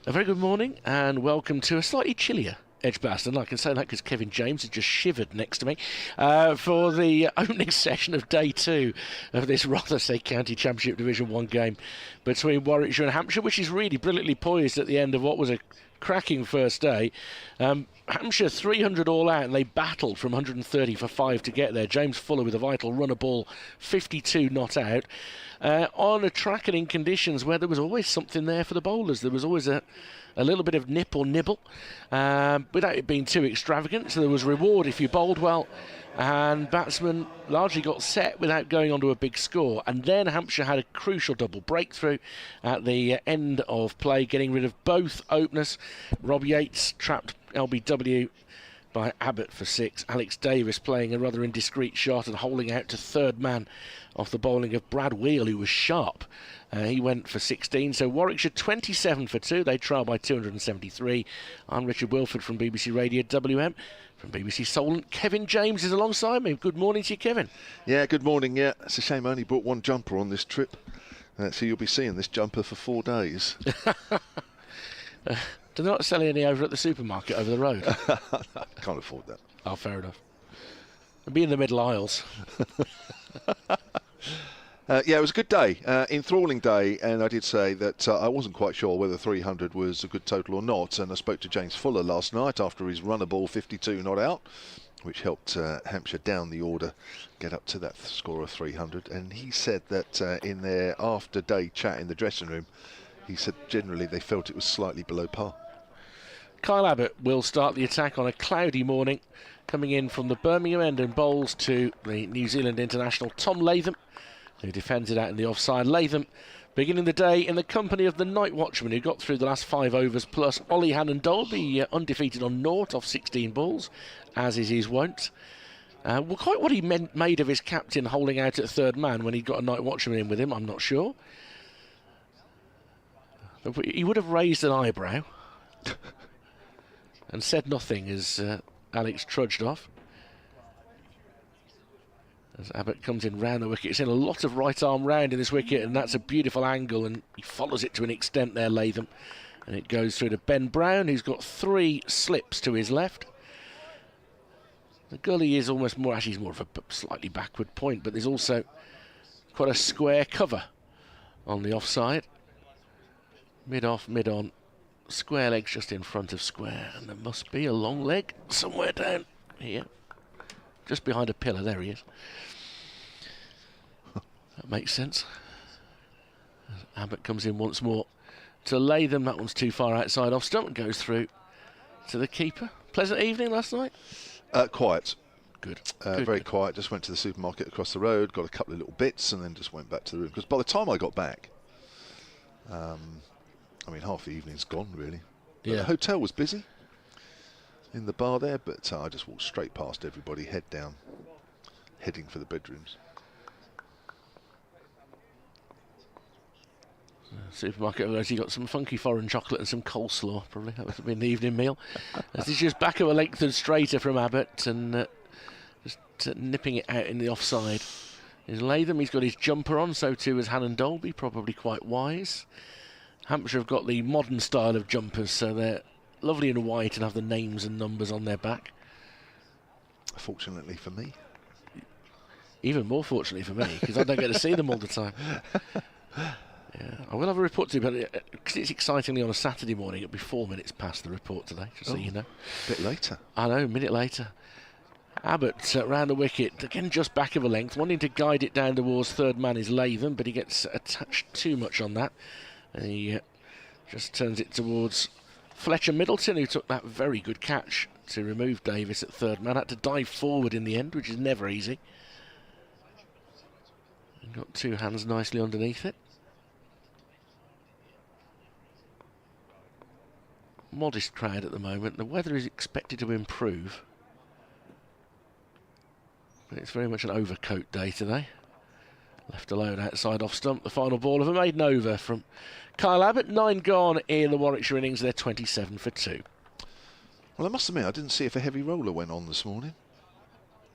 A very good morning and welcome to a slightly chillier Edgbaston. I can say that because Kevin James has just shivered next to me for the opening session of day 2 of this Rotherham County Championship Division 1 game between Warwickshire and Hampshire, which is really brilliantly poised at the end of what was a cracking first day. Hampshire 300 all out, and they battled from 130 for 5 to get there. James Fuller with a vital runner ball, 52 not out. On a track and in conditions where there was always something there for the bowlers. There was always a little bit of nip or nibble without it being too extravagant, so there was reward if you bowled well, and batsmen largely got set without going on to a big score. And then Hampshire had a crucial double breakthrough at the end of play, getting rid of both openers. Rob Yates trapped LBW by Abbott for 6. Alex Davis playing a rather indiscreet shot and holding out to third man off the bowling of Brad Wheel, who was sharp. He went for 16. So Warwickshire 27 for 2. They trail by 273. I'm Richard Wilford from BBC Radio WM. From BBC Solent, Kevin James is alongside me. Good morning to you, Kevin. Yeah, good morning. Yeah, it's a shame I only brought one jumper on this trip. So you'll be seeing this jumper for 4 days. Do they not sell any over at the supermarket over the road? Can't afford that. Oh, fair enough. I'll be in the middle aisles. Yeah, it was a good day, enthralling day, and I did say that I wasn't quite sure whether 300 was a good total or not, and I spoke to James Fuller last night after his runner ball 52 not out, which helped Hampshire down the order, get up to that score of 300, and he said that in their after-day chat in the dressing room, he said generally they felt it was slightly below par. Kyle Abbott will start the attack on a cloudy morning, coming in from the Birmingham end and bowls to the New Zealand international Tom Latham, who defends it out in the offside. Latham beginning the day in the company of the night watchman, who got through the last 5 overs, plus Ollie Hannon-Dolby, undefeated on 0 off 16 balls, as is his wont. Well, quite what he made of his captain holding out at third man when he got a night watchman in with him, I'm not sure. He would have raised an eyebrow and said nothing as Alex trudged off. As Abbott comes in round the wicket, it's in a lot of right arm round in this wicket, and that's a beautiful angle, and he follows it to an extent there, Latham, and it goes through to Ben Brown, who's got 3 slips to his left. The gully is almost more, actually he's more of a slightly backward point, but there's also quite a square cover on the offside. Mid off, mid on, square legs just in front of square, and there must be a long leg somewhere down here, just behind a pillar. There he is. That makes sense. As Abbott comes in once more to Latham. That one's too far outside off stump and goes through to the keeper. Pleasant evening last night? Quiet. Good. Very quiet. Just went to the supermarket across the road, got a couple of little bits, and then just went back to the room. Because by the time I got back, I mean, half the evening's gone, really. But the hotel was busy in the bar there, but I just walked straight past everybody, head down, heading for the bedrooms. Supermarket, you got some funky foreign chocolate and some coleslaw, probably. That would have been the evening meal. As he's just back of a length and straighter from Abbott, and just nipping it out in the offside is Latham. He's got his jumper on, so too has Hannon-Dolby, probably quite wise. Hampshire have got the modern style of jumpers, so they're lovely in white and have the names and numbers on their back. Fortunately for me. Even more fortunately for me, because I don't get to see them all the time. Yeah, I will have a report to you, but because it's excitingly on a Saturday morning, it'll be 4 minutes past the report today, just so you know. A bit later. I know, a minute later. Abbott round the wicket, again just back of a length, wanting to guide it down towards third man is Latham, but he gets attached too much on that. And he just turns it towards Fletcher Middleton, who took that very good catch to remove Davis at third man. Had to dive forward in the end, which is never easy. And got 2 hands nicely underneath it. Modest crowd at the moment. The weather is expected to improve, but it's very much an overcoat day today. Left alone outside off stump. The final ball of a maiden over from Kyle Abbott. 9 gone in the Warwickshire innings. They're 27 for 2. Well, I must admit, I didn't see if a heavy roller went on this morning.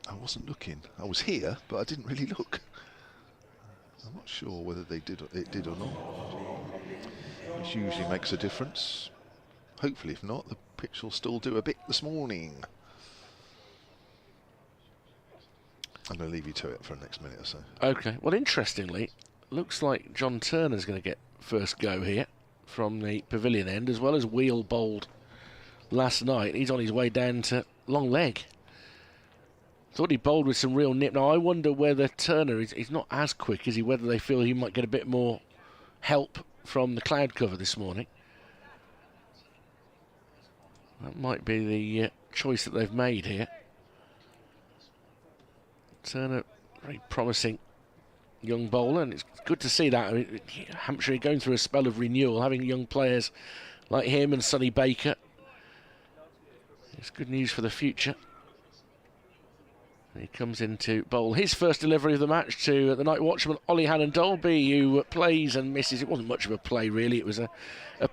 I wasn't looking. I was here, but I didn't really look. I'm not sure whether it did or not. Which usually makes a difference. hopefully, if not, the pitch will still do a bit this morning. I'm going to leave you to it for the next minute or so. OK. Well, interestingly, looks like John Turner's going to get first go here from the pavilion end, as well as Wheel bowled last night. He's on his way down to long leg. Thought he bowled with some real nip. Now, I wonder whether Turner is not as quick, is he? Whether they feel he might get a bit more help from the cloud cover this morning. That might be the choice that they've made here. Turner, very promising young bowler, and it's good to see that. I mean, Hampshire going through a spell of renewal, having young players like him and Sonny Baker. It's good news for the future. He comes in to bowl his first delivery of the match to the night watchman, Ollie Hannon-Dolby, who plays and misses. It wasn't much of a play, really. It was a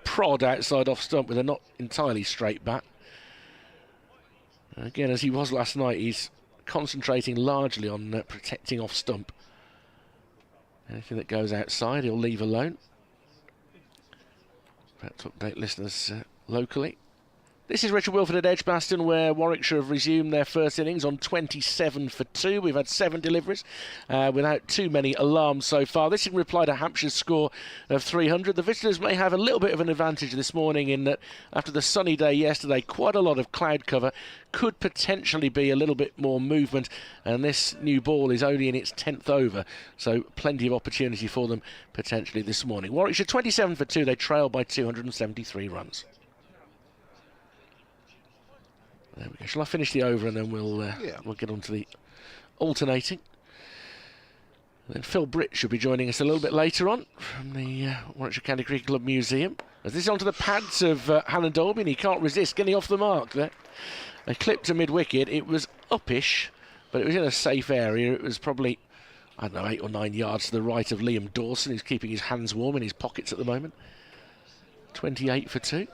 prod outside off stump with a not entirely straight bat. Again, as he was last night, he's concentrating largely on protecting off stump. Anything that goes outside, he'll leave alone. Perhaps update listeners locally. This is Richard Wilford at Edgbaston, where Warwickshire have resumed their first innings on 27 for 2. We've had 7 deliveries without too many alarms so far. This in reply to Hampshire's score of 300. The visitors may have a little bit of an advantage this morning in that after the sunny day yesterday, quite a lot of cloud cover, could potentially be a little bit more movement, and this new ball is only in its 10th over, so plenty of opportunity for them potentially this morning. Warwickshire 27 for 2, they trail by 273 runs. There we go. Shall I finish the over and then we'll get on to the alternating? And then Phil Britt should be joining us a little bit later on from the Warwickshire County Cricket Club Museum. As this is onto the pads of Hannon-Dolby, and he can't resist getting off the mark there. They clipped to mid-wicket. It was uppish, but it was in a safe area. It was probably, I don't know, 8 or 9 yards to the right of Liam Dawson, who's keeping his hands warm in his pockets at the moment. 28 for 2.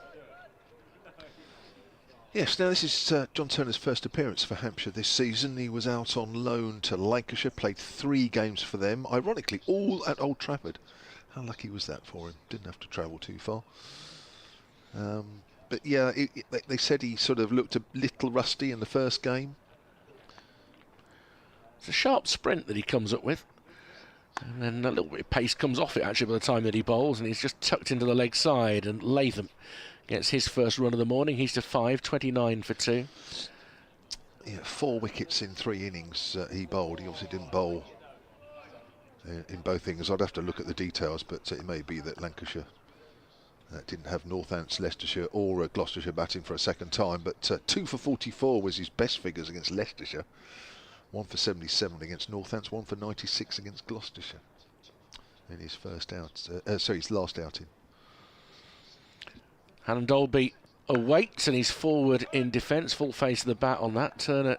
Yes, now this is John Turner's first appearance for Hampshire this season. He was out on loan to Lancashire, played 3 games for them, ironically all at Old Trafford. How lucky was that for him? Didn't have to travel too far. But yeah, they said he sort of looked a little rusty in the first game. It's a sharp sprint that he comes up with, and then a little bit of pace comes off it actually by the time that he bowls, and he's just tucked into the leg side, and Latham gets his first run of the morning. He's to 5, 29 for 2. Yeah, 4 wickets in 3 innings he bowled. He obviously didn't bowl in both innings. I'd have to look at the details, but it may be that Lancashire didn't have Northants, Leicestershire or Gloucestershire batting for a second time, but 2 for 44 was his best figures against Leicestershire. 1 for 77 against Northants, 1 for 96 against Gloucestershire in his his last outing. Hannon-Dolby awaits and he's forward in defence, full face of the bat on that. Turner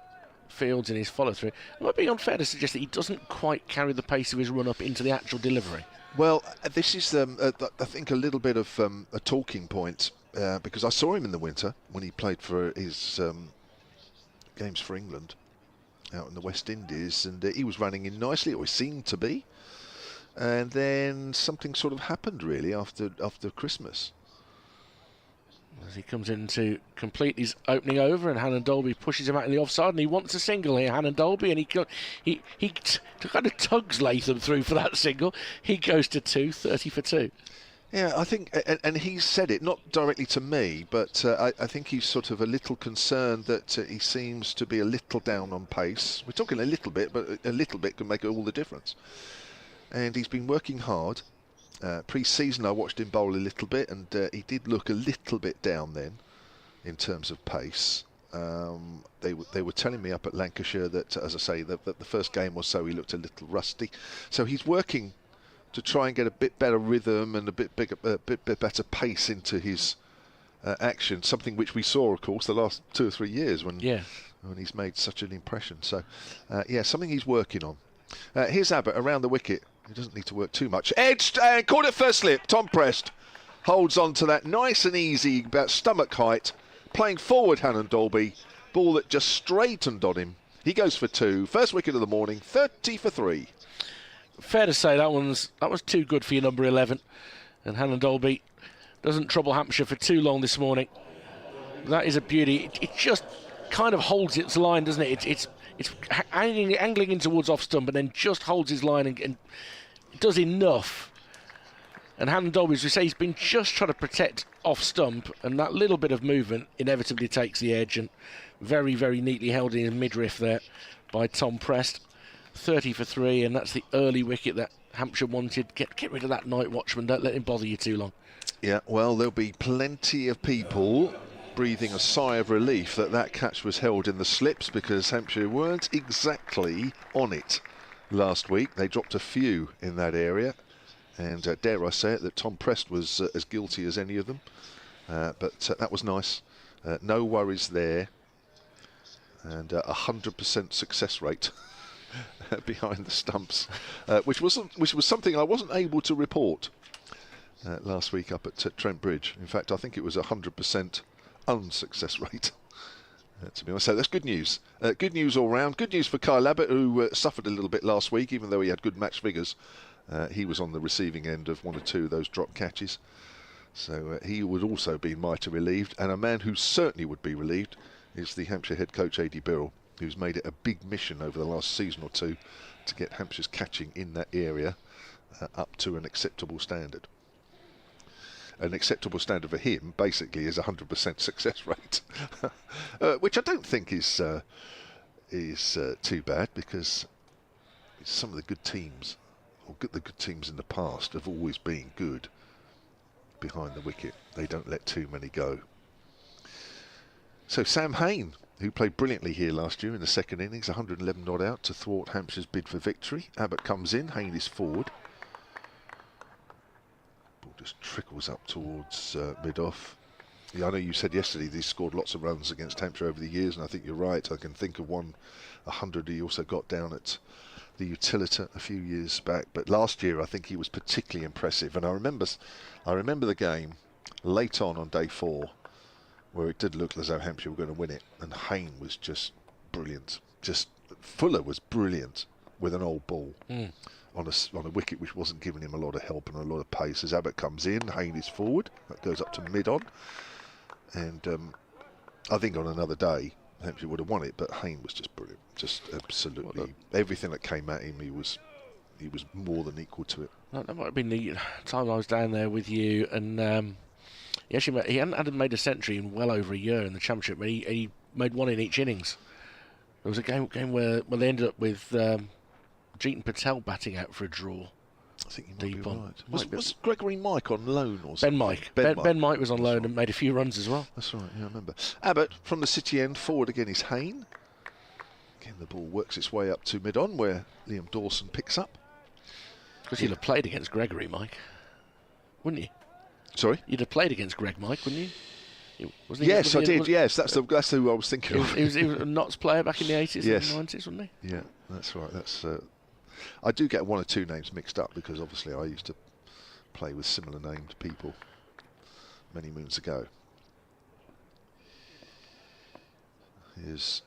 fields in his follow-through. It might be unfair to suggest that he doesn't quite carry the pace of his run-up into the actual delivery. Well, this is, I think, a little bit of a talking point, because I saw him in the winter when he played for his games for England out in the West Indies, and he was running in nicely, or he seemed to be. And then something sort of happened, really, after Christmas. As he comes in to complete his opening over, and Hannon-Dolby pushes him out in the offside, and he wants a single here, Hannon-Dolby, and he kind of tugs Latham through for that single. He goes to 2, 30 for 2. Yeah, I think, and he said it, not directly to me, but I think he's sort of a little concerned that he seems to be a little down on pace. We're talking a little bit, but a little bit can make all the difference. And he's been working hard. Pre-season I watched him bowl a little bit, and he did look a little bit down then in terms of pace. They were telling me up at Lancashire that, as I say, that the first game or so he looked a little rusty. So he's working to try and get a bit better rhythm and a bit better pace into his action, something which we saw, of course, the last 2 or 3 years when he's made such an impression. So yeah, something he's working on. Here's Abbott around the wicket. He doesn't need to work too much. Edged and caught it first slip. Tom Prest holds on to that nice and easy, about stomach height. Playing forward, Hannon-Dolby. Ball that just straightened on him. He goes for 2. First wicket of the morning, 30 for 3. Fair to say that was too good for your number 11. And Hannon-Dolby doesn't trouble Hampshire for too long this morning. That is a beauty. It just kind of holds its line, doesn't it? It's angling in towards off stump and then just holds his line and does enough. And Hampton Dolby, as we say, he's been just trying to protect off stump, and that little bit of movement inevitably takes the edge, and very, very neatly held in midriff there by Tom Prest. 30 for 3, and that's the early wicket that Hampshire wanted. Get rid of that night watchman, don't let him bother you too long. Yeah, well, there'll be plenty of people breathing a sigh of relief that catch was held in the slips, because Hampshire weren't exactly on it last week. They dropped a few in that area, and dare I say it, that Tom Prest was as guilty as any of them. But that was nice. No worries there, and 100% success rate behind the stumps, which was something I wasn't able to report last week up at Trent Bridge. In fact, I think it was 100% unsuccess rate. To be honest, so that's good news. Good news all round. Good news for Kyle Abbott, who suffered a little bit last week, even though he had good match figures. He was on the receiving end of one or two of those drop catches. So he would also be mighty relieved. And a man who certainly would be relieved is the Hampshire head coach, A.D. Birrell, who's made it a big mission over the last season or two to get Hampshire's catching in that area up to an acceptable standard. An acceptable standard for him basically is 100% success rate, which I don't think is too bad, because some of the good teams, or the good teams in the past, have always been good behind the wicket. They don't let too many go. So Sam Hain, who played brilliantly here last year in the second innings, 111 not out to thwart Hampshire's bid for victory. Abbott comes in, Hain is forward. Ball just trickles up towards mid-off. Yeah, I know you said yesterday he's scored lots of runs against Hampshire over the years, and I think you're right. I can think of 100 he also got down at the Utilita a few years back. But last year I think he was particularly impressive, and I remember the game late on day 4, where it did look as though Hampshire were going to win it, and Hain was just brilliant. Fuller was brilliant with an old ball on a wicket which wasn't giving him a lot of help and a lot of pace. As Abbott comes in, Hain is forward. That goes up to mid-on, and I think on another day Hampshire would have won it, but Hain was just brilliant. Just absolutely everything that came at him, he was more than equal to it. That might have been the time I was down there with you, and he hadn't made a century in well over a year in the championship, but he made one in each innings. There was a game where they ended up with Jeetan Patel batting out for a draw. I think you might be right. Was Gregory Mike on loan or something? Ben Mike was on loan and made a few runs as well. That's right, yeah, I remember. Abbott from the city end, forward again is Hain. Again, the ball works its way up to mid-on, where Liam Dawson picks up. Because you'd have played against Gregory Mike, wouldn't you? Sorry? You'd have played against Greg Mike, wouldn't you? Yes, I did. Yes, that's who I was thinking of. He was a Notts player back in the 80s and 90s, wasn't he? Yeah, that's right. That's. I do get one or two names mixed up, because obviously I used to play with similar named people many moons ago. Here's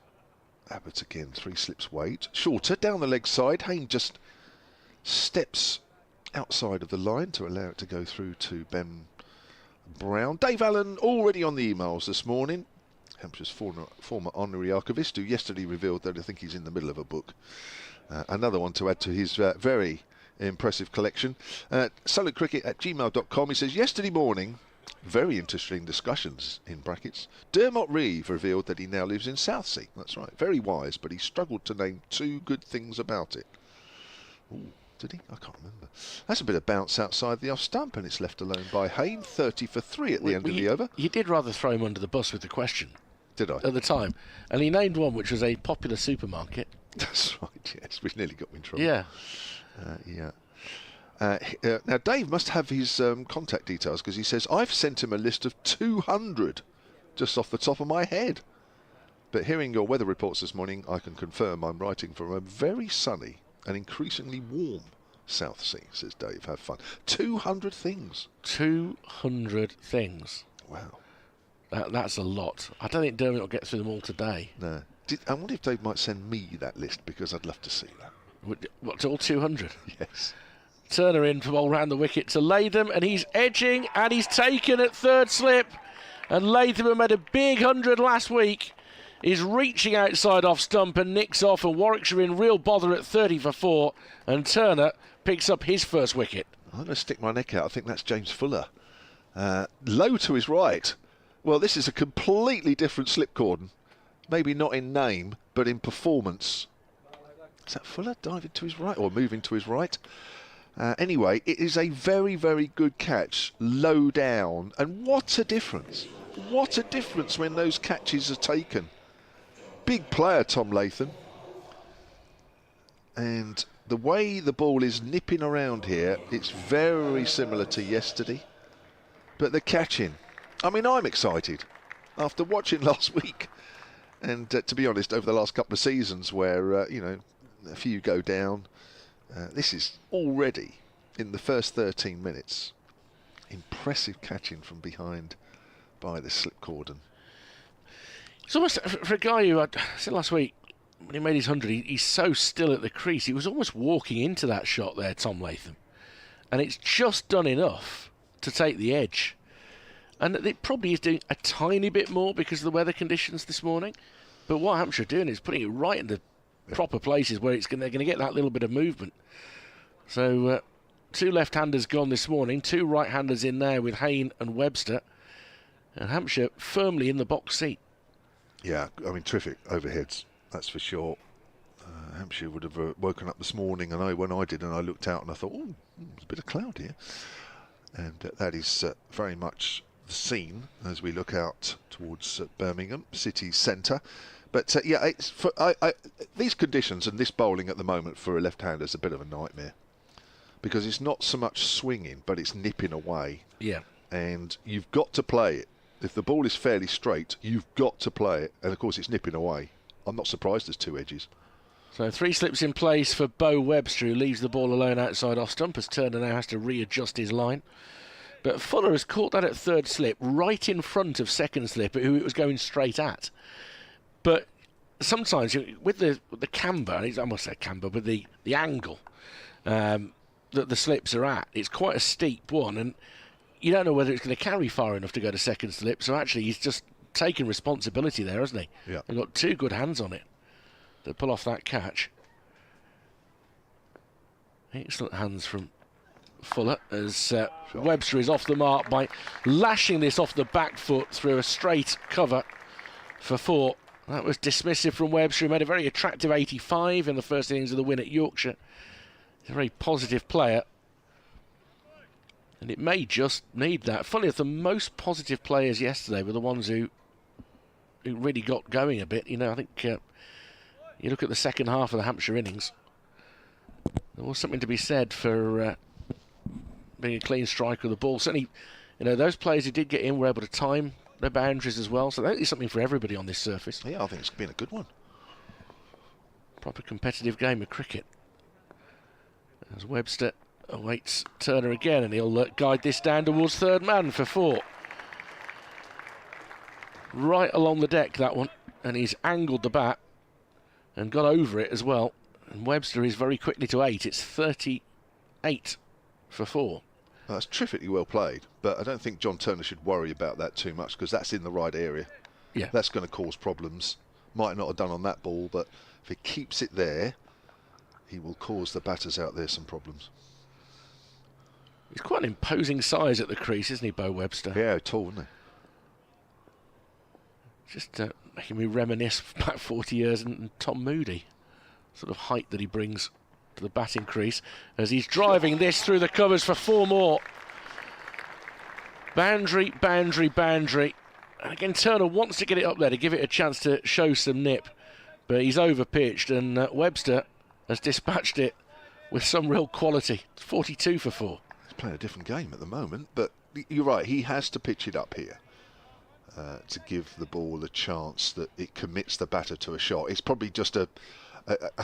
Abbott again, 3 slips wait. Shorter, down the leg side. Hain just steps outside of the line to allow it to go through to Ben Brown. Dave Allen already on the emails this morning. Hampshire's former honorary archivist, who yesterday revealed that I think he's in the middle of a book. Another one to add to his very impressive collection. solidcricket@gmail.com. He says, yesterday morning, very interesting discussions, in brackets. Dermot Reeve revealed that he now lives in Southsea. That's right, very wise, but he struggled to name 2 good things about it. Ooh, did he? I can't remember. That's a bit of bounce outside the off stump, and it's left alone by Hain. 30 for 3 at the end of the over. You did rather throw him under the bus with the question. Did I? At the time. And he named one which was a popular supermarket. That's right, yes. We nearly got me in trouble. Yeah. Now, Dave must have his contact details, because he says, I've sent him a list of 200 just off the top of my head. But hearing your weather reports this morning, I can confirm I'm writing from a very sunny and increasingly warm Southsea, says Dave. Have fun. 200 things. 200 things. Wow. That's a lot. I don't think Dermot will get through them all today. No. I wonder if Dave might send me that list, because I'd love to see that. What, to all 200? Yes. Turner in to bowl round the wicket to lay them, and he's edging, and he's taken at third slip. And Latham, who made a big 100 last week, is reaching outside off stump and nicks off, and Warwickshire in real bother at 30 for 4, and Turner picks up his first wicket. I'm going to stick my neck out. I think that's James Fuller. Low to his right. Well, this is a completely different slip cordon. Maybe not in name, but in performance. Is that Fuller diving to his right or moving to his right? Anyway, it is a very, very good catch, low down. And what a difference. What a difference when those catches are taken. Big player, Tom Latham. And the way the ball is nipping around here, it's very similar to yesterday. But the catching, I mean, I'm excited after watching last week. And to be honest, over the last couple of seasons where, you know, a few go down, this is already, in the first 13 minutes, impressive catching from behind by the slip cordon. It's almost, for a guy who, I said last week, when he made his 100, he's so still at the crease. He was almost walking into that shot there, Tom Latham. And it's just done enough to take the edge. And it probably is doing a tiny bit more because of the weather conditions this morning. But what Hampshire are doing is putting it right in the proper places where they're going to get that little bit of movement. So 2 left-handers gone this morning, 2 right-handers in there with Hayne and Webster. And Hampshire firmly in the box seat. Yeah, I mean, terrific overheads, that's for sure. Hampshire would have woken up this morning, and when I did, and I looked out and I thought, oh, there's a bit of cloud here. And that is very much the scene as we look out towards Birmingham city centre. But yeah, it's these conditions and this bowling at the moment for a left-hander is a bit of a nightmare, because it's not so much swinging, but it's nipping away. Yeah. And you've got to play it. If the ball is fairly straight, you've got to play it. And of course, it's nipping away. I'm not surprised there's 2 edges. So 3 slips in place for Beau Webster, who leaves the ball alone outside off stump, as Turner now has to readjust his line. But Fuller has caught that at 3rd slip, right in front of 2nd slip, who it was going straight at. But sometimes with the camber, I must say camber, with the angle that the slips are at, it's quite a steep one, and you don't know whether it's going to carry far enough to go to 2nd slip. So actually, he's just taken responsibility there, hasn't he? Yeah. They've got 2 good hands on it to pull off that catch. Excellent hands from Fuller as Webster is off the mark by lashing this off the back foot through a straight cover for 4. That was dismissive from Webster, who made a very attractive 85 in the first innings of the win at Yorkshire. He's a very positive player, and it may just need that. Funny enough, the most positive players yesterday were the ones who really got going a bit. You know, I think you look at the second half of the Hampshire innings, there was something to be said for being a clean striker of the ball. Certainly, you know, those players who did get in were able to time their boundaries as well. So I think there's something for everybody on this surface. Yeah, I think it's been a good one. Proper competitive game of cricket. As Webster awaits Turner again, and he'll guide this down towards 3rd man for 4. Right along the deck, that one, and he's angled the bat and got over it as well. And Webster is very quickly to 8. It's 38 for 4. That's terrifically well played, but I don't think John Turner should worry about that too much, because that's in the right area. Yeah, that's going to cause problems. Might not have done on that ball, but if he keeps it there, he will cause the batters out there some problems. He's quite an imposing size at the crease, isn't he, Beau Webster? Yeah, tall, isn't he? Just making me reminisce back 40 years and Tom Moody. Sort of height that he brings to the batting crease as he's driving this through the covers for 4 more. Boundary, boundary, boundary. And again, Turner wants to get it up there to give it a chance to show some nip, but he's over-pitched, and Webster has dispatched it with some real quality. 42 for 4. He's playing a different game at the moment, but you're right, he has to pitch it up here to give the ball a chance that it commits the batter to a shot. It's probably just a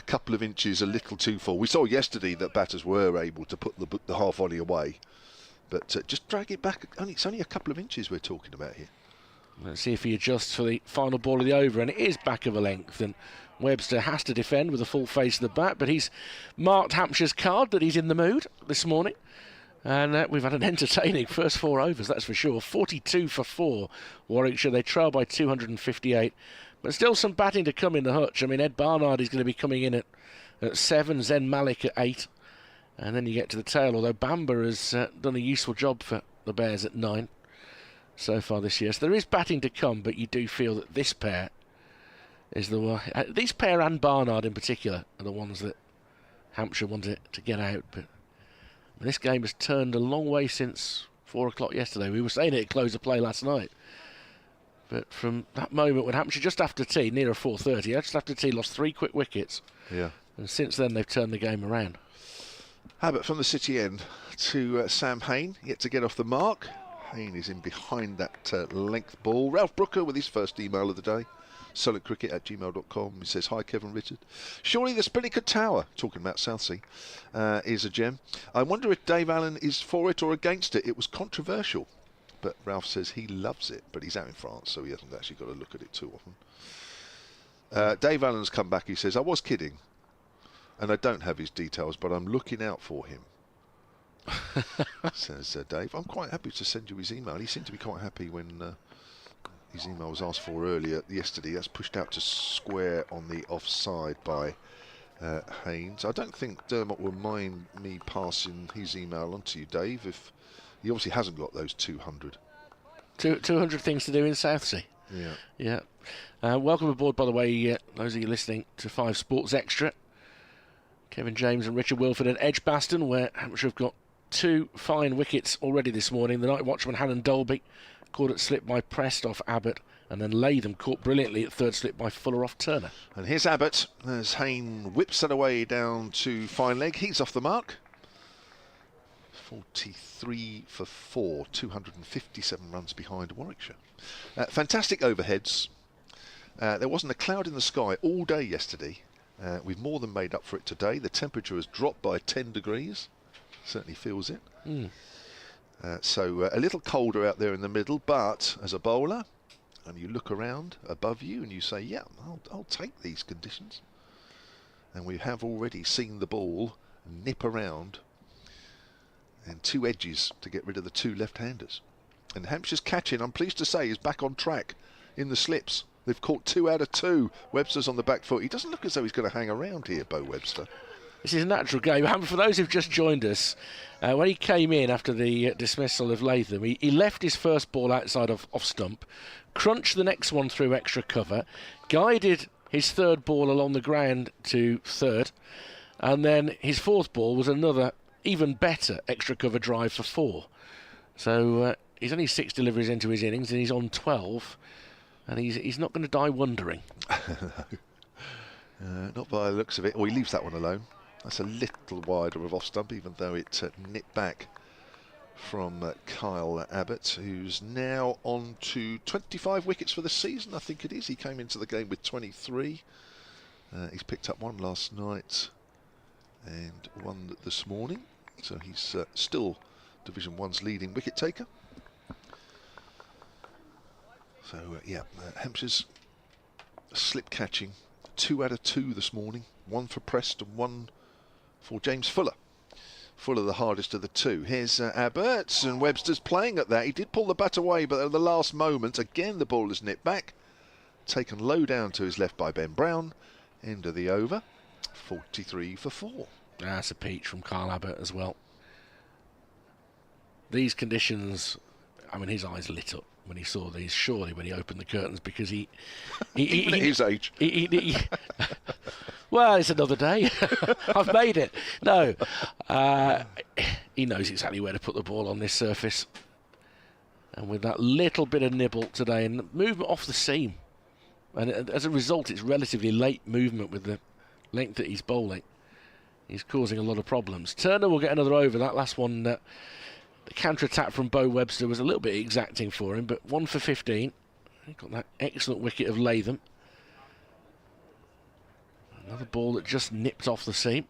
couple of inches a little too full. We saw yesterday that batters were able to put the half volley away, but just drag it back. It's only a couple of inches we're talking about here. Let's see if he adjusts for the final ball of the over, and it is back of a length, and Webster has to defend with a full face of the bat, but he's marked Hampshire's card that he's in the mood this morning, And we've had an entertaining first 4 overs, that's for sure. 42 for 4, Warwickshire. They trail by 258. But still some batting to come in the hutch. I mean, Ed Barnard is going to be coming in at 7, Zen Malik at 8. And then you get to the tail, although Bamber has done a useful job for the Bears at 9 so far this year. So there is batting to come, but you do feel that this pair is the one. These pair and Barnard in particular are the ones that Hampshire wanted to get out. But this game has turned a long way since 4 o'clock yesterday. We were saying it at close of play last night. But from that moment when Hampshire, just after tea, near 4:30, just after tea, lost 3 quick wickets. Yeah. And since then, they've turned the game around. Abbott from the City end to Sam Hain, yet to get off the mark. Hain is in behind that length ball. Ralph Brooker with his first email of the day. solidcricket@gmail.com. He says, hi Kevin Richard. Surely the Spinnaker Tower, talking about Southsea, is a gem. I wonder if Dave Allen is for it or against it. It was controversial. But Ralph says he loves it, but he's out in France, so he hasn't actually got to look at it too often. Dave Allen's come back. He says, I was kidding. And I don't have his details, but I'm looking out for him. Says Dave. I'm quite happy to send you his email. He seemed to be quite happy when his email was asked for earlier yesterday. That's pushed out to square on the offside by Haynes. I don't think Dermot will mind me passing his email on to you, Dave, if he obviously hasn't got those 200. 200 things to do in Southsea. Yeah. Welcome aboard, by the way, those of you listening to 5 Sports Extra. Kevin James and Richard Wilford at Edgbaston, where Hampshire have got 2 fine wickets already this morning. The night watchman, Hannon Dolby, caught at slip by Prest off Abbott, and then Latham caught brilliantly at third slip by Fuller off Turner. And here's Abbott as Hain whips that away down to fine leg. He's off the mark. 43 for 4, 257 runs behind Warwickshire. Fantastic overheads. There wasn't a cloud in the sky all day yesterday. We've more than made up for it today. The temperature has dropped by 10 degrees. Certainly feels it. So a little colder out there in the middle, but as a bowler, and you look around above you and you say, yeah, I'll take these conditions. And we have already seen the ball nip around and 2 edges to get rid of the 2 left-handers. And Hampshire's catching, I'm pleased to say, is back on track in the slips. They've caught 2 out of 2. Webster's on the back foot. He doesn't look as though he's going to hang around here, Bo Webster. This is a natural game. For those who've just joined us, when he came in after the dismissal of Latham, he left his first ball outside of off stump, crunched the next one through extra cover, guided his third ball along the ground to third, and then his fourth ball was another even better extra cover drive for 4. So he's only 6 deliveries into his innings and he's on 12. And he's not going to die wondering. Not by the looks of it. Or he leaves that one alone. That's a little wider of off stump, even though it nipped back from Kyle Abbott, who's now on to 25 wickets for the season, I think it is. He came into the game with 23. He's picked up 1 last night and 1 this morning. So he's still Division 1's leading wicket taker. So, Hampshire's slip catching 2 out of 2 this morning. 1 for Preston, 1 for James Fuller. Fuller the hardest of the 2. Here's Abbott, and Webster's playing at that. He did pull the bat away, but at the last moment, again the ball is nipped back. Taken low down to his left by Ben Brown. End of the over. 43 for 4. That's a peach from Kyle Abbott as well. These conditions, I mean, his eyes lit up when he saw these, surely, when he opened the curtains, because he even at his age. Well, it's another day. I've made it. No. He knows exactly where to put the ball on this surface. And with that little bit of nibble today, and movement off the seam. And as a result, it's relatively late movement with the length that he's bowling. He's causing a lot of problems. Turner will get another over. That last one, the counter-attack from Bo Webster was a little bit exacting for him, but 1 for 15. He got that excellent wicket of Latham. Another ball that just nipped off the seam.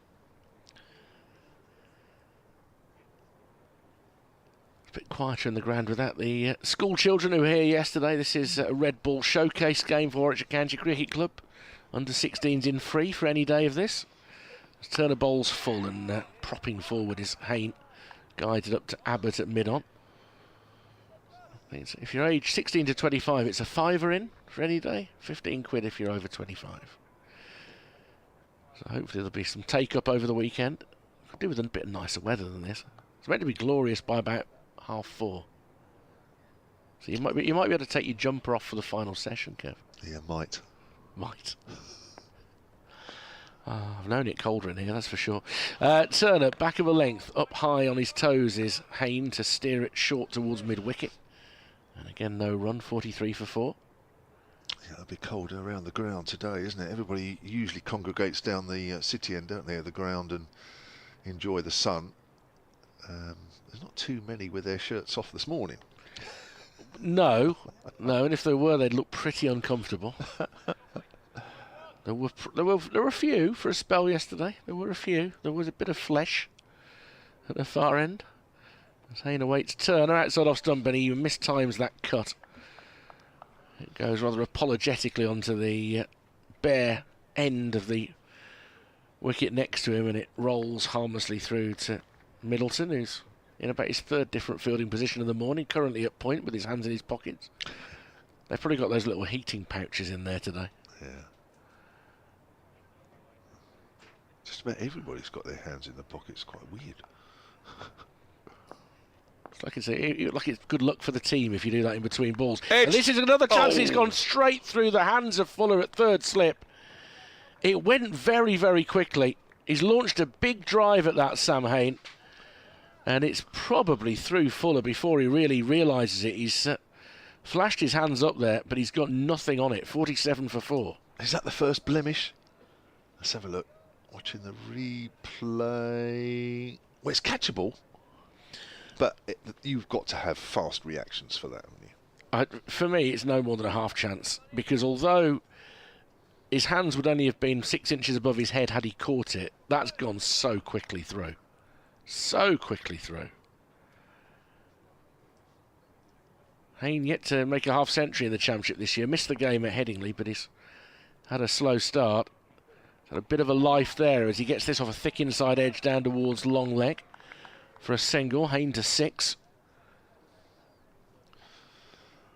A bit quieter in the ground without the school children who were here yesterday. This is a red ball showcase game for Warwickshire County Cricket Club. Under 16s in free for any day of this. As Turner bowls full and propping forward is Hain. Guided up to Abbott at mid-on. If you're aged 16 to 25, it's a fiver in for any day. 15 quid if you're over 25. So hopefully there'll be some take-up over the weekend. Could do with a bit of nicer weather than this. It's meant to be glorious by about 4:30. So you might be able to take your jumper off for the final session, Kev. Yeah, might. I've known it colder in here, that's for sure. Turner, back of a length, up high on his toes is Hayne to steer it short towards mid-wicket. And again, no run, 43 for 4. Yeah, it'll be colder around the ground today, isn't it? Everybody usually congregates down the city end, don't they, of the ground and enjoy the sun. There's not too many with their shirts off this morning. No, and if there were, they'd look pretty uncomfortable. There were a few for a spell yesterday. There were a few. There was a bit of flesh at the far end. As Hayne awaits Turner outside off stump, and he mistimes that cut. It goes rather apologetically onto the bare end of the wicket next to him, and it rolls harmlessly through to Middleton, who's in about his third different fielding position of the morning, currently at point with his hands in his pockets. They've probably got those little heating pouches in there today. Yeah. Just about everybody's got their hands in their pockets. Quite weird. Like I say, it's good luck for the team if you do that in between balls. And this is another chance. He's gone straight through the hands of Fuller at third slip. It went very, very quickly. He's launched a big drive at that, Sam Hayne. And it's probably through Fuller before he really realises it. He's flashed his hands up there, but he's got nothing on it. 47 for 4. Is that the first blemish? Let's have a look. Watching the replay. Well, it's catchable. But you've got to have fast reactions for that, haven't you? For me, it's no more than a half chance. Because although his hands would only have been 6 inches above his head had he caught it, that's gone so quickly through. So quickly through. Hayne yet to make a half century in the championship this year. Missed the game at Headingley, but he's had a slow start. Had a bit of a life there as he gets this off a thick inside edge down towards long leg. For a single, Hayne to 6.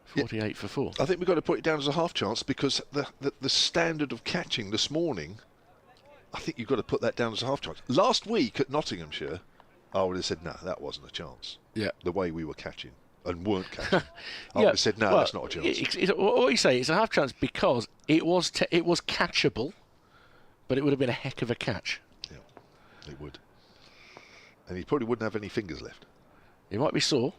48 for 4. I think we've got to put it down as a half chance because the standard of catching this morning, I think you've got to put that down as a half chance. Last week at Nottinghamshire, I would have said, no, that wasn't a chance. Yeah. The way we were catching and weren't catching. I would have said, no, that's not a chance. What you say, it's a half chance because it was catchable, but it would have been a heck of a catch. Yeah, it would. And he probably wouldn't have any fingers left. He might be sore.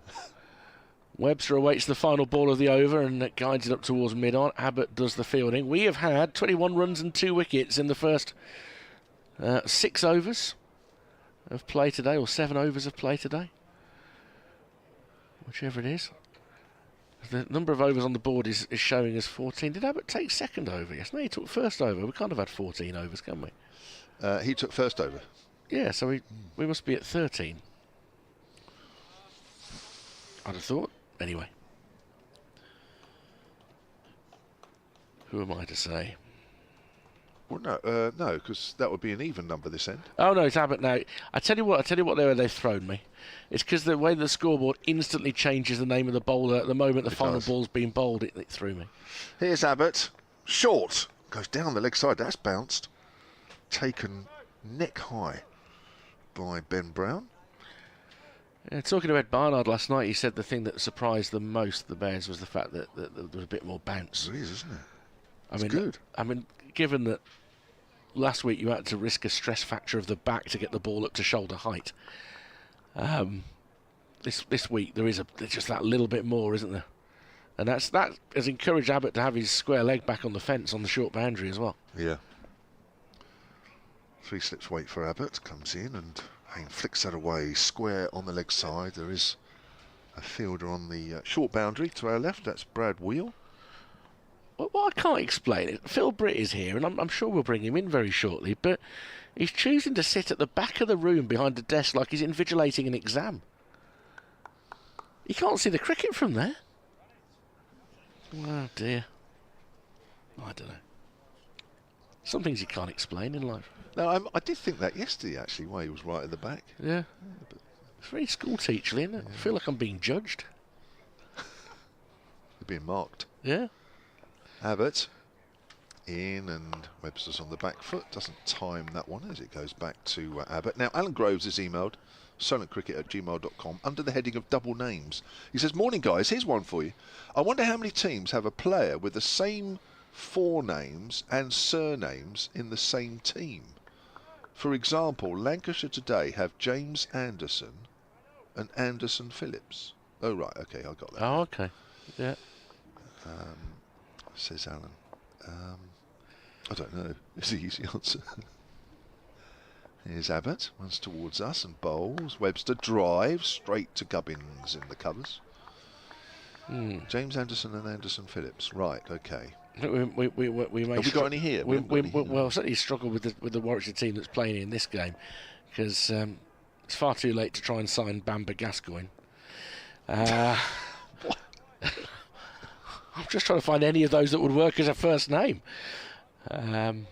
Webster awaits the final ball of the over and guides it up towards mid-on. Abbott does the fielding. We have had 21 runs and 2 wickets in the first 6 overs of play today, or 7 overs of play today. Whichever it is. The number of overs on the board is showing as 14. Did Abbott take second over? Yes, no, he took first over. We can't have had 14 overs, can we? He took first over. Yeah, so we must be at 13. I'd have thought. Anyway. Who am I to say? Well, no, because that would be an even number this end. Oh, no, it's Abbott now. I tell you what they've thrown me. It's because the way the scoreboard instantly changes the name of the bowler at the moment the final ball's been bowled, it threw me. Here's Abbott. Short. Goes down the leg side. That's bounced. Taken neck high by Ben Brown. Yeah, talking to Ed Barnard last night, he said the thing that surprised them most, the Bears, was the fact that there was a bit more bounce. It is, isn't it? It's good. I mean, given that last week you had to risk a stress factor of the back to get the ball up to shoulder height, this week there's just that little bit more, isn't there? And that has encouraged Abbott to have his square leg back on the fence on the short boundary as well. Yeah. 3 slips wait for Abbott, comes in and Hayne flicks that away square on the leg side. There is a fielder on the short boundary to our left. That's Brad Wheel. Well, I can't explain it. Phil Britt is here, and I'm sure we'll bring him in very shortly, but he's choosing to sit at the back of the room behind a desk like he's invigilating an exam. You can't see the cricket from there. Oh, dear. I don't know. Some things you can't explain in life. No, I did think that yesterday, actually, why he was right at the back. Yeah. But It's very school teacherly, isn't it? I feel like I'm being judged. They're being marked. Yeah. Abbott in, and Webster's on the back foot. Doesn't time that one as it goes back to Abbott. Now, Alan Groves has emailed silentcricket@gmail.com under the heading of double names. He says, "Morning guys, here's one for you. I wonder how many teams have a player with the same forenames and surnames in the same team. For example, Lancashire today have James Anderson and Anderson Phillips." Oh right, okay, I got that. Oh, okay. Yeah. Says Alan. I don't know. It's the easy answer. Here's Abbott, runs towards us and bowls. Webster drives straight to Gubbins in the covers. James Anderson and Anderson Phillips. Right, okay. We may Have we got any here? Well, certainly struggle with the Warwickshire team that's playing in this game because it's far too late to try and sign Bamber Gascoigne. I'm just trying to find any of those that would work as a first name. No,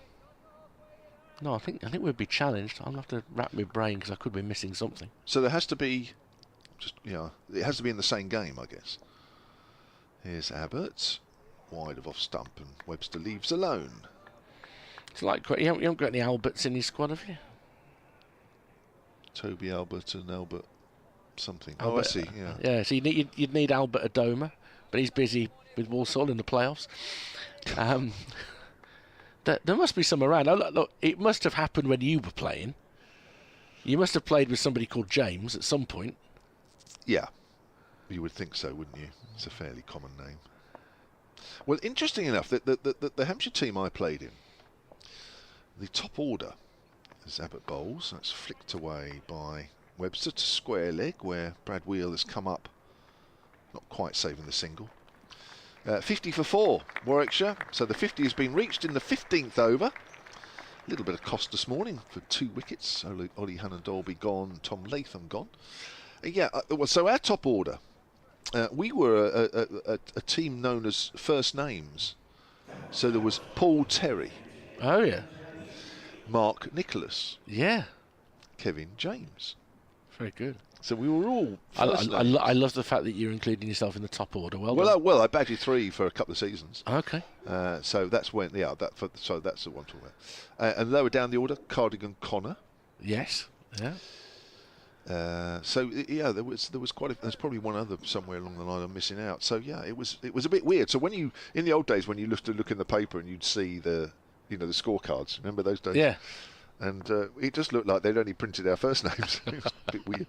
I think we'd be challenged. I'll have to wrap my brain because I could be missing something. So there has to be, it has to be in the same game, I guess. Here's Abbott, wide of off stump, and Webster leaves alone. It's like you haven't got any Alberts in your squad, have you? Toby Albert and Albert something. Albert, oh, I see. Yeah. Yeah. So you'd need Albert Adoma, but he's busy with Walsall in the playoffs. There must be some around. Look, it must have happened when you were playing. You must have played with somebody called James at some point. Yeah, you would think so, wouldn't you? It's a fairly common name. Well, interesting enough, the Hampshire team I played in, the top order is Abbott bowls. That's flicked away by Webster to square leg, where Brad Wheel has come up, not quite saving the single. 50 for 4, Warwickshire. So the 50 has been reached in the 15th over. A little bit of cost this morning for 2 wickets. Ollie Hannon-Dolby gone, Tom Latham gone. So our top order, we were a team known as first names. So there was Paul Terry. Oh, yeah. Mark Nicholas. Yeah. Kevin James. Very good. So we were all. I love the fact that you're including yourself in the top order. Well, I bagged you 3 for a couple of seasons. Okay. So that's when, so that's the one to wear. And lower down the order, Cardigan Connor. Yes. Yeah. There was quite. There's probably one other somewhere along the line I'm missing out. So yeah, it was a bit weird. So when you in the old days when you used to look in the paper and you'd see the scorecards. Remember those days? Yeah. And it just looked like they'd only printed our first names. It was a bit weird.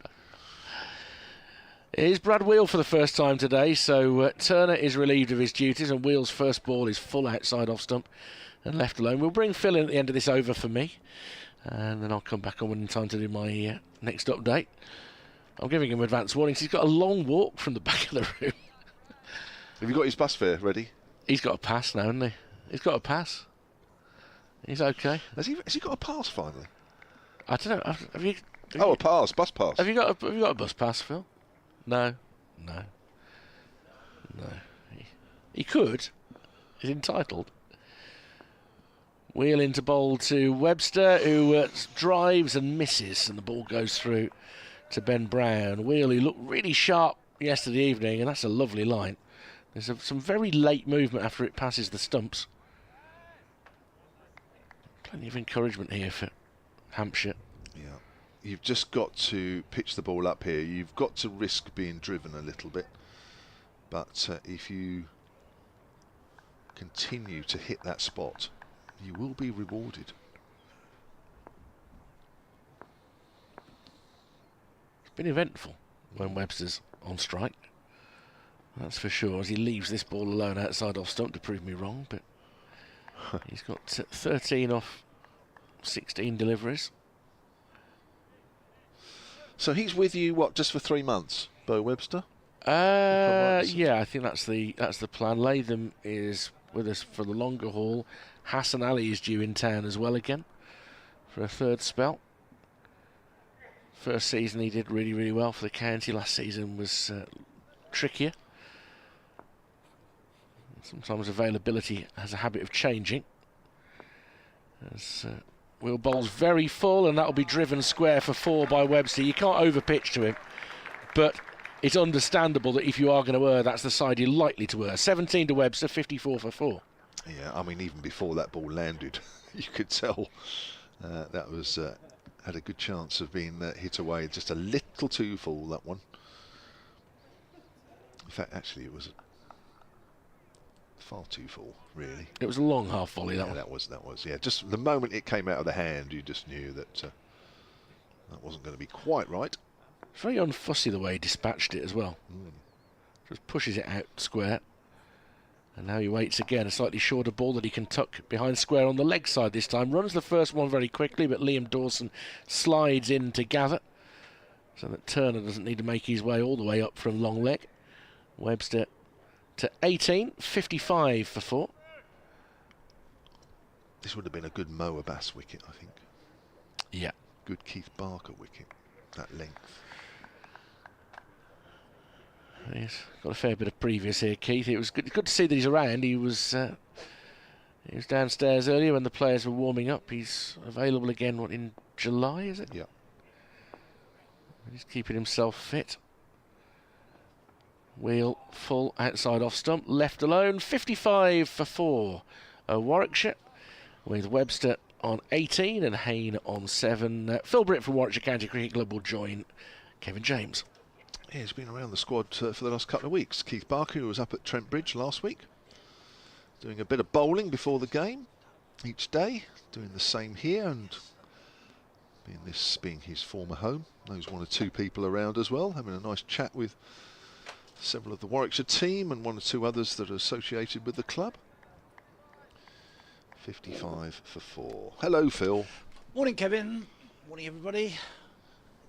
It is Brad Wheel for the first time today, so Turner is relieved of his duties and Wheel's first ball is full outside off stump and left alone. We'll bring Phil in at the end of this over for me, and then I'll come back on in time to do my next update. I'm giving him advance warnings. He's got a long walk from the back of the room. Have you got his bus fare ready? He's got a pass now, hasn't he? He's got a pass. He's okay. Has he got a pass finally? I don't know. Have you a pass, bus pass. Have you got a bus pass, Phil? No. He could. He's entitled. Wheel into bowl to Webster, who drives and misses, and the ball goes through to Ben Brown. Wheel, who looked really sharp yesterday evening, and that's a lovely line. There's some very late movement after it passes the stumps. Plenty of encouragement here for Hampshire. Yeah. You've just got to pitch the ball up here. You've got to risk being driven a little bit. But if you continue to hit that spot, you will be rewarded. It's been eventful when Webster's on strike. That's for sure, as he leaves this ball alone outside off stump to prove me wrong. But he's got 13 off 16 deliveries. So he's with you, what, just for 3 months, Bo Webster? Yeah, I think that's the plan. Latham is with us for the longer haul. Hassan Ali is due in town as well again for a third spell. First season he did really, really well for the county. Last season was trickier. Sometimes availability has a habit of changing. As Will bowls very full, and that'll be driven square for 4 by Webster. You can't overpitch to him, but it's understandable that if you are going to err, that's the side you're likely to err. 17 to Webster, 54 for 4. Yeah, I mean, even before that ball landed, you could tell that was had a good chance of being hit away. Just a little too full, that one. In fact, actually, it was far too full, really. It was a long half volley, that one. That was, yeah. Just the moment it came out of the hand, you just knew that that wasn't going to be quite right. Very unfussy the way he dispatched it as well. Just pushes it out square. And now he waits again, a slightly shorter ball that he can tuck behind square on the leg side this time. Runs the first one very quickly, but Liam Dawson slides in to gather, so that Turner doesn't need to make his way all the way up from long leg. Webster to 18, 55 for 4. This would have been a good Mo Abbas wicket, I think. Yeah. Good Keith Barker wicket, that length. He's got a fair bit of previous here, Keith. It was good to see that he's around. He was downstairs earlier when the players were warming up. He's available again, what, in July, is it? Yeah. He's keeping himself fit. Wheel full, outside off stump, left alone. 55 for 4. Warwickshire with Webster on 18 and Hayne on 7. Phil Britt from Warwickshire County Cricket Club will join Kevin James. Yeah, he's been around the squad for the last couple of weeks. Keith Barker, who was up at Trent Bridge last week, doing a bit of bowling before the game each day, doing the same here, and this being his former home, knows one or two people around as well, having a nice chat with several of the Warwickshire team and one or two others that are associated with the club. 55 for 4. Hello, Phil. Morning, Kevin. Morning, everybody.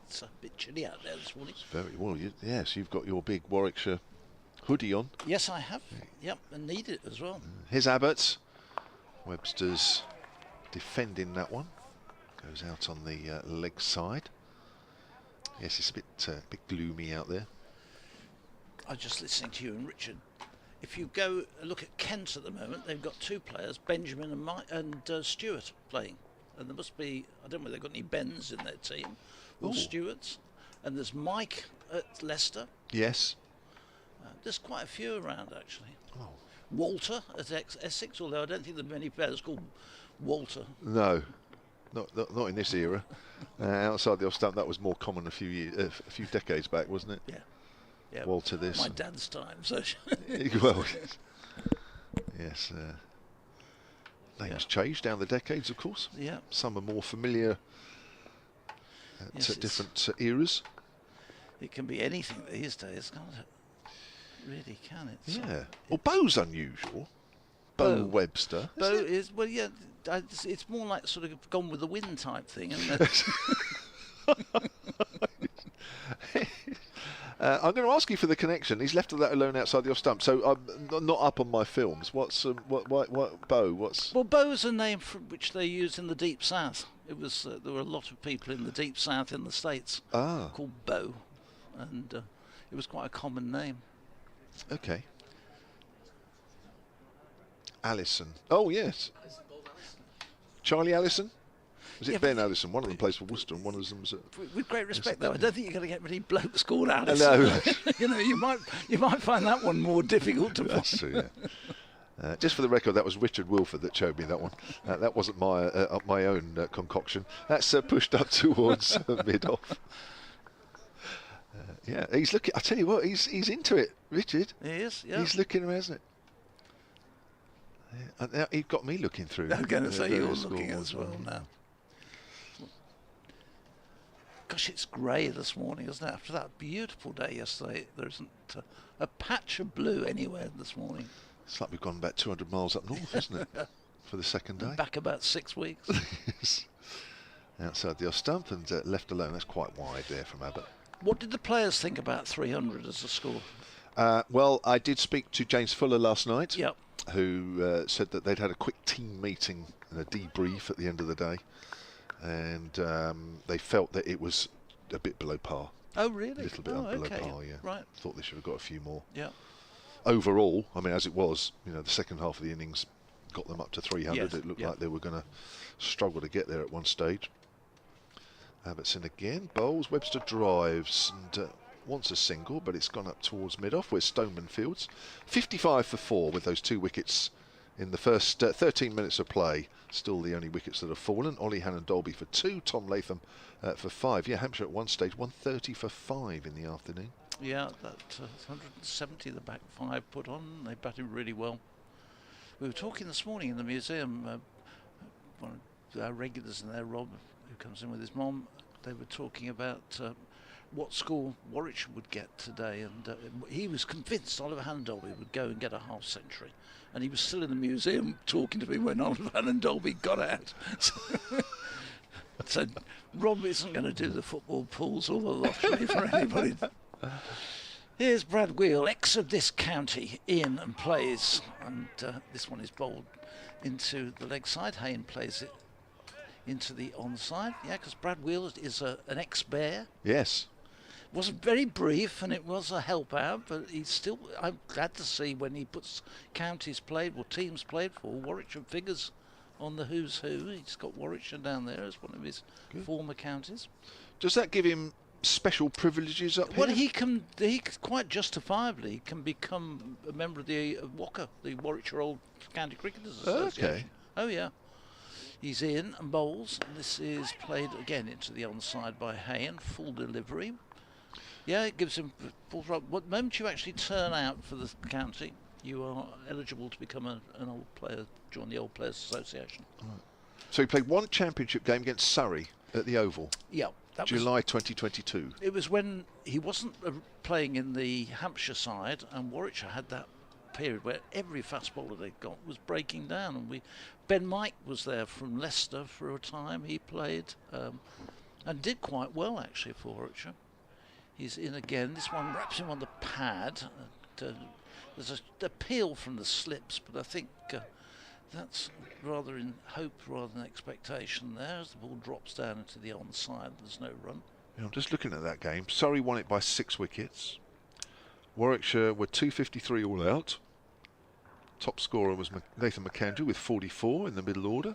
It's a bit chilly out there this morning. It's very well. Yes, you've got your big Warwickshire hoodie on. Yes, I have. Yep, and need it as well. Here's Abbott. Webster's defending that one. Goes out on the leg side. Yes, it's a bit gloomy out there. I was just listening to you and Richard. If you go look at Kent at the moment, they've got 2 players, Benjamin and Stewart, playing. And there must be, I don't know whether they've got any Bens in their team, or Stewarts. And there's Mike at Leicester. Yes. There's quite a few around, actually. Oh. Walter at Essex, although I don't think there are many players called Walter. No, not in this era. Outside the off stump, that was more common a few decades back, wasn't it? Yeah. Yeah, Walter this. My dad's time. So well, yes. Names change down the decades, of course. Yeah. Some are more familiar at different eras. It can be anything these days, can't it? Really can it? Yeah. Well, Bo's unusual. Bo Webster. Bo is, well, yeah, it's more like sort of gone with the wind type thing, isn't it? I'm going to ask you for the connection. He's left that alone outside the off stump, so I'm not up on my films. What's what Bo? What's? Well, Bo's a name which they use in the Deep South. It was there were a lot of people in the Deep South in the States called Bo, and it was quite a common name. Okay. Allison. Oh yes. Charlie Allison. Was it Ben Allison? One of them plays for Worcester, and one of them was. With great respect, though, I don't think you're going to get many blokes called Allison. No. You know, you might find that one more difficult to find. That's true. Yeah. Just for the record, that was Richard Wilford that showed me that one. That wasn't my own concoction. That's pushed up towards mid off. Yeah, he's looking. I tell you what, he's into it, Richard. He is. Yeah. He's looking around, isn't it? Yeah. Now he got me looking through. I'm going to say you're looking as well now. Gosh, it's grey this morning, isn't it? After that beautiful day yesterday, there isn't a patch of blue anywhere this morning. It's like we've gone about 200 miles up north, isn't it? For the second day. Back about 6 weeks. Yes. Outside the off stump and left alone. That's quite wide there from Abbott. What did the players think about 300 as a score? Well, I did speak to James Fuller last night. Yep. Who said that they'd had a quick team meeting and a debrief at the end of the day. And they felt that it was a bit below par. Oh, really? A little bit below par, yeah. Right. Thought they should have got a few more. Yeah. Overall, I mean, as it was, the second half of the innings got them up to 300. Yes, It looked yeah. like they were going to struggle to get there at one stage. Abbottson again, bowls, Webster drives and wants a single, but it's gone up towards mid-off where Stoneman fields. 55 for 4 with those 2 wickets in the first 13 minutes of play. Still the only wickets that have fallen. Ollie Hannon-Dolby for 2, Tom Latham for 5. Yeah, Hampshire at one stage 130 for 5 in the afternoon. Yeah, that 170 the back 5 put on. They batted really well. We were talking this morning in the museum. One of our regulars in there, Rob, who comes in with his mum, they were talking about what score Warwickshire would get today, and he was convinced Oliver Hannon-Dolby would go and get a half century, and he was still in the museum talking to me when Oliver Hannon-Dolby got out. So Rob isn't going to do the football pools or the lottery for anybody. Here's Brad Wheel, ex of this county, in and plays, and this one is bowled into the leg side. Hayne plays it into the onside. Yeah, because Brad Wheel is an ex-Bear. Yes. It wasn't very brief, and it was a help out, but he's still. I'm glad to see when he puts counties played or teams played for Warwickshire figures on the who's who. He's got Warwickshire down there as one of his former counties. Does that give him special privileges up Well, here? he quite justifiably can become a member of the WOCA, the Warwickshire Old County Cricketers Association. Okay. Oh yeah. He's in and bowls, and this is played again into the onside by Hayne, full delivery. Yeah, it gives him full throw. What moment you actually turn out for the county, you are eligible to become an old player, join the Old Players Association. Right. So he played one championship game against Surrey at the Oval. Yeah. That July 2022. It was when he wasn't playing in the Hampshire side, and Warwickshire had that period where every fast bowler they got was breaking down, and Ben Mike was there from Leicester for a time. He played and did quite well actually for Warwickshire. He's in again. This one wraps him on the pad. There's an appeal from the slips, but I think that's rather in hope rather than expectation there. As the ball drops down into the onside, there's no run. Yeah, I'm just looking at that game. Surrey won it by 6 wickets. Warwickshire were 253 all out. Top scorer was Nathan McAndrew with 44 in the middle order.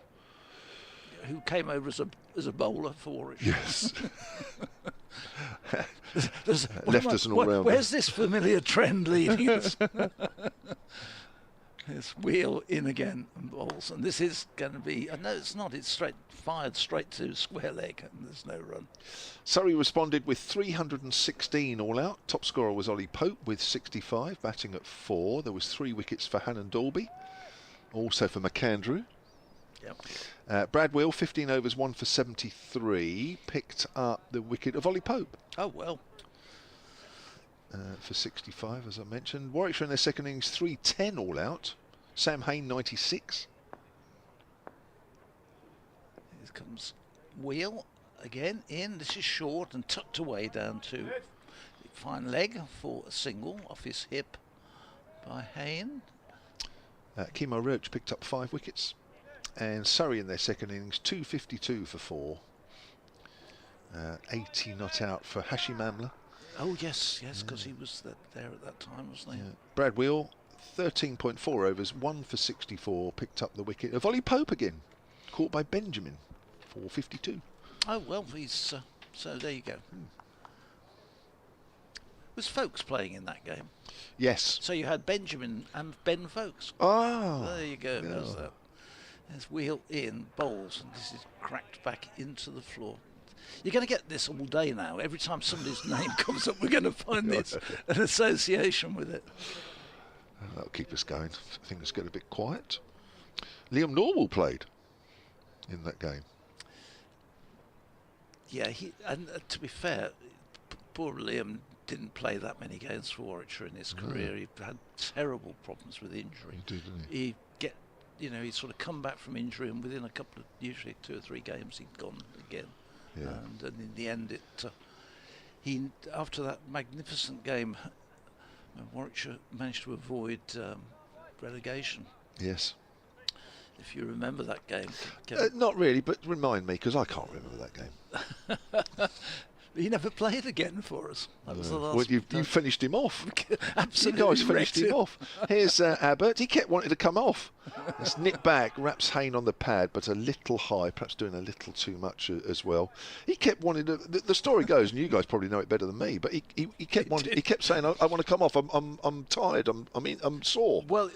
Who came over as a bowler for Warwickshire. Yes. There's Left us an all-rounder. Where's this familiar trend leading us? This Wheel in again and bowls, and this is going to be. No, it's not. It's fired straight to square leg, and there's no run. Surrey responded with 316 all out. Top scorer was Ollie Pope with 65, batting at 4. There was 3 wickets for Hannon-Dolby, also for McAndrew. Yep. Brad Wheel, 15 overs, 1 for 73, picked up the wicket of Ollie Pope. Oh well. For 65, as I mentioned. Warwickshire in their second innings, 310 all out. Sam Hayne, 96. Here comes Wheel again in. This is short and tucked away down to the fine leg for a single off his hip by Hayne. Kimo Roach picked up 5 wickets. And Surrey in their second innings, 252 for 4. 80 not out for Hashim Amla. Oh yes, because he was there at that time, wasn't he? Yeah. Brad Wheel, 13.4 overs, 1 for 64, picked up the wicket of Ollie Pope again, caught by Benjamin, 452. Oh well, he's so there you go. Was Folkes playing in that game? Yes. So you had Benjamin and Ben Folkes. Ah. There you go. Yeah. There's that. There's Wheel in, bowls, and this is cracked back into the floor. You're going to get this all day now. Every time somebody's name comes up, we're going to find this an association with it. That'll keep us going. Things get a bit quiet. Liam Norwell played in that game. Yeah, and to be fair, poor Liam didn't play that many games for Warwickshire in his career. He had terrible problems with injury. He did, didn't he? He'd sort of come back from injury, and within a couple of, usually 2 or 3 games, he'd gone again. Yeah. And in the end, he after that magnificent game, Warwickshire managed to avoid relegation. Yes. If you remember that game, Not really, but remind me, because I can't remember that game. He never played again for us. That was the last. Well, you finished him off. Absolutely, you guys finished wrecked him off. Here's Abbott. He kept wanting to come off. Let's nip back. Wraps Hayne on the pad, but a little high, perhaps doing a little too much as well. He kept wanting to. The story goes, and you guys probably know it better than me, but he kept wanting. He kept saying, "I want to come off. I'm tired. I'm sore." Well,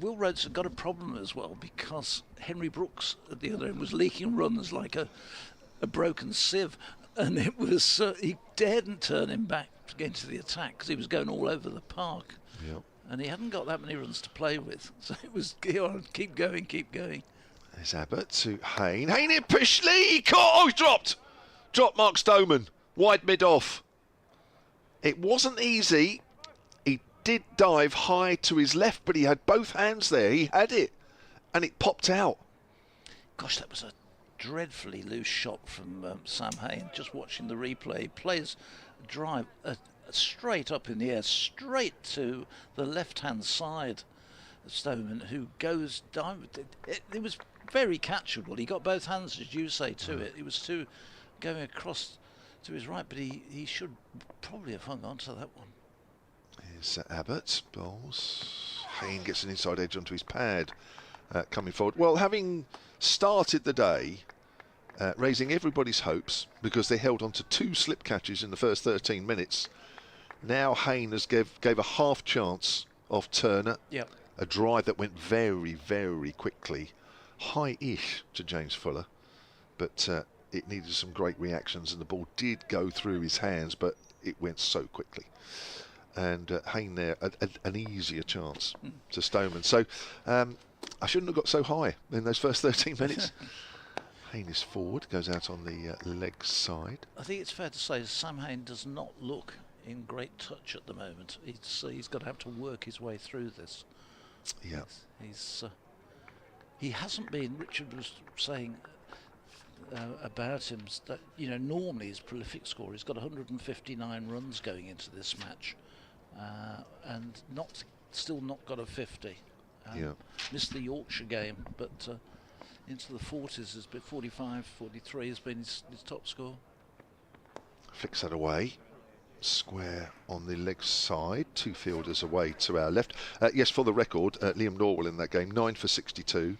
Will Rhodes had got a problem as well because Henry Brooks at the other end was leaking runs like a broken sieve, and it was he daredn't turn him back to get into the attack because he was going all over the park. Yep. And he hadn't got that many runs to play with, so it was keep going. There's Abbott to Hayne. Hayne in push Lee. He caught. Oh, he's dropped. Dropped Mark Stoneman. Wide mid off. It wasn't easy. He did dive high to his left, but he had both hands there. He had it, and it popped out. Gosh, that was a dreadfully loose shot from Sam Hayne. Just watching the replay, he plays a drive straight up in the air, straight to the left-hand side of Stoneman, who goes down. It was very catchable. He got both hands, as you say, to it. It was going across to his right, but he should probably have hung on to that one. Here's Abbott. Bowls. Hayne gets an inside edge onto his pad, coming forward. Well, having started the day raising everybody's hopes because they held on to 2 slip catches in the first 13 minutes. Now Hayne gave a half chance off Turner. Yep. A drive that went very, very quickly. High-ish to James Fuller. But it needed some great reactions, and the ball did go through his hands, but it went so quickly. And Hayne there, an easier chance to Stoneman. So I shouldn't have got so high in those first 13 minutes. Hayne is forward, goes out on the leg side. I think it's fair to say Sam Hayne does not look in great touch at the moment. He's got to have to work his way through this. Yeah. He hasn't been. Richard was saying about him that normally his prolific score. He's got 159 runs going into this match, and still not got a 50. Missed the Yorkshire game, but into the 40s has been 45, 43 has been his top score. Flicks that away. Square on the leg side. 2 fielders away to our left. Yes, for the record, Liam Norwell in that game, 9 for 62.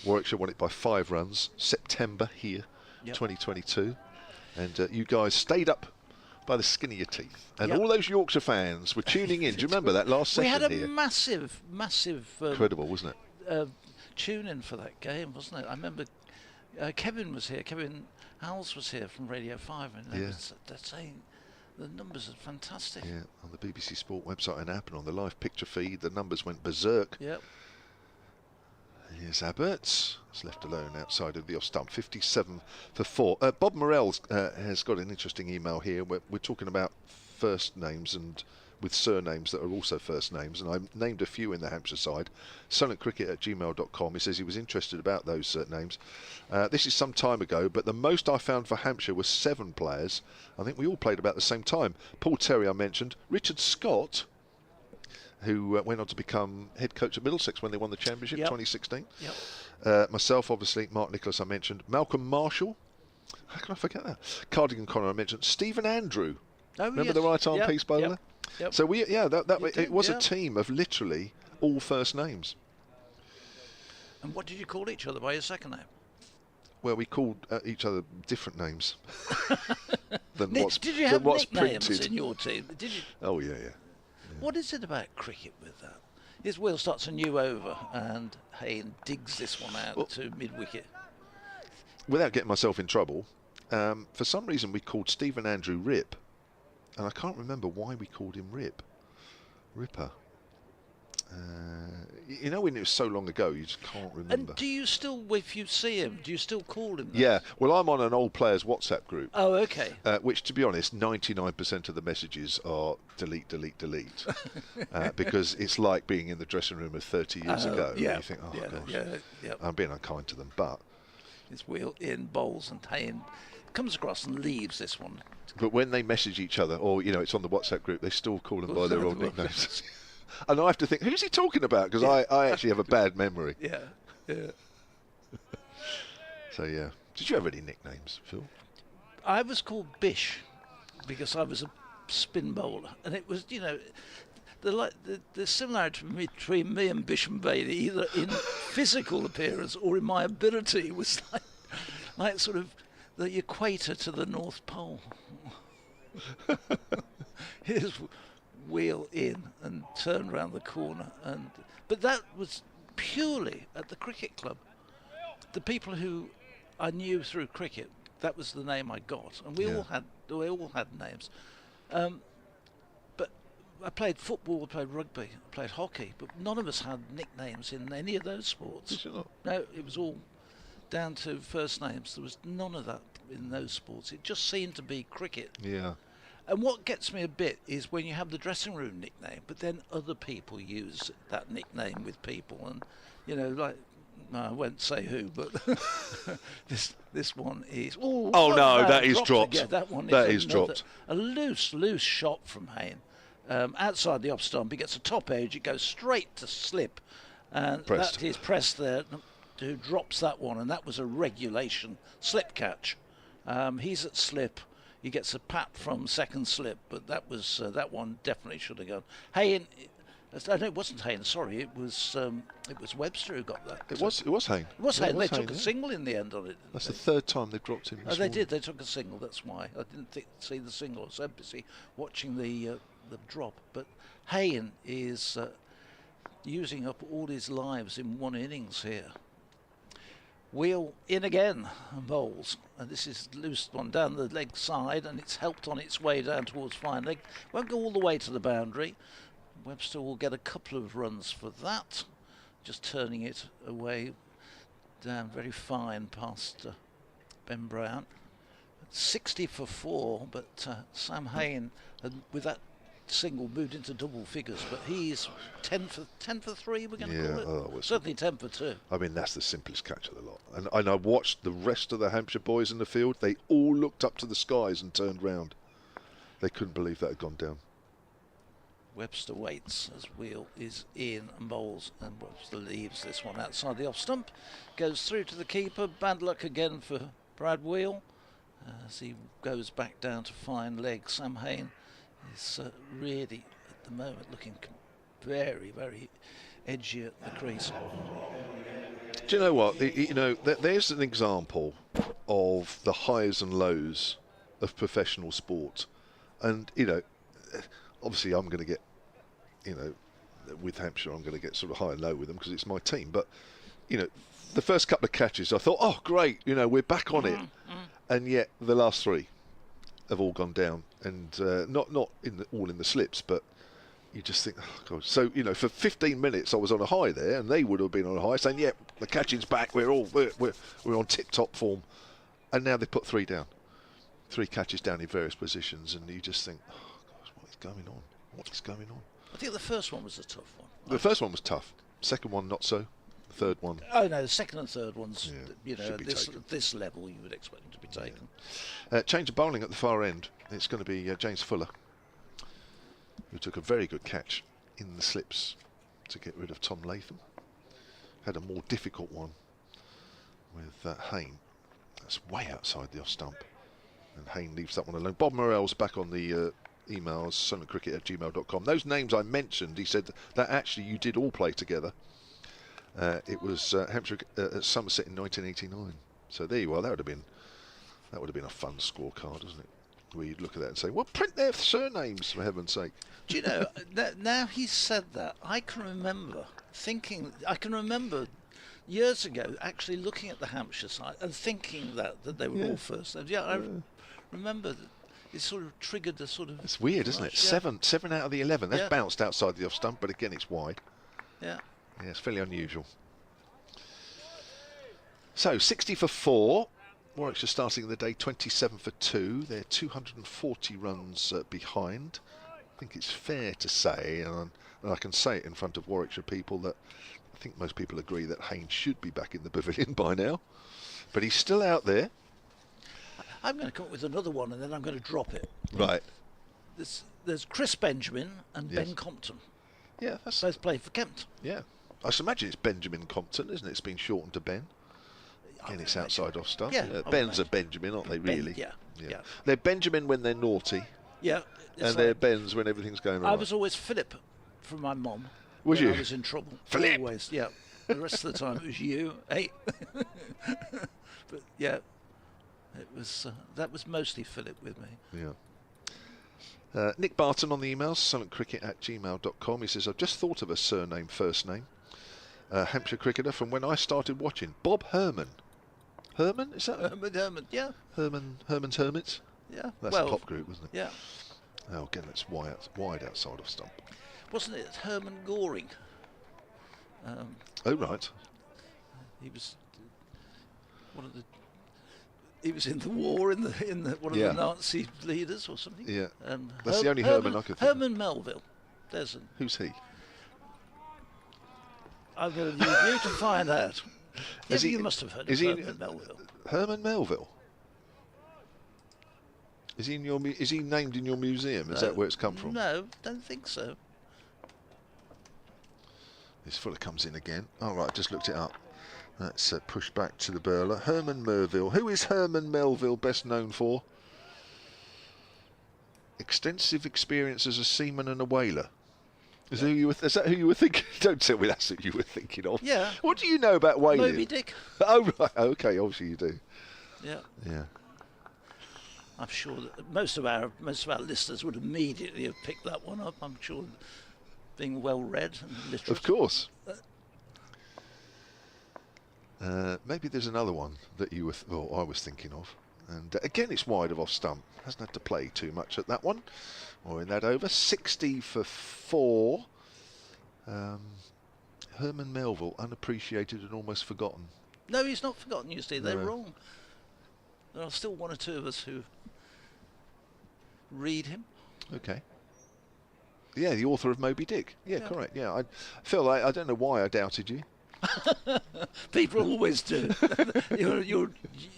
Warwickshire won it by 5 runs. September here, 2022. And you guys stayed up by the skin of your teeth. And all those Yorkshire fans were tuning in. Do you remember that last session here? We had a massive... incredible, wasn't it? Tune-in for that game, wasn't it? I remember Kevin was here. Kevin Howells was here from Radio 5. And they're saying... The numbers are fantastic. Yeah, on the BBC Sport website and app and on the live picture feed, the numbers went berserk. Yep. Here's Abbott. It's left alone outside of the off stump. 57 for 4. Bob Morell has got an interesting email here. We're talking about first names and with surnames that are also first names, and I named a few in the Hampshire side. Sonatcricket@gmail.com. He says he was interested about those names. This is some time ago, but the most I found for Hampshire was 7 players. I think we all played about the same time. Paul Terry I mentioned. Richard Scott, who went on to become head coach at Middlesex when they won the championship, 2016. Yep. Myself, obviously, Mark Nicholas I mentioned. Malcolm Marshall. How can I forget that? Cardigan Connor I mentioned. Stephen Andrew. Remember the right-arm piece bowler? Yep. So it was a team of literally all first names. And what did you call each other by your second name? Well, we called each other different names than Did you have nicknames printed in your team? Did you? Oh yeah. What is it about cricket with that? His Will starts a new over and Hayne digs this one out to mid-wicket. Without getting myself in trouble, for some reason we called Stephen Andrew Rip. And I can't remember why we called him Ripper. When it was so long ago, you just can't remember. And do you still, if you see him, do you still call him that? Yeah, well, I'm on an old players WhatsApp group. Oh, okay. Which, to be honest, 99% of the messages are delete, because it's like being in the dressing room of 30 years ago. Yeah. And you think, gosh, I'm being unkind to them, but... His Wheel in bowls and Hayne comes across and leaves this one. But when they message each other, or it's on the WhatsApp group, they still call them by their old nicknames. And I have to think, who's he talking about? Because I actually have a bad memory. Yeah. So yeah, did you have any nicknames, Phil? I was called Bish because I was a spin bowler, and it was, the similarity between me and Bish and Bailey, either in physical appearance or in my ability, was like sort of the equator to the North Pole. His wheel in and turn round the corner, but that was purely at the cricket club. The people who I knew through cricket, that was the name I got, and we all had names. But I played football, I played rugby, I played hockey, but none of us had nicknames in any of those sports. Did you not? No, it was all down to first names. There was none of that in those sports. It just seemed to be cricket. Yeah. And what gets me a bit is when you have the dressing room nickname, but then other people use that nickname with people, and like, no, I won't say who, but this one is. Oh no, that is dropped. Yeah, that one is dropped. A loose shot from Hayne, outside the off stump. He gets a top edge. It goes straight to slip, and that is pressed there. Who drops that one? And that was a regulation slip catch. He's at slip. He gets a pat from second slip, but that that one definitely should have gone. Hayne. No, it wasn't Hayne. Sorry, it was Webster who got that. It was Hayne. It was Hayne. They Hayne, took a single in the end on it. That's the third time they've dropped him. Oh, they did. They took a single. That's why I didn't see the single. I was so busy watching the drop. But Hayne is using up all his lives in one innings here. Wheel in again and bowls, and this is loose one down the leg side, and it's helped on its way down towards fine leg. Won't go all the way to the boundary. Webster will get a couple of runs for that, just turning it away down very fine past Ben Brown. 60 for 4, but Sam Hayne had, with that single, moved into double figures, but he's 10 for 3, we're going to call it. Certainly 10 for 2. I mean, that's the simplest catch of the lot. And I watched the rest of the Hampshire boys in the field. They all looked up to the skies and turned round. They couldn't believe that had gone down. Webster waits as Wheel is in and bowls, and Webster leaves this one outside the off stump, goes through to the keeper. Bad luck again for Brad Wheel as he goes back down to fine leg. Sam Hayne is really at the moment looking very, very edgy at the crease. Do you know what? There's an example of the highs and lows of professional sport, and obviously I'm going to get, with Hampshire, I'm going to get sort of high and low with them because it's my team. But, the first couple of catches, I thought, oh, great, we're back on it. And yet the last 3 have all gone down. And not all in the slips, but you just think, oh, God. So, for 15 minutes I was on a high there, and they would have been on a high, saying, yeah, the catching's back, we're on tip-top form. And now they put 3 down. 3 catches down in various positions, and you just think, oh, gosh, what is going on? What is going on? I think the first one was a tough one. The first one was tough. Second one, not so. The third one. Oh, no, the second and third ones, at this level, you would expect them to be taken. Change of bowling at the far end. It's going to be James Fuller, who took a very good catch in the slips to get rid of Tom Latham. Had a more difficult one with Hayne. That's way outside the off stump. And Hayne leaves that one alone. Bob Morell's back on the emails, sunandcricket@gmail.com. Those names I mentioned, he said that actually you did all play together. It was Hampshire at Somerset in 1989. So there you are. That would have been a fun scorecard, wasn't it? Where you'd look at that and say, well, print their surnames, for heaven's sake. Do you know, now he's said that, I can remember years ago actually looking at the Hampshire side and thinking that they were all first. I remember that it sort of triggered a sort of... It's weird, isn't it? Yeah. 7 out of the 11. That's bounced outside the off stump, but again, it's wide. Yeah. Yeah, it's fairly unusual. So, 60 for 4. Warwickshire starting the day 27 for 2. They're 240 runs behind. I think it's fair to say, and I can say it in front of Warwickshire people, that I think most people agree that Hayne should be back in the pavilion by now. But he's still out there. I'm going to come up with another one and then I'm going to drop it. Right. There's Chris Benjamin and Yes. Ben Compton. Yeah, that's... Both play for Kent. Yeah. I should imagine it's Benjamin Compton, isn't it? It's been shortened to Ben. And it's outside off stump. Yeah, Bens are Benjamin, aren't they, really? Yeah. They're Benjamin when they're naughty, Yeah. and they're Bens when everything's going right. I was always Philip from my mom. Was when you? I was in trouble. Philip! Always, yeah. The rest of the time it was you, hey. But yeah, it was that was mostly Philip with me. Yeah. Nick Barton on the emails, silentcricket@gmail.com. He says, I've just thought of a surname, first name. Hampshire cricketer from when I started watching. Bob Herman. Herman? Is that? Herman, yeah. Herman's Hermits? Yeah. That's a pop group, wasn't it? Yeah. Oh, again, that's wide outside of stump. Wasn't it Herman Goring? Oh, right. He was one of the. He was in the war in the one of the Nazi leaders or something. Yeah. That's the only Herman I could think Herman Melville. There's a. Who's he? I'm going to need you to find out. You must have heard of Herman Melville. Herman Melville. Is he named in your museum? Is that where it's come from? No, don't think so. This Fuller comes in again. All right, just looked it up. That's pushed back to the burler. Herman Melville. Who is Herman Melville best known for? Extensive experience as a seaman and a whaler. Is that who you were thinking? Don't tell me that's who you were thinking of. Yeah. What do you know about whaling? Moby Dick. Oh, right. Okay, obviously you do. Yeah. Yeah. I'm sure that most of our listeners would immediately have picked that one up. I'm sure, being well read and literate. Of course. Maybe there's another one that I was thinking of. And again, it's wide of off stump. Hasn't had to play too much at that one. Or in that over. 60 for 4. Herman Melville, unappreciated and almost forgotten. No, he's not forgotten, you see. They're wrong. There are still one or two of us who read him. Okay. Yeah, the author of Moby Dick. Yeah, correct. Yeah, Phil, I don't know why I doubted you. People always do.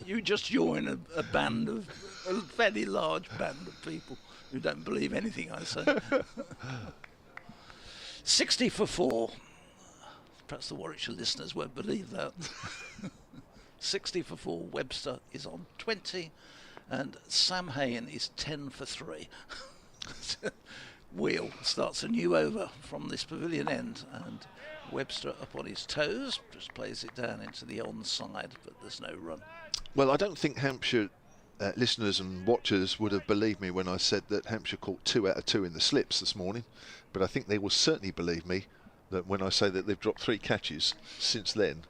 You just join a band of a fairly large band of people who don't believe anything I say. 60 for 4. Perhaps the Warwickshire listeners won't believe that. 60 for 4. Webster is on 20, and Sam Hain is 10 for 3. Wheel starts a new over from this pavilion end, and Webster up on his toes, just plays it down into the onside, but there's no run. Well, I don't think Hampshire listeners and watchers would have believed me when I said that Hampshire caught 2 out of 2 in the slips this morning, but I think they will certainly believe me that when I say that they've dropped 3 catches since then,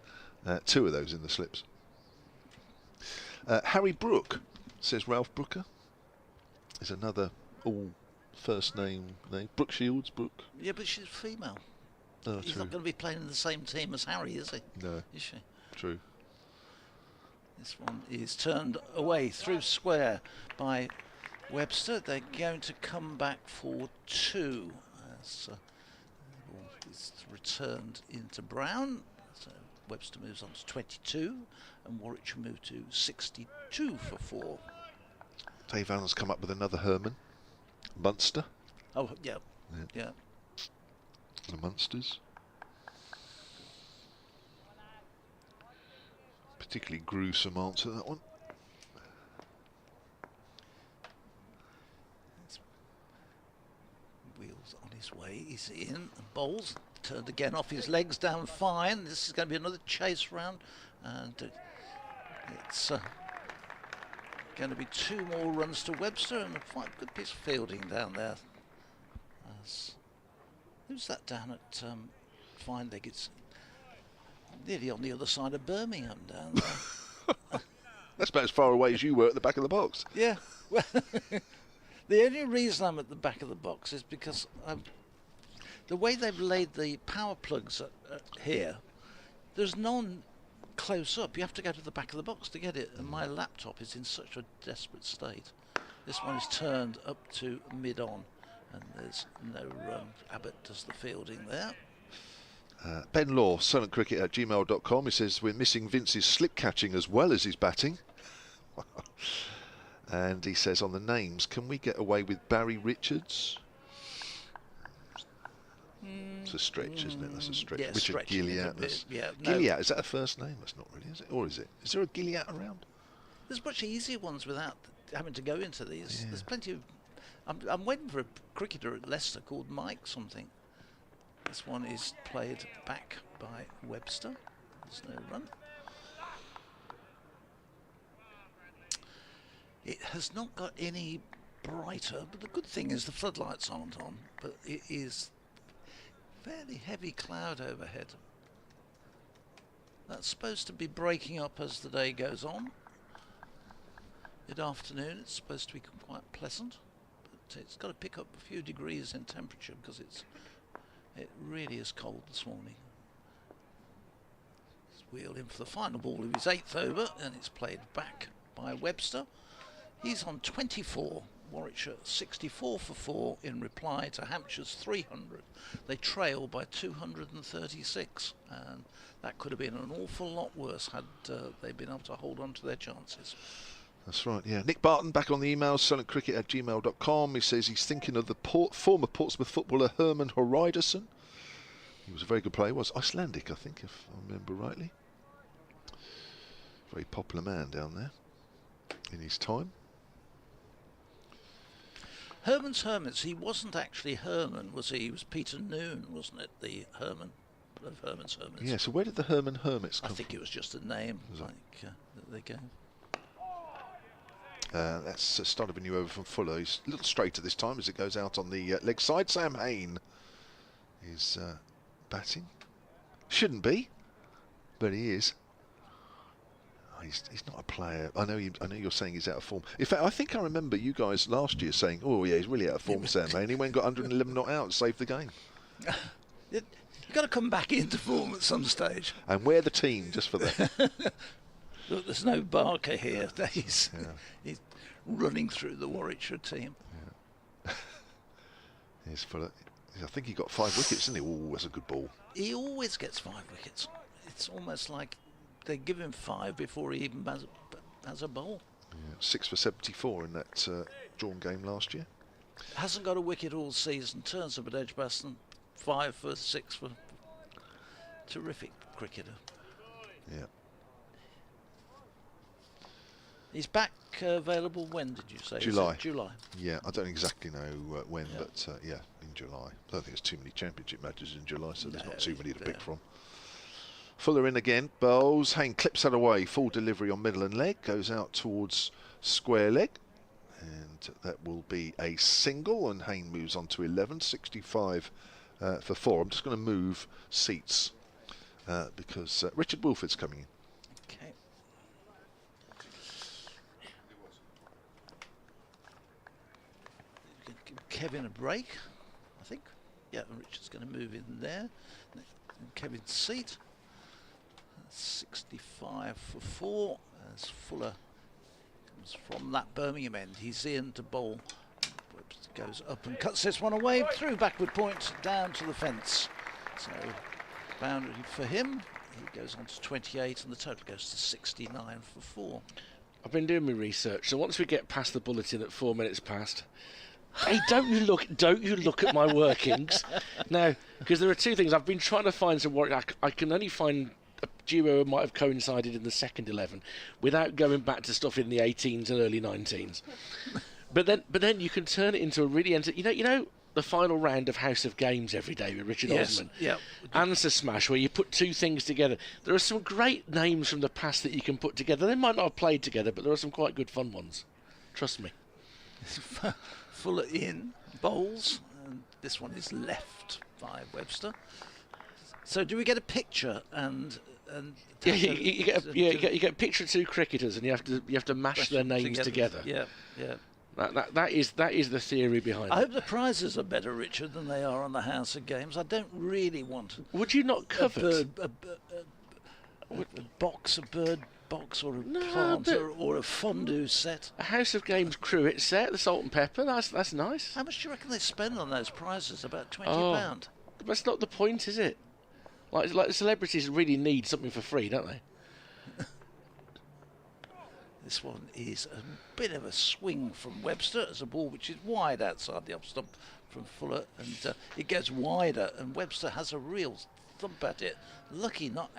2 of those in the slips. Harry Brooke, says Ralph Brooker, is another all first name. Brooke Shields, Brooke. Yeah, but she's female. Oh, He's true. not going to be playing in the same team as Harry, is he? No. Is she? True. This one is turned away through square by Webster. They're going to come back for 2 as it's returned into Brown. So Webster moves on to 22 and Warwickshire move to 62 for 4. Dave Allen's come up with another Herman. Munster. Oh, yeah. Yeah. The Munsters. Particularly gruesome answer, that one. Wheels on his way, he's in, and bowls, turned again off his legs down fine. This is going to be another chase round, and it's going to be 2 more runs to Webster, and a quite good piece of fielding down there. Who's that down at Fine Leg? It's nearly on the other side of Birmingham down there. That's about as far away as you were at the back of the box. Yeah. Well, the only reason I'm at the back of the box is because the way they've laid the power plugs here, there's none close up. You have to go to the back of the box to get it, and my laptop is in such a desperate state. This one is turned up to mid-on, and there's no run. Abbott does the fielding there. Ben Law, silentcricket@gmail.com. He says we're missing Vince's slip catching as well as his batting. And he says on the names, can we get away with Barry Richards? It's a stretch, isn't it? That's a stretch. Yeah, Richard stretching it a Gilliatt. bit, yeah, no. Gilliatt, is that a first name? That's not really, is it? Or is it? Is there a Gilliatt around? There's much easier ones without having to go into these. Yeah. There's plenty of... I'm waiting for a cricketer at Leicester called Mike something. This one is played back by Webster. There's no run. It has not got any brighter, but the good thing is the floodlights aren't on, but it is fairly heavy cloud overhead. That's supposed to be breaking up as the day goes on. Mid-afternoon it's supposed to be quite pleasant, but it's got to pick up a few degrees in temperature because it really is cold this morning. It's wheeled in for the final ball of his 8th over, and it's played back by Webster. He's on 24. Warwickshire 64 for 4 in reply to Hampshire's 300. They trail by 236, and that could have been an awful lot worse had they been able to hold on to their chances. That's right, yeah. Nick Barton back on the email, silentcricket@gmail.com. He says he's thinking of the former Portsmouth footballer Herman Hreiðarsson. He was a very good player. He was Icelandic, I think, if I remember rightly. Very popular man down there in his time. Herman's Hermits, he wasn't actually Herman, was he? He was Peter Noon, wasn't it? The Herman of Herman's Hermits. Yeah, so where did the Herman Hermits come I think from? it was just a name, like that they gave. That's a start of a new over from Fuller. He's a little straighter this time as it goes out on the leg side. Sam Hain is batting. Shouldn't be, but he is. He's not a player. I know you're saying he's out of form. In fact, I think I remember you guys last year saying, "Oh yeah, he's really out of form, Sam Hain." He went and got 111 not out and saved the game. You've got to come back into form at some stage. And we're the team just for that. Look, there's no Barker here. He's running through the Warwickshire team. Yeah. He's Fuller. I think he got 5 wickets, didn't he? Oh, that's a good ball. He always gets 5 wickets. It's almost like they give him 5 before he even has a bowl. Yeah, 6 for 74 in that drawn game last year. Hasn't got a wicket all season. Turns up at Edgbaston. 5 for 6 for. Terrific cricketer. Yeah. He's back available when, did you say? July. July. Yeah, I don't exactly know when, Yeah. but yeah, in July. I don't think there's too many championship matches in July, so there's not too many to pick from. Fuller in again, bowls. Hain clips that away. Full delivery on middle and leg. Goes out towards square leg. And that will be a single. And Hain moves on to 11. 65 for 4. I'm just going to move seats because Richard Wilford's coming in. Okay. Give Kevin a break, I think. Yeah, and Richard's going to move in there. And Kevin's seat. 65 for 4 as Fuller comes from that Birmingham end. He's in to bowl. Goes up and cuts this one away through backward point down to the fence. So boundary for him. He goes on to 28 and the total goes to 69 for 4. I've been doing my research, so once we get past the bulletin at 4 minutes past, hey, don't you look at my workings now, because there are 2 things. I've been trying to find some work. I can only find a duo that might have coincided in the second 11 without going back to stuff in the 18s and early 19s. But then you can turn it into a really you know the final round of House of Games every day with Richard Osman. Yeah. Answer Smash, where you put 2 things together. There are some great names from the past that you can put together. They might not have played together, but there are some quite good fun ones. Trust me. Fuller in bowls, and this one is left by Webster. So do we get a picture and Yeah, you get a picture of 2 cricketers, and you have to mash their names together. Yeah. That is the theory behind I it. hope the prizes are better, Richard, than they are on the House of Games. I don't really want Would you not covet? a bird box or a plant or a fondue set. A House of Games cruet set, the salt and pepper, that's nice. How much do you reckon they spend on those prizes? About £20? That's not the point, is it? Like the celebrities really need something for free, don't they? This one is a bit of a swing from Webster. It's a ball which is wide outside the off stump from Fuller, and it gets wider, and Webster has a real thump at it. Lucky not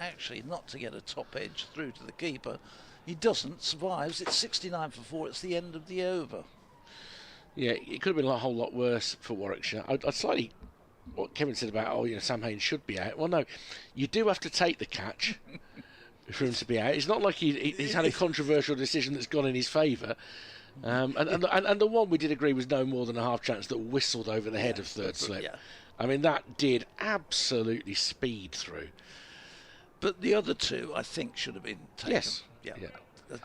to get a top edge through to the keeper. He doesn't, survives. It's 69 for 4. It's the end of the over. Yeah, it could have been a whole lot worse for Warwickshire. I'd slightly, what Kevin said about, Sam Haynes should be out. Well, no, you do have to take the catch for him to be out. It's not like he's had a controversial decision that's gone in his favour. And the one we did agree was no more than a half chance that whistled over the head of third slip. Yeah. I mean, that did absolutely speed through. But the other two, I think, should have been taken. Yes. Yeah. Yeah.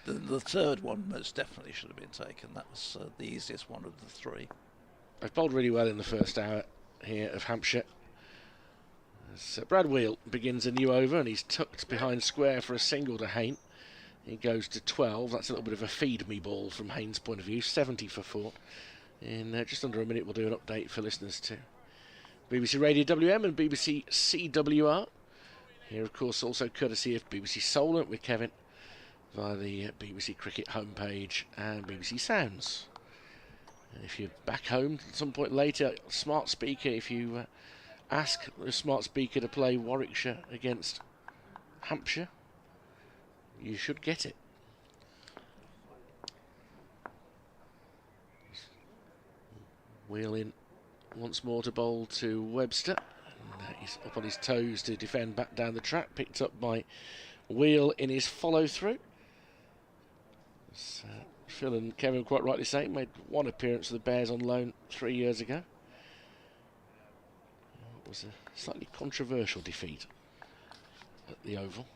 The third one most definitely should have been taken. That was the easiest one of the three. They've bowled really well in the first hour here of Hampshire. As Brad Wheel begins a new over, and he's tucked behind square for a single to Hayne. He goes to 12. That's a little bit of a feed me ball from Haynes' point of view. 70 for 4. In just under a minute, we'll do an update for listeners to BBC Radio WM and BBC CWR. Here, of course, also courtesy of BBC Solent with Kevin via the BBC Cricket homepage and BBC Sounds. And if you're back home at some point later, smart speaker, if you ask the smart speaker to play Warwickshire against Hampshire, you should get it. Wheel in once more to bowl to Webster. And he's up on his toes to defend back down the track, picked up by Wheel in his follow-through. Phil and Kevin quite rightly saying made one appearance for the Bears on loan 3 years ago. It was a slightly controversial defeat at the Oval.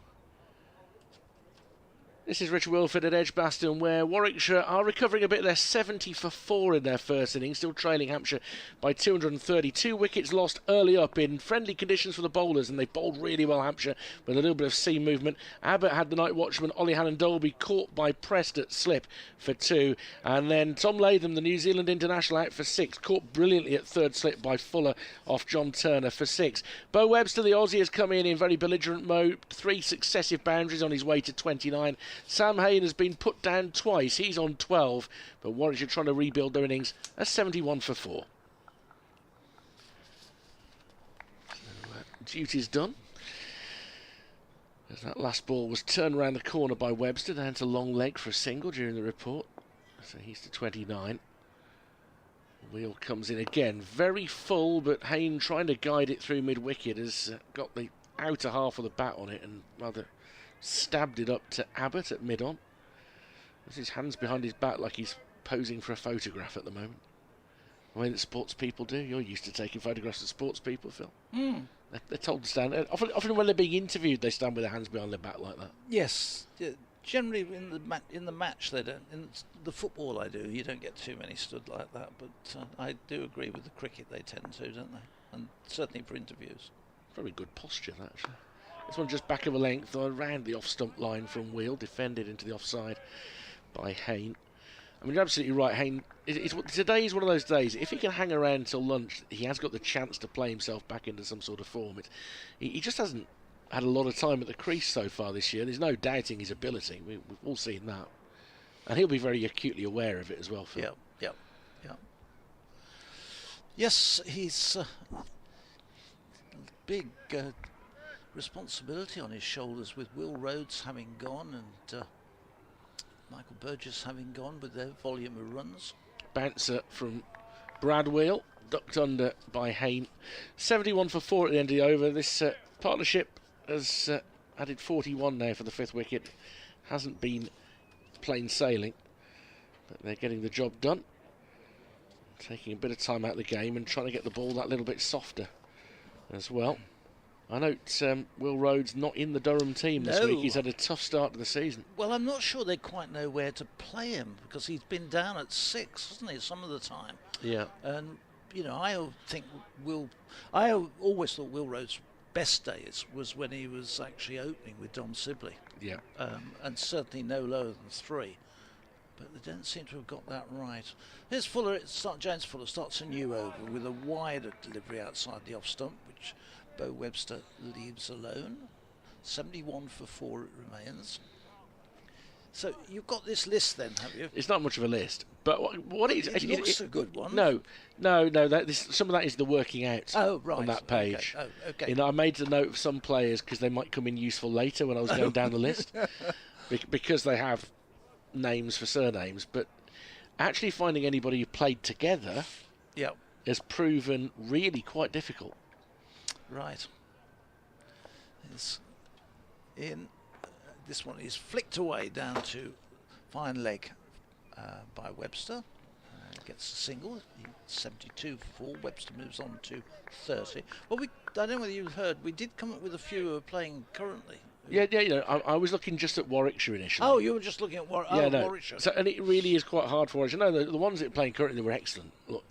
This is Richard Wilford at Edgbaston, where Warwickshire are recovering a bit. They're 70 for 4 in their first innings, still trailing Hampshire by 232 wickets lost early up in friendly conditions for the bowlers, and they bowled really well, Hampshire, with a little bit of seam movement. Abbott had the night watchman, Ollie Hannon-Dolby, caught by Prest at slip for 2, and then Tom Latham, the New Zealand international, out for 6, caught brilliantly at third slip by Fuller off John Turner for 6. Bo Webster, the Aussie, has come in very belligerent mode, 3 successive boundaries on his way to 29. Sam Hayne has been put down twice. He's on 12, but Warwickshire trying to rebuild their innings at 71 for 4. So, duty's done. As that last ball was turned around the corner by Webster, down to long leg for a single during the report. So he's to 29. Wheel comes in again, very full, but Hayne trying to guide it through mid-wicket has got the outer half of the bat on it and rather stabbed it up to Abbott at mid-on. With his hands behind his back like he's posing for a photograph at the moment. The way that sports people do. You're used to taking photographs of sports people, Phil. They're told to stand. Often when they're being interviewed, they stand with their hands behind their back like that. Yes. Generally in the match they don't. In the football I do, you don't get too many stood like that. But I do agree with the cricket, they tend to, don't they? And certainly for interviews. Very good posture, that, actually. This one just back of a length around the off-stump line from Wheel, defended into the offside by Hayne. I mean, you're absolutely right, Hayne. Today is one of those days, if he can hang around till lunch, he has got the chance to play himself back into some sort of form. He just hasn't had a lot of time at the crease so far this year. There's no doubting his ability. We've all seen that. And he'll be very acutely aware of it as well, Phil. Yeah. Yes, he's big responsibility on his shoulders with Will Rhodes having gone and Michael Burgess having gone with their volume of runs. Bouncer from Brad Wheel, ducked under by Hayne. 71 for 4 at the end of the over. This partnership has added 41 now for the 5th wicket. Hasn't been plain sailing, but they're getting the job done. Taking a bit of time out of the game and trying to get the ball that little bit softer as well. I note Will Rhodes not in the Durham team this week. He's had a tough start to the season. Well, I'm not sure they quite know where to play him because he's been down at 6, hasn't he, some of the time? Yeah. And, I always thought Will Rhodes' best days was when he was actually opening with Dom Sibley. Yeah. And certainly no lower than 3. But they don't seem to have got that right. Here's Fuller. James Fuller starts a new over with a wider delivery outside the off stump, which Bo Webster leaves alone. 71 for 4 it remains. So you've got this list then, have you? It's not much of a list, but what It looks a good one. No. Some of that is the working out on that page. Okay. Oh, okay. You know, I made a note of some players because they might come in useful later when I was going down the list, because they have names for surnames. But actually finding anybody who played together, has proven really quite difficult. Right. This one is flicked away down to fine leg by Webster. Gets a single. 72 for 4. Webster moves on to 30. Well, I don't know whether you heard, we did come up with a few who are playing currently. Yeah. I was looking just at Warwickshire initially. Oh, you were just looking at Warwickshire. So, and it really is quite hard for Warwickshire. No, the ones that are playing currently were excellent. Look.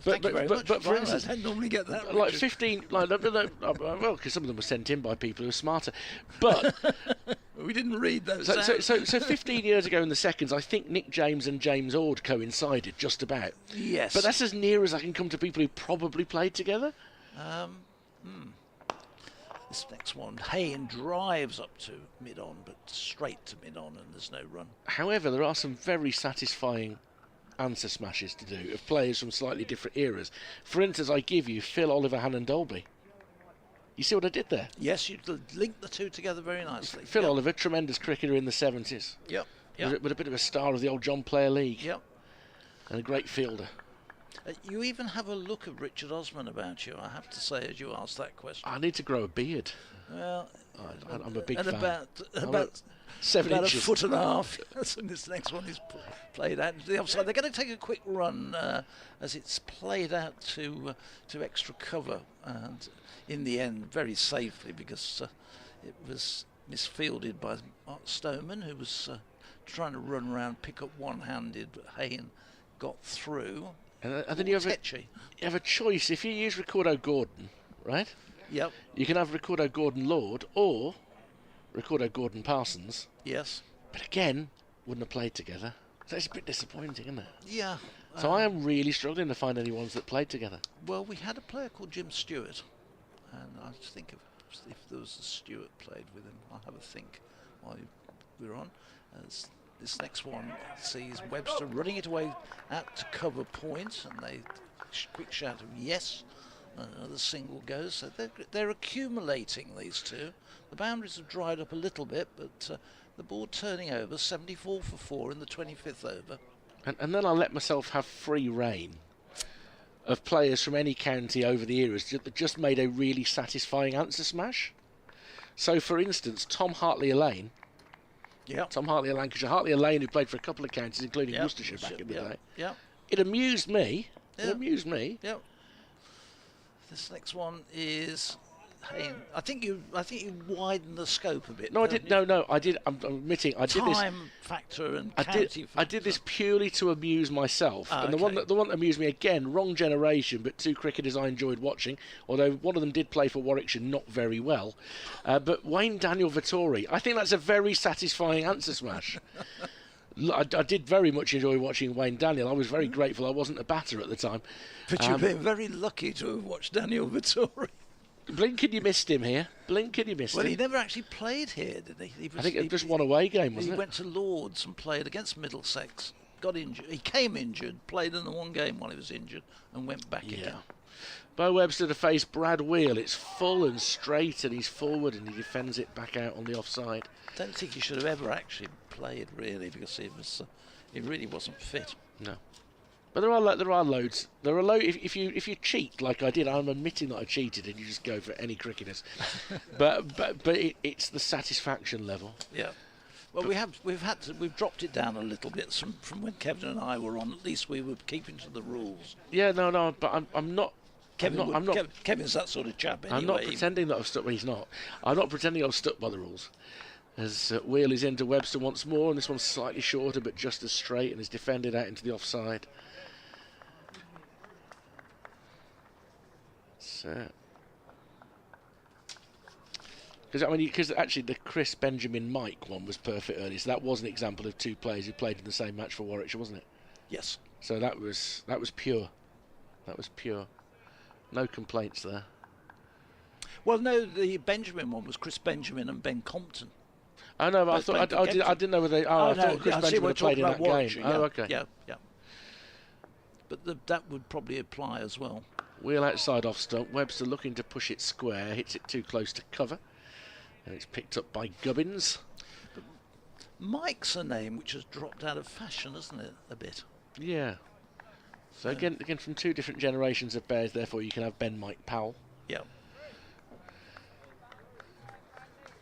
Thank you very much. But for instance, I don't normally get that. Like 15, well, because some of them were sent in by people who are smarter. But we didn't read those. So 15 years ago in the seconds, I think Nick James and James Ord coincided just about. Yes. But that's as near as I can come to people who probably played together. This next one, Hayne drives up to mid-on, but straight to mid-on, and there's no run. However, there are some very satisfying answer smashes to do of players from slightly different eras. For instance, I give you Phil Oliver, Hannon Dolby. You see what I did there? Yes, you linked the two together very nicely. Phil Oliver, tremendous cricketer in the 70s. Yep. With a bit of a star of the old John Player League. Yep. And a great fielder. You even have a look of Richard Osman about you, I have to say, as you ask that question. I need to grow a beard. Well, I'm a big fan. About 7 about inches. a foot and a half. So this next one is played out to the offside. They're going to take a quick run as it's played out to extra cover, and in the end, very safely, because it was misfielded by Mark Stoneman, who was trying to run around, pick up one-handed, but Hayne got through. And then you have a choice. If you use Ricardo Gordon, right? Yep. You can have Ricardo Gordon Lord or Ricardo Gordon Parsons. Yes. But again, wouldn't have played together. So it's a bit disappointing, isn't it? Yeah. So I am really struggling to find any ones that played together. Well, we had a player called Jim Stewart, and I just think if there was a Stewart played with him, I'll have a think while we're on. As this next one sees Webster running it away out to cover point, and they quick shout of yes. Another single goes, so they're accumulating, these two. The boundaries have dried up a little bit, but the board turning over, 74 for 4 in the 25th over. And then I let myself have free rein of players from any county over the eras that just made a really satisfying answer smash. So, for instance, Tom Hartley-Elaine. Yeah. Tom Hartley-Elaine, because Hartley-Elaine, who played for a couple of counties, including Worcestershire back in the day. Yeah. It amused me. Yeah. It amused me. Yeah. This next one is Hayne. I think you widened the scope a bit. No, I did. No, I did. I'm admitting I did this. Time factor and county factor. I did this purely to amuse myself. And okay. the one that amused me, again, wrong generation, but two cricketers I enjoyed watching. Although one of them did play for Warwickshire, not very well. But Wayne Daniel Vittori, I think that's a very satisfying answer smash. I did very much enjoy watching Wayne Daniel. I was very grateful I wasn't a batter at the time. But you've been very lucky to have watched Daniel Vittori. Blinking you missed him here. Blinking you missed him. Well, he never actually played here, did he? I think it just one away game, wasn't it? He went to Lords and played against Middlesex. Got injured. He came injured, played in the one game while he was injured, and went back again. Bo Webster to face Brad Wheel. It's full and straight, and he's forward, and he defends it back out on the offside. I don't think he should have ever actually played, really, because he really wasn't fit. No. But there are loads. There are loads. If you cheat like I did, I'm admitting that I cheated, and you just go for any cricketers. but it's the satisfaction level. Yeah. Well, we've dropped it down a little bit from when Kevin and I were on. At least we were keeping to the rules. Yeah, no, but I'm not. Kevin's that sort of chap anyway. I'm not pretending that I've stuck. Well, he's not. I'm not pretending I've stuck by the rules. As Wheel is into Webster once more, and this one's slightly shorter, but just as straight, and is defended out into the offside. So, because actually the Chris Benjamin Mike one was perfect early, so that was an example of two players who played in the same match for Warwickshire, wasn't it? Yes. So that was pure. That was pure. No complaints there. Well, no, the Benjamin one was Chris Benjamin and Ben Compton. I know, but I Both thought playing for I didn't know whether they. Oh, I no, thought Chris I see Benjamin what had played in you're that talking about game. Warwickshire, Oh, yeah, okay. Yeah. But that would probably apply as well. Wheel outside off stump. Webster looking to push it square. Hits it too close to cover. And it's picked up by Gubbins. Mike's a name which has dropped out of fashion, hasn't it, a bit? Yeah. So again from two different generations of Bears, therefore you can have Ben Mike Powell. Yeah.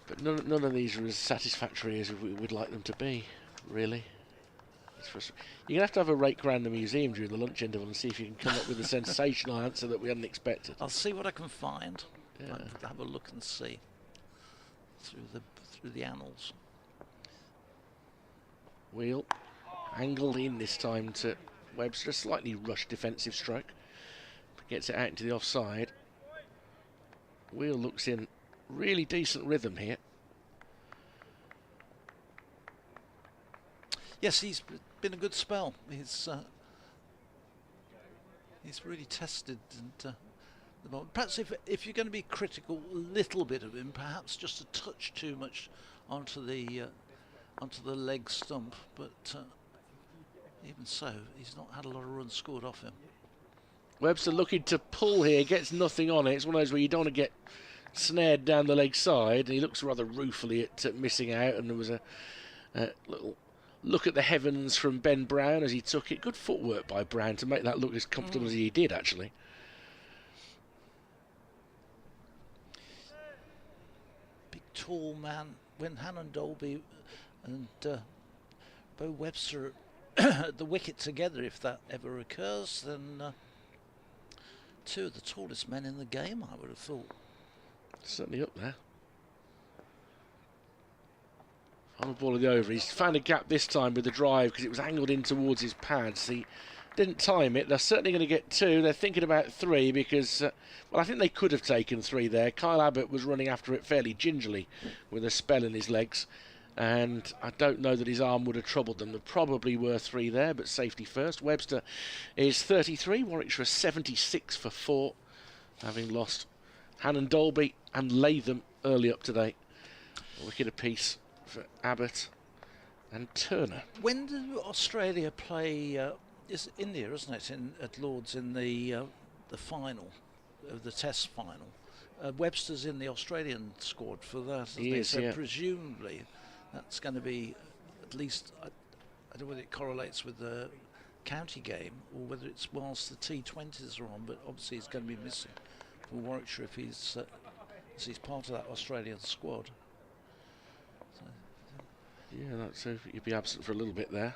But none of these are as satisfactory as we would like them to be, really. You're going to have a rake around the museum during the lunch interval and see if you can come up with a sensational answer that we hadn't expected. I'll see what I can find. Yeah. I'll have a look and see through the annals. Wheel angled in this time to Webster, a slightly rushed defensive stroke. Gets it out into the offside. Wheel looks in really decent rhythm here. Yes, he's been a good spell. He's really tested, and perhaps if you're going to be critical, a little bit of him, perhaps just a touch too much onto the leg stump. But even so, he's not had a lot of runs scored off him. Webster looking to pull here, gets nothing on it. It's one of those where you don't want to get snared down the leg side, and he looks rather ruefully at missing out, and there was a little look at the heavens from Ben Brown as he took it. Good footwork by Brown to make that look as comfortable as he did, actually. Big tall man. When Hannon Dolby and Bo Webster at the wicket together, if that ever occurs, then two of the tallest men in the game, I would have thought. Certainly up there. On the ball of the over, he's found a gap this time with the drive because it was angled in towards his pads. He didn't time it. They're certainly going to get two. They're thinking about three because, well, I think they could have taken three there. Kyle Abbott was running after it fairly gingerly with a spell in his legs, and I don't know that his arm would have troubled them. There probably were three there, but safety first. Webster is 33, Warwickshire 76 for 4, having lost Hannon Dolby and Latham early up today. A wicket apiece for Abbott and Turner. When do Australia play? Is India, isn't it, at Lords in the final of the Test final? Webster's in the Australian squad for that, isn't he? So presumably that's going to be at least. I don't know whether it correlates with the county game or whether it's whilst the T20s are on, but obviously he's going to be missing for Warwickshire if he's part of that Australian squad. Yeah, that's you'd be absent for a little bit there.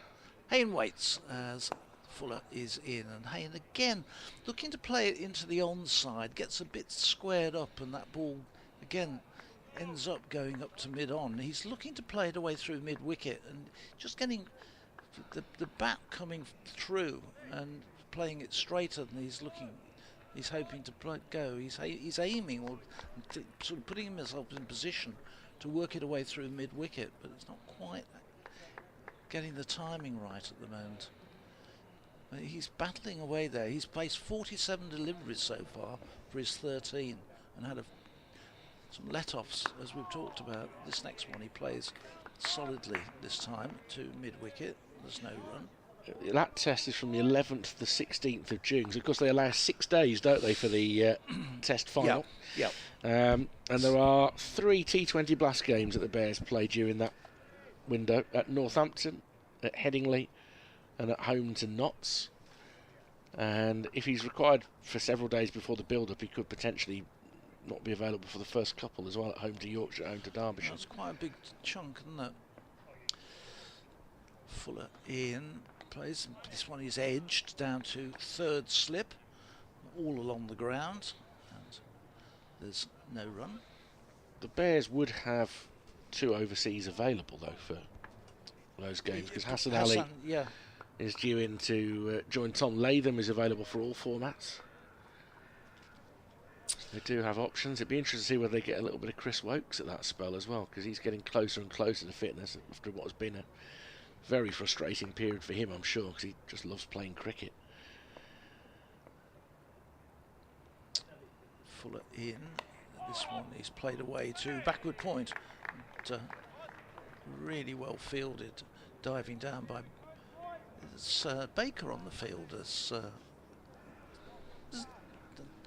Hayne waits as Fuller is in, and Hayne again looking to play it into the onside, gets a bit squared up, and that ball again ends up going up to mid-on. He's looking to play it away through mid-wicket and just getting the bat coming through and playing it straighter than he's hoping to go. He's aiming or sort of putting himself in position to work it away through mid-wicket, but it's not quite getting the timing right at the moment. He's battling away there. He's placed 47 deliveries so far for his 13 and had some let-offs, as we've talked about. This next one he plays solidly this time to mid-wicket. There's no run. That test is from the 11th to the 16th of June. So of course they allow 6 days, don't they, for the test final? Yeah. And there are 3 T20 Blast games that the Bears play during that window: at Northampton, at Headingley, and at home to Notts. And if he's required for several days before the build-up, he could potentially not be available for the first couple as well, at home to Yorkshire, home to Derbyshire. That's quite a big chunk, isn't it? Fuller in. Plays. This one is edged down to third slip, all along the ground, and there's no run. The Bears would have 2 overseas available though for those games, because Hassan Ali is due in to join Tom Latham, is available for all formats. So they do have options. It'd be interesting to see whether they get a little bit of Chris Wokes at that spell as well, because he's getting closer and closer to fitness after what has been a very frustrating period for him, I'm sure, because he just loves playing cricket. Fuller in. This one he's played away to backward point. And, really well fielded, diving down by Baker on the field as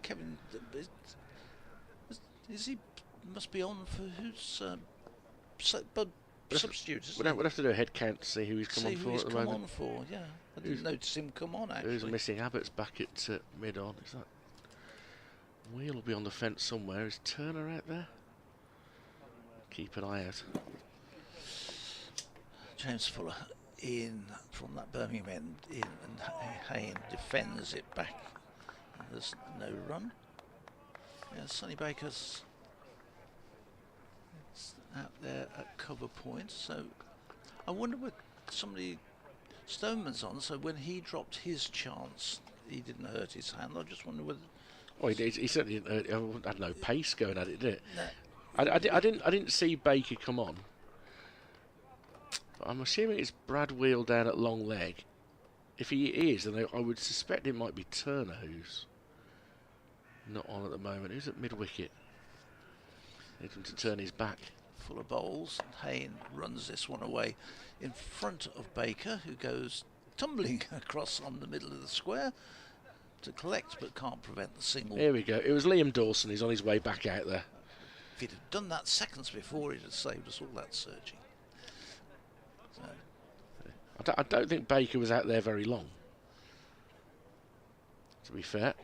Kevin. Is he must be on for who's substitute? We'd have to do a head count to see who he's come on for at the moment. Yeah, I didn't notice him come on actually. Who's missing? Abbott's back at mid on. Is that Wheel will be on the fence somewhere? Is Turner out there? Keep an eye out. James Fuller in from that Birmingham end in, and Hayne defends it back. There's no run. Yeah, Sonny Baker's out there at cover point, so I wonder what Stoneman's on, so when he dropped his chance he didn't hurt his hand. I just wonder whether... Oh, he certainly had no pace going at it, did it? No. I didn't see Baker come on, but I'm assuming it's Brad Wheel down at long leg. If he is, then I would suspect it might be Turner who's not on at the moment. Who's at mid wicket? Need him to turn his back. Fuller bowls. Hayne runs this one away in front of Baker, who goes tumbling across on the middle of the square to collect, but can't prevent the single. Here we go. It was Liam Dawson. He's on his way back out there. If he'd have done that seconds before, he'd have saved us all that searching. So. I don't think Baker was out there very long, to be fair.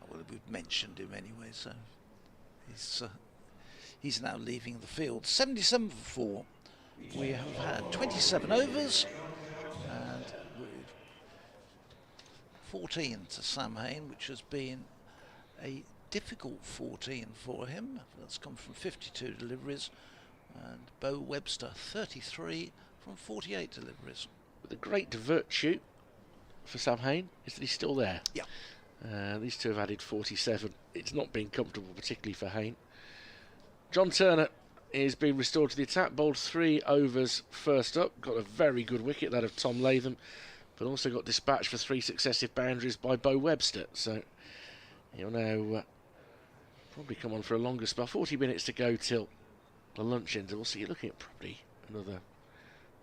Well, we've mentioned him anyway, so he's now leaving the field. 77 for 4. We have had 27 overs and 14 to Sam Hayne, which has been a difficult 14 for him. That's come from 52 deliveries, and Bo Webster 33 from 48 deliveries. The great virtue for Sam Hayne is that he's still there. Yeah. These two have added 47. It's not been comfortable, particularly for Hayne. John Turner is being restored to the attack, bowled 3 overs first up, got a very good wicket, that of Tom Latham, but also got dispatched for 3 successive boundaries by Bo Webster. So he'll now probably come on for a longer spell. 40 minutes to go till the lunch interval, so you're looking at probably another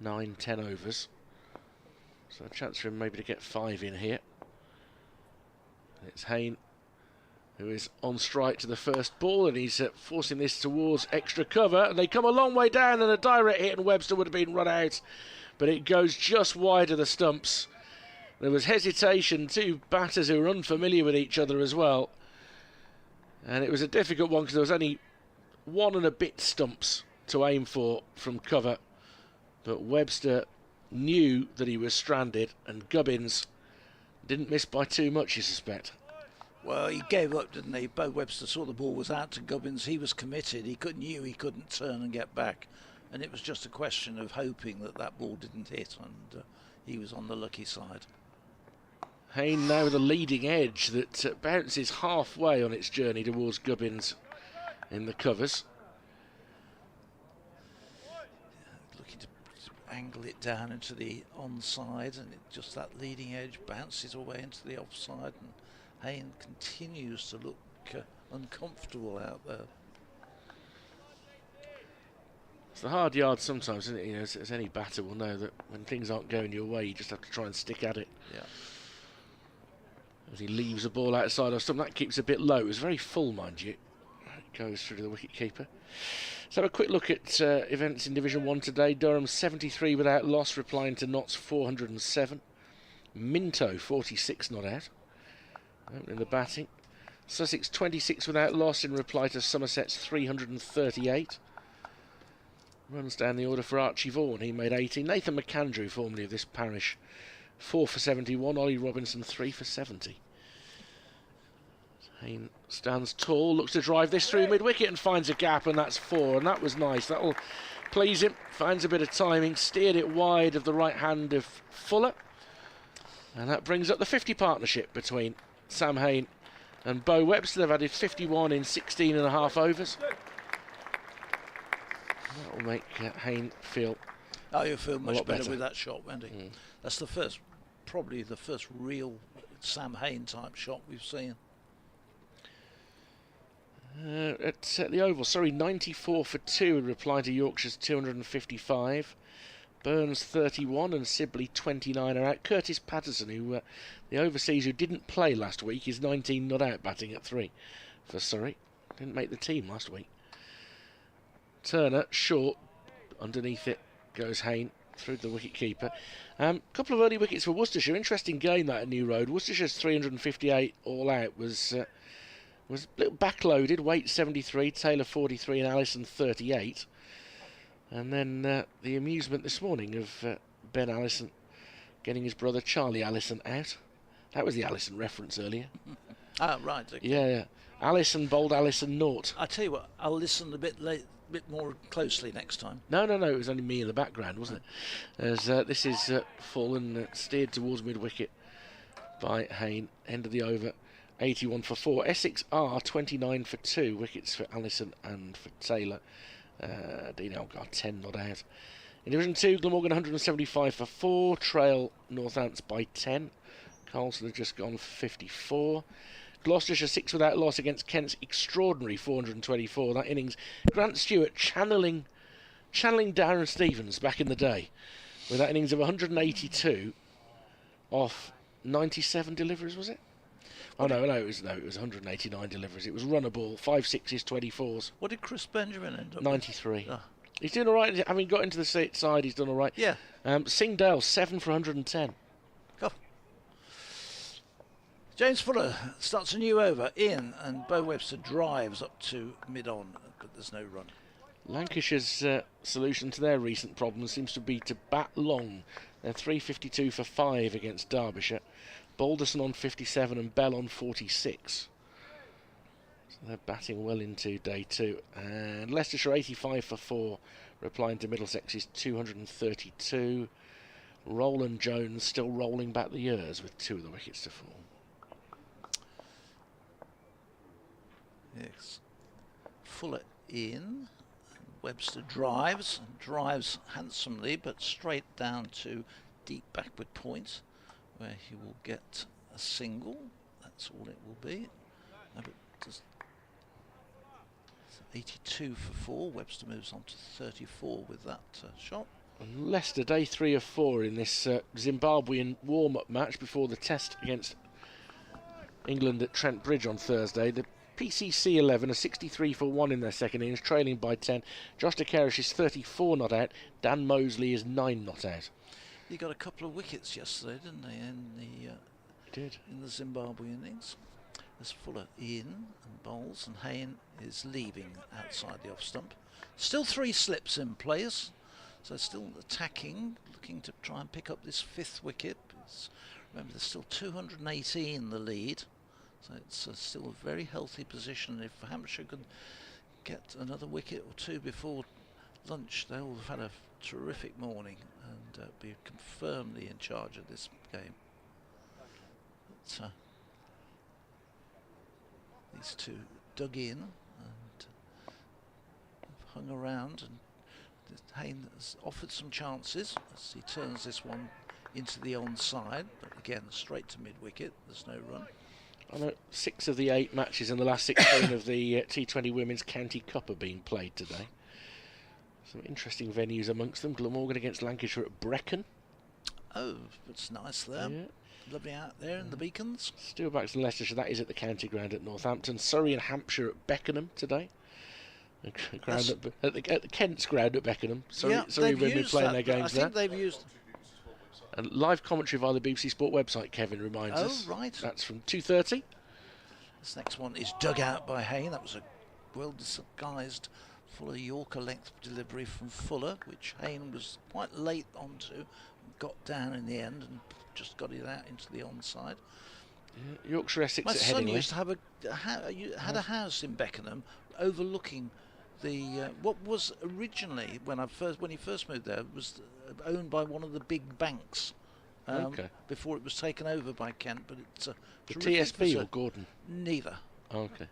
9-10 overs. So a chance for him maybe to get 5 in here. And it's Hayne who is on strike to the first ball, and he's forcing this towards extra cover, and they come a long way down, and a direct hit and Webster would have been run out, but it goes just wide of the stumps. There was hesitation, 2 batters who were unfamiliar with each other as well, and it was a difficult one because there was only 1 and a bit stumps to aim for from cover, but Webster knew that he was stranded, and Gubbins didn't miss by too much, you suspect. Well, he gave up, didn't he? Bo Webster saw the ball was out to Gubbins. He was committed. Knew he couldn't turn and get back. And it was just a question of hoping that that ball didn't hit, and he was on the lucky side. Hayne now with a leading edge that bounces halfway on its journey towards Gubbins in the covers. Looking to angle it down into the onside, and just that leading edge bounces away into the offside, and Hayne continues to look uncomfortable out there. It's the hard yard sometimes, isn't it? You know, as any batter will know, that when things aren't going your way, you just have to try and stick at it. Yeah. As he leaves the ball outside of stump, that keeps a bit low. It was very full, mind you. It goes through to the wicket keeper. Let's have a quick look at events in Division 1 today. Durham 73 without loss, replying to Notts 407. Minto 46 not out. In the batting. Sussex 26 without loss in reply to Somerset's 338. Runs down the order for Archie Vaughan, he made 18. Nathan McAndrew, formerly of this parish, 4 for 71. Ollie Robinson 3 for 70. Hayne stands tall, looks to drive this through mid-wicket and finds a gap, and that's 4, and that was nice. That'll please him. Finds a bit of timing, steered it wide of the right hand of Fuller, and that brings up the 50 partnership between Sam Hayne and Bo Webster. They've added 51 in 16 and a half overs. That will make Hayne feel... Oh, you'll feel much better with that shot, won't he? Mm. That's probably the first real Sam Hayne type shot we've seen. At the Oval, sorry, 94 for 2 in reply to Yorkshire's 255. Burns 31 and Sibley 29 are out. Curtis Patterson, who the overseas who didn't play last week, is 19 not out, batting at 3 for Surrey. Didn't make the team last week. Turner short, underneath it goes Hayne through the wicket keeper. Couple of early wickets for Worcestershire. Interesting game that at New Road. Worcestershire's 358 all out was a little backloaded. Waite 73, Taylor 43, and Allison 38. And then the amusement this morning of Ben Allison getting his brother Charlie Allison out. That was the Allison reference earlier. Ah, right. Okay. Yeah. Allison bowled Allison naught. I tell you what, I'll listen a bit more closely next time. No, it was only me in the background, wasn't it? As this is full and steered towards mid-wicket by Hayne. End of the over, 81 for 4. Essex are 29 for 2. Wickets for Allison and for Taylor. Dean Elgar 10 not out. In Division 2, Glamorgan 175 for 4. Trail Northants by 10. Carlson has just gone for 54. Gloucestershire 6 without loss against Kent's extraordinary 424. That innings, Grant Stewart channeling Darren Stevens back in the day with that innings of 182 off 97 deliveries, was it? It was 189 deliveries. It was runner ball, 5 6s, 24s. What did Chris Benjamin end up 93. with? He's doing all right. Having got into the side, he's done all right. Yeah. Singdale 7 for 110. Go. James Fuller starts a new over in, and Bo Webster drives up to mid-on, but there's no run. Lancashire's solution to their recent problems seems to be to bat long. They're 352 for 5 against Derbyshire. Balderson on 57 and Bell on 46. So they're batting well into day 2. And Leicestershire 85 for 4, replying to Middlesex's 232. Roland Jones still rolling back the years with 2 of the wickets to fall. Yes. Fuller in. Webster drives handsomely, but straight down to deep backward point, where he will get a single. That's all it will be. No, but just 82 for 4. Webster moves on to 34 with that shot. And Leicester day 3 of 4 in this Zimbabwean warm-up match before the test against England at Trent Bridge on Thursday. The PCC 11 are 63 for 1 in their second innings, trailing by 10. Josh DeCarish is 34 not out. Dan Mosley is 9 not out. He got a couple of wickets yesterday, didn't he? In the Zimbabwe innings. There's Fuller in and bowls, and Hayne is leaving outside the off stump. Still 3 slips in place, so still attacking, looking to try and pick up this 5th wicket. Remember, there's still 218 the lead. So it's still a very healthy position. If Hampshire could get another wicket or 2 before lunch, they'll have had a terrific morning and be firmly in charge of this game. But, these 2 dug in and hung around, and Hayne has offered some chances as he turns this one into the onside, but again straight to mid-wicket. There's no run. I know 6 of the 8 matches in the last 16 of the T20 Women's County Cup are being played today. Some interesting venues amongst them. Glamorgan against Lancashire at Brecon. Oh, it's nice there. Yeah. Lovely out there in the beacons. Steelbacks and Leicestershire, that is at the County Ground at Northampton. Surrey and Hampshire at Beckenham today. Ground at the Kent's Ground at Beckenham. Surrey women playing their games there. I think they've used... And live commentary via the BBC Sport website, Kevin reminds us. Oh, right. That's from 2:30. This next one is dug out by Hayne. That was a well-disguised Fuller Yorker length delivery from Fuller, which Hayne was quite late onto, got down in the end and just got it out into the onside. Yeah, Yorkshire Essex My at son Headingley. used to have a house in Beckenham overlooking the what was originally when he first moved there was owned by one of the big banks. Before it was taken over by Kent, but it's the TSB or Gordon? Neither. Okay.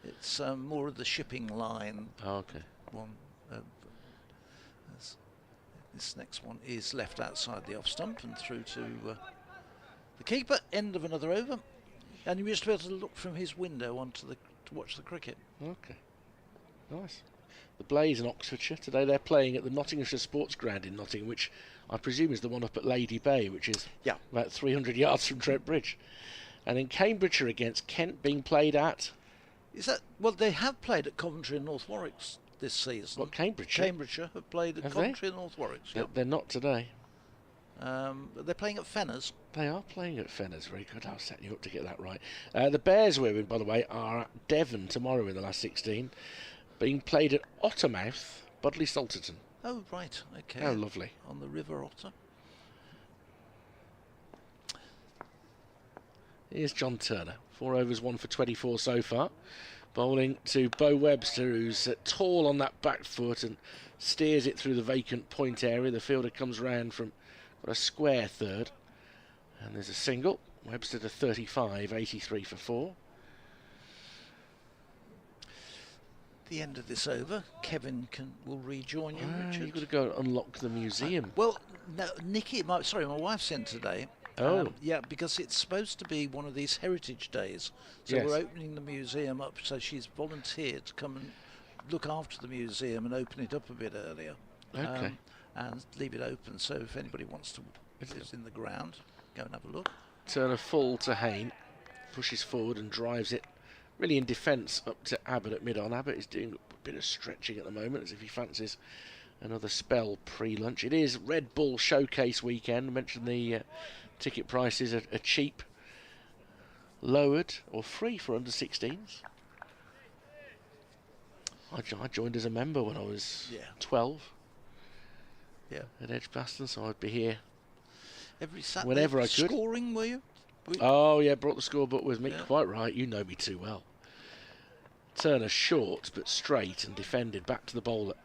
It's more of the shipping line. Okay. One. This next one is left outside the off stump and through to the keeper. End of another over, and you used to be able to look from his window onto the to watch the cricket. Okay, nice. The Blaze in Oxfordshire today. They're playing at the Nottinghamshire Sports Ground in Nottingham, which I presume is the one up at Lady Bay, which is about 300 yards from Trent Bridge. And in Cambridgeshire against Kent being played at... Is that... Well, they have played at Coventry and North Warwick this season. What, Cambridgeshire? Cambridgeshire have played at Coventry and North Warwick. They're not today. They're playing at Fenners. They are playing at Fenners. Very good. I was setting you up to get that right. The Bears women, by the way, are at Devon tomorrow in the last 16. Being played at Ottermouth, Budley Salterton. Oh, right. Okay. How lovely. On the River Otter. Here's John Turner. 4 overs, 1 for 24 so far. Bowling to Bo Webster, who's tall on that back foot and steers it through the vacant point area. The fielder comes round from a square third. And there's a single. Webster to 35, 83 for 4. The end of this over, Kevin will rejoin you, Richard. You've got to go and unlock the museum. Well, no, Nikki, my wife's in today. Oh. Yeah, because it's supposed to be one of these heritage days. So Yes. we're opening the museum up, so she's volunteered to come and look after the museum and open it up a bit earlier. Okay. And leave it open, so if anybody wants to, it's in the ground, go and have a look. Turner full to Hayne, pushes forward and drives it really in defence up to Abbott at mid-on. Abbott is doing a bit of stretching at the moment as if he fancies another spell pre-lunch. It is Red Bull Showcase weekend. I mentioned the ticket prices are cheap, lowered or free for under 16s. I joined as a member when I was 12 at Edgbaston, so I'd be here every Saturday. whenever I could. Scoring, were you? Oh yeah, brought the scorebook with me. Yeah. Quite right, you know me too well. Turner short but straight and defended back to the bowler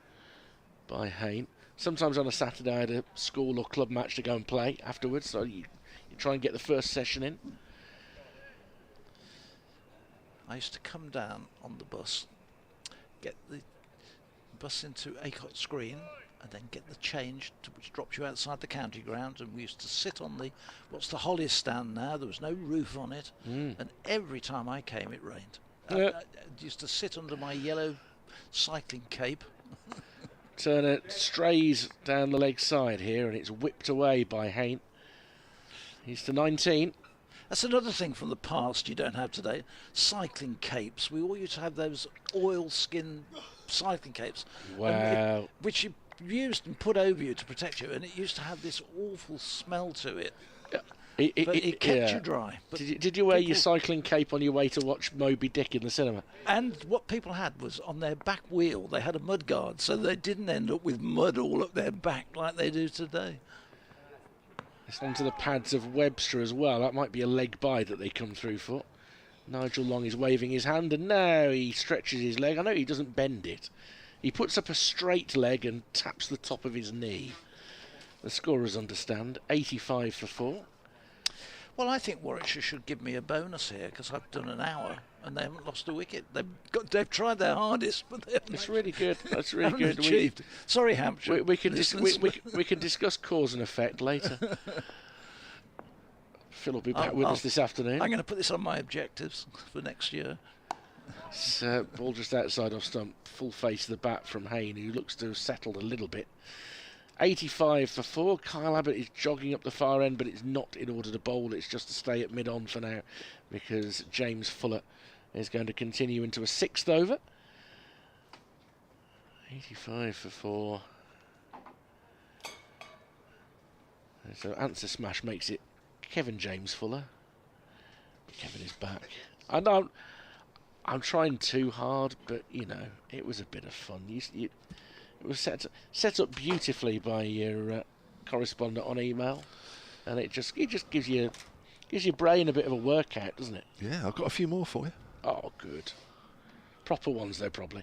by Hayne. Sometimes on a Saturday I had a school or club match to go and play afterwards, so you try and get the first session in. I used to come down on the bus, get the bus into Acott's Green, and then get the change which dropped you outside the county ground, and we used to sit on the holly stand now. There was no roof on it, and every time I came it rained. I used to sit under my yellow cycling cape. Turner strays down the leg side here and it's whipped away by Hayne. He's to 19. That's another thing from the past you don't have today. Cycling capes. We all used to have those oilskin cycling capes. Wow. Which you used and put over you to protect you, and it used to have this awful smell to it. But it kept you dry. But did you wear your cycling cape on your way to watch Moby Dick in the cinema? And what people had was on their back wheel they had a mud guard, so they didn't end up with mud all up their back like they do today. It's onto the pads of Webster as well. That might be a leg bye that they come through for. Nigel Long is waving his hand, and now he stretches his leg. I know he doesn't bend it. He puts up a straight leg and taps the top of his knee. The scorers understand. 85 for 4. Well, I think Warwickshire should give me a bonus here because I've done an hour and they haven't lost a wicket. They've tried their hardest, but they haven't. It's really good. That's really good. Achieved. Sorry, Hampshire. We can discuss cause and effect later. Phil will be back with us this afternoon. I'm going to put this on my objectives for next year. It's ball just outside off stump, full face of the bat from Hayne, who looks to have settled a little bit. 85 for 4. Kyle Abbott is jogging up the far end, but it's not in order to bowl. It's just to stay at mid-on for now because James Fuller is going to continue into a 6th over. 85 for 4. So answer smash makes it Kevin James Fuller. Kevin is back. I know I'm trying too hard, but you know it was a bit of fun. It was set up beautifully by your correspondent on email, and it just gives your brain a bit of a workout, doesn't it? Yeah, I've got a few more for you. Oh, good. Proper ones though, probably.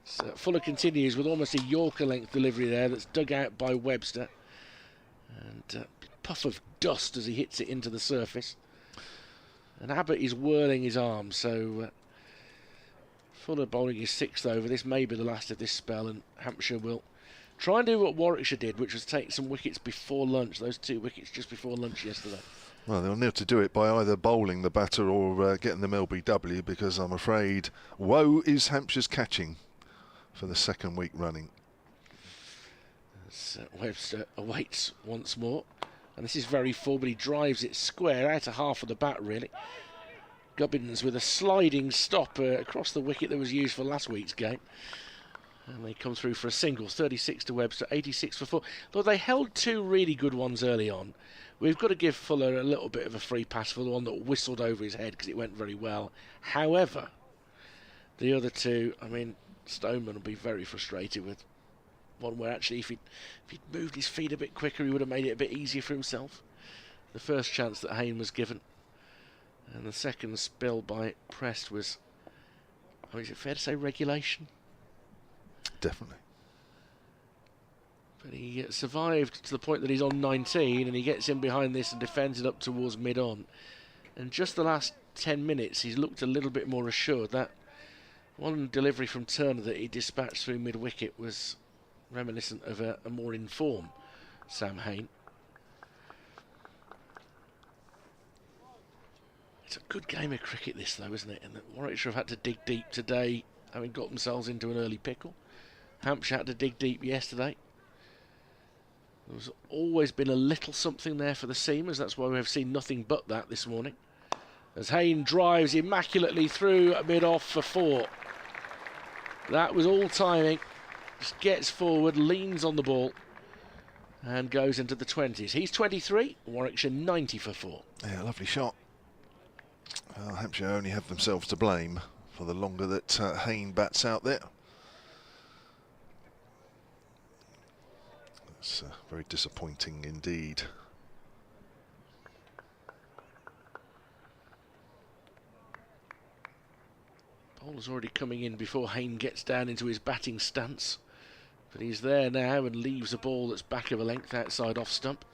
So Fuller continues with almost a Yorker length delivery there that's dug out by Webster, and puff of dust as he hits it into the surface. And Abbott is whirling his arms, so Fuller bowling his 6th over. This may be the last of this spell, and Hampshire will try and do what Warwickshire did, which was take some wickets before lunch. Those 2 wickets just before lunch yesterday. Well, they'll need to do it by either bowling the batter or getting them LBW, because I'm afraid woe is Hampshire's catching for the second week running. As Webster awaits once more, and this is very full, but he drives it square out of half of the bat, really. Gubbins with a sliding stop across the wicket that was used for last week's game. And they come through for a single, 36 to Webster, 86 for 4. Though they held two really good ones early on. We've got to give Fuller a little bit of a free pass for the one that whistled over his head, because it went very well. However, the other two, I mean, Stoneman will be very frustrated with one where actually if he'd moved his feet a bit quicker, he would have made it a bit easier for himself. The first chance that Hayne was given. And the second spill by Prest was, I mean, is it fair to say regulation? Definitely. But he survived to the point that he's on 19, and he gets in behind this and defends it up towards mid-on. And just the last 10 minutes, he's looked a little bit more assured. That one delivery from Turner that he dispatched through mid-wicket was reminiscent of a more informed Sam Hayne. It's a good game of cricket, this, though, isn't it? And that Warwickshire have had to dig deep today, having got themselves into an early pickle. Hampshire had to dig deep yesterday. There's always been a little something there for the seamers. That's why we have seen nothing but that this morning. As Hayne drives immaculately through mid-off for 4. That was all timing. Just gets forward, leans on the ball, and goes into the 20s. He's 23, Warwickshire 90 for 4. Yeah, lovely shot. Well, Hampshire only have themselves to blame for the longer that Hayne bats out there. It's very disappointing indeed. Bowler's already coming in before Hayne gets down into his batting stance. But he's there now and leaves a ball that's back of a length outside off stump.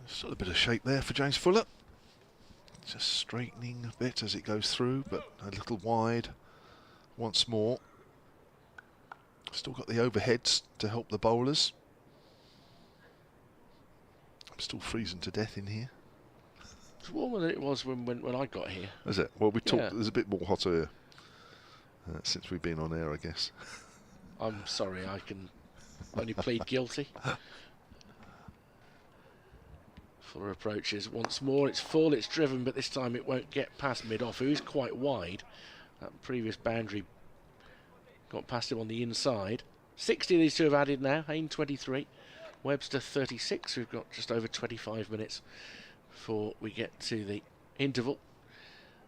Still a bit of shape there for James Fuller. Just straightening a bit as it goes through, but a little wide once more. Still got the overheads to help the bowlers. I'm still freezing to death in here. It's warmer than it was when I got here. Is it? Well, we talked. Yeah. There's a bit more hotter here since we've been on air, I guess. I'm sorry, I can only plead guilty. Fuller approaches once more. It's full, it's driven, but this time it won't get past mid-off, who is quite wide. That previous boundary got past him on the inside. 60 these two have added now. Hayne 23, Webster 36. We've got just over 25 minutes before we get to the interval.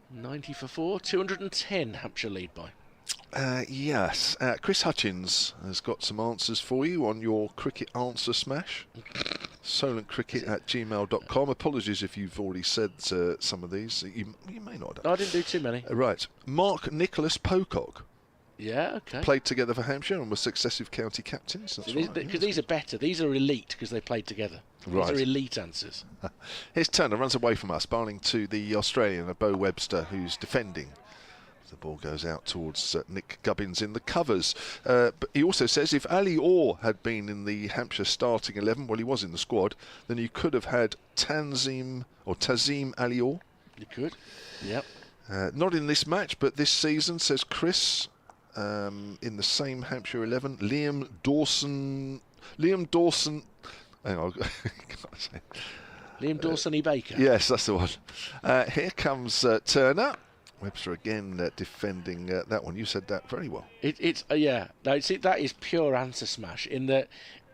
90 for 4, 210 Hampshire lead by. Yes, Chris Hutchins has got some answers for you on your cricket answer smash. solentcricket@gmail.com. Apologies if you've already said some of these. You may not have. No, I didn't do too many. Right. Mark Nicholas Pocock. Yeah, okay. Played together for Hampshire and were successive county captains. That's right. Because these are better. These are elite because they played together. Right. These are elite answers. Here's Turner, runs away from us, bowling to the Australian, Bo Webster, who's defending. The ball goes out towards Nick Gubbins in the covers. But he also says if Ali Orr had been in the Hampshire starting 11, well, he was in the squad, then you could have had Tazim Ali Orr. You could. Yep. Not in this match, but this season, says Chris. In the same Hampshire 11, Liam Dawson. Hang on. Liam Dawson-y Baker. Yes, that's the one. Here comes Turner. Webster again defending that one. You said that very well. It's yeah. No, see, that is pure answer smash in that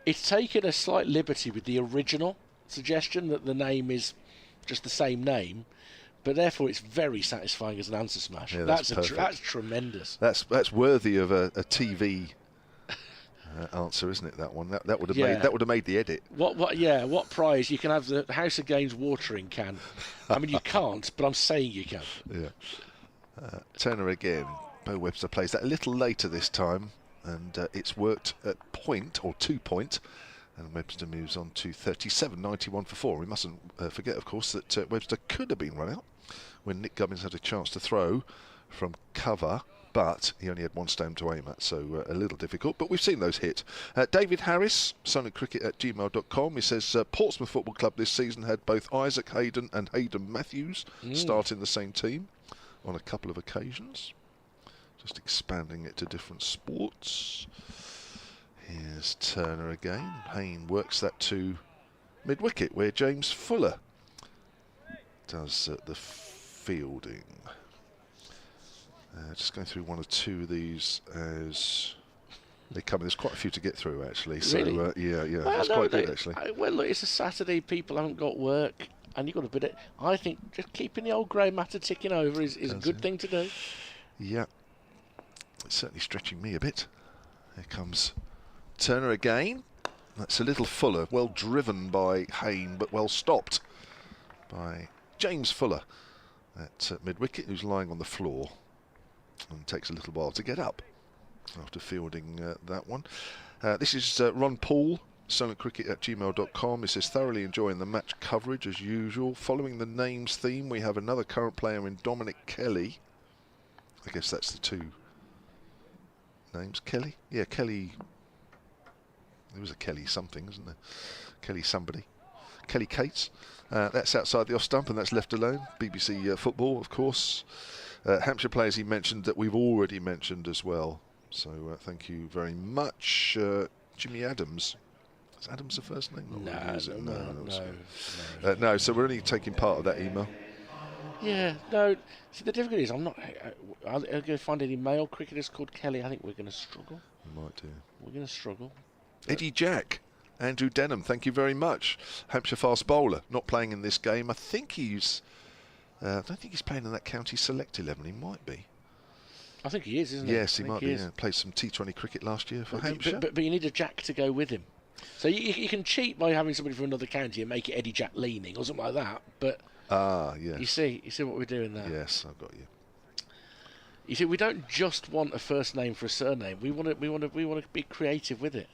it's taken a slight liberty with the original suggestion that the name is just the same name, but therefore it's very satisfying as an answer smash. Yeah, that's tremendous. That's worthy of a TV answer, isn't it? That one. That would have made the edit. What prize? You can have the House of Games watering can. I mean, you can't, but I'm saying you can. Yeah. Turner again. Bo Webster plays that a little later this time, and it's worked at point or 2 point. And Webster moves on to 37, 91 for 4. We mustn't forget, of course, that Webster could have been run out when Nick Gubbins had a chance to throw from cover. but he only had one stone to aim at, so a little difficult. But we've seen those hit. David Harris, sonatcricket@gmail.com. He says Portsmouth Football Club this season had both Isaac Hayden and Hayden Matthews start in the same team on a couple of occasions. Just expanding it to different sports. Here's Turner again. Hayne works that to mid-wicket, where James Fuller does the fielding. Just going through one or two of these as they come in. There's quite a few to get through, actually. Really? So, yeah, Well, it's no, quite good, actually. Well, look, it's a Saturday. People haven't got work, and you've got a bit of... I think just keeping the old grey matter ticking over is a good thing to do. Yeah. It's certainly stretching me a bit. Here comes Turner again. That's a little Fuller. Well driven by Hayne, but well stopped by James Fuller at mid-wicket, who's lying on the floor. And takes a little while to get up after fielding that one. This is Ron Paul, silentcricket@gmail.com. He says, thoroughly enjoying the match coverage as usual. Following the names theme, we have another current player in Dominic Kelly. I guess that's the two names. Kelly? Yeah, Kelly. There was a Kelly something, isn't there? Kelly somebody. Kelly Cates. That's outside the off stump, and that's left alone. BBC Football, of course. Hampshire players he mentioned that we've already mentioned as well. So thank you very much. Jimmy Adams. Is Adams the first name? No, so we're only taking part of that email. Yeah, no. See, the difficulty is I'm not... Are they going to find any male cricketers called Kelly? I think we're going to struggle. We might do. We're going to struggle. Eddie Jack. Andrew Denham, thank you very much. Hampshire fast bowler, not playing in this game. I think he's... I don't think he's playing in that county select 11. He might be. I think he is, isn't he? Yes, he might be. Yeah. Played some T20 cricket last year for Hampshire. But you need a Jack to go with him. So you can cheat by having somebody from another county and make it Eddie Jack leaning or something like that. But yes. You see what we're doing there. Yes, I've got you. You see, we don't just want a first name for a surname. We want to be creative with it.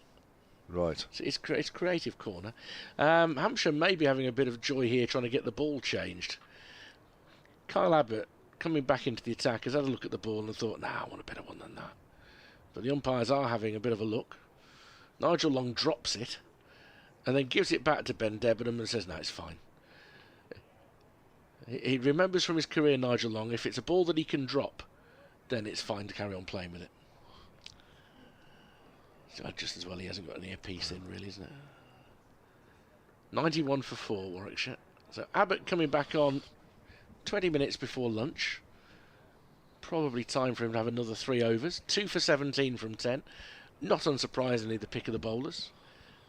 Right. So it's creative corner. Hampshire may be having a bit of joy here trying to get the ball changed. Kyle Abbott, coming back into the attack, has had a look at the ball and thought, I want a better one than that. But the umpires are having a bit of a look. Nigel Long drops it and then gives it back to Ben Debenham and says, no, it's fine. He remembers from his career, Nigel Long, if it's a ball that he can drop, then it's fine to carry on playing with it. So just as well he hasn't got an earpiece in, really, isn't it? 91 for 4, Warwickshire. So Abbott coming back on 20 minutes before lunch. Probably time for him to have another 3 overs. 2 for 17 from 10. Not unsurprisingly, the pick of the bowlers.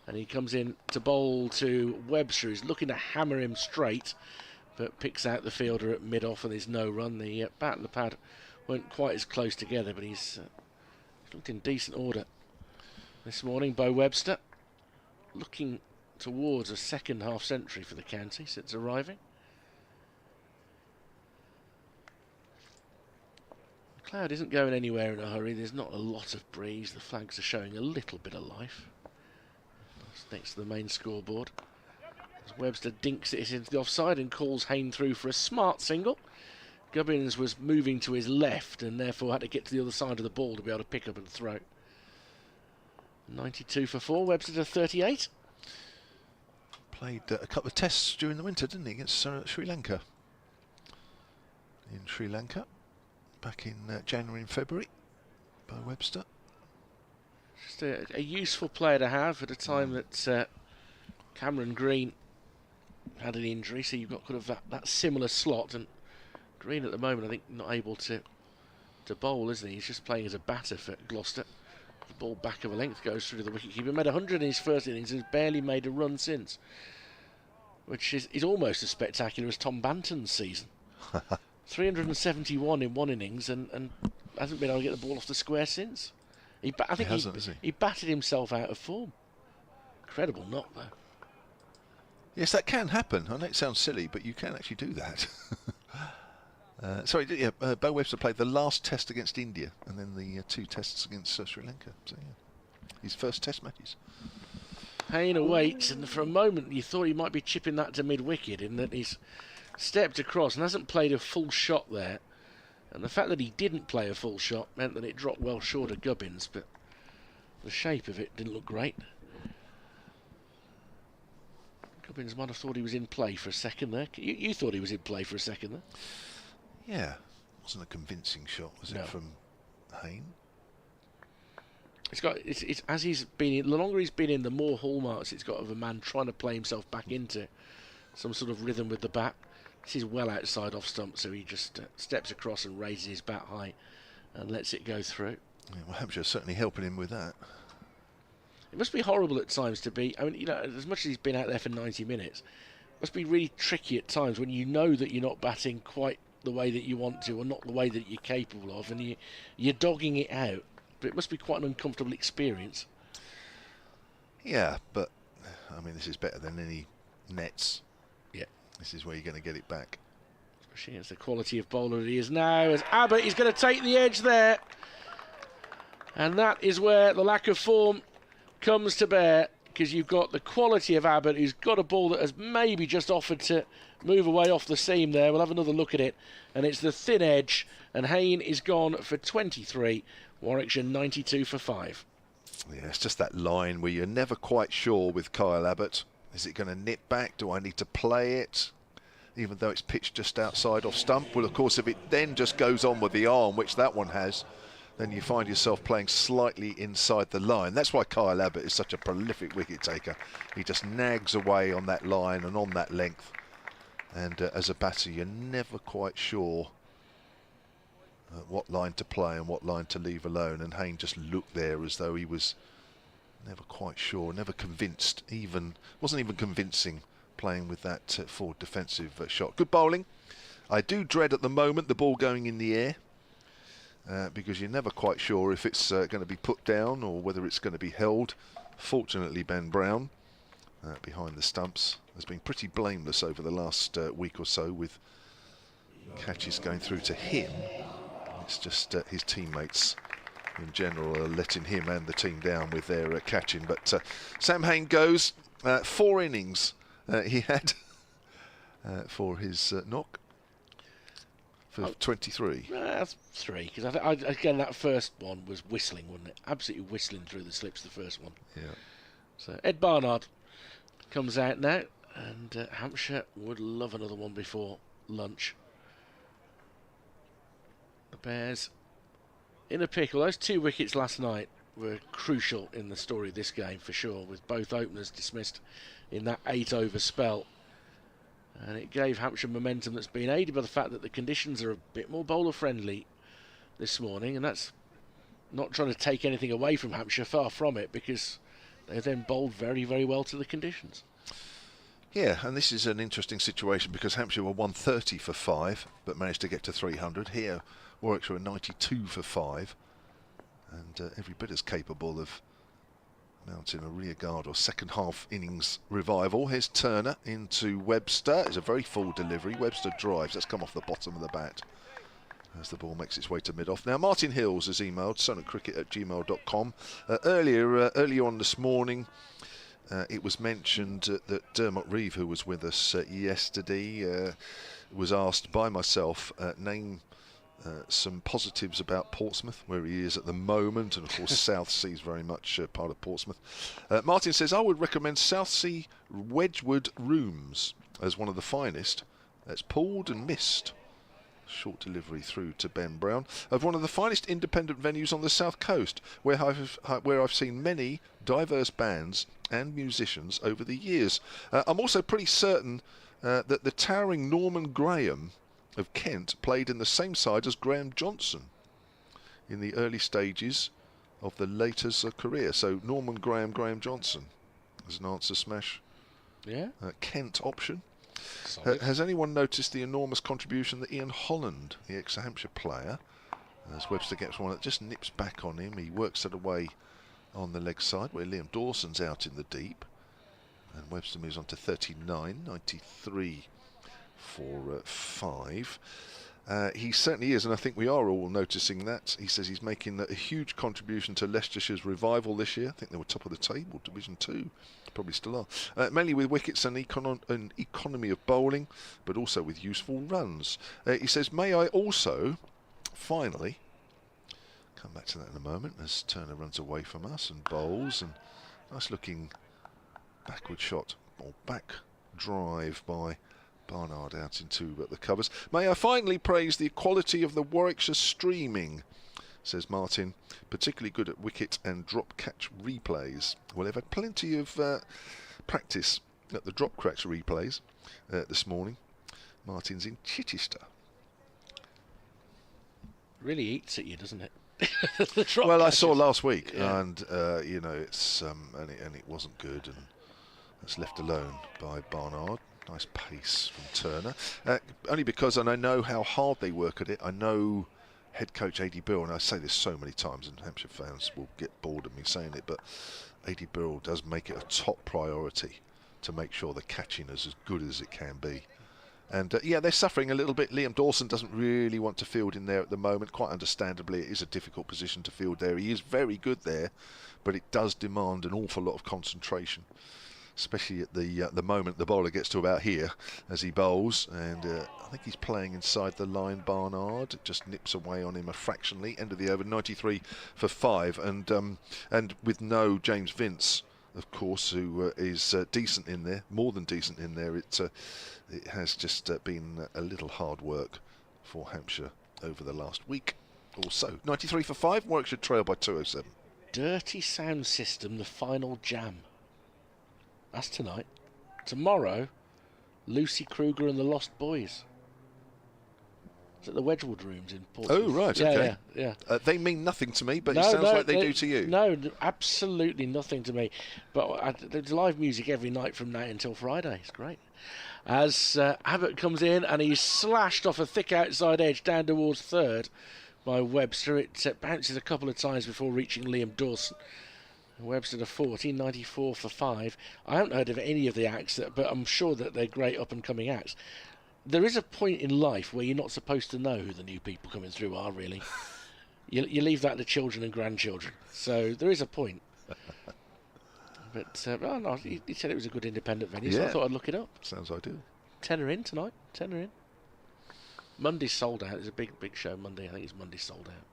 And he comes in to bowl to Webster, who's looking to hammer him straight, but picks out the fielder at mid-off and there's no run. The bat and the pad weren't quite as close together, but he's looked in decent order this morning. Bo Webster looking towards a second half century for the county since arriving. The cloud isn't going anywhere in a hurry. There's not a lot of breeze. The flags are showing a little bit of life. That's next to the main scoreboard. As Webster dinks it into the offside and calls Hayne through for a smart single. Gubbins was moving to his left and therefore had to get to the other side of the ball to be able to pick up and throw. 92 for 4, Webster to 38. Played a couple of tests during the winter, didn't he, against Sri Lanka? In Sri Lanka, back in January and February, by Webster. Just a useful player to have at a time that Cameron Green had an injury, so you've got kind of that similar slot, and Green at the moment I think not able to bowl, isn't he? He's just playing as a batter for Gloucester. The ball back of a length goes through the wicketkeeper. Made 100 in his first innings and has barely made a run since, which is almost as spectacular as Tom Banton's season. 371 in one innings and hasn't been able to get the ball off the square since. I think he batted himself out of form. Incredible knock though. Yes, that can happen. I know it sounds silly, but you can actually do that. Bo Webster played the last test against India and then the 2 tests against Sri Lanka. So, yeah, his first test matches. Hayne awaits, and for a moment you thought he might be chipping that to mid-wicket, in that he's stepped across and hasn't played a full shot there. And the fact that he didn't play a full shot meant that it dropped well short of Gubbins, but the shape of it didn't look great. Gubbins might have thought he was in play for a second there. You thought he was in play for a second there? Yeah, wasn't a convincing shot, was No. it, from Hayne? It's as he's been in, the longer he's been in, the more hallmarks it's got of a man trying to play himself back into some sort of rhythm with the bat. This is well outside off stump, so he just steps across and raises his bat high and lets it go through. Yeah, well, Hampshire's certainly helping him with that. It must be horrible at times to be, I mean, you know, as much as he's been out there for 90 minutes, it must be really tricky at times when you know that you're not batting quite the way that you want to, or not the way that you're capable of, and you're dogging it out. But it must be quite an uncomfortable experience. Yeah, but, I mean, this is better than any nets. Yeah. This is where you're going to get it back. Especially against the quality of bowler he is now, as Abbott is going to take the edge there. And that is where the lack of form comes to bear, because you've got the quality of Abbott, who's got a ball that has maybe just offered to move away off the seam there. We'll have another look at it, and it's the thin edge, and Hayne is gone for 23, Warwickshire 92 for 5. Yeah, it's just that line where you're never quite sure with Kyle Abbott. Is it going to nip back? Do I need to play it? Even though it's pitched just outside off stump. Well, of course, if it then just goes on with the arm, which that one has, then you find yourself playing slightly inside the line. That's why Kyle Abbott is such a prolific wicket taker. He just nags away on that line and on that length. And as a batter, you're never quite sure what line to play and what line to leave alone. And Hayne just looked there as though he was never quite sure, never convinced, wasn't even convincing playing with that forward defensive shot. Good bowling. I do dread at the moment the ball going in the air. Because you're never quite sure if it's going to be put down or whether it's going to be held. Fortunately, Ben Brown, behind the stumps, has been pretty blameless over the last week or so, with catches going through to him. It's just his teammates in general are letting him and the team down with their catching. But Sam Hayne goes 4 innings he had for his knock. For 23. That's 3, because again, that first one was whistling, wasn't it? Absolutely whistling through the slips, the first one. Yeah. So Ed Barnard comes out now, and Hampshire would love another one before lunch. The Bears in a pickle. Those 2 wickets last night were crucial in the story of this game, for sure, with both openers dismissed in that 8-over spell. And it gave Hampshire momentum that's been aided by the fact that the conditions are a bit more bowler-friendly this morning, and that's not trying to take anything away from Hampshire, far from it, because they then bowled very, very well to the conditions. Yeah, and this is an interesting situation because Hampshire were 130 for 5, but managed to get to 300. Here, Warwickshire were 92 for 5, and every bit as capable of mounting a rearguard or second half innings revival. Here's Turner into Webster. It's a very full delivery. Webster drives. That's come off the bottom of the bat as the ball makes its way to mid-off. Now, Martin Hills has emailed sonatcricket@gmail.com. Earlier on this morning, it was mentioned that Dermot Reeve, who was with us yesterday, was asked by myself, name some positives about Portsmouth, where he is at the moment, and of course Southsea is very much part of Portsmouth. Martin says, I would recommend Southsea Wedgwood Rooms as one of the finest. That's pulled and missed. Short delivery through to Ben Brown. Of one of the finest independent venues on the south coast, where I've seen many diverse bands and musicians over the years. I'm also pretty certain that the towering Norman Graham of Kent played in the same side as Graham Johnson in the early stages of the later's career. So Norman Graham, Graham Johnson as an answer smash. Yeah. Kent option. Solid. Has anyone noticed the enormous contribution that Ian Holland, the ex-Hampshire player, as Webster gets one that just nips back on him, he works it away on the leg side where Liam Dawson's out in the deep, and Webster moves on to 39, 93 for 5. He certainly is, and I think we are all noticing that. He says he's making a huge contribution to Leicestershire's revival this year. I think they were top of the table, Division 2, probably still are. Mainly with wickets and economy of bowling, but also with useful runs. He says, may I also finally, come back to that in a moment as Turner runs away from us and bowls, and nice looking backward shot or back drive by Barnard out into the covers. May I finally praise the quality of the Warwickshire streaming, says Martin, particularly good at wicket and drop catch replays. Well, they've had plenty of practice at the drop catch replays this morning. Martin's in Chichester. Really eats at you, doesn't it? Well, I saw last week, yeah. and you know, it's and it wasn't good, and it's left alone by Barnard. Nice pace from Turner, only because I know how hard they work at it. I know head coach A.D. Birrell, and I say this so many times, and Hampshire fans will get bored of me saying it, but A.D. Birrell does make it a top priority to make sure the catching is as good as it can be. And yeah, they're suffering a little bit. Liam Dawson doesn't really want to field in there at the moment. Quite understandably, it is a difficult position to field there. He is very good there, but it does demand an awful lot of concentration, especially at the moment the bowler gets to about here as he bowls. And I think he's playing inside the line. Barnard just nips away on him a fractionally. End of the over, 93 for 5, and with no James Vince, of course, who is decent in there, more than decent in there. It has just been a little hard work for Hampshire over the last week or so. 93 for 5, Warwickshire trail by 207. Dirty sound system, the final jam. That's tonight. Tomorrow, Lucy Kruger and the Lost Boys. It's at the Wedgwood Rooms in Portsmouth. Oh, right, yeah, okay. Yeah. They mean nothing to me, but it sounds like they do to you. No, absolutely nothing to me. But there's live music every night from now until Friday. It's great. As Abbott comes in and he's slashed off a thick outside edge down towards third by Webster. It bounces a couple of times before reaching Liam Dawson. Webster to 40, 94 for 5. I haven't heard of any of the acts, but I'm sure that they're great up-and-coming acts. There is a point in life where you're not supposed to know who the new people coming through are, really. You leave that to children and grandchildren. So there is a point. But no, he said it was a good independent venue, so I thought I'd look it up. Sounds ideal. Tenner in tonight. Tenner in. Monday's sold out. It's a big show Monday. I think it's Monday sold out.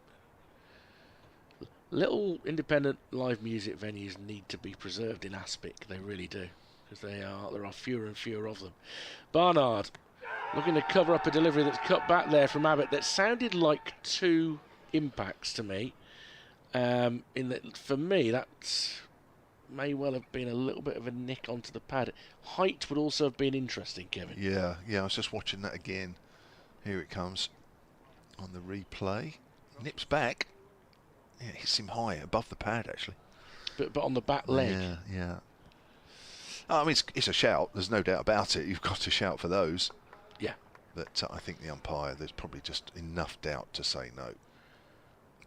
Little independent live music venues need to be preserved in Aspic. They really do, because there are fewer and fewer of them. Barnard looking to cover up a delivery that's cut back there from Abbott that sounded like 2 impacts to me. In that, for me, that may well have been a little bit of a nick onto the pad. Height would also have been interesting, Kevin. Yeah, I was just watching that again. Here it comes on the replay. Nips back. Yeah, hits him high above the pad, actually. But on the back leg. Yeah. I mean, it's a shout. There's no doubt about it. You've got to shout for those. Yeah. But I think the umpire, there's probably just enough doubt to say no.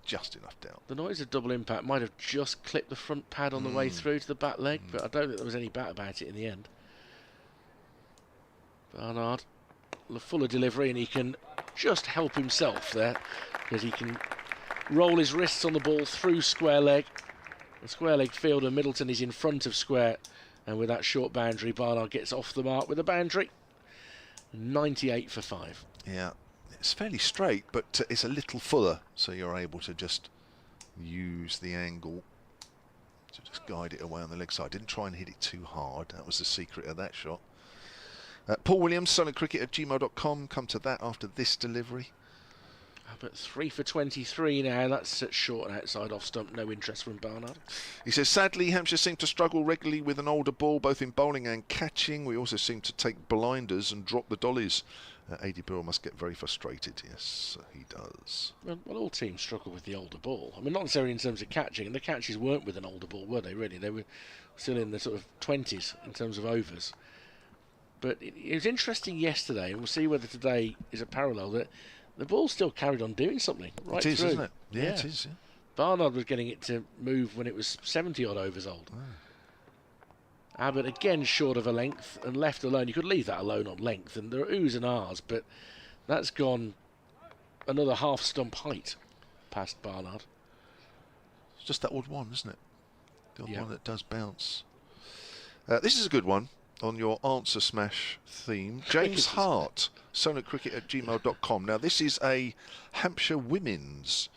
Just enough doubt. The noise of double impact might have just clipped the front pad on the way through to the back leg, but I don't think there was any bat about it in the end. Barnard, the fuller delivery, and he can just help himself there, because he can roll his wrists on the ball through square leg. The square leg fielder, Middleton, is in front of square, and with that short boundary, Barnard gets off the mark with a boundary. 98 for 5. Yeah, it's fairly straight, but it's a little fuller, so you're able to just use the angle to just guide it away on the leg side. Didn't try and hit it too hard. That was the secret of that shot. Paul Williams, solidcricket@gmail.com. Come to that after this delivery. But 3 for 23 now. That's short and outside off stump. No interest from Barnard. He says, sadly, Hampshire seem to struggle regularly with an older ball, both in bowling and catching. We also seem to take blinders and drop the dollies. A.D. Birrell must get very frustrated. Yes, he does. Well, all teams struggle with the older ball. I mean, not necessarily in terms of catching. And the catches weren't with an older ball, were they, really? They were still in the sort of 20s in terms of overs. But it was interesting yesterday, and we'll see whether today is a parallel, that the ball still carried on doing something right through. It is, isn't it? Yeah, it is. Yeah. Barnard was getting it to move when it was 70-odd overs old. Abbott again short of a length and left alone. You could leave that alone on length, and there are oohs and ahs, but that's gone another half stump height past Barnard. It's just that odd one, isn't it? The odd one that does bounce. This is a good one. on your answer smash theme. James Hart, sonatcricket@gmail.com. Now, this is a Hampshire women's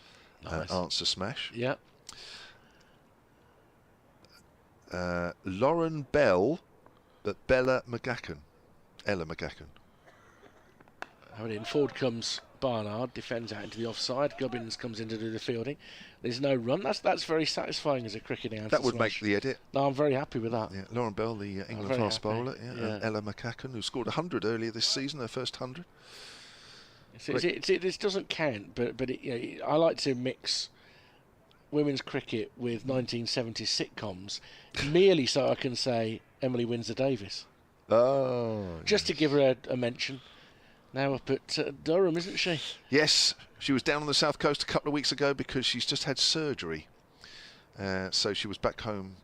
answer smash. Yeah. Lauren Bell, but Ella McGacken. How it in? Forward comes Barnard, defends out into the offside. Gubbins comes in to do the fielding. There's no run. That's very satisfying as a cricketing answer. That would smash. make the edit. No, I'm very happy with that. Yeah, Lauren Bell, the England fast bowler. Yeah. And Ella McGacken, who scored 100 earlier this season, her first 100. This doesn't count, but I like to mix women's cricket with 1970s sitcoms, merely so I can say Emily Windsor Davis. Oh. Just to give her a mention. Now up at Durham, isn't she? Yes, she was down on the south coast a couple of weeks ago because she's just had surgery. So she was back home,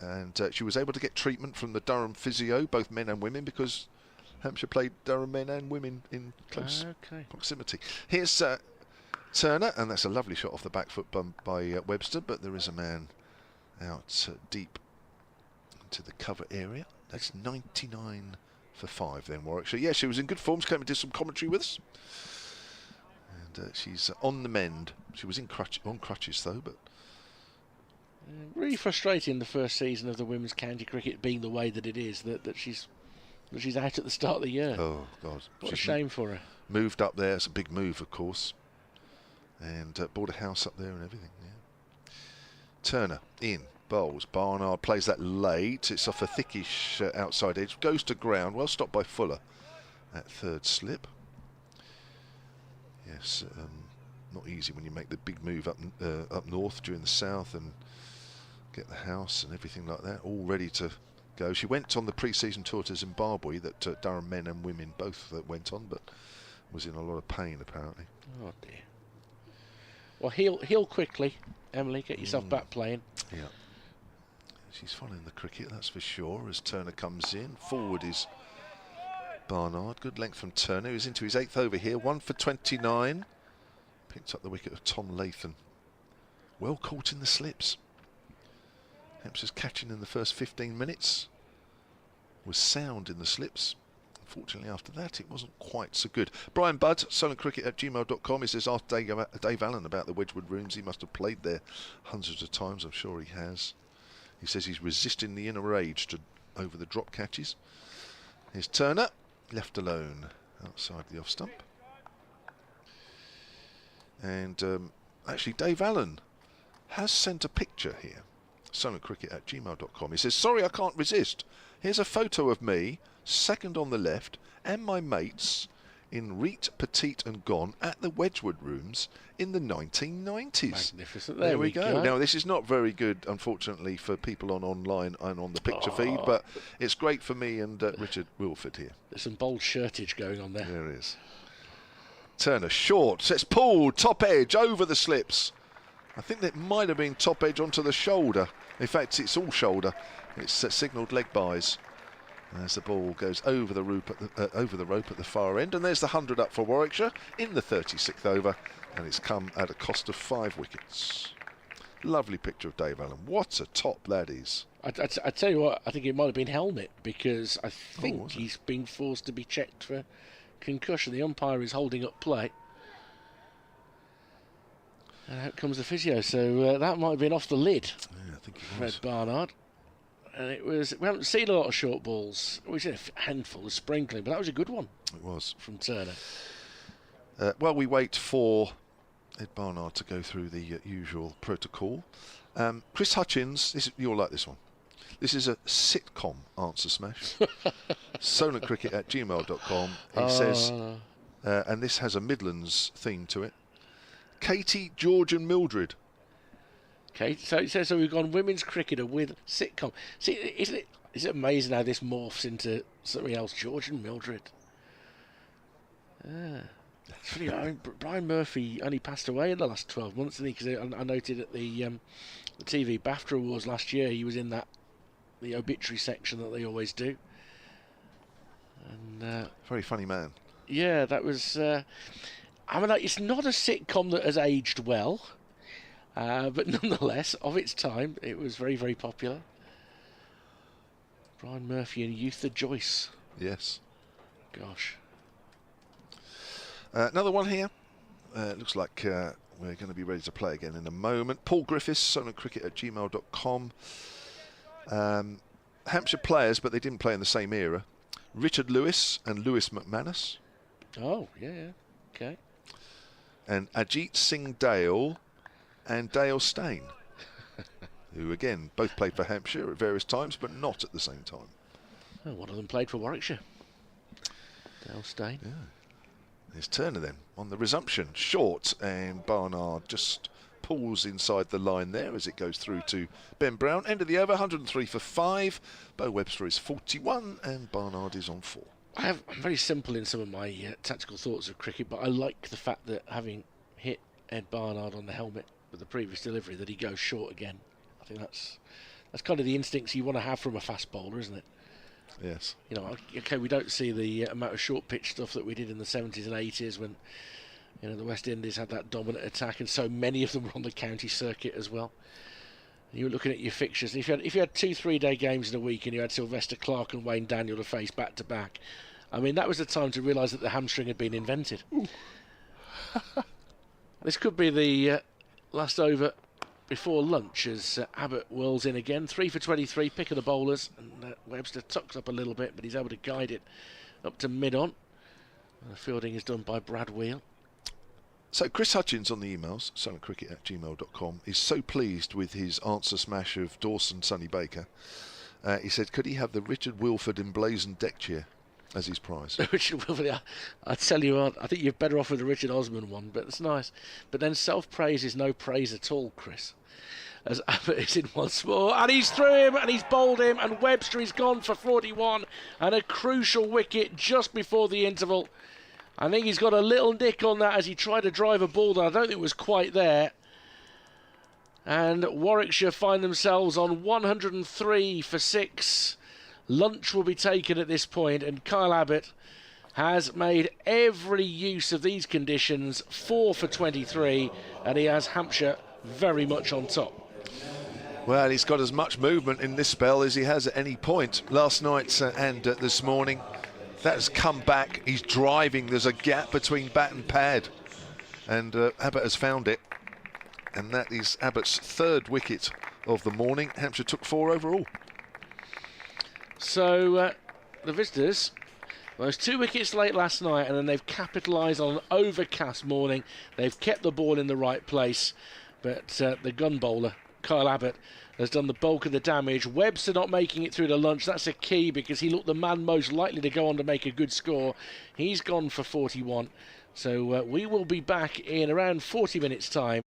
and she was able to get treatment from the Durham physio, both men and women, because Hampshire played Durham men and women in close proximity. Here's Turner, and that's a lovely shot off the back foot by Webster, but there is a man out deep into the cover area. That's 99 for 5 then, Warwickshire. Yeah, she was in good form. She came and did some commentary with us. And she's on the mend. She was on crutches though, but... really frustrating the first season of the women's county cricket being the way that it is, that she's out at the start of the year. Oh, God. What a shame for her. Moved up there. It's a big move, of course. And bought a house up there and everything. Yeah. Turner in. Bowls. Barnard plays that late. It's off a thickish outside edge. Goes to ground. Well stopped by Fuller at third slip. Yes, not easy when you make the big move up north during the south and get the house and everything like that. All ready to go. She went on the pre-season tour to Zimbabwe that Durham men and women both went on, but was in a lot of pain apparently. Oh dear. Well, heal quickly, Emily. Get yourself back playing. Yeah. She's following the cricket, that's for sure, as Turner comes in. Forward is Barnard. Good length from Turner, who's into his 8th over here. 1 for 29. Picked up the wicket of Tom Latham. Well caught in the slips. Hampshire's catching in the first 15 minutes. Was sound in the slips. Unfortunately, after that, it wasn't quite so good. Brian Budd, solentcricket@gmail.com. He says, ask Dave Allen about the Wedgwood Rooms. He must have played there hundreds of times. I'm sure he has. He says he's resisting the inner rage to over the drop catches. Here's Turner, left alone outside the off stump. And actually, Dave Allen has sent a picture here. sonatcricket@gmail.com. He says, sorry, I can't resist. Here's a photo of me, second on the left, and my mates in Reet, Petite and Gone at the Wedgwood Rooms in the 1990s. Magnificent. There we go. Now, this is not very good, unfortunately, for people on online and on the picture feed, but it's great for me and Richard Wilford here. There's some bold shirtage going on there. There is. Turner, short, it's pulled, top edge, over the slips. I think that might have been top edge onto the shoulder. In fact, it's all shoulder. It's signalled leg buys. As the ball goes over the rope at the far end, and there's the 100 up for Warwickshire in the 36th over, and it's come at a cost of 5 wickets. Lovely picture of Dave Allen. What a top that is. I tell you what, I think it might have been helmet, because I think he's been forced to be checked for concussion. The umpire is holding up play, and out comes the physio. So that might have been off the lid. Yeah, I think it was. Fred Barnard. And it was, we haven't seen a lot of short balls. We've seen a handful of sprinkling, but that was a good one. It was. From Turner. Well, we wait for Ed Barnard to go through the usual protocol. Chris Hutchins, you'll like this one. This is a sitcom answer smash. sonatcricket@gmail.com. He says, and this has a Midlands theme to it. Katie, George and Mildred. Okay, so it says, so we've gone women's cricketer with sitcom. See, is it amazing how this morphs into something else? George and Mildred. It's funny, I mean, Brian Murphy only passed away in the last 12 months, didn't he? Because I noted at the TV BAFTA Awards last year, he was in the obituary section that they always do. And very funny man. Yeah, that was... I mean, it's not a sitcom that has aged well. But nonetheless, of its time, it was very, very popular. Brian Murphy and Eutha Joyce. Yes. Gosh. Another one here. It looks like we're going to be ready to play again in a moment. Paul Griffiths, solentcricket@gmail.com. Hampshire players, but they didn't play in the same era. Richard Lewis and Lewis McManus. Oh, yeah. Okay. And Ajit Singh Dale and Dale Steyn, who again both played for Hampshire at various times, but not at the same time. Oh, one of them played for Warwickshire. Dale Steyn. Yeah. There's Turner then on the resumption. Short, and Barnard just pulls inside the line there as it goes through to Ben Brown. End of the over, 103 for 5. Bo Webster is 41 and Barnard is on 4. I'm very simple in some of my tactical thoughts of cricket, but I like the fact that having hit Ed Barnard on the helmet with the previous delivery, that he goes short again. I think that's kind of the instincts you want to have from a fast bowler, isn't it? Yes. You know, okay, we don't see the amount of short pitch stuff that we did in the 70s and 80s when, you know, the West Indies had that dominant attack, and so many of them were on the county circuit as well. And you were looking at your fixtures, and if you had 2-3 day games in a week, and you had Sylvester Clarke and Wayne Daniel to face back to back, I mean, that was the time to realise that the hamstring had been invented. This could be the last over before lunch as Abbott whirls in again. 3 for 23, pick of the bowlers, and Webster tucks up a little bit, but he's able to guide it up to mid-on. The fielding is done by Brad Wheel. So Chris Hutchins on the emails, solentcricket@gmail.com, is so pleased with his answer smash of Dawson Sonny Baker. He said, could he have the Richard Wilford emblazoned deck chair as his prize? Richard Wilford, I tell you what, I think you're better off with the Richard Osman one, but it's nice. But then self-praise is no praise at all, Chris. As Abbott is in once more, and he's through him, and he's bowled him, and Webster is gone for 41, and a crucial wicket just before the interval. I think he's got a little nick on that as he tried to drive a ball that I don't think was quite there. And Warwickshire find themselves on 103 for 6. Lunch will be taken at this point, and Kyle Abbott has made every use of these conditions. 4 for 23, and he has Hampshire very much on top. Well, he's got as much movement in this spell as he has at any point last night and this morning. That has come back. He's driving. There's a gap between bat and pad, and Abbott has found it. And that is Abbott's 3rd wicket of the morning. Hampshire took 4 overall. So the visitors, those 2 wickets late last night, and then they've capitalised on an overcast morning. They've kept the ball in the right place, but the gun bowler, Kyle Abbott, has done the bulk of the damage. Webster not making it through to lunch. That's a key because he looked the man most likely to go on to make a good score. He's gone for 41. So we will be back in around 40 minutes' time.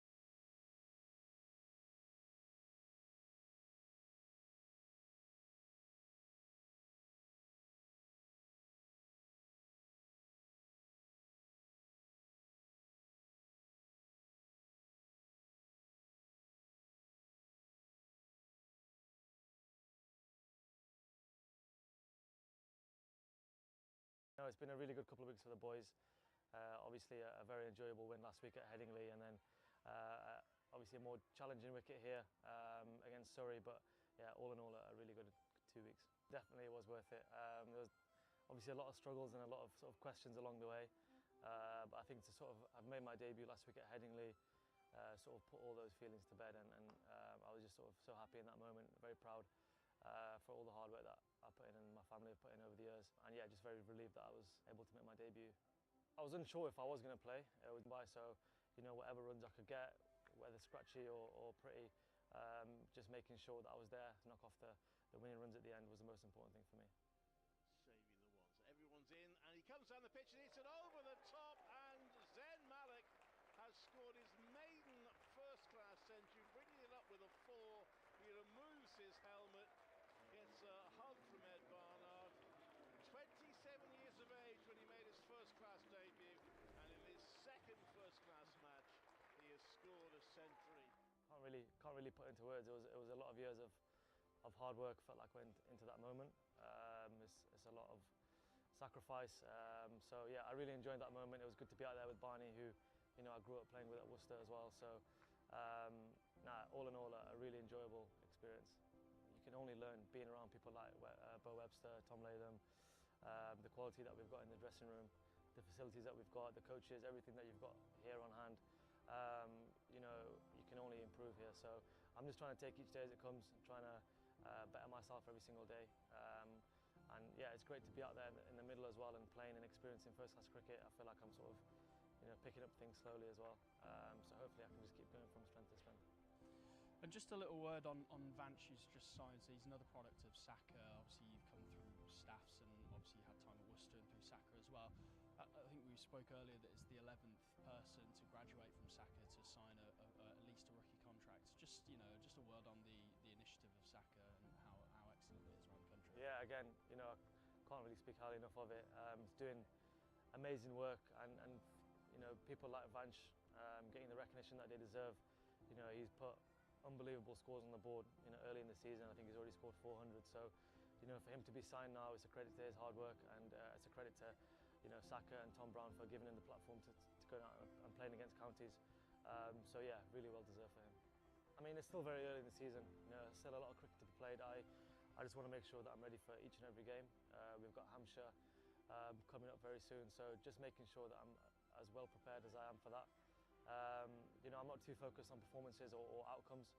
No, it's been a really good couple of weeks for the boys. Obviously a very enjoyable win last week at Headingley, and then obviously a more challenging wicket here against Surrey, but yeah, all in all a really good 2 weeks. Definitely it was worth it. There was obviously a lot of struggles and a lot of sort of questions along the way, but I think to sort of have made my debut last week at Headingley sort of put all those feelings to bed, and I was just sort of so happy in that moment, very proud for all the hard work that I put in and my family have put in over the years, and yeah, just very relieved that I was able to make my debut. I was unsure if I was going to play, so you know, whatever runs I could get, whether scratchy or pretty, just making sure that I was there to knock off the winning runs at the end was the most important thing for me. Saving the ones. Everyone's in, and he comes down the pitch and hits it over the top, and Zen Malik has scored his maiden first-class century, bringing it up with a 4. He removes his helmet, gets a hug from Ed Barnard. 27 years of age when he made his first-class debut, and in his 2nd first-class match, he has scored a century. Can't really put into words. It was a lot of years of hard work. Felt like went into that moment. It's a lot of sacrifice. So yeah, I really enjoyed that moment. It was good to be out there with Barney, who you know I grew up playing with at Worcester as well. So all in all, a really enjoyable experience. You can only learn being around people like Bo Webster, Tom Latham, the quality that we've got in the dressing room, the facilities that we've got, the coaches, everything that you've got here on hand. You know, you can only improve here. So I'm just trying to take each day as it comes, and trying to better myself every single day. And yeah, it's great to be out there in the middle as well and playing and experiencing first-class cricket. I feel like I'm sort of, you know, picking up things slowly as well. So hopefully I can just keep going from strength to strength. And just a little word on Vanch, who's just signed. So he's another product of Saka. Obviously, you've come through staffs, and obviously you had time at Worcester and through Saka as well. I think we spoke earlier that it's the 11th person to graduate from Saka to sign at least a rookie contract. Just, you know, just a word on the initiative of Saka and how excellent it is around the country. Yeah, again, you know, I can't really speak highly enough of it. It's doing amazing work, and you know, people like Vanch getting the recognition that they deserve. You know, he's put unbelievable scores on the board, you know, early in the season. I think he's already scored 400. So, you know, for him to be signed now, it's a credit to his hard work, and it's a credit to, you know, Saka and Tom Brown for giving him the platform to go out and playing against counties. So yeah, really well deserved for him. I mean, it's still very early in the season. You know, still a lot of cricket to be played. I just want to make sure that I'm ready for each and every game. We've got Hampshire coming up very soon, so just making sure that I'm as well prepared as I am for that. You know, I'm not too focused on performances or outcomes.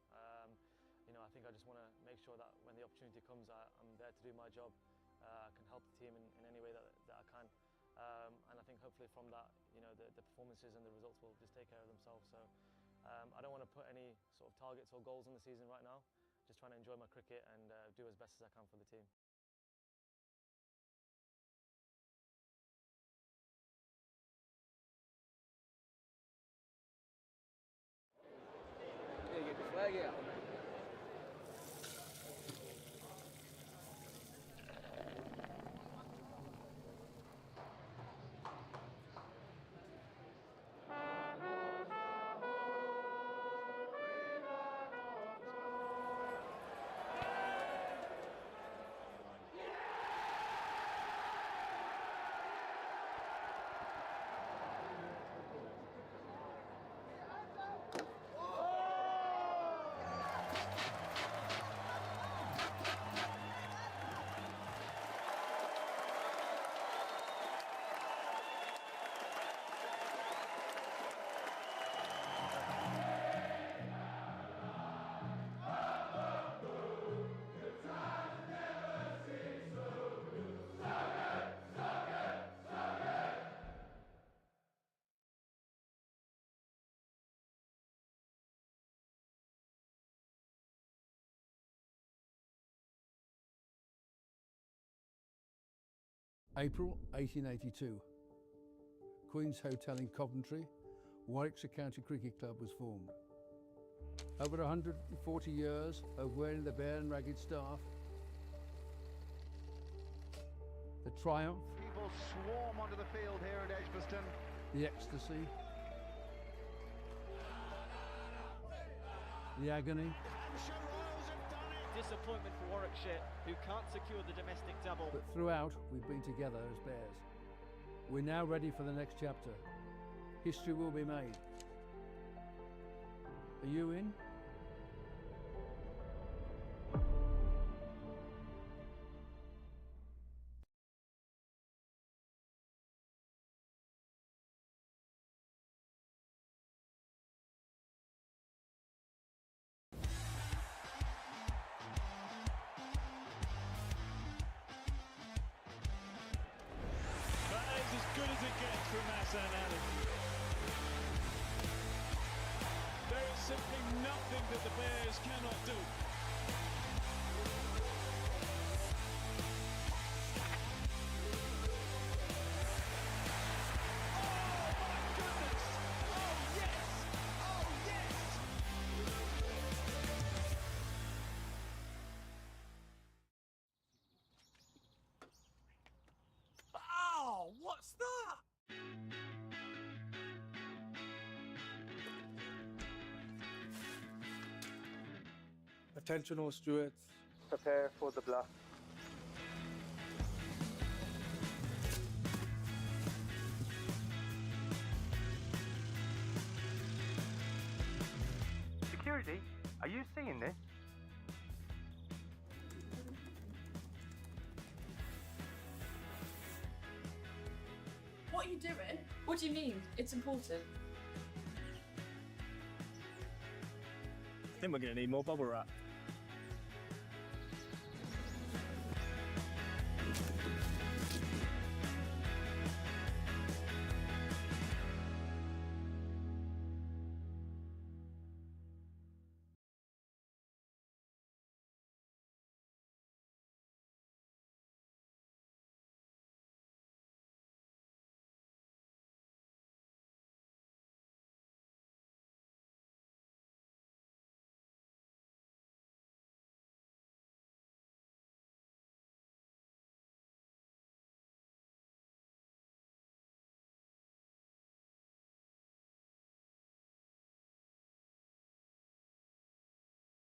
You know, I think I just want to make sure that when the opportunity comes, I'm there to do my job. I can help the team in any way that I can. And I think hopefully from that, you know, the performances and the results will just take care of themselves. So I don't want to put any sort of targets or goals in the season right now. Just trying to enjoy my cricket and do as best as I can for the team. Yeah, get the flag out. April 1882. Queen's Hotel in Coventry, Warwickshire County Cricket Club was formed. Over 140 years of wearing the bare and ragged staff, the triumph, people swarm onto the field here at Edgbaston. the ecstasy, the agony, disappointment for Warwickshire, who can't secure the domestic double. but throughout we've been together as bears. We're now ready for the next chapter. History will be made. Are you in? That is as good as it gets from Hassan Ali. There is simply nothing that the Bears cannot do. Oh my goodness! Oh yes! Oh yes! Oh, what's that? Attention all stewards. Prepare for the bluff. Security, are you seeing this? can do it. What do you mean? It's important. I think we're going to need more bubble wrap.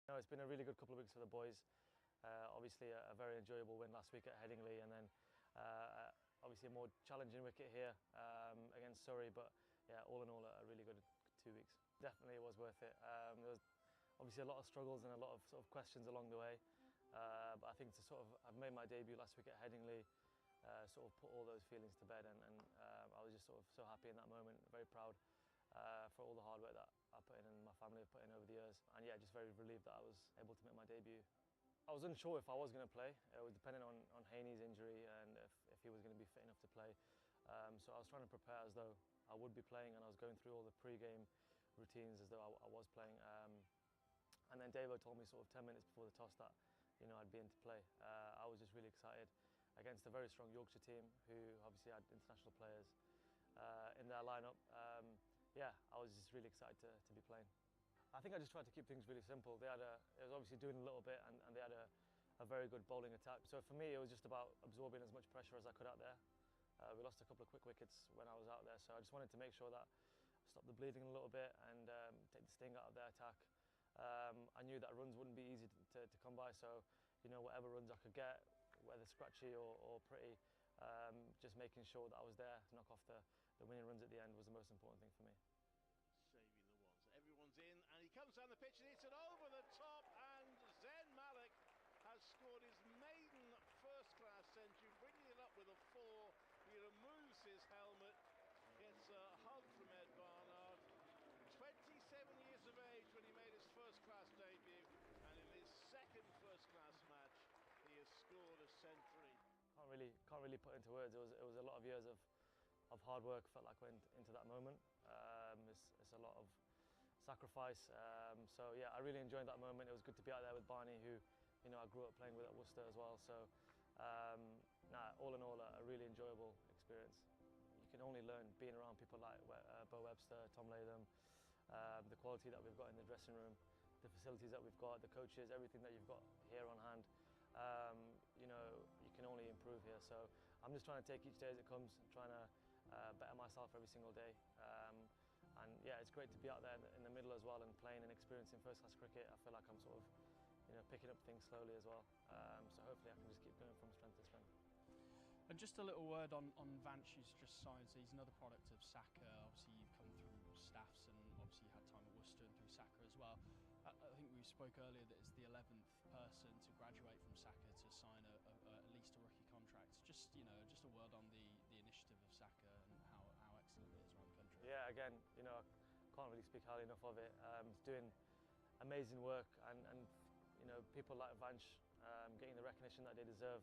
No, it's been a really good couple of weeks for the boys. Obviously a very enjoyable win last week at Headingley, and then obviously a more challenging wicket here against Surrey, but yeah, all in all a really good 2 weeks. Definitely it was worth it. There was obviously a lot of struggles and a lot of sort of questions along the way, but I think to sort of I've made my debut last week at Headingley, sort of put all those feelings to bed, and I was just sort of so happy in that moment, very proud for all the hard work that I put in and my family have put in over the years, and yeah, just very relieved that I was able to make my debut. I was unsure if I was going to play. It was dependent on Haney's injury and if he was going to be fit enough to play. So I was trying to prepare as though I would be playing, and I was going through all the pre-game routines as though I was playing. And then Davo told me sort of 10 minutes before the toss that, you know, I'd be in to play. I was just really excited against a very strong Yorkshire team who obviously had international players in their lineup. Yeah, I was just really excited to be playing. I think I just tried to keep things really simple. It was obviously doing a little bit, and they had a very good bowling attack. So for me, it was just about absorbing as much pressure as I could out there. We lost a couple of quick wickets when I was out there, so I just wanted to make sure that I stopped the bleeding a little bit and take the sting out of their attack. I knew that runs wouldn't be easy to come by, so you know, whatever runs I could get, whether scratchy or pretty, just making sure that I was there to knock off the winning runs at the end was the most important thing for me. Saving the ones. Everyone's in, and he comes down the pitch and hits it over the top, and Zen Malik has scored his maiden first-class century, bringing it up with a 4. He removes his helmet, gets a hug from Ed Barnard. 27 years of age when he made his first-class debut, and in his second first-class match, he has scored a century. Can't really put into words. It was a lot of years of hard work. Felt like went into that moment. It's a lot of sacrifice. So yeah, I really enjoyed that moment. It was good to be out there with Barney, who, you know, I grew up playing with at Worcester as well. So all in all, a really enjoyable experience. You can only learn being around people like Bo Webster, Tom Latham, the quality that we've got in the dressing room, the facilities that we've got, the coaches, everything that you've got here on hand. You know, you can only improve here. So I'm just trying to take each day as it comes, trying to better myself every single day. And yeah, it's great to be out there in the middle as well and playing and experiencing first-class cricket. I feel like I'm sort of, you know, picking up things slowly as well. So hopefully I can just keep going from strength to strength. And just a little word on Vanch, who's just signed. So he's another product of Saka. Obviously, you've come through staffs, and obviously you had time at Worcester and through Saka as well. I think we spoke earlier that it's the 11th person to graduate from Saka to sign at least a rookie contract. Just, you know, just a word on the initiative of Saka and how excellent it is around the country. Yeah, again, you know, I can't really speak highly enough of it. It's doing amazing work, and you know, people like Vanch getting the recognition that they deserve.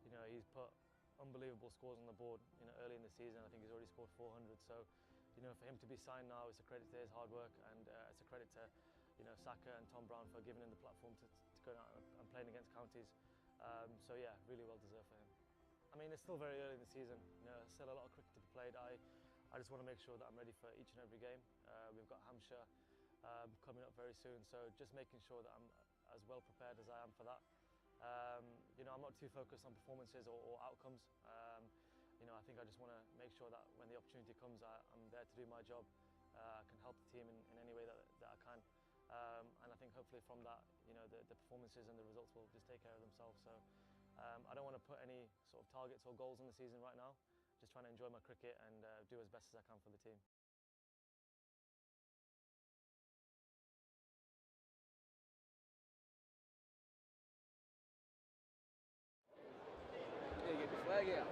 You know, he's put unbelievable scores on the board, you know, early in the season. I think he's already scored 400. So, you know, for him to be signed now, it's a credit to his hard work, and it's a credit to, you know, Saka and Tom Brown for giving him the platform to go out and playing against counties. So yeah, really well deserved for him. I mean, it's still very early in the season. You know, still a lot of cricket to be played. I just want to make sure that I'm ready for each and every game. We've got Hampshire coming up very soon, so just making sure that I'm as well prepared as I am for that. You know, I'm not too focused on performances or outcomes. You know, I think I just want to make sure that when the opportunity comes, I'm there to do my job. I can help the team in any way that I can. And I think hopefully from that, you know, the performances and the results will just take care of themselves. So I don't want to put any sort of targets or goals on the season right now. Just trying to enjoy my cricket and do as best as I can for the team. Yeah, get the flag out.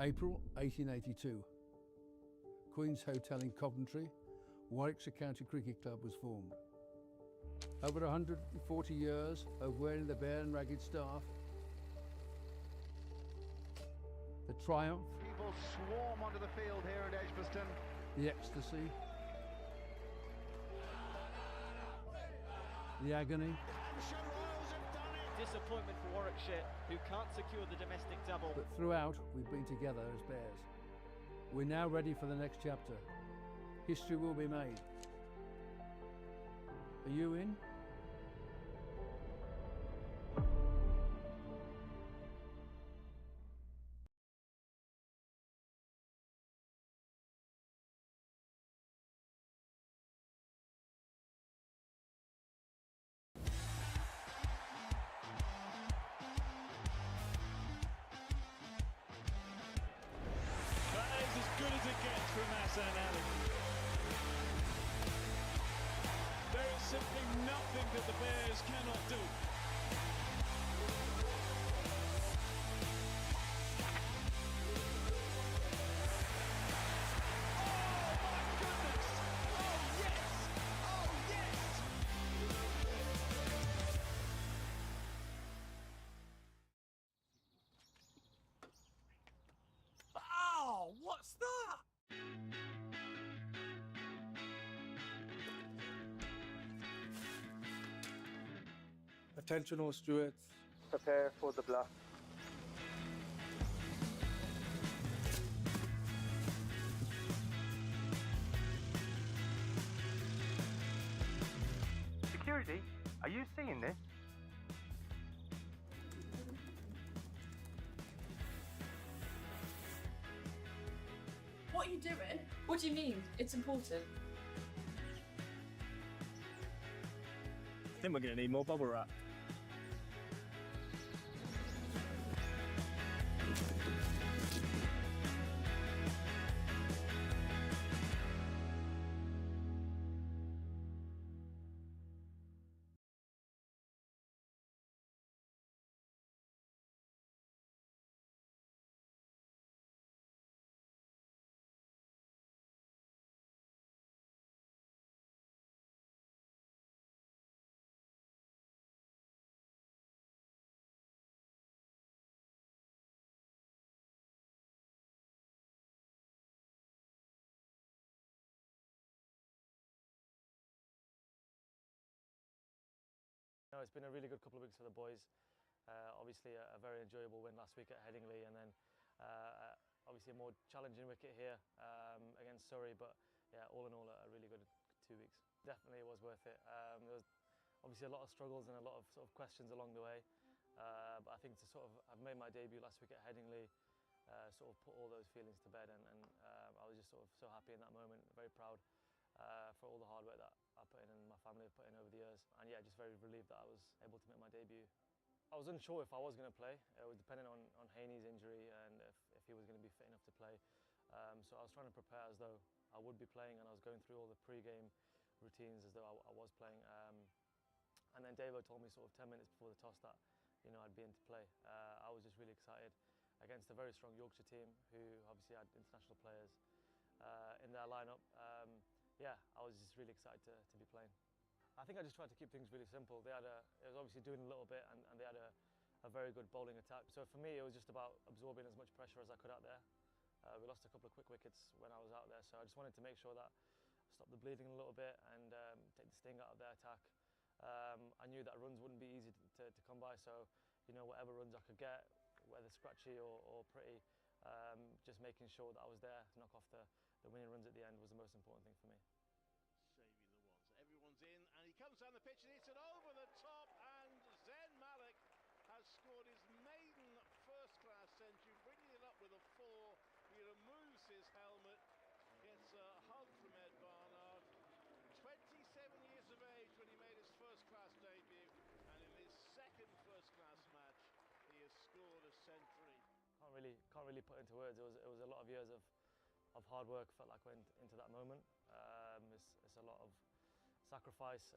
April 1882. Queen's Hotel in Coventry, Warwickshire County Cricket Club was formed. Over 140 years of wearing the bare and ragged staff, the triumph, People swarm onto the field here at Edgbaston. the ecstasy, the agony, Disappointment for Warwickshire, who can't secure the domestic double. but throughout we've been together as bears. We're now ready for the next chapter. History will be made. Are you in? That is as good as it gets from Hassan Ali. There is simply nothing that the Bears cannot do. Oh my goodness! Oh yes! Oh yes! Oh, what's that? Attention all stewards. Prepare for the blast. Security, are you seeing this? What are you doing? What do you mean? It's important. I think we're going to need more bubble wrap. No, it's been a really good couple of weeks for the boys. Obviously a very enjoyable win last week at Headingley, and then obviously a more challenging wicket here against Surrey, but yeah, all in all a really good 2 weeks. Definitely it was worth it. There was obviously a lot of struggles and a lot of sort of questions along the way, but I think to sort of have made my debut last week at Headingley sort of put all those feelings to bed, and I was just sort of so happy in that moment, very proud for all the hard work that I put in and my family have put in over the years, and yeah, just very relieved that I was able to make my debut. I was unsure if I was going to play. It was dependent on Haney's injury and if he was going to be fit enough to play. So I was trying to prepare as though I would be playing, and I was going through all the pre-game routines as though I was playing. And then Davo told me sort of 10 minutes before the toss that I'd be in to play. I was just really excited against a very strong Yorkshire team who obviously had international players in their lineup. Yeah, I was just really excited to be playing. I think I just tried to keep things really simple. It was obviously doing a little bit, and they had a very good bowling attack. So for me, it was just about absorbing as much pressure as I could out there. We lost a couple of quick wickets when I was out there, so I just wanted to make sure that I stopped the bleeding a little bit and take the sting out of their attack. I knew that runs wouldn't be easy to come by, so whatever runs I could get, whether scratchy or pretty, just making sure that I was there to knock off the winning runs at the end was the most important thing for me. Saving the ones. Everyone's in, and he comes down the pitch and hits it over the top, and Zen Malik has scored his maiden first-class century, bringing it up with a 4. He removes his helmet, gets a hug from Ed Barnard. 27 years of age when he made his first-class debut, and in his second first-class match, he has scored a century. Can't really put into words. It was a lot of years of hard work. Felt like went into that moment. It's a lot of sacrifice.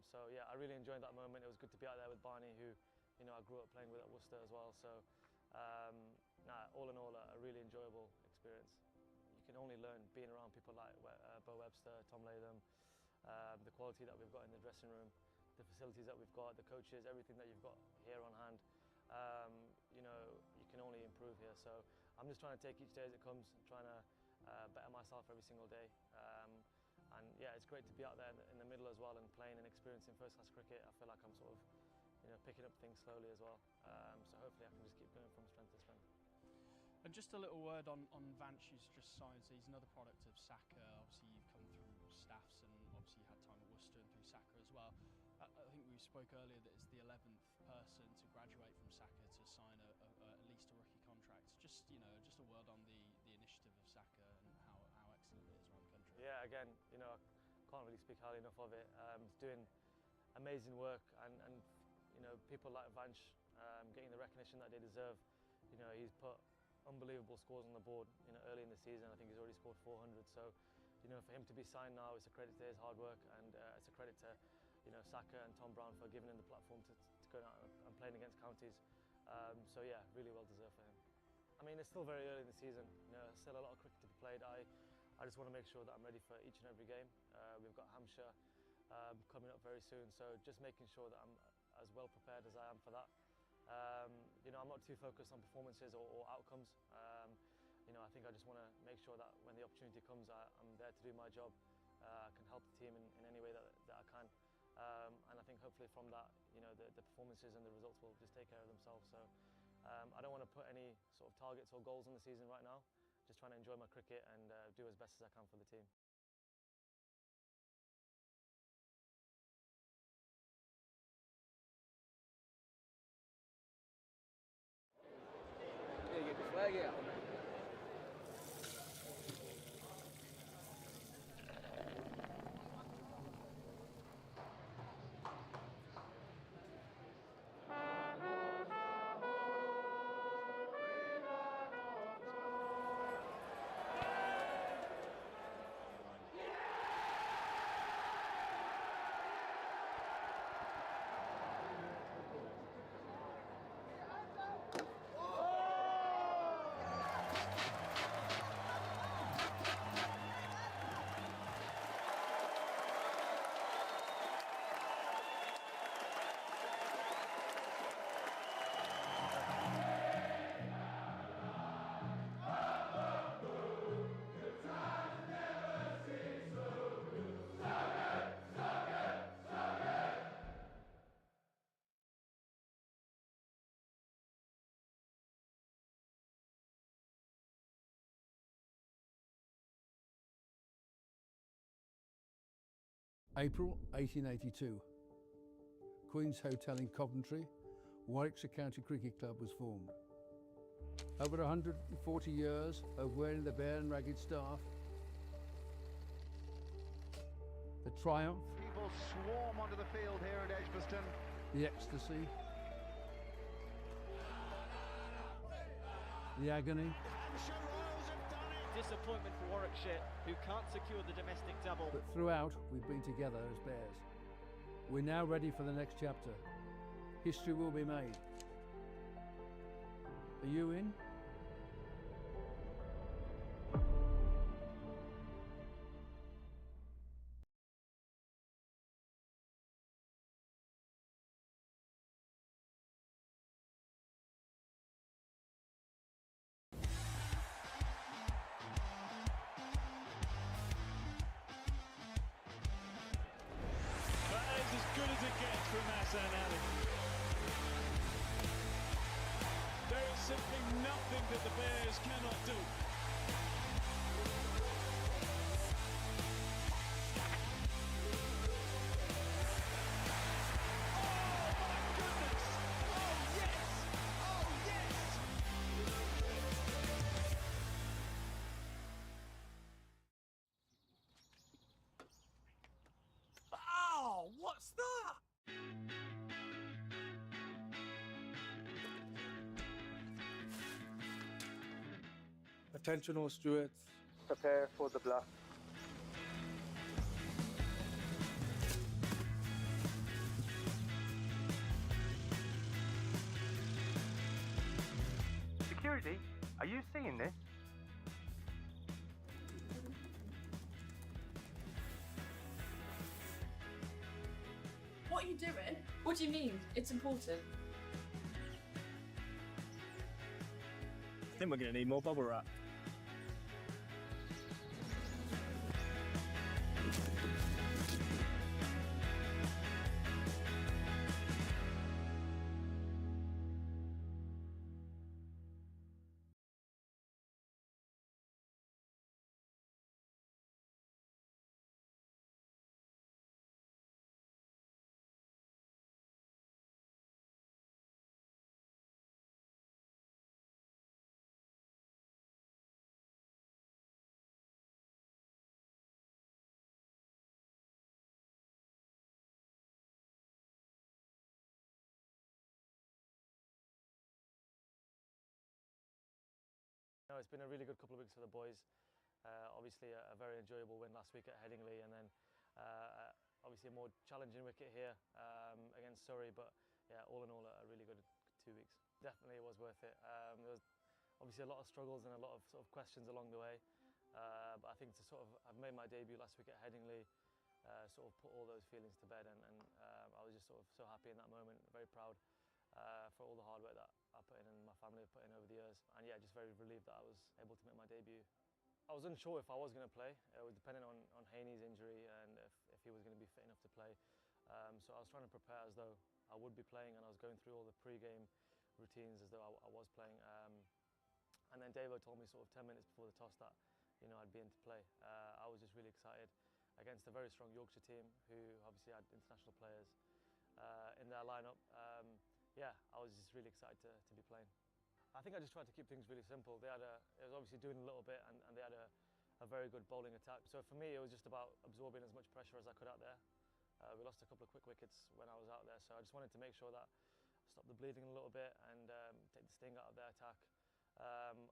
So yeah, I really enjoyed that moment. It was good to be out there with Barney, who I grew up playing with at Worcester as well. So all in all, I really enjoyed enjoyable experience. You can only learn being around people like Bo Webster, Tom Latham, the quality that we've got in the dressing room, the facilities that we've got, the coaches, everything that you've got here on hand. You know, you can only improve here. So I'm just trying to take each day as it comes, trying to better myself every single day. And yeah, it's great to be out there in the middle as well and playing and experiencing first-class cricket. I feel like I'm sort of, you know, picking up things slowly as well. So hopefully I can just keep going from strength to strength. And just a little word on Vance, who's just signed. He's another product of Saka. Obviously, you've come through staffs and obviously you had time at Worcester and through Saka as well. I think we spoke earlier that it's the 11th person to graduate from Saka to sign at least a rookie contract. Just, you know, just a word on the initiative of Saka and how excellent it is around the country. Yeah, again, you know, I can't really speak highly enough of it. It's doing amazing work, and you know, people like Vance getting the recognition that they deserve. You know, he's put unbelievable scores on the board, you know, early in the season. I think he's already scored 400. So, you know, for him to be signed now, it's a credit to his hard work, and it's a credit to, you know, Saka and Tom Brown for giving him the platform to go out and playing against counties. So yeah, really well deserved for him. I mean, it's still very early in the season. You know, still a lot of cricket to be played. I just want to make sure that I'm ready for each and every game. We've got Hampshire coming up very soon, so just making sure that I'm as well prepared as I am for that. You know, I'm not too focused on performances or outcomes. You know, I think I just want to make sure that when the opportunity comes, I'm there to do my job. I can help the team in any way that I can. And I think hopefully from that, you know, the performances and the results will just take care of themselves. So I don't want to put any sort of targets or goals on the season right now. Just trying to enjoy my cricket and do as best as I can for the team. April 1882. Queen's Hotel in Coventry, Warwickshire County Cricket Club was formed. Over 140 years of wearing the bare and ragged staff, the triumph, People swarm onto the field here at Edgbaston. the ecstasy, the agony, Disappointment for Warwickshire, who can't secure the domestic double. but throughout we've been together as bears. We're now ready for the next chapter. History will be made. Are you in? That is as good as it gets from Hassan Ali. There is simply nothing that the Bears cannot do. Oh, what's that? Attention all stewards. Prepare for the blast. Security, are you seeing this? What are you doing? What do you mean? It's important. I think we're going to need more bubble wrap. No, it's been a really good couple of weeks for the boys. Obviously a very enjoyable win last week at Headingley, and then obviously a more challenging wicket here against Surrey, but yeah, all in all a really good 2 weeks. Definitely it was worth it. There was obviously a lot of struggles and a lot of sort of questions along the way, but I think to sort of I've made my debut last week at Headingley, sort of put all those feelings to bed, and I was just sort of so happy in that moment, very proud for all the hard work that I put in and my family have put in over the years, and yeah, just very relieved that I was able to make my debut. I was unsure if I was going to play. It was dependent on Haney's injury and if he was going to be fit enough to play. So I was trying to prepare as though I would be playing, and I was going through all the pre-game routines as though I was playing. And then Davo told me sort of 10 minutes before the toss that I'd be in to play. I was just really excited against a very strong Yorkshire team who obviously had international players in their lineup. Yeah, I was just really excited to be playing. I think I just tried to keep things really simple. It was obviously doing a little bit, and they had a very good bowling attack. So for me, it was just about absorbing as much pressure as I could out there. We lost a couple of quick wickets when I was out there, so I just wanted to make sure that I stopped the bleeding a little bit and take the sting out of their attack.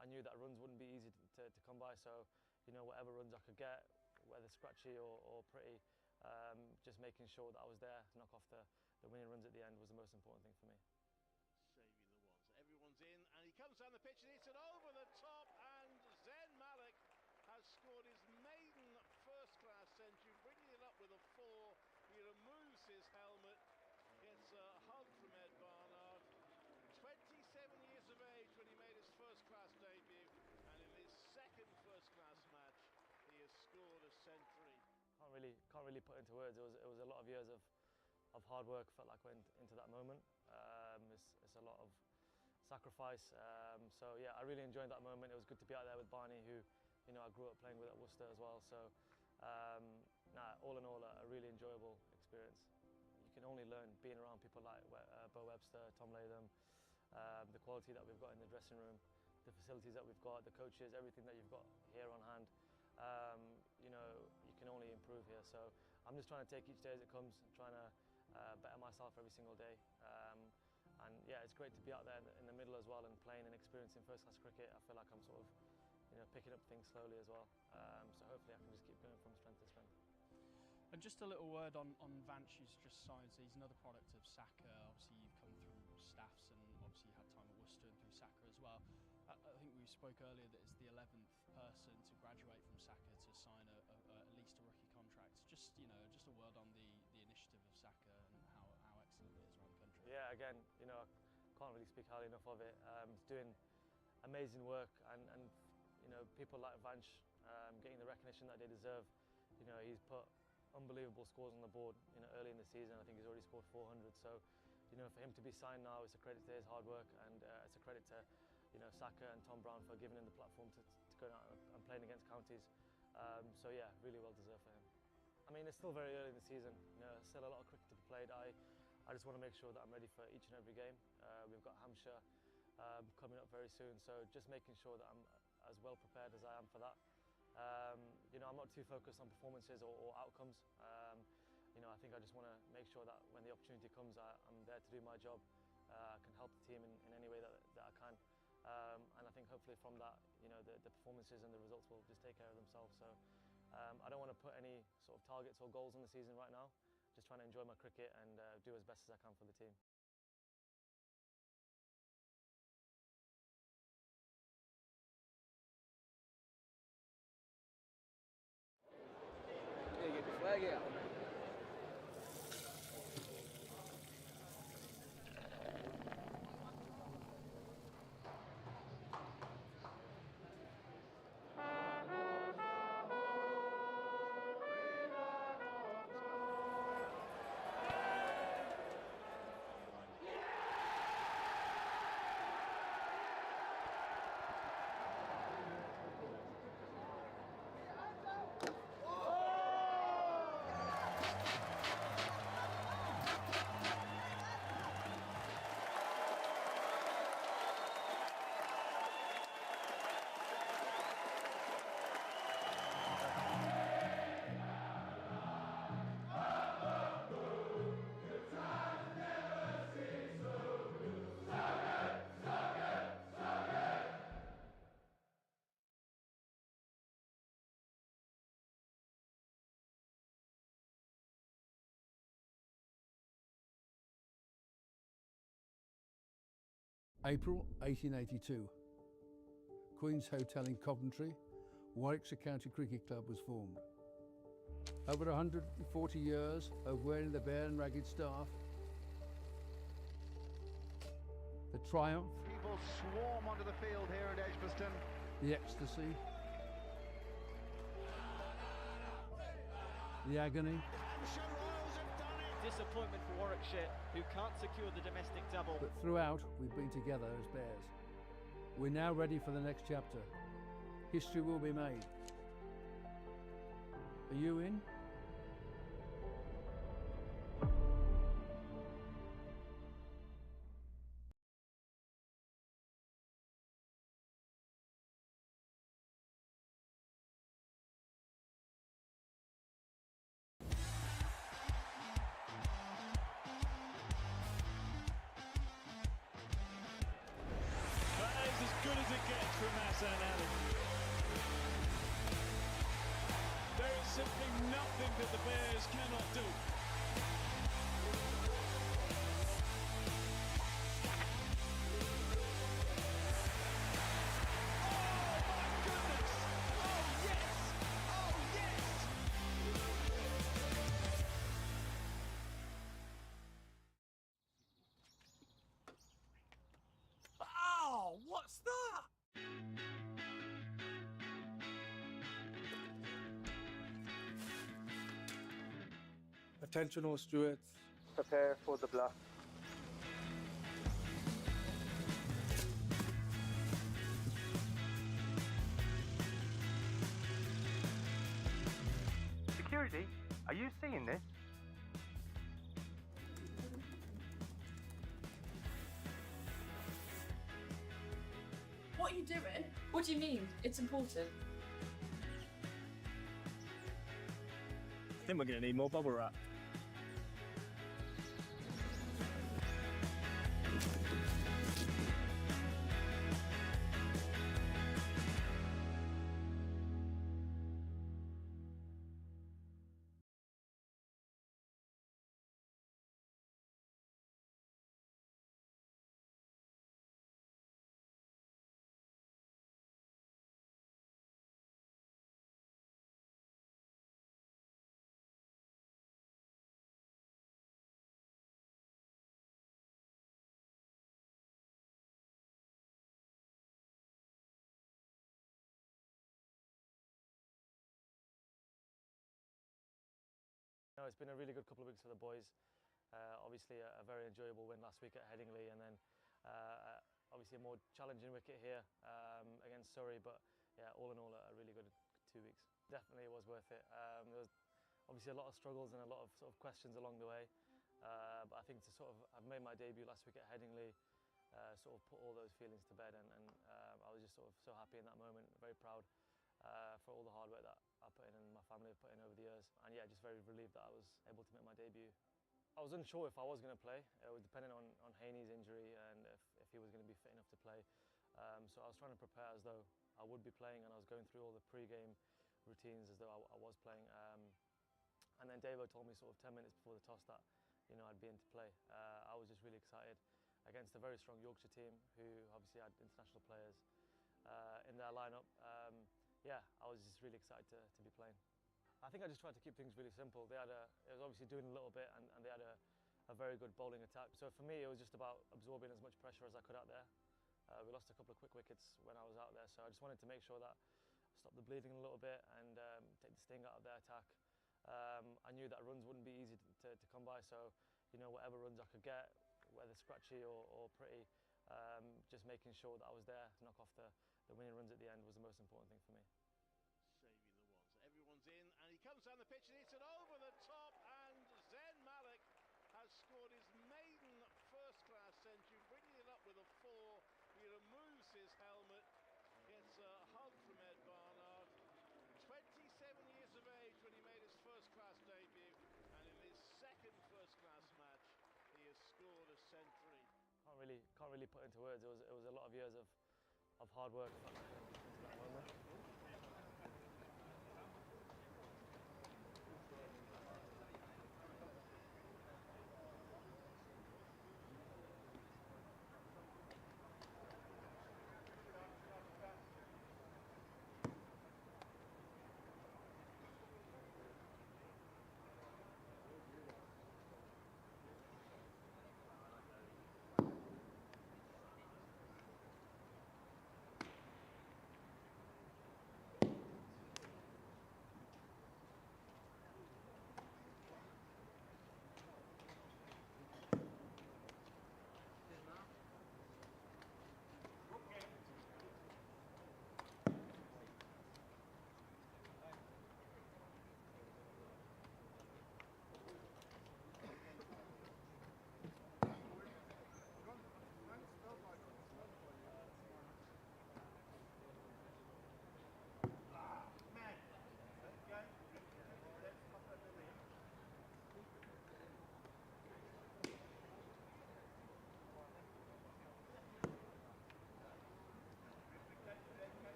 I knew that runs wouldn't be easy to come by, so whatever runs I could get, whether scratchy or pretty, just making sure that I was there to knock off the winning runs at the end was the most important thing for me. Saving the ones. Everyone's in, and he comes down the pitch and hits it over the top, and Zain Malik has scored his maiden first-class century, bringing it up with a 4. He removes his helmet, gets a hug from Ed Barnard. 27 years of age when he made his first-class debut, and in his second first-class match, he has scored a century. Can't really put into words. It was a lot of years of hard work. Felt like went into that moment. It's a lot of sacrifice. So yeah, I really enjoyed that moment. It was good to be out there with Barney, who I grew up playing with at Worcester as well. So all in all, a really enjoyable experience. You can only learn being around people like Bo Webster, Tom Latham, the quality that we've got in the dressing room, the facilities that we've got, the coaches, everything that you've got here on hand. You can only improve here. So I'm just trying to take each day as it comes, trying to better myself every single day. And yeah, it's great to be out there in the middle as well and playing and experiencing first-class cricket. I feel like I'm sort of picking up things slowly as well. So hopefully I can just keep going from strength to strength. And just a little word on Vanch, who's just signed. So he's another product of Saka. Obviously, you've come through staffs, and obviously you had time at Worcester and through Saka as well. I think we spoke earlier that it's the 11th person to graduate from Saka to sign at least a rookie contract. Just just a word on the initiative of Saka and how excellent it is around the country. Yeah, again, I can't really speak highly enough of it. It's doing amazing work, and people like Vanch getting the recognition that they deserve. He's put unbelievable scores on the board early in the season. I think he's already scored 400, so for him to be signed now, it's a credit to his hard work, and it's a credit to Saka and Tom Brown for giving him the platform to go out and playing against counties. So yeah, really well deserved for him. I mean, it's still very early in the season. Still a lot of cricket to be played. I just want to make sure that I'm ready for each and every game. We've got Hampshire coming up very soon, so just making sure that I'm as well prepared as I am for that. I'm not too focused on performances or outcomes. I think I just want to make sure that when the opportunity comes, I'm there to do my job. I can help the team in any way that I can. And I think hopefully from that, the performances and the results will just take care of themselves. So I don't want to put any sort of targets or goals on the season right now. Just trying to enjoy my cricket and do as best as I can for the team. Yeah, get the flag out. April 1882. Queen's Hotel in Coventry, Warwickshire County Cricket Club was formed. Over 140 years of wearing the bare and ragged staff, the triumph, People swarm onto the field here at Edgbaston. the ecstasy, the agony, Disappointment for Warwickshire, who can't secure the domestic double. but throughout we've been together as bears. We're now ready for the next chapter. History will be made. Are you in? That is as good as it gets from Hassan Ali. There is simply nothing that the Bears cannot do. Oh, what's that? Attention all stewards. Prepare for the blast. Security, are you seeing this? What are you doing? What do you mean? It's important. I think we're going to need more bubble wrap. No, it's been a really good couple of weeks for the boys. Obviously a very enjoyable win last week at Headingley, and then obviously a more challenging wicket here against Surrey, but yeah, all in all a really good 2 weeks. Definitely it was worth it. There was obviously a lot of struggles and a lot of sort of questions along the way, but I think to sort of have made my debut last week at Headingley sort of put all those feelings to bed, and I was just sort of so happy in that moment, very proud for all the hard work that I put in and my family have put in over the years, and yeah, just very relieved that I was able to make my debut. I was unsure if I was going to play. It was dependent on Haney's injury and if he was going to be fit enough to play. So I was trying to prepare as though I would be playing, and I was going through all the pre-game routines as though I was playing. And then Davo told me sort of 10 minutes before the toss that I'd be in to play. I was just really excited against a very strong Yorkshire team who obviously had international players in their lineup. Yeah, I was just really excited to be playing. I think I just tried to keep things really simple. It was obviously doing a little bit, and they had a very good bowling attack. So for me, it was just about absorbing as much pressure as I could out there. We lost a couple of quick wickets when I was out there, so I just wanted to make sure that I stopped the bleeding a little bit and take the sting out of their attack. I knew that runs wouldn't be easy to come by, so whatever runs I could get, whether scratchy or pretty, just making sure that I was there to knock off the winning runs at the end was the most important thing for me. Saving the ones. Everyone's in, and he comes down the pitch and hits it over the top, and Zen Malik has scored his maiden first-class century, bringing it up with a 4. He removes his helmet, gets a hug from Ed Barnard. 27 years of age when he made his first-class debut, and in his second first-class match, he has scored a century. Can't really put into words. It was a lot of years of hard work into that moment.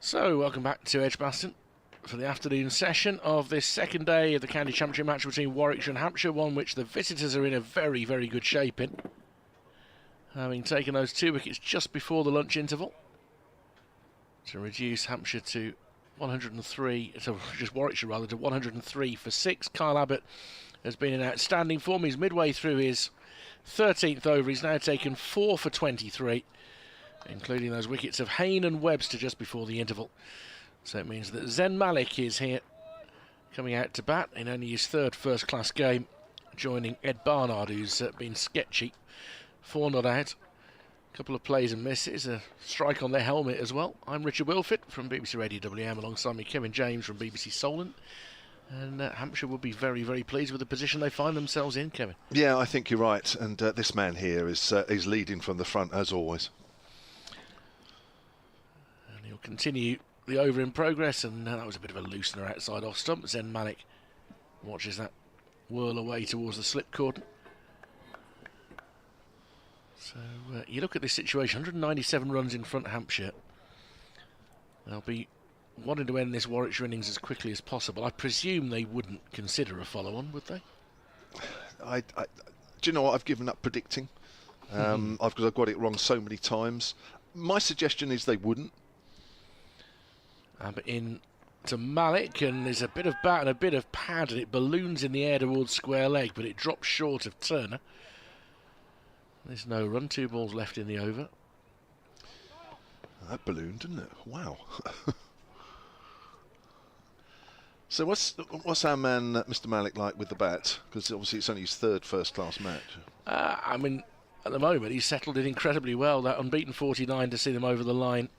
So, welcome back to Edgbaston for the afternoon session of this second day of the County Championship match between Warwickshire and Hampshire, one which the visitors are in a very, very good shape in, having taken those 2 wickets just before the lunch interval to reduce Hampshire to 103, so just Warwickshire rather, to 103 for 6. Kyle Abbott has been in outstanding form. He's midway through his 13th over. He's now taken 4 for 23, including those wickets of Hayne and Webster just before the interval. So it means that Zen Malik is here, coming out to bat in only his 3rd first-class game, joining Ed Barnard, who's been sketchy. 4 not out, a couple of plays and misses, a strike on their helmet as well. I'm Richard Wilford from BBC Radio WM, alongside me Kevin James from BBC Solent. And Hampshire will be very, very pleased with the position they find themselves in, Kevin. Yeah, I think you're right. And this man here is leading from the front, as always. And he'll continue the over in progress, and that was a bit of a loosener outside off stump. Zen Malik watches that whirl away towards the slip cordon. So you look at this situation, 197 runs in front, Hampshire. They'll be wanting to end this Warwickshire innings as quickly as possible. I presume they wouldn't consider a follow-on, would they? Do you know what? I've given up predicting because I've got it wrong so many times. My suggestion is they wouldn't. But in to Malik, and there's a bit of bat and a bit of pad, and it balloons in the air towards square leg, but it drops short of Turner. There's no run, 2 balls left in the over. That ballooned, didn't it? Wow. So what's our man, Mr. Malik, like with the bat? Because obviously it's only his 3rd first-class match. I mean, at the moment he's settled it incredibly well. That unbeaten 49 to see them over the line,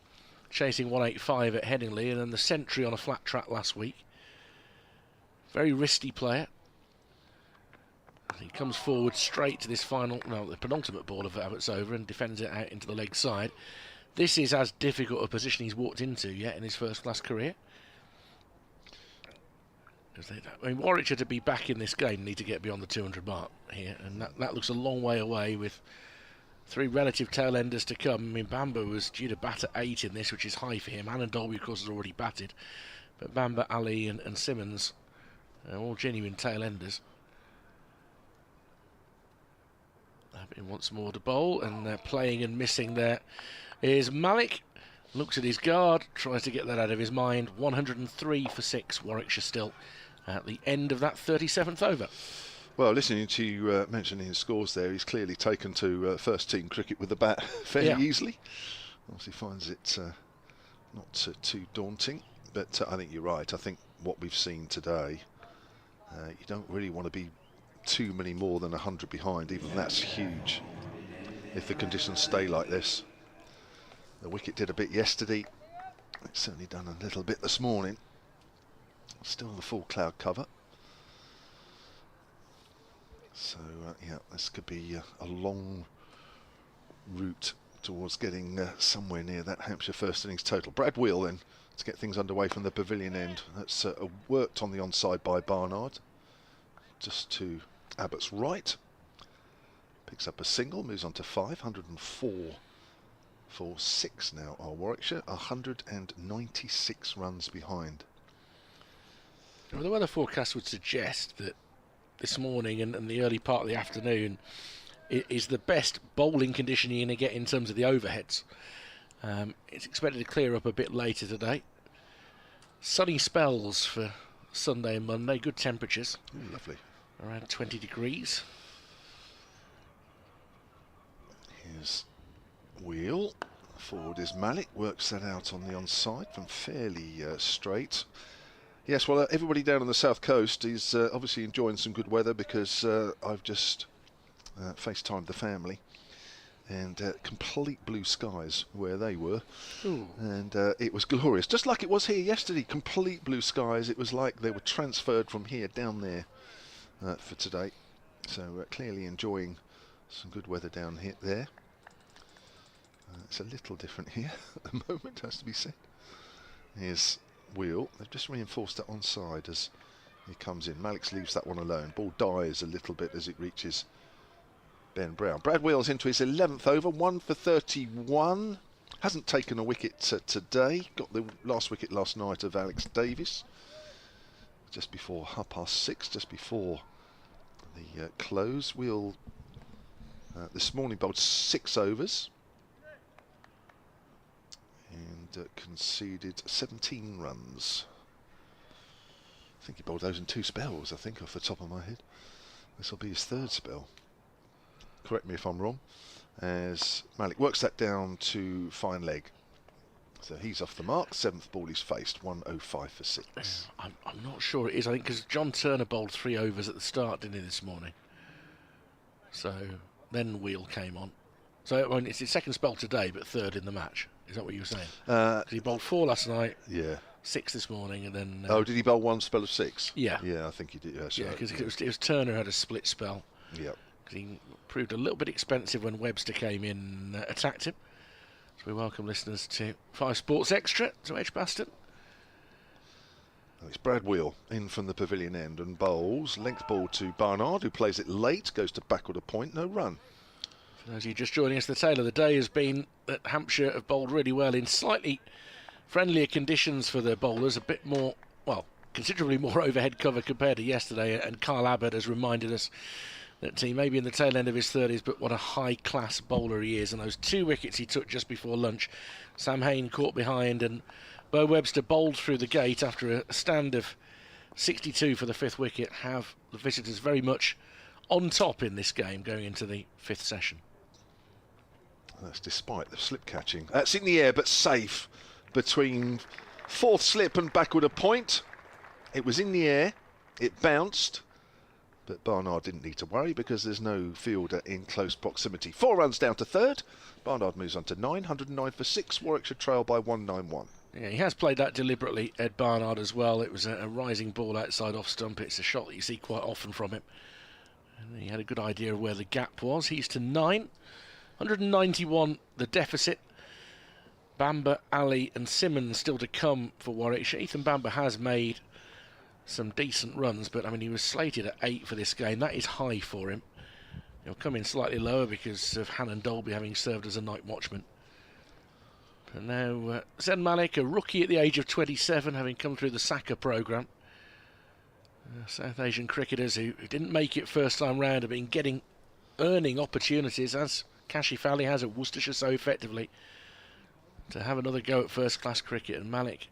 chasing 185 at Headingley, and then the century on a flat track last week. Very wristy player. He comes forward straight to this the penultimate ball of Abbott's over, and defends it out into the leg side. This is as difficult a position he's walked into yet in his first-class career. I mean, Warwickshire to be back in this game need to get beyond the 200 mark here, and that looks a long way away with 3 relative tail enders to come. I mean, Bamba was due to bat at 8 in this, which is high for him. Anand Dolby, of course, has already batted, but Bamba, Ali and Simmons are all genuine tail enders. He wants more to bowl, and playing and missing there is Malik. Looks at his guard, tries to get that out of his mind. 103 for 6, Warwickshire still at the end of that 37th over. Well, listening to you mentioning his scores there, he's clearly taken to first-team cricket with the bat fairly easily. Obviously finds it not too daunting, but I think you're right. I think what we've seen today, you don't really want to be too many more than 100 behind. Even that's huge if the conditions stay like this. The wicket did a bit yesterday. It's certainly done a little bit this morning. Still the full cloud cover. So yeah, this could be a long route towards getting somewhere near that Hampshire first innings total. Brad Wheel then to get things underway from the pavilion end. That's worked on the onside by Barnard. Just to Abbott's right. Picks up a single, moves on to 504 for 6 now are Warwickshire, 196 runs behind. Well, the weather forecast would suggest that this morning and the early part of the afternoon is the best bowling condition you're going to get in terms of the overheads. It's expected to clear up a bit later today. Sunny spells for Sunday and Monday, good temperatures. Ooh, lovely. Around 20 degrees. Here's Wheel. Forward is Malik, works that out on the onside from fairly straight. Yes, well, everybody down on the south coast is obviously enjoying some good weather because I've just FaceTimed the family, and complete blue skies where they were. Ooh. And it was glorious, just like it was here yesterday. Complete blue skies. It was like they were transferred from here down there for today. So clearly enjoying some good weather down here there. It's a little different here at the moment, has to be said. Here's Wheel. They've just reinforced that onside as he comes in. Malik leaves that one alone. Ball dies a little bit as it reaches Ben Brown. Brad Wheel's into his 11th over, 1 for 31. Hasn't taken a wicket today. Got the last wicket last night of Alex Davis, just before 6:30, just before the close. We'll this morning bowled 6 overs and conceded 17 runs. I think he bowled those in 2 spells, I think, off the top of my head. This will be his 3rd spell. Correct me if I'm wrong. As Malik works that down to fine leg. So he's off the mark. 7th ball he's faced. 105 for 6. I'm not sure it is. I think because John Turner bowled 3 overs at the start, didn't he, this morning? So then Wheel came on. So it's his 2nd spell today, but 3rd in the match. Is that what you were saying? 'Cause he bowled 4 last night. Yeah. 6 this morning, and then. Oh, did he bowl 1 spell of 6? Yeah. Yeah, I think he did. Yeah, because it was Turner had a split spell. Yep. He proved a little bit expensive when Webster came in, attacked him. So we welcome listeners to 5 Sports Extra to Edgbaston. It's Brad Wheel in from the pavilion end and bowls. Length ball to Barnard, who plays it late, goes to backward a point, no run. For those of you just joining us, the tale of the day has been that Hampshire have bowled really well in slightly friendlier conditions for their bowlers, a bit more, well, considerably more overhead cover compared to yesterday, and Kyle Abbott has reminded us that he may be in the tail end of his 30s, but what a high-class bowler he is. And those 2 wickets he took just before lunch, Sam Hain caught behind, and Bo Webster bowled through the gate after a stand of 62 for the 5th wicket, have the visitors very much on top in this game going into the 5th session. That's despite the slip catching. That's in the air, but safe between 4th slip and backward a point. It was in the air, it bounced. But Barnard didn't need to worry because there's no fielder in close proximity. 4 runs down to 3rd. Barnard moves on to 9, 109 for 6. Warwickshire trail by 191. Yeah, he has played that deliberately, Ed Barnard, as well. It was a rising ball outside off stump. It's a shot that you see quite often from him. And he had a good idea of where the gap was. He's to 9. 191 the deficit. Bamber, Ali and Simmons still to come for Warwickshire. Ethan Bamber has made some decent runs, but I mean, he was slated at 8 for this game. That is high for him. He'll come in slightly lower because of Hannon Dolby having served as a night watchman. But now Zen Malik, a rookie at the age of 27, having come through the Saka programme. South Asian cricketers who didn't make it first time round have been earning opportunities, as Kashi Fowley has at Worcestershire so effectively, to have another go at first class cricket. And Malik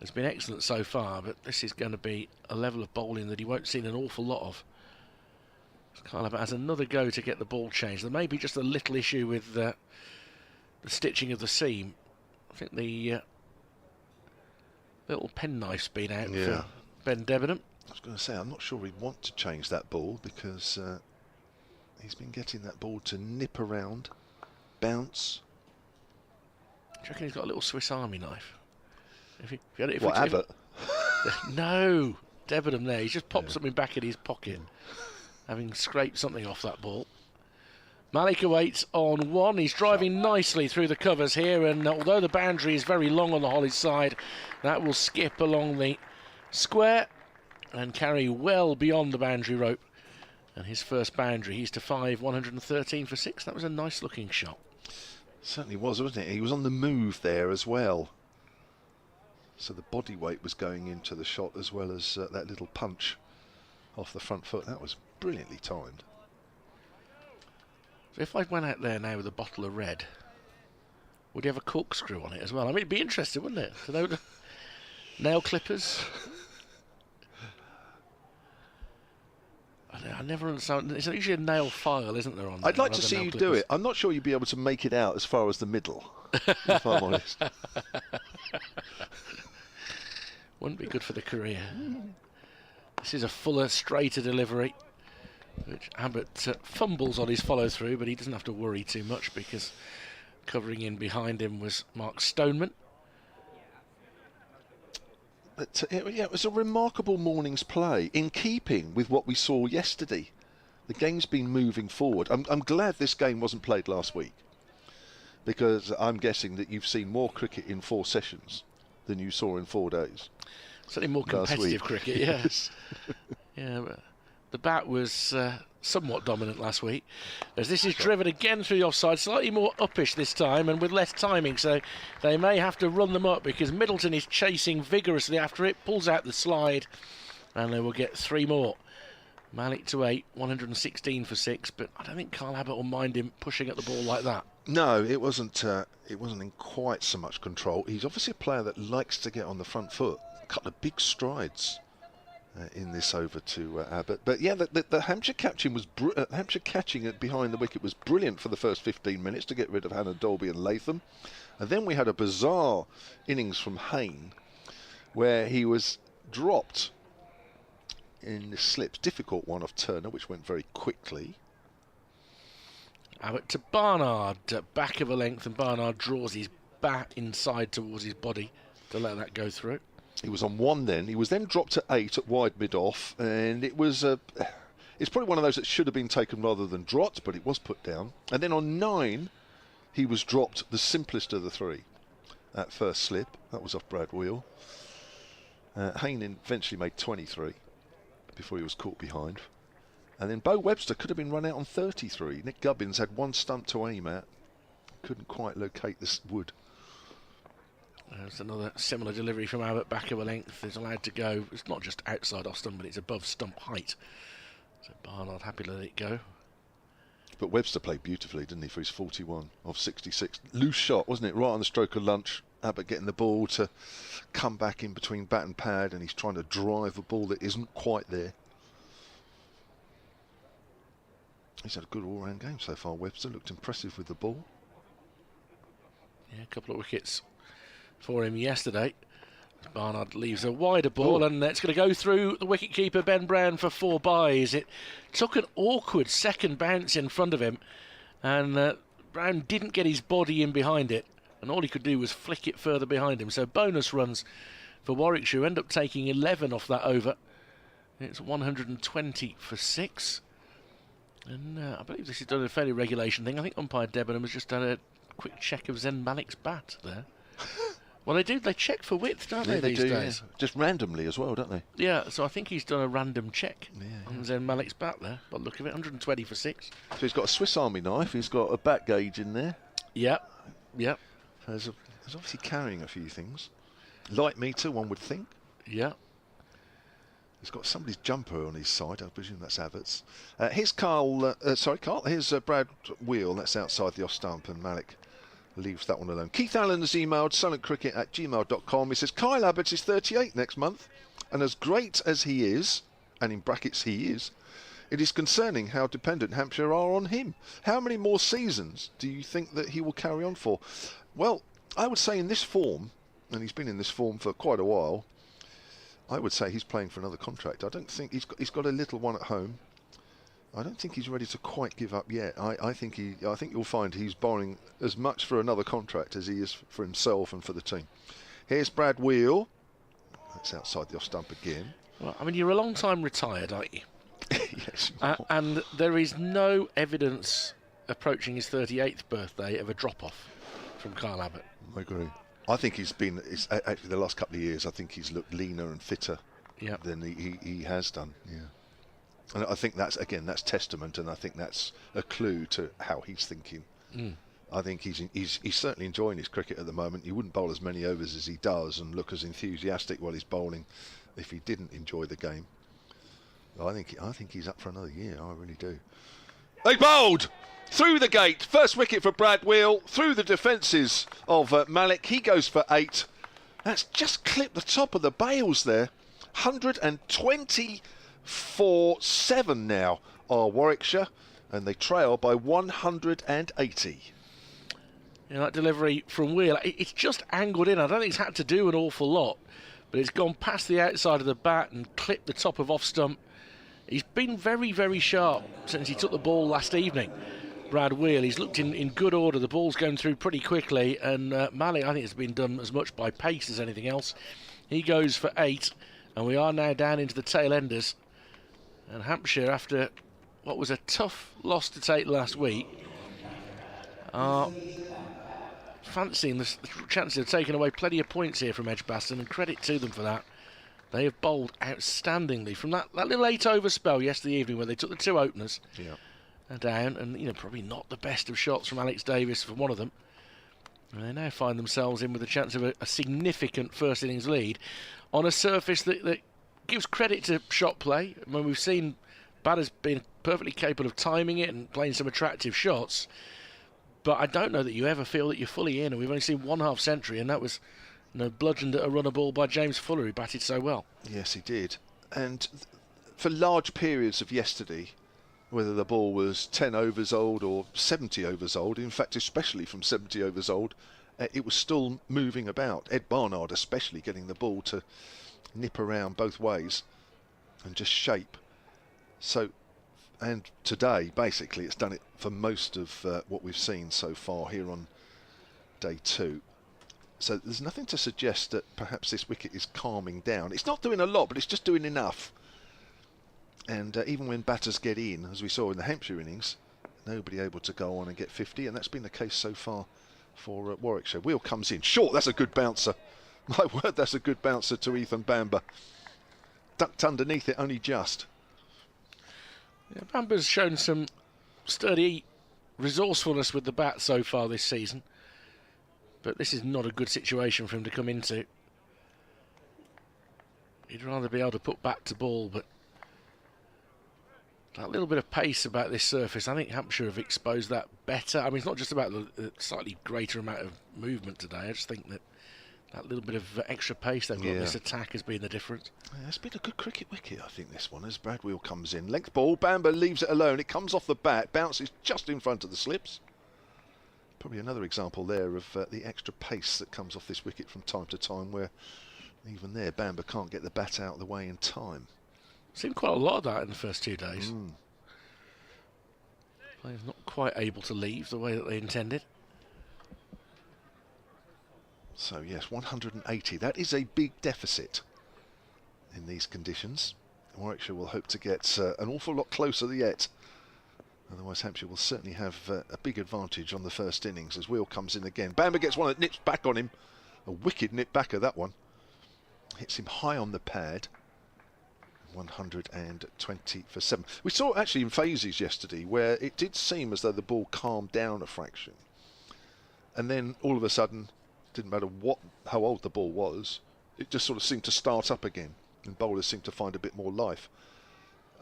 has been excellent so far, but this is going to be a level of bowling that he won't see an awful lot of. Kyle Abbott has another go to get the ball changed. There may be just a little issue with the stitching of the seam. I think the little penknife's been out for Ben Debenham. I was going to say, I'm not sure he'd want to change that ball because he's been getting that ball to nip around, bounce. Do you reckon he's got a little Swiss Army knife? Abbott? No, Debenham there. He's just popped something back in his pocket, having scraped something off that ball. Malik awaits on 1. He's driving nicely through the covers here, and although the boundary is very long on the Hollies side, that will skip along the square and carry well beyond the boundary rope. And his first boundary, he's to 5, 113 for 6. That was a nice looking shot. Certainly was, wasn't it? He was on the move there as well. So the body weight was going into the shot as well as that little punch off the front foot. That was brilliantly timed. So if I went out there now with a bottle of red, would you have a corkscrew on it as well? I mean, it'd be interesting, wouldn't it? To know the nail clippers. I never understand. It's usually a nail file, isn't there? On I'd like to rather see nail you do clippers. it. I'm not sure you'd be able to make it out as far as the middle, if I'm honest. Wouldn't be good for the career. This is a fuller, straighter delivery, which Abbott fumbles on his follow-through, but he doesn't have to worry too much because covering in behind him was Mark Stoneman. But it was a remarkable morning's play, in keeping with what we saw yesterday. The game's been moving forward. I'm glad this game wasn't played last week, because I'm guessing that you've seen more cricket in 4 sessions than you saw in 4 days. Certainly more competitive cricket, yes. Yeah, but the bat was somewhat dominant last week, as this is driven again through the offside, slightly more uppish this time and with less timing, so they may have to run them up because Middleton is chasing vigorously after it, pulls out the slide, and they will get 3 more. Malik to 8, 116 for 6, but I don't think Kyle Abbott will mind him pushing at the ball like that. No, it wasn't in quite so much control. He's obviously a player that likes to get on the front foot. A couple of big strides in this over to Abbott. But yeah, the Hampshire catching was catching it behind the wicket was brilliant for the first 15 minutes to get rid of Hannah Dolby and Latham. And then we had a bizarre innings from Hayne where he was dropped in the slips, difficult one off Turner, which went very quickly. Abbott to Barnard, back of a length, and Barnard draws his bat inside towards his body to let that go through. He was on 1 then. He was then dropped to 8 at wide mid-off, and it was it's probably one of those that should have been taken rather than dropped, but it was put down. And then on 9, he was dropped, the simplest of the 3, at first slip. That was off Brad Wheel. Hayne eventually made 23 before he was caught behind. And then Bo Webster could have been run out on 33. Nick Gubbins had 1 stump to aim at. Couldn't quite locate this wood. There's another similar delivery from Abbott, back of a length. Is allowed to go. It's not just outside off stump, but it's above stump height. So Barnard happy to let it go. But Webster played beautifully, didn't he, for his 41 of 66. Loose shot, wasn't it? Right on the stroke of lunch. Abbott getting the ball to come back in between bat and pad, and he's trying to drive a ball that isn't quite there. He's had a good all-round game so far. Webster looked impressive with the ball. Yeah, a couple of wickets for him yesterday. Barnard leaves a wider ball, and it's going to go through the wicket-keeper Ben Brown for 4 byes. It took an awkward second bounce in front of him, and Brown didn't get his body in behind it, and all he could do was flick it further behind him. So bonus runs for Warwickshire, who end up taking 11 off that over. It's 120 for 6. And I believe this is done a fairly regulation thing. I think umpire Debenham has just done a quick check of Zen Malik's bat there. Well, they do. They check for width, don't they, these days? Yeah. Just randomly as well, don't they? Yeah, so I think he's done a random check on Zen Malik's bat there. By the look of it, 120 for 6. So he's got a Swiss Army knife. He's got a bat gauge in there. Yep. Yep. So he's obviously carrying a few things. Light meter, one would think. Yeah. He's got somebody's jumper on his side. I presume that's Abbott's. Here's Carl. Here's Brad Wheel. That's outside the off stump, and Malik leaves that one alone. Keith Allen has emailed silentcricket@gmail.com. He says Kyle Abbott is 38 next month, and as great as he is, and in brackets he is, it is concerning how dependent Hampshire are on him. How many more seasons do you think that he will carry on for? Well, I would say in this form, and he's been in this form for quite a while, I would say he's playing for another contract. I don't think he's got a little one at home. I don't think he's ready to quite give up yet. I think you'll find he's borrowing as much for another contract as he is for himself and for the team. Here's Brad Wheel. That's outside the off stump again. Well, I mean, you're a long time retired, aren't you? Yes. And there is no evidence approaching his 38th birthday of a drop-off from Kyle Abbott. I agree. I think actually the last couple of years, I think he's looked leaner and fitter than he has done. Yeah. And I think that's testament, and I think that's a clue to how he's thinking. I think he's certainly enjoying his cricket at the moment. He wouldn't bowl as many overs as he does and look as enthusiastic while he's bowling if he didn't enjoy the game. I think he's up for another year. I really do. They bowled through the gate. First wicket for Brad Wheel through the defences of Malik. He goes for 8. That's just clipped the top of the bails there. 124-7 now are Warwickshire, and they trail by 180. Yeah, that delivery from Wheel, it's just angled in. I don't think it's had to do an awful lot, but it's gone past the outside of the bat and clipped the top of off stump. He's been very, very sharp since he took the ball last evening. Brad Wheel, he's looked in good order. The ball's going through pretty quickly, and Malik, I think it's been done as much by pace as anything else. He goes for 8, and we are now down into the tail enders. And Hampshire, after what was a tough loss to take last week, are fancying the chances of taking away plenty of points here from Edgbaston, and credit to them for that. They have bowled outstandingly from that little 8-over spell yesterday evening where they took the 2 openers down, and probably not the best of shots from Alex Davis for one of them. And they now find themselves in with a chance of a significant first innings lead on a surface that gives credit to shot play. When we've seen batters being perfectly capable of timing it and playing some attractive shots, but I don't know that you ever feel that you're fully in, and we've only seen 1 half century, and that was bludgeoned at a runner ball by James Fuller, who batted so well. Yes, he did. And for large periods of yesterday, whether the ball was 10 overs old or 70 overs old, in fact, especially from 70 overs old, it was still moving about. Ed Barnard especially getting the ball to nip around both ways and just shape. So, and today, basically, it's done it for most of what we've seen so far here on day 2. So there's nothing to suggest that perhaps this wicket is calming down. It's not doing a lot, but it's just doing enough. And even when batters get in, as we saw in the Hampshire innings, nobody able to go on and get 50, and that's been the case so far for Warwickshire. Wheel comes in short. That's a good bouncer. My word, that's a good bouncer to Ethan Bamber. Ducked underneath it only just. Yeah, Bamber's shown some sturdy resourcefulness with the bat so far this season, but this is not a good situation for him to come into. He'd rather be able to put bat to ball, but that little bit of pace about this surface, I think Hampshire have exposed that better. I mean, it's not just about the slightly greater amount of movement today. I just think that little bit of extra pace they've got in this attack has been the difference. Yeah, it's been a good cricket wicket, I think, this one, as Brad Wheel comes in. Length ball, Bamber leaves it alone. It comes off the bat, bounces just in front of the slips. Probably another example there of the extra pace that comes off this wicket from time to time, where even there, Bamber can't get the bat out of the way in time. Seen quite a lot of that in the first 2 days. Players not quite able to leave the way that they intended. So yes, 180. That is a big deficit in these conditions. Warwickshire will hope to get an awful lot closer yet. Otherwise, Hampshire will certainly have a big advantage on the first innings as Wheel comes in again. Bamber gets one that nips back on him. A wicked nip backer, that one. Hits him high on the pad. 120 for 7. We saw actually in phases yesterday where it did seem as though the ball calmed down a fraction, and then all of a sudden, didn't matter how old the ball was, it just sort of seemed to start up again, and bowlers seemed to find a bit more life.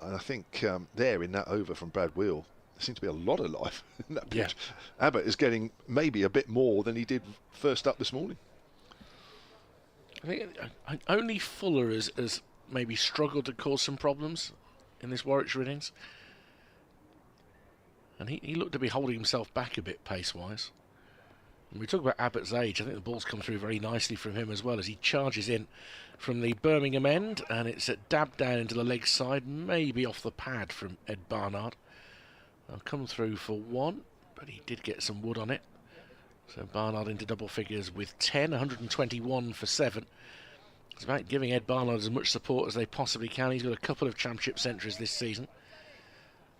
And I think there in that over from Brad Wheel, there seemed to be a lot of life in that pitch. Yeah. Abbott is getting maybe a bit more than he did first up this morning. I think only Fuller has maybe struggled to cause some problems in this Warwickshire innings, and he looked to be holding himself back a bit pace-wise. And we talk about Abbott's age, I think the ball's come through very nicely from him as well as he charges in from the Birmingham end, and it's dabbed down into the leg side, maybe off the pad from Ed Barnard. I'll come through for 1, but he did get some wood on it. So Barnard into double figures with 10, 121 for 7. It's about giving Ed Barnard as much support as they possibly can. He's got a couple of championship centuries this season.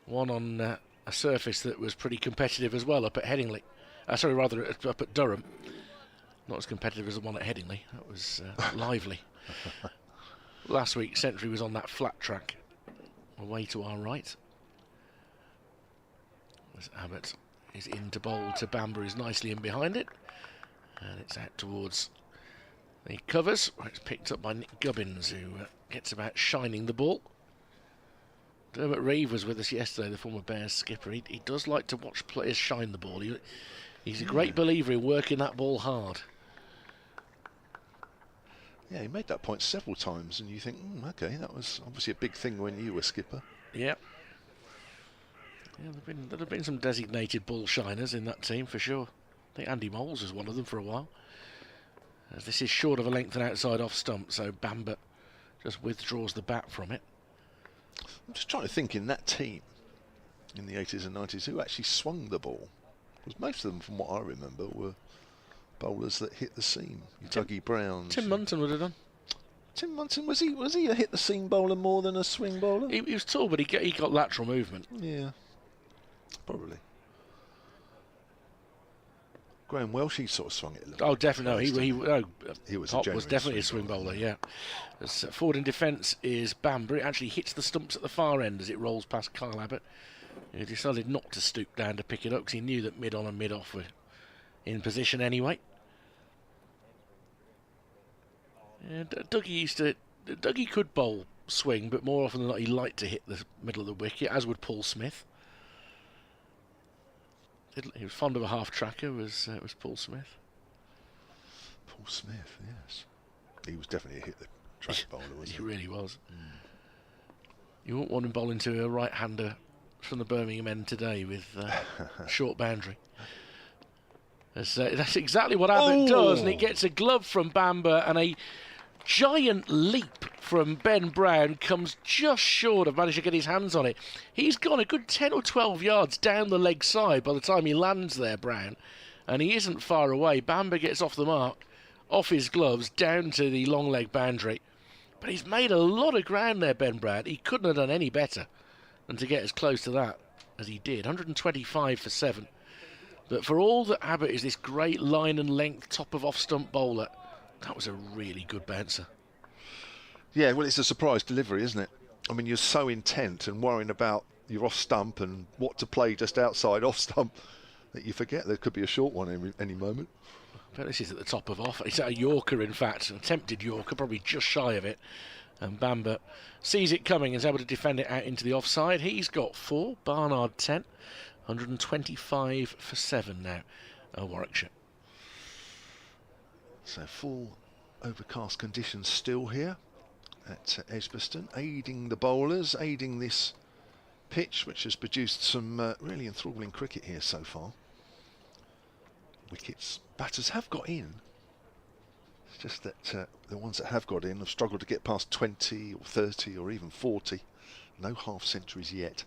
One on a surface that was pretty competitive as well up at Headingley. Up at Durham. Not as competitive as the one at Headingley. That was lively. Last week's century was on that flat track away to our right. As Abbott is in to bowl to Bamber, is nicely in behind it. And it's out towards the covers, where it's picked up by Nick Gubbins, who gets about shining the ball. Dermot Reeve was with us yesterday, the former Bears skipper. He does like to watch players shine the ball. He's a great believer in working that ball hard. Yeah, he made that point several times, and you think, okay, that was obviously a big thing when you were skipper. Yeah. There have been some designated ball shiners in that team for sure. I think Andy Moles was one of them for a while. As this is short of a length and outside off stump, so Bamber just withdraws the bat from it. I'm just trying to think in that team in the 80s and 90s who actually swung the ball. Because most of them, from what I remember, were bowlers that hit the seam. Dougie Brown. Tim Munton would have done. Tim Munton, was he a hit the seam bowler more than a swing bowler? He was tall, but he got lateral movement. Yeah, probably. Graham Welsh, he sort of swung it a little. Oh, definitely. No, he was Pop a was definitely a swing bowler, yeah. As forward in defence is Bamber. It actually hits the stumps at the far end as it rolls past Kyle Abbott. He decided not to stoop down to pick it up because he knew that mid-on and mid-off were in position anyway. And Dougie could bowl swing, but more often than not he liked to hit the middle of the wicket, as would Paul Smith. He was fond of a half-tracker, was Paul Smith. Paul Smith, yes. He was definitely a hit-the-track bowler, wasn't he? He really was. You wouldn't want him bowling to a right-hander from the Birmingham end today with short boundary. That's exactly what Abbott does, and he gets a glove from Bamber, and a giant leap from Ben Brown comes just short of managing to get his hands on it. He's gone a good 10 or 12 yards down the leg side by the time he lands there, Brown, and he isn't far away. Bamber gets off the mark, off his gloves, down to the long leg boundary. But he's made a lot of ground there, Ben Brown. He couldn't have done any better than to get as close to that as he did. 125 for 7. But for all that Abbott is this great line and length top of off-stump bowler, that was a really good bouncer. Yeah, well, it's a surprise delivery, isn't it? I mean, you're so intent and worrying about your off-stump and what to play just outside off-stump that you forget there could be a short one any moment. But this is at the top of off. It's a Yorker, in fact, an attempted Yorker, probably just shy of it. And Bamber sees it coming and is able to defend it out into the offside. He's got 4, Barnard 10, 125 for 7 now, Warwickshire. So full overcast conditions still here at Edgbaston, aiding the bowlers, aiding this pitch, which has produced some really enthralling cricket here so far. Wickets, batters have got in. It's just that the ones that have got in have struggled to get past 20 or 30 or even 40. No half centuries yet.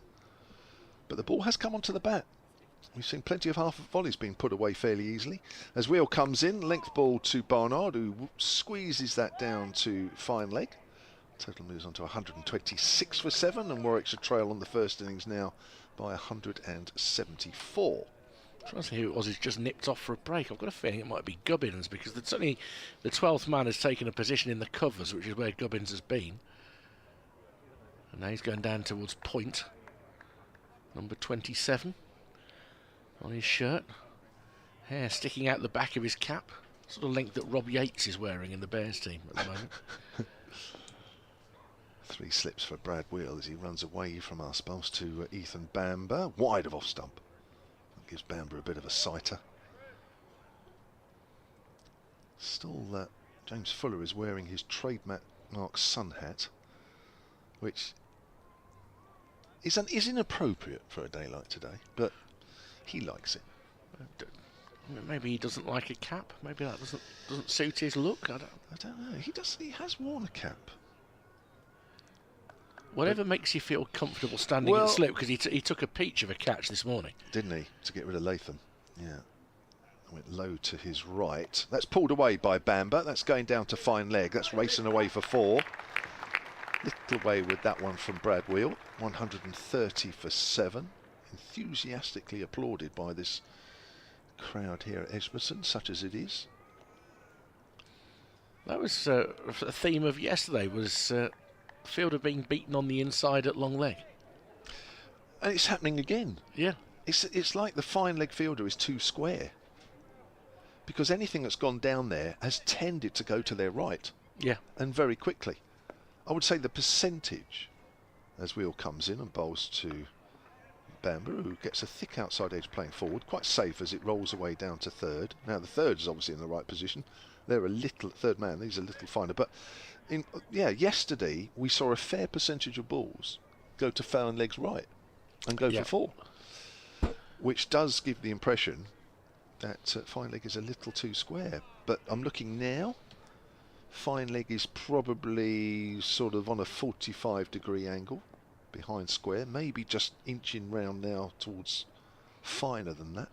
But the ball has come onto the bat. We've seen plenty of half volleys being put away fairly easily. As Wheel comes in, length ball to Barnard, who squeezes that down to fine leg. Total moves on to 126 for 7, and Warwickshire trail on the first innings now by 174. Trying to see who it was who's just nipped off for a break. I've got a feeling it might be Gubbins, because certainly the 12th man has taken a position in the covers, which is where Gubbins has been. And now he's going down towards point. Number 27 on his shirt. Hair sticking out the back of his cap. Sort of length that Rob Yates is wearing in the Bears team at the moment. 3 slips for Brad Wheel as he runs away from our spells to Ethan Bamber. Wide of off stump. That gives Bamber a bit of a sighter. Still, James Fuller is wearing his trademark sun hat, which is inappropriate for a day like today, but he likes it. Maybe he doesn't like a cap. Maybe that doesn't suit his look. I don't know. He has worn a cap. Whatever makes you feel comfortable standing at slip, because he took a peach of a catch this morning. Didn't he? To get rid of Latham. Yeah. Went low to his right. That's pulled away by Bamber. That's going down to fine leg. That's racing away for 4. Little away with that one from Brad Wheel. 130 for 7. Enthusiastically applauded by this crowd here at Edgbaston, such as it is. That was a theme of yesterday, was fielder being beaten on the inside at long leg. And it's happening again. Yeah. It's like the fine leg fielder is too square. Because anything that's gone down there has tended to go to their right. Yeah. And very quickly. I would say the percentage, as Wheel comes in and bowls to Bamber, who gets a thick outside edge playing forward, quite safe as it rolls away down to third. Now the third is obviously in the right position. They're a little, third man, he's a little finer. But yesterday we saw a fair percentage of balls go to fine legs right and go for 4, which does give the impression that fine leg is a little too square. But I'm looking now, fine leg is probably sort of on a 45-degree angle behind square, maybe just inching round now towards finer than that.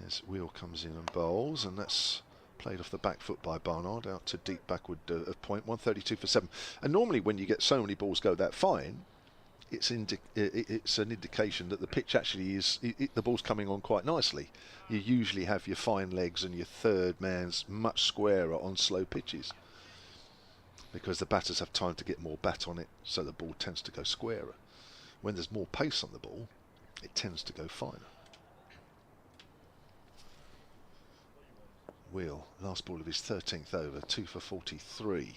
As Wheel comes in and bowls, and that's played off the back foot by Barnard out to deep backward of point. 132 for 7. And normally when you get so many balls go that fine, it's an indication that the pitch actually is, the ball's coming on quite nicely. You usually have your fine legs and your third man's much squarer on slow pitches, because the batters have time to get more bat on it, so the ball tends to go squarer. When there's more pace on the ball, it tends to go finer. Wheel, last ball of his 13th over, 2 for 43.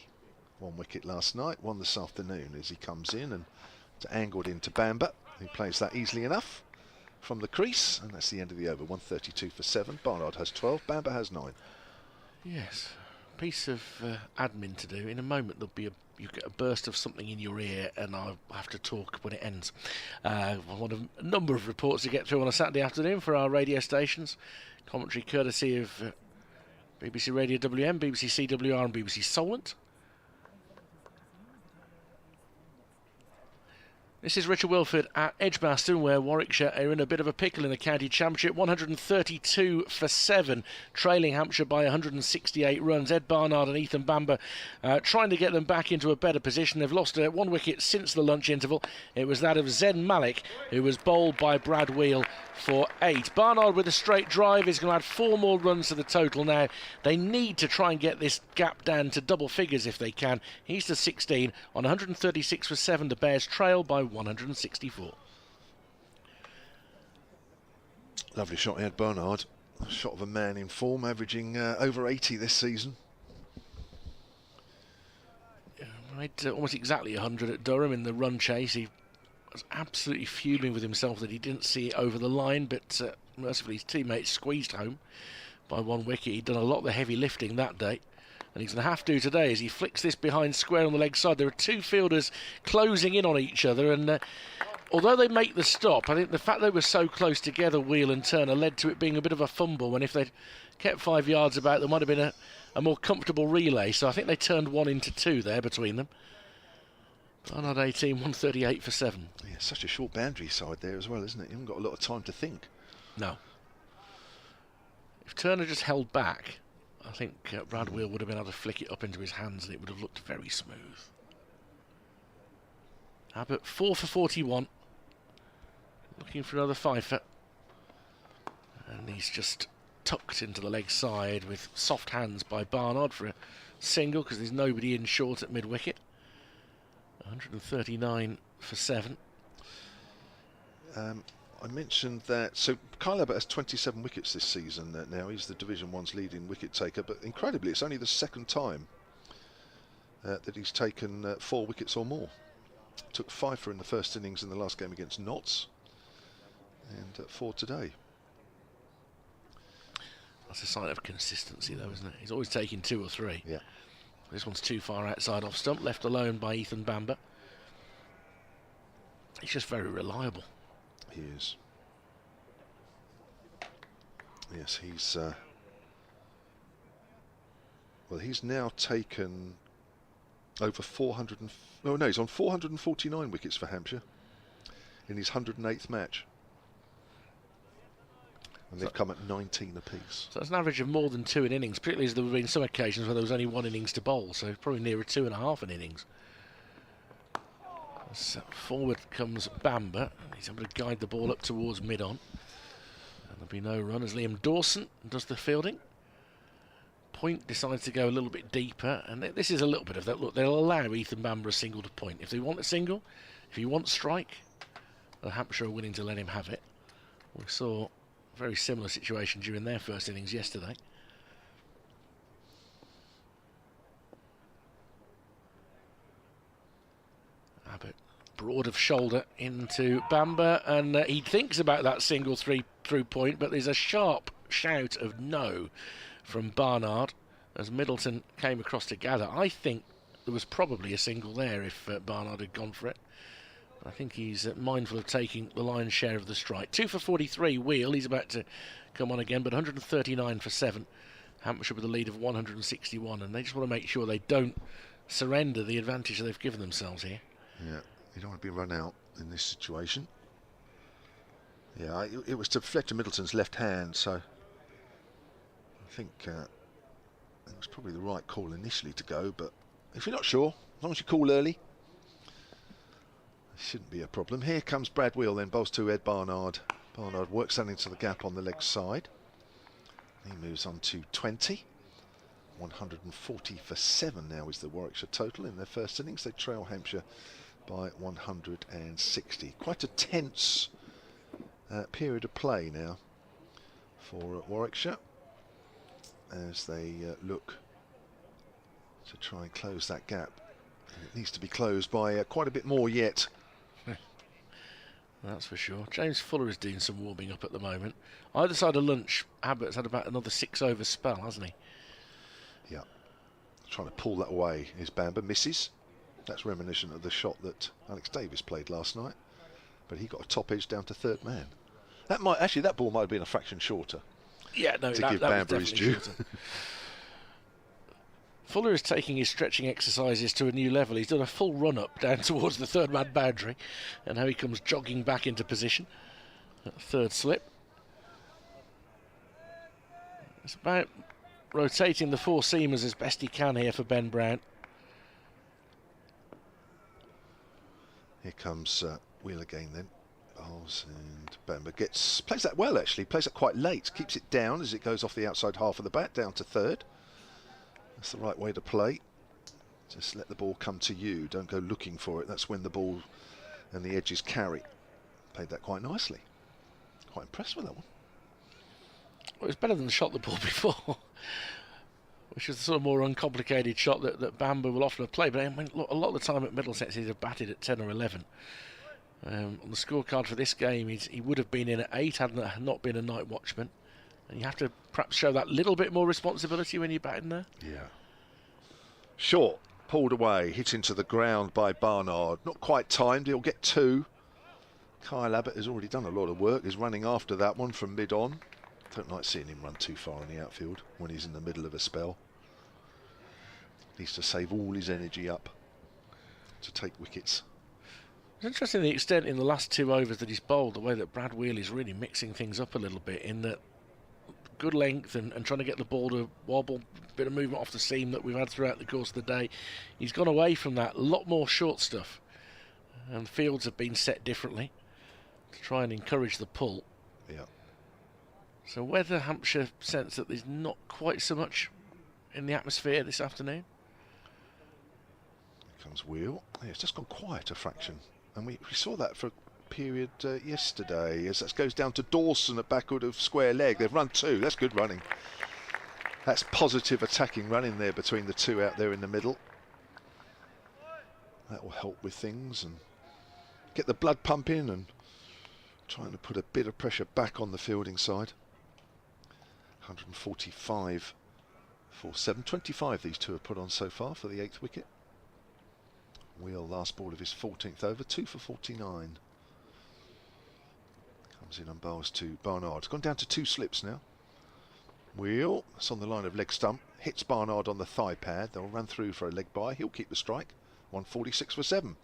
1 wicket last night, 1 this afternoon as he comes in and angled into Bamber, who plays that easily enough from the crease, and that's the end of the over. 132 for 7. Barnard has 12, Bamber has 9. Yes, piece of admin to do. In a moment there'll be you get a burst of something in your ear, and I'll have to talk when it ends. I want a number of reports to get through on a Saturday afternoon for our radio stations. Commentary courtesy of BBC Radio WM, BBC CWR and BBC Solent. This is Richard Wilford at Edgbaston, where Warwickshire are in a bit of a pickle in the county championship. 132 for 7, trailing Hampshire by 168 runs. Ed Barnard and Ethan Bamber trying to get them back into a better position. They've lost 1 wicket since the lunch interval. It was that of Zen Malik, who was bowled by Brad Wheel for 8. Barnard with a straight drive is going to add 4 more runs to the total now. They need to try and get this gap down to double figures if they can. He's to 16 on 136 for 7. The Bears trail by 164. Lovely shot, Ed Barnard. A shot of a man in form, averaging over 80 this season. Made almost exactly 100 at Durham in the run chase. He was absolutely fuming with himself that he didn't see it over the line, but mercifully his teammates squeezed home by 1 wicket. He'd done a lot of the heavy lifting that day, and he's going to have to today as he flicks this behind square on the leg side. There are 2 fielders closing in on each other, and although they make the stop, I think the fact they were so close together, Wheel and Turner, led to it being a bit of a fumble, when if they'd kept 5 yards about, there might have been a more comfortable relay. So I think they turned 1 into 2 there between them. Barnard 18, 138 for 7. Yeah, such a short boundary side there as well, isn't it? You haven't got a lot of time to think. No. If Turner just held back, I think Brad Wheel would have been able to flick it up into his hands and it would have looked very smooth. Abbott 4 for 41. Looking for another fifer. And he's just tucked into the leg side with soft hands by Barnard for a single, because there's nobody in short at mid-wicket. 139 for 7. I mentioned that, so Kyle Abbott has 27 wickets this season now. He's the Division 1's leading wicket taker, but incredibly it's only the 2nd time that he's taken 4 wickets or more. Took 5 for in the first innings in the last game against Notts, and 4 today. That's a sign of consistency though, isn't it? He's always taking 2 or 3. Yeah. This one's too far outside off stump, left alone by Ethan Bamber. He's just very reliable. He is. Yes, he's well, he's now taken over 400 and he's on 449 wickets for Hampshire in his 108th match, and they've come at 19 apiece. So that's an average of more than 2 in innings, particularly as there have been some occasions where there was only 1 innings to bowl, so probably nearer 2.5 in innings. So forward comes Bamber, and he's able to guide the ball up towards mid-on. And there'll be no run as Liam Dawson does the fielding. Point decides to go a little bit deeper, and this is a little bit of that. Look, they'll allow Ethan Bamber a single to point. If they want a single, if he wants strike, the Hampshire are willing to let him have it. We saw a very similar situation during their first innings yesterday. Abbott broad of shoulder into Bamber, and he thinks about that single through point, but there's a sharp shout of no from Barnard as Middleton came across to gather. I think there was probably a single there if Barnard had gone for it. I think he's mindful of taking the lion's share of the strike. 2 for 43, Wheel. He's about to come on again, but 139 for 7. Hampshire with a lead of 161, and they just want to make sure they don't surrender the advantage they've given themselves here. Yeah, you don't want to be run out in this situation. Yeah, it was to Fletcher Middleton's left hand, so I think it was probably the right call initially to go, but if you're not sure, as long as you call early, Shouldn't be a problem. Here comes Brad Wheel, then bowls to Ed Barnard. Barnard works that into the gap on the leg side. He moves on to 20. 140 for 7 now is the Warwickshire total in their first innings. They trail Hampshire by 160. Quite a tense period of play now for Warwickshire as they look to try and close that gap. And it needs to be closed by quite a bit more yet. That's for sure. James Fuller is doing some warming up at the moment. Either side of lunch, Abbott's had about another 6 over spell, hasn't he? Yeah. Trying to pull that away is Bamber. Misses. That's reminiscent of the shot that Alex Davis played last night. But he got a top edge down to third man. That ball might have been a fraction shorter. Yeah, no, to that give was Bamber his due. shorter. Fuller is taking his stretching exercises to a new level. He's done a full run-up down towards the third man boundary, and now he comes jogging back into position. Third slip. It's about rotating the four seamers as best he can here for Ben Brown. Here comes Wheel again then. Bowls and Bamber plays that well actually, plays it quite late, keeps it down as it goes off the outside half of the bat, down to third. That's the right way to play. Just let the ball come to you, don't go looking for it. That's when the ball and the edges carry. Played that quite nicely. Quite impressed with that one. Well, it was better than the shot the ball before, which is the sort of more uncomplicated shot that Bamber will often have played. But I mean, look, a lot of the time at Middlesex he'd have batted at 10 or 11. On the scorecard for this game, he would have been in at 8 had there not been a night watchman. And you have to perhaps show that little bit more responsibility when you're batting there. Yeah. Short, pulled away, hit into the ground by Barnard. Not quite timed, he'll get 2. Kyle Abbott has already done a lot of work, is running after that one from mid-on. Don't like seeing him run too far in the outfield when he's in the middle of a spell. Needs to save all his energy up to take wickets. It's interesting the extent in the last 2 overs that he's bowled, the way that Brad Wheel is really mixing things up a little bit, in that good length and trying to get the ball to wobble, bit of movement off the seam that we've had throughout the course of the day. He's gone away from that, a lot more short stuff, and the fields have been set differently to try and encourage the pull. Yeah. So whether Hampshire sense that there's not quite so much in the atmosphere this afternoon. Here comes Wheel. Yeah, it's just gone quiet a fraction, and we saw that for period yesterday as that goes down to Dawson at backward of square leg. They've run 2. That's good running. That's positive attacking running there between the 2 out there in the middle. That will help with things and get the blood pumping and trying to put a bit of pressure back on the fielding side. 145 for 7. 25 these 2 have put on so far for the 8th wicket. Wheel last ball of his 14th over, 2 for 49. Comes in and bowls to Barnard. It's gone down to 2 slips now. Wheel, that's on the line of leg stump, hits Barnard on the thigh pad. They'll run through for a leg bye. He'll keep the strike. 146 for 7.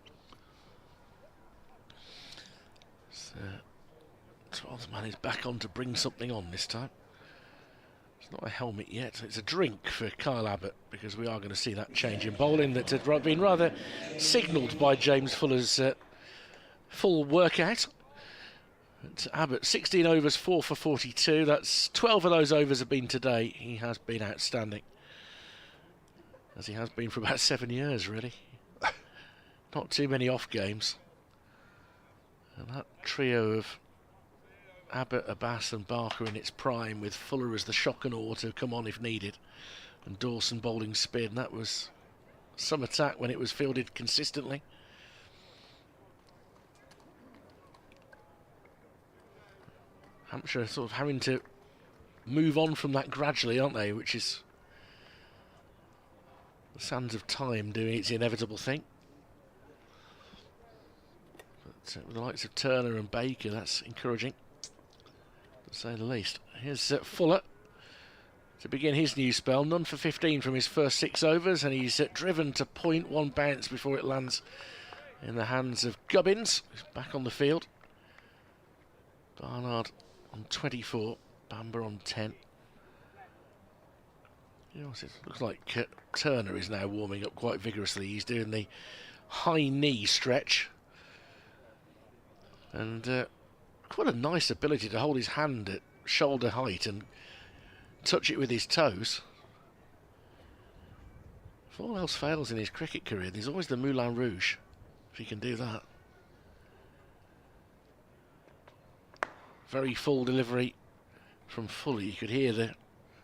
So, 12th man is back on to bring something on this time. It's not a helmet yet, it's a drink for Kyle Abbott, because we are going to see that change in bowling that had been rather signalled by James Fuller's full workout. But Abbott, 16 overs, 4 for 42. That's 12 of those overs have been today. He has been outstanding, as he has been for about 7 years, really. Not too many off games. And that trio of Abbott, Abbas and Barker in its prime, with Fuller as the shock and awe to come on if needed, and Dawson bowling spin. That was some attack when it was fielded consistently. Hampshire sort of having to move on from that gradually, aren't they? Which is the sands of time doing its inevitable thing. But with the likes of Turner and Baker, that's encouraging, to say the least. Here's Fuller to begin his new spell. None for 15 from his first 6 overs, and he's driven to point, 1 bounce before it lands in the hands of Gubbins, who's back on the field. Barnard on 24, Bamber on 10. It looks like Turner is now warming up quite vigorously. He's doing the high knee stretch, And quite a nice ability to hold his hand at shoulder height and touch it with his toes. If all else fails in his cricket career, there's always the Moulin Rouge, if he can do that. Very full delivery from Fuller. You could hear the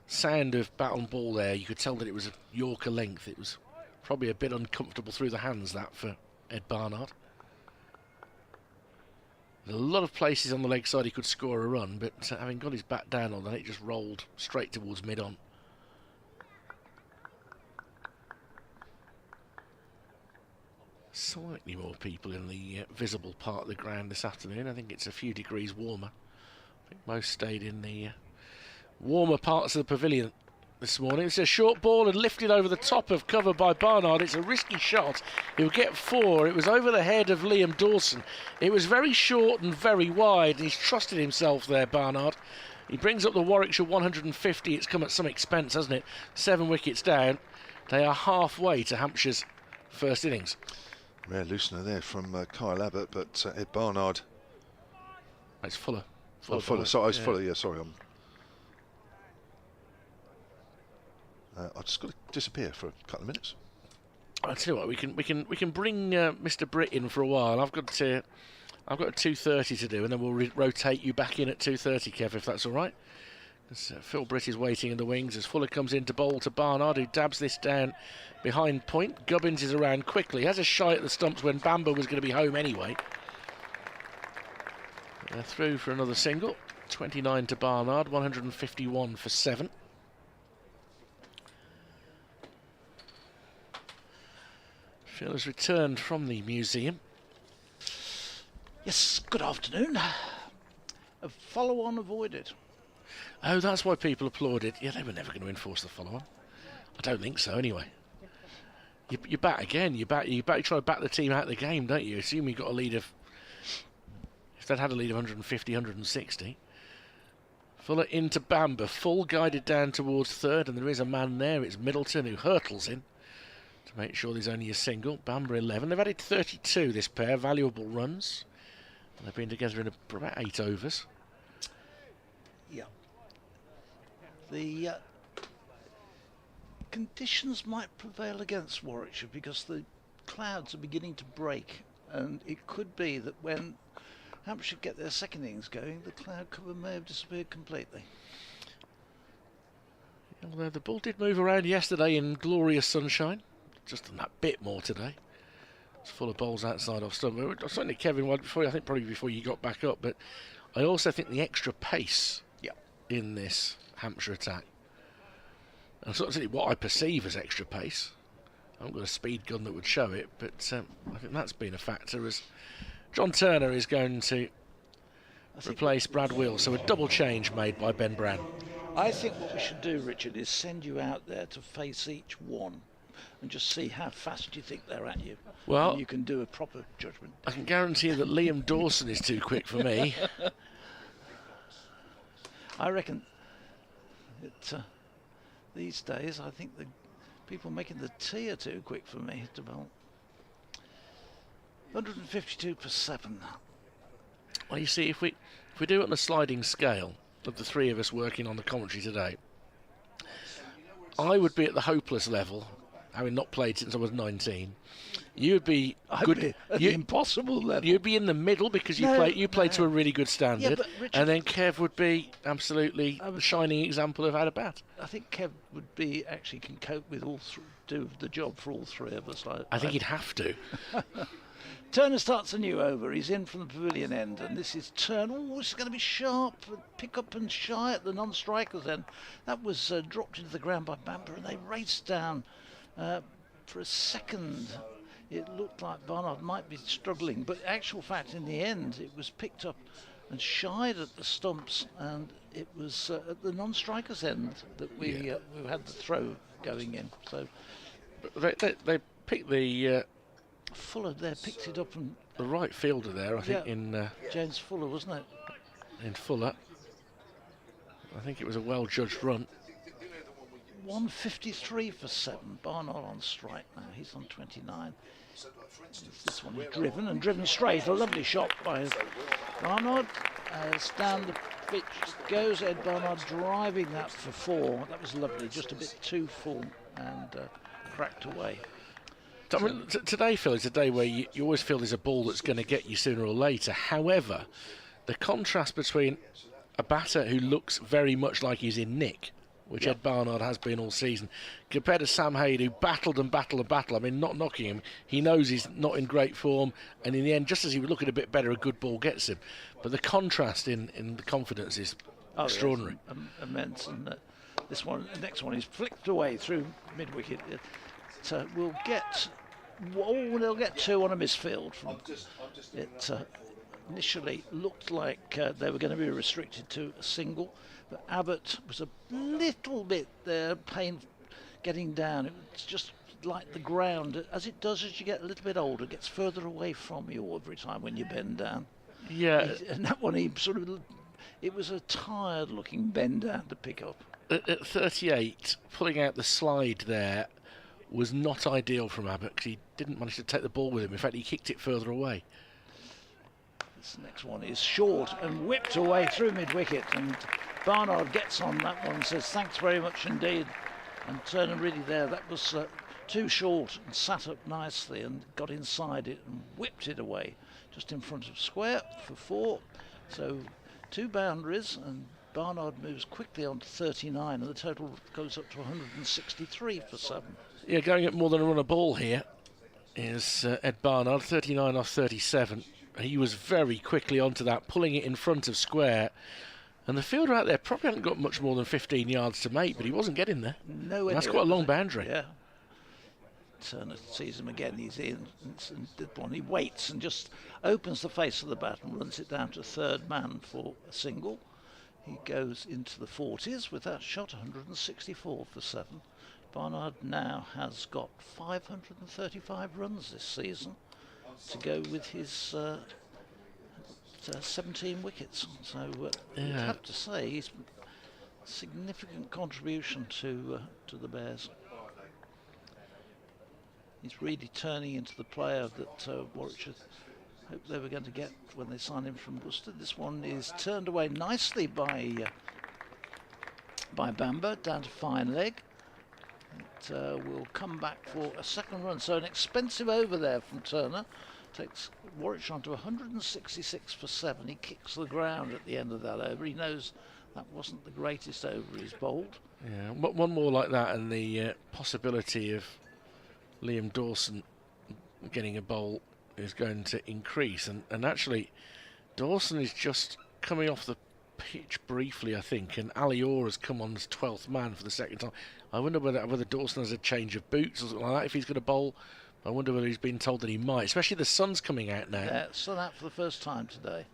sound of bat on ball there. You could tell that it was a Yorker length. It was probably a bit uncomfortable through the hands, that, for Ed Barnard. There's a lot of places on the leg side he could score a run, but having got his bat down on that, it just rolled straight towards mid-on. Slightly more people in the visible part of the ground this afternoon. I think it's a few degrees warmer. I think most stayed in the warmer parts of the pavilion this morning. It's a short ball and lifted over the top of cover by Barnard. It's a risky shot. He'll get 4. It was over the head of Liam Dawson. It was very short and very wide, and he's trusted himself there, Barnard. He brings up the Warwickshire 150. It's come at some expense, hasn't it? 7 wickets down. They are halfway to Hampshire's first innings. Rare loosener there from Kyle Abbott, but Ed Barnard. It's Fuller. Fuller. Sorry, Fuller. Yeah, sorry. I've just got to disappear for a couple of minutes. I'll tell you what, we can bring Mr. Britt in for a while. I've got a 2:30 to do, and then we'll rotate you back in at 2:30, Kev, if that's all right. Phil Britt is waiting in the wings as Fuller comes in to bowl to Barnard, who dabs this down behind point. Gubbins is around quickly, has a shy at the stumps when Bamber was going to be home anyway. They're through for another single. 29 to Barnard, 151 for 7. Phil has returned from the museum. Yes, good afternoon. A follow-on avoided. Oh, that's why people applauded. Yeah, they were never going to enforce the follow-on. I don't think so, anyway. You bat again. You try to bat the team out of the game, don't you? Assume you got a lead of... If they'd had a lead of 150, 160. Fuller into Bamber. Full guided down towards third, and there is a man there. It's Middleton who hurtles in to make sure there's only a single. Bamber 11. They've added 32, this pair. Valuable runs. And they've been together in about 8 overs. Yeah. The conditions might prevail against Warwickshire because the clouds are beginning to break, and it could be that when Hampshire get their second innings going, the cloud cover may have disappeared completely. Although the ball did move around yesterday in glorious sunshine, just done that bit more today. It's full of balls outside off stump. Certainly, Kevin, I think probably before you got back up, but I also think the extra pace in this Hampshire attack, and sort of what I perceive as extra pace. I haven't got a speed gun that would show it, but I think that's been a factor as John Turner is going to replace Brad Wheels. So a double change made by Ben Brown. I think what we should do, Richard, is send you out there to face each one and just see how fast you think they're at you. Well, and you can do a proper judgment. I can guarantee that Liam Dawson is too quick for me. I reckon that these days, I think the people making the tea are too quick for me to bowl. 152 per 7. Well, you see, if we do it on a sliding scale of the three of us working on the commentary today, I would be at the hopeless level, having not played since I was 19. You'd be good at the impossible level. You'd be in the middle because you play to a really good standard, Richard, and then Kev would be absolutely the shining example of how to bat. I think Kev would be actually can cope with do the job for all three of us. I think he'd have to. Turner starts a new over. He's in from the pavilion end, and this is Turner. Oh, this is going to be sharp. Pick up and shy at the non-strikers end. That was dropped into the ground by Bamber, and they raced down for a second. It looked like Barnard might be struggling, but actual fact, in the end, it was picked up and shied at the stumps, and it was at the non-strikers end that we had the throw going in. So they picked the Fuller there picked it up, and the right fielder there, I think, in James Fuller, wasn't it? In Fuller, I think it was a well-judged run. 153 for 7. Barnard on strike now. He's on 29. This one is driven straight. A lovely shot by Barnard. As down the pitch goes Ed Barnard, driving that for 4. That was lovely. Just a bit too full and cracked away. I mean, today, Phil, is a day where you always feel there's a ball that's going to get you sooner or later. However, the contrast between a batter who looks very much like he's in nick, which Ed Barnard has been all season, compared to Sam Haid, who battled. I mean, not knocking him. He knows he's not in great form, and in the end, just as he was looking a bit better, a good ball gets him. But the contrast in the confidence is extraordinary. Yes, immense. And the next one is flicked away through mid-wicket. We'll get... they'll get 2 on a misfield. It initially looked like they were going to be restricted to a single, but Abbott was a little bit pain getting down. It's just like the ground, as it does as you get a little bit older, gets further away from you every time when you bend down. Yeah. And that one, it was a tired-looking bend down to pick up. At 38, pulling out the slide there was not ideal from Abbott because he didn't manage to take the ball with him. In fact, he kicked it further away. This next one is short and whipped away through mid-wicket, and Barnard gets on that one and says thanks very much indeed, and Turner really there, that was too short, and sat up nicely and got inside it and whipped it away just in front of square for 4. So 2 boundaries, and Barnard moves quickly on to 39, and the total goes up to 163 for 7. Yeah, going at more than a run a ball here is Ed Barnard, 39 off 37. He was very quickly onto that, pulling it in front of square. And the fielder out there probably hadn't got much more than 15 yards to make, but he wasn't getting there. No, that's quite a long boundary. Yeah. Turner sees him again. He's in. He waits and just opens the face of the bat and runs it down to 3rd man for a single. He goes into the 40s with that shot, 164 for 7. Barnard now has got 535 runs this season to go with his 17 wickets. So you'd have to say he's a significant contribution to the Bears. He's really turning into the player that Warwickshire hoped they were going to get when they signed him from Worcester. This one is turned away nicely by Bamber down to fine leg. It will come back for a 2nd run. So an expensive over there from Turner. Takes Warwickshire on to 166 for 7. He kicks the ground at the end of that over. He knows that wasn't the greatest over he's bowled. Yeah, one more like that and the possibility of Liam Dawson getting a bowl is going to increase. And actually, Dawson is just coming off the pitch briefly, I think, and Ali Orr has come on as 12th man for the 2nd time. I wonder whether Dawson has a change of boots or something like that, if he's going to bowl. I wonder whether he's been told that he might, especially the sun's coming out now. Yeah, sun out for the first time today.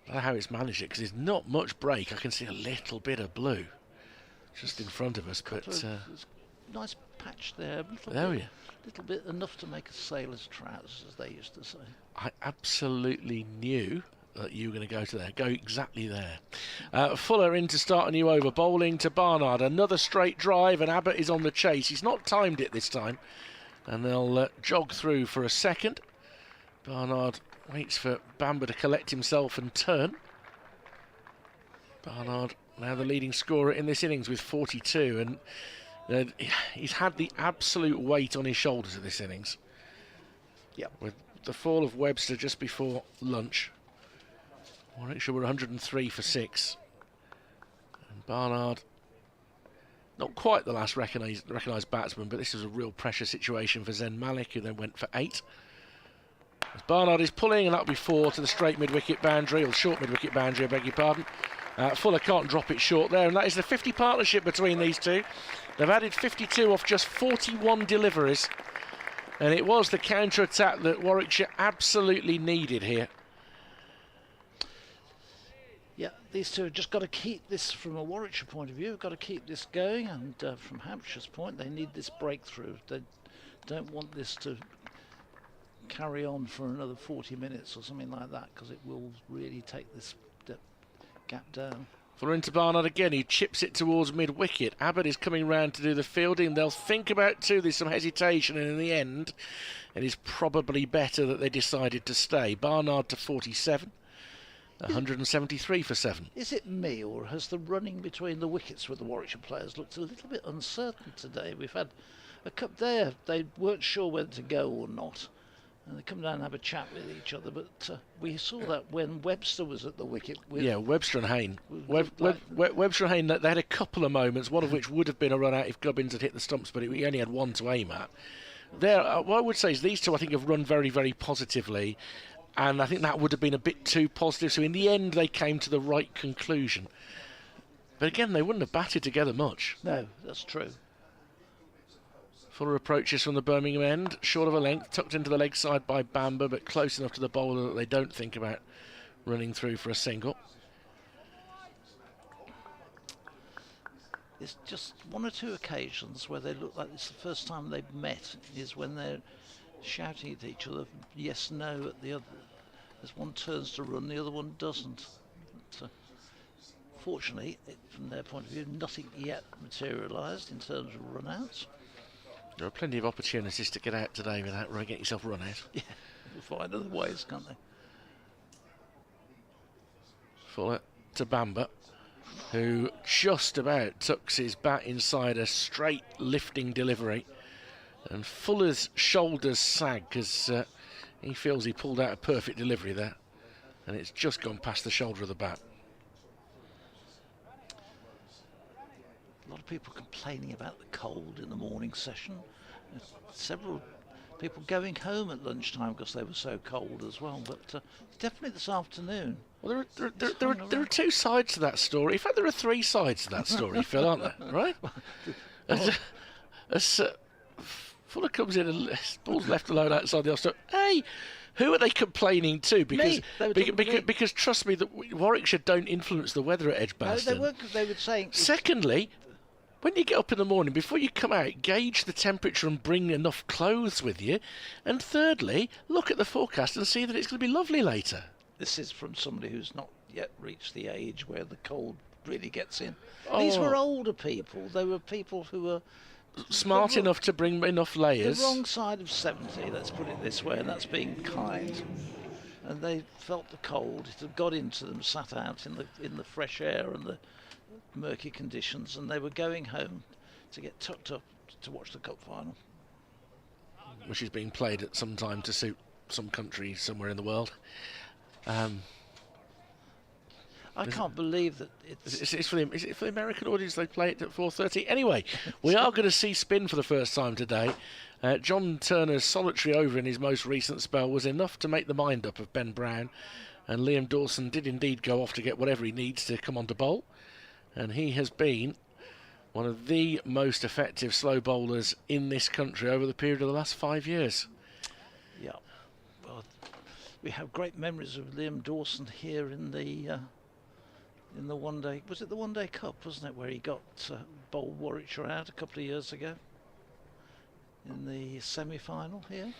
I don't know how it's managed it, because there's not much break. I can see a little bit of blue just in front of us, but nice patch there. Little bit enough to make a sailor's trousers, as they used to say. I absolutely knew that you were going to go to there. Go exactly there. Fuller in to start a new over, bowling to Barnard. Another straight drive, and Abbott is on the chase. He's not timed it this time, and they'll jog through for a 2nd. Barnard waits for Bamber to collect himself and turn. Barnard now the leading scorer in this innings with 42, and he's had the absolute weight on his shoulders of this innings. Yep. With the fall of Webster just before lunch, Warwickshire were 103 for 6. And Barnard, not quite the last recognised batsman, but this is a real pressure situation for Zen Malik, who then went for 8. As Barnard is pulling, and that'll be 4 to the straight mid-wicket boundary, or short mid-wicket boundary, I beg your pardon. Fuller can't drop it short there, and that is the 50 partnership between these two. They've added 52 off just 41 deliveries, and it was the counter-attack that Warwickshire absolutely needed here. Yeah, these two have just got to keep this, from a Warwickshire point of view, got to keep this going, and from Hampshire's point, they need this breakthrough. They don't want this to carry on for another 40 minutes or something like that, because it will really take this gap down. Fuller into Barnard again. He chips it towards mid-wicket. Abbott is coming round to do the fielding. They'll think about two. There's some hesitation, and in the end, it is probably better that they decided to stay. Barnard to 47. 173 for 7. Is it me, or has the running between the wickets with the Warwickshire players looked a little bit uncertain today? We've had a cup there. They weren't sure whether to go or not. And they come down and have a chat with each other, but we saw that when Webster was at the wicket. Yeah, Webster and Hayne. Webster and Hayne, they had a couple of moments, one of which would have been a run out if Gubbins had hit the stumps, but he only had one to aim at. What I would say is these two, I think, have run very, very positively, and I think that would have been a bit too positive. So in the end, they came to the right conclusion. But again, they wouldn't have batted together much. No, that's true. Fuller approaches from the Birmingham end, short of a length, tucked into the leg side by Bamber, but close enough to the bowler that they don't think about running through for a single. It's just one or two occasions where they look like it's the first time they've met, is when they're shouting at each other, yes, no, at the other. As one turns to run, the other one doesn't. But, fortunately, from their point of view, nothing yet materialised in terms of run-outs. There are plenty of opportunities to get out today without getting yourself run out. Yeah, we'll find other ways, can't they? Fuller to Bamber, who just about tucks his bat inside a straight lifting delivery. And Fuller's shoulders sag because he feels he pulled out a perfect delivery there. And it's just gone past the shoulder of the bat. A lot of people complaining about the cold in the morning session. Several people going home at lunchtime because they were so cold as well. But definitely this afternoon. Well, there are two sides to that story. In fact, there are three sides to that story, Phil, aren't there? Right? As Fuller comes in and ball's left alone outside the off. Hey, who are they complaining to? Because trust me, that Warwickshire don't influence the weather at Edgbaston. No, they were saying. Secondly, when you get up in the morning, before you come out, gauge the temperature and bring enough clothes with you. And thirdly, look at the forecast and see that it's going to be lovely later. This is from somebody who's not yet reached the age where the cold really gets in. These were older people. They were people who were smart enough to bring enough layers. The wrong side of 70, let's put it this way, and that's being kind. And they felt the cold. It had got into them, sat out in the fresh air and the murky conditions, and they were going home to get tucked up to watch the cup final, which is being played at some time to suit some country somewhere in the world. I can't believe that it's for the American audience. They play it at 4:30. Anyway, we are going to see spin for the first time today. John Turner's solitary over in his most recent spell was enough to make the mind up of Ben Brown, and Liam Dawson did indeed go off to get whatever he needs to come on to bowl. And he has been one of the most effective slow bowlers in this country over the period of the last 5 years. Yeah, well, we have great memories of Liam Dawson here in the one day. Was it the One Day Cup, wasn't it, where he got bowled Warwickshire out a couple of years ago in the semi-final here?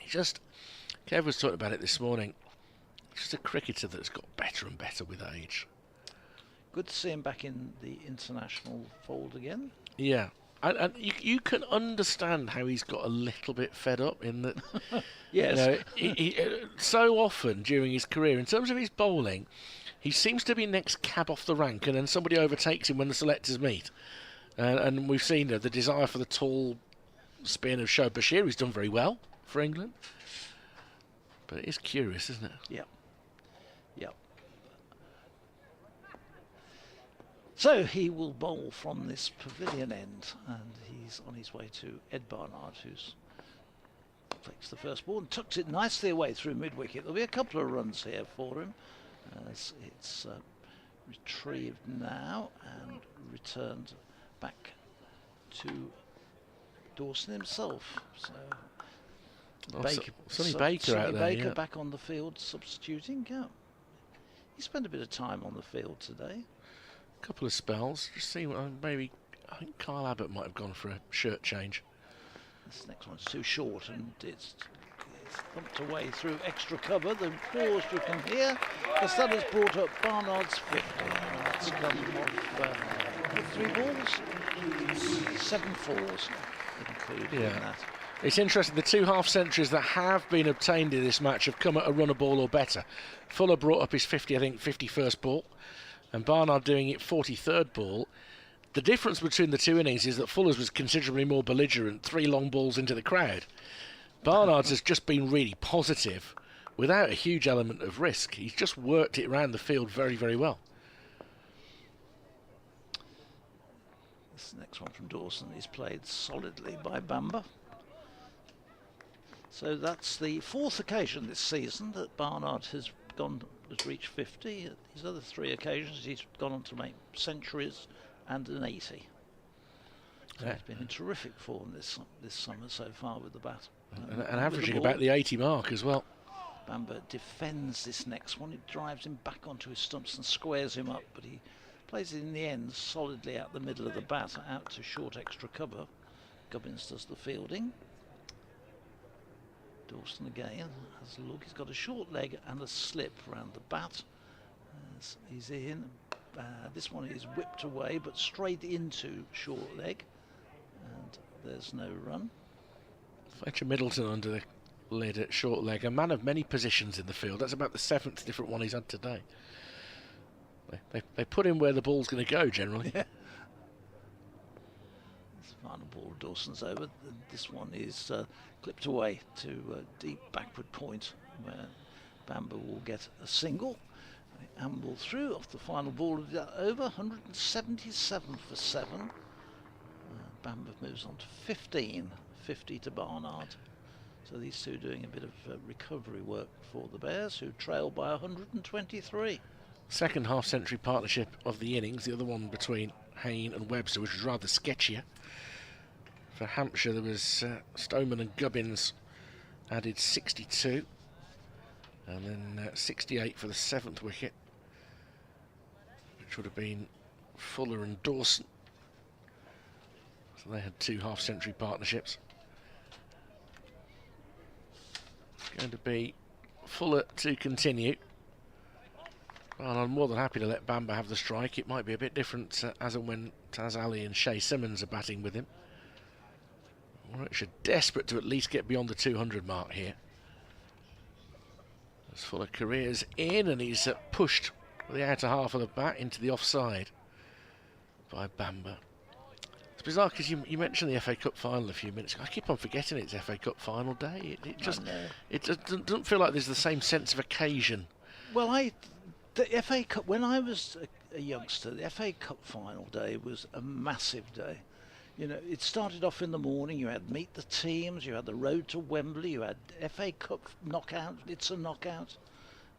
Kev was talking about it this morning. He's just a cricketer that's got better and better with age. Good to see him back in the international fold again. Yeah, and you can understand how he's got a little bit fed up in that. Yes. He so often during his career, in terms of his bowling, he seems to be next cab off the rank, and then somebody overtakes him when the selectors meet. And we've seen the desire for the tall spin of Shoaib Bashir, who's done very well for England. But it is curious, isn't it? Yeah. Yeah. So he will bowl from this pavilion end, and he's on his way to Ed Barnard, who's takes the first ball and tucks it nicely away through mid-wicket. There'll be a couple of runs here for him as it's retrieved now and returned back to Dawson himself. So Sonny Baker out there. Baker back on the field substituting. Yeah. He spent a bit of time on the field today. Couple of spells. Just see maybe I think Kyle Abbott might have gone for a shirt change. This next one's too short and it's thumped away through extra cover. The pause you can hear, as that has brought up Barnard's 50. That's come off 3 balls, 7 fours included in that. It's interesting, the 2 half-centuries that have been obtained in this match have come at a run of ball or better. Fuller brought up his 51st ball, and Barnard doing it 43rd ball. The difference between the 2 innings is that Fuller's was considerably more belligerent, 3 long balls into the crowd. Barnard's has just been really positive, without a huge element of risk. He's just worked it around the field very, very well. This next one from Dawson is played solidly by Bamber. So that's the 4th occasion this season that Barnard has reached 50. These other 3 occasions he's gone on to make centuries and an 80. So he's been in terrific form this summer so far with the bat. And averaging about the 80 mark as well. Bamber defends this next one. It drives him back onto his stumps and squares him up, but he plays it in the end solidly out the middle of the bat, out to short extra cover. Gubbins does the fielding. Dawson again has a look. He's got a short leg and a slip around the bat. As he's in. This one is whipped away, but straight into short leg. And there's no run. Fletcher Middleton under the lid at short leg. A man of many positions in the field. That's about the 7th different one he's had today. They put him where the ball's going to go, generally. Yeah. This final ball, Dawson's over. This one is clipped away to a deep backward point where Bamber will get a single. They amble through off the final ball of that over, 177 for 7. Bamber moves on to 15, 50 to Barnard. So these two doing a bit of recovery work for the Bears, who trail by 123. Second half-century partnership of the innings, the other one between Hayne and Webster, which was rather sketchier. For Hampshire, there was Stoneman and Gubbins added 62, and then 68 for the 7th wicket, which would have been Fuller and Dawson. So they had 2 half-century partnerships. It's going to be Fuller to continue. Well, I'm more than happy to let Bamber have the strike. It might be a bit different as and when Taz Ali and Shea Simmons are batting with him. Warwickshire desperate to at least get beyond the 200 mark here. As Fuller careers in, and he's pushed with the outer half of the bat into the offside by Bamber. It's bizarre because you mentioned the FA Cup final a few minutes ago. I keep on forgetting it's FA Cup final day. It just doesn't feel like there's the same sense of occasion. Well, the FA Cup, when I was a youngster, the FA Cup final day was a massive day. You know, it started off in the morning, you had meet the teams, you had the road to Wembley, you had FA Cup knockout, it's a knockout.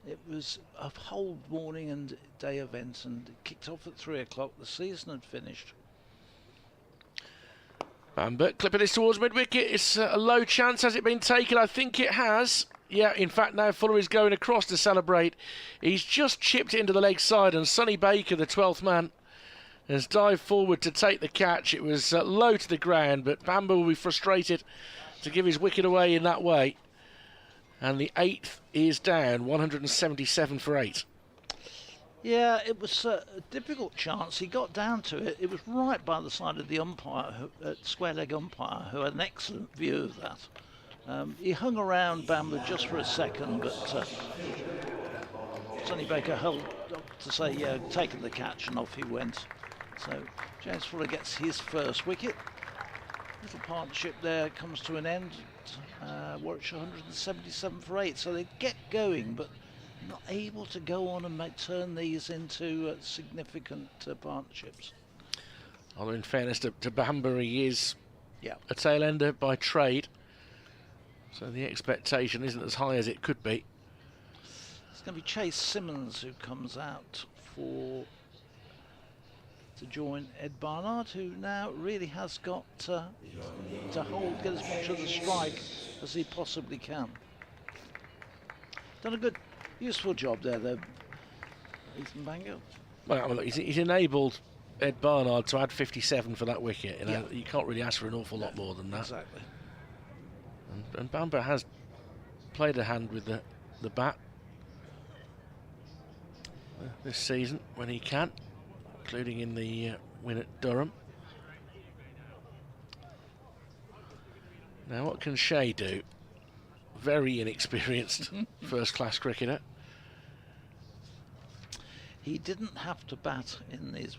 It was a whole morning and day event, and it kicked off at 3 o'clock, the season had finished. Bamber clipping this towards mid-wicket. It's a low chance. Has it been taken? I think it has. Yeah, in fact, now Fuller is going across to celebrate. He's just chipped it into the leg side, and Sonny Baker, the 12th man, has dived forward to take the catch. It was low to the ground, but Bamber will be frustrated to give his wicket away in that way. And the 8th is down, 177 for 8. Yeah, it was a difficult chance. He got down to it. It was right by the side of the umpire, square leg umpire, who had an excellent view of that. He hung around Bamber just for a second, but Sonny Baker held up to say, yeah, taken the catch, and off he went. So James Fuller gets his first wicket. Little partnership there comes to an end. Warwickshire 177 for 8. So they get going, but not able to go on and turn these into significant partnerships. Although in fairness to Bamber, he is a tail-ender by trade. So the expectation isn't as high as it could be. It's going to be Chase Simmons who comes out to join Ed Barnard, who now really has got to get as much of the strike as he possibly can. Done a good, useful job there, though, Ethan Bangor. Well, I mean, look, he's enabled Ed Barnard to add 57 for that wicket. You know, you can't really ask for an awful lot more than that. Exactly. And Bamber has played a hand with the bat this season when he can. including in the win at Durham. Now, what can Shea do? Very inexperienced first-class cricketer. He didn't have to bat in his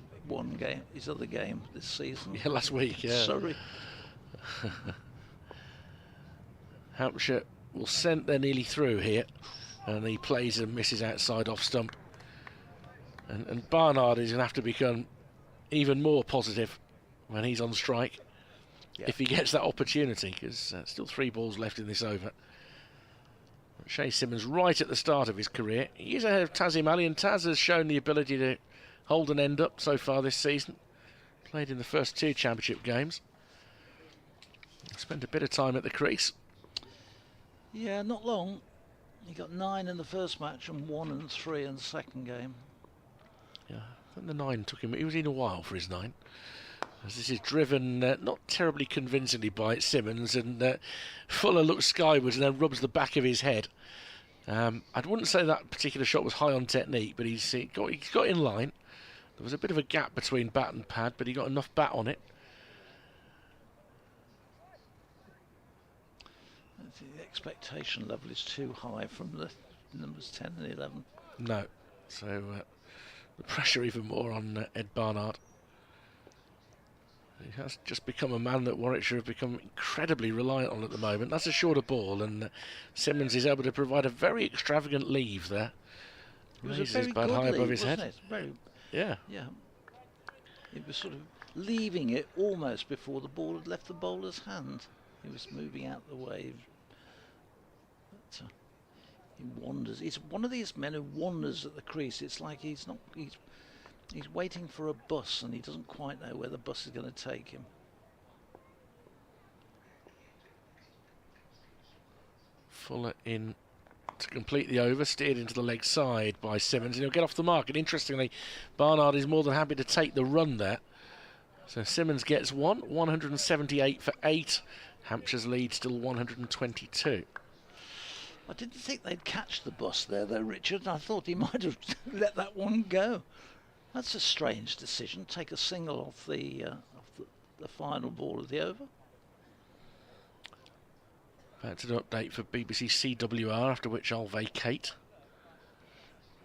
other game this season. Yeah, last week, yeah. Sorry. Hampshire will send, they're nearly through here, and he plays and misses outside off stump. And Barnard is going to have to become even more positive when he's on strike, if he gets that opportunity, because still 3 balls left in this over. Shea Simmons right at the start of his career. He is ahead of Tazim Ali, and Taz has shown the ability to hold an end up so far this season. Played in the first 2 championship games. Spent a bit of time at the crease. Yeah, not long. He got 9 in the first match and 1 and 3 in the second game. Yeah, I think the 9 took him. He was in a while for his 9. As this is driven not terribly convincingly by Simmons, and Fuller looks skywards and then rubs the back of his head. I wouldn't say that particular shot was high on technique, but he's got in line. There was a bit of a gap between bat and pad, but he got enough bat on it. The expectation level is too high from the numbers 10 and 11. No, so the pressure even more on Ed Barnard. He has just become a man that Warwickshire have become incredibly reliant on at the moment. That's a shorter ball, and Simmons is able to provide a very extravagant leave there. It was raises a very his bat good high leave, above his wasn't head. it? Very, yeah. It was sort of leaving it almost before the ball had left the bowler's hand. He was moving out the way. But, he wanders. He's one of these men who wanders at the crease. It's like he's waiting for a bus and he doesn't quite know where the bus is going to take him. Fuller in to complete the over, steered into the leg side by Simmons, and he'll get off the mark. And interestingly, Barnard is more than happy to take the run there. So Simmons gets 178 for 8. Hampshire's lead still 122. I didn't think they'd catch the bus there, though, Richard. I thought he might have let that one go. That's a strange decision. Take a single off the final ball of the over. That's an update for BBC CWR, after which I'll vacate.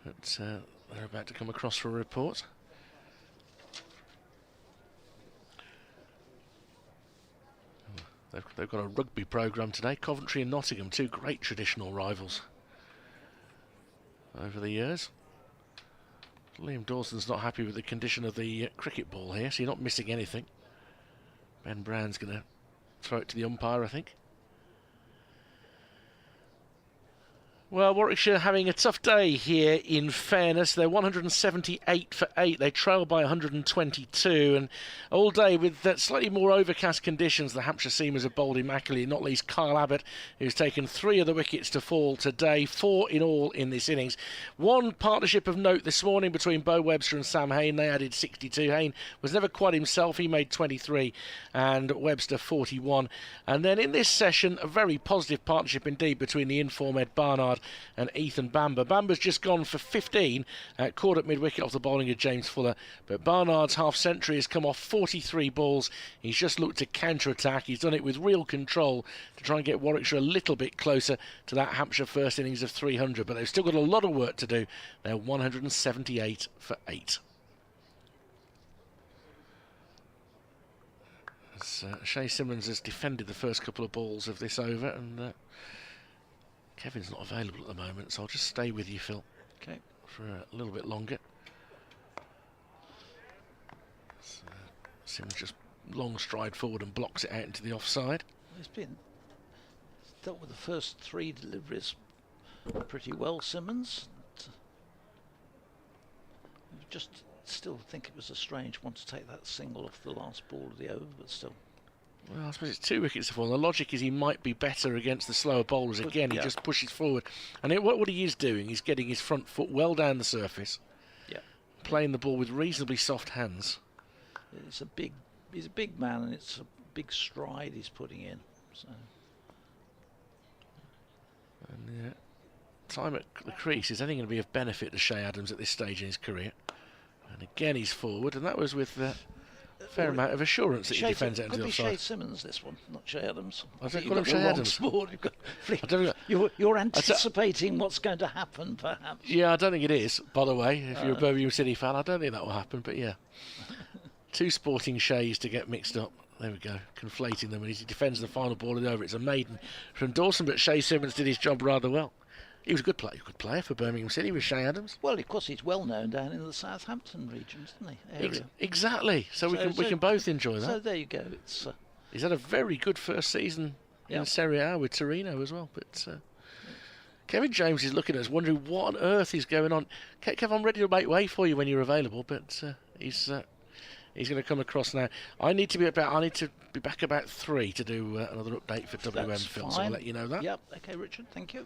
But they're about to come across for a report. They've got a rugby programme today. Coventry and Nottingham, 2 great traditional rivals over the years. Liam Dawson's not happy with the condition of the cricket ball here, so you're not missing anything. Ben Brown's going to throw it to the umpire, I think. Well, Warwickshire having a tough day here, in fairness. They're 178 for 8. They trail by 122. And all day with slightly more overcast conditions, the Hampshire seamers have bowled immaculately, not least Kyle Abbott, who's taken 3 of the wickets to fall today, 4 in all in this innings. One partnership of note this morning between Bo Webster and Sam Hain. They added 62. Hain was never quite himself. He made 23 and Webster 41. And then in this session, a very positive partnership indeed between the inform Ed Barnard and Ethan Bamber. Bamber's just gone for 15, caught at mid-wicket off the bowling of James Fuller, but Barnard's half-century has come off 43 balls. He's just looked to counter-attack. He's done it with real control to try and get Warwickshire a little bit closer to that Hampshire first innings of 300, but they've still got a lot of work to do. They're 178 for 8. Shea Simmons has defended the first couple of balls of this over, and Kevin's not available at the moment, so I'll just stay with you, Phil. Okay. For a little bit longer. So, Simmons just long stride forward and blocks it out into the offside. He's dealt with the first 3 deliveries pretty well, Simmons. Just still think it was a strange one to take that single off the last ball of the over, but still. Well, I suppose it's 2 wickets to fall. The logic is he might be better against the slower bowlers. Again, he just pushes forward. And what he is doing, he's getting his front foot well down the surface. Yeah. Playing the ball with reasonably soft hands. He's a big man, and it's a big stride he's putting in. So. And time at the crease is only going to be of benefit to Shea Adams at this stage in his career. And again he's forward, and that was with a fair amount of assurance that he defends it into the offside. Could be Shay Simmons, this one, not Shay Adams. I don't call him Shay Adams. You're anticipating what's going to happen, perhaps. Yeah, I don't think it is, by the way. If you're a Birmingham City fan, I don't think that will happen, but yeah. Two sporting Shays to get mixed up. There we go, conflating them, and he defends the final ball and over. It's a maiden from Dawson, but Shay Simmons did his job rather well. He was a good player for Birmingham City with Shay Adams. Well, of course, he's well known down in the Southampton region, isn't he? Area. Exactly. So we can both enjoy that. So there you go. He's had a very good first season in Serie A with Torino as well. But Kevin James is looking at us, wondering what on earth is going on. Kev, I'm ready to make way for you when you're available, but he's going to come across now. I need to be back about 3 to do another update for WM Phil, so I'll let you know that. Yep. Okay, Richard. Thank you.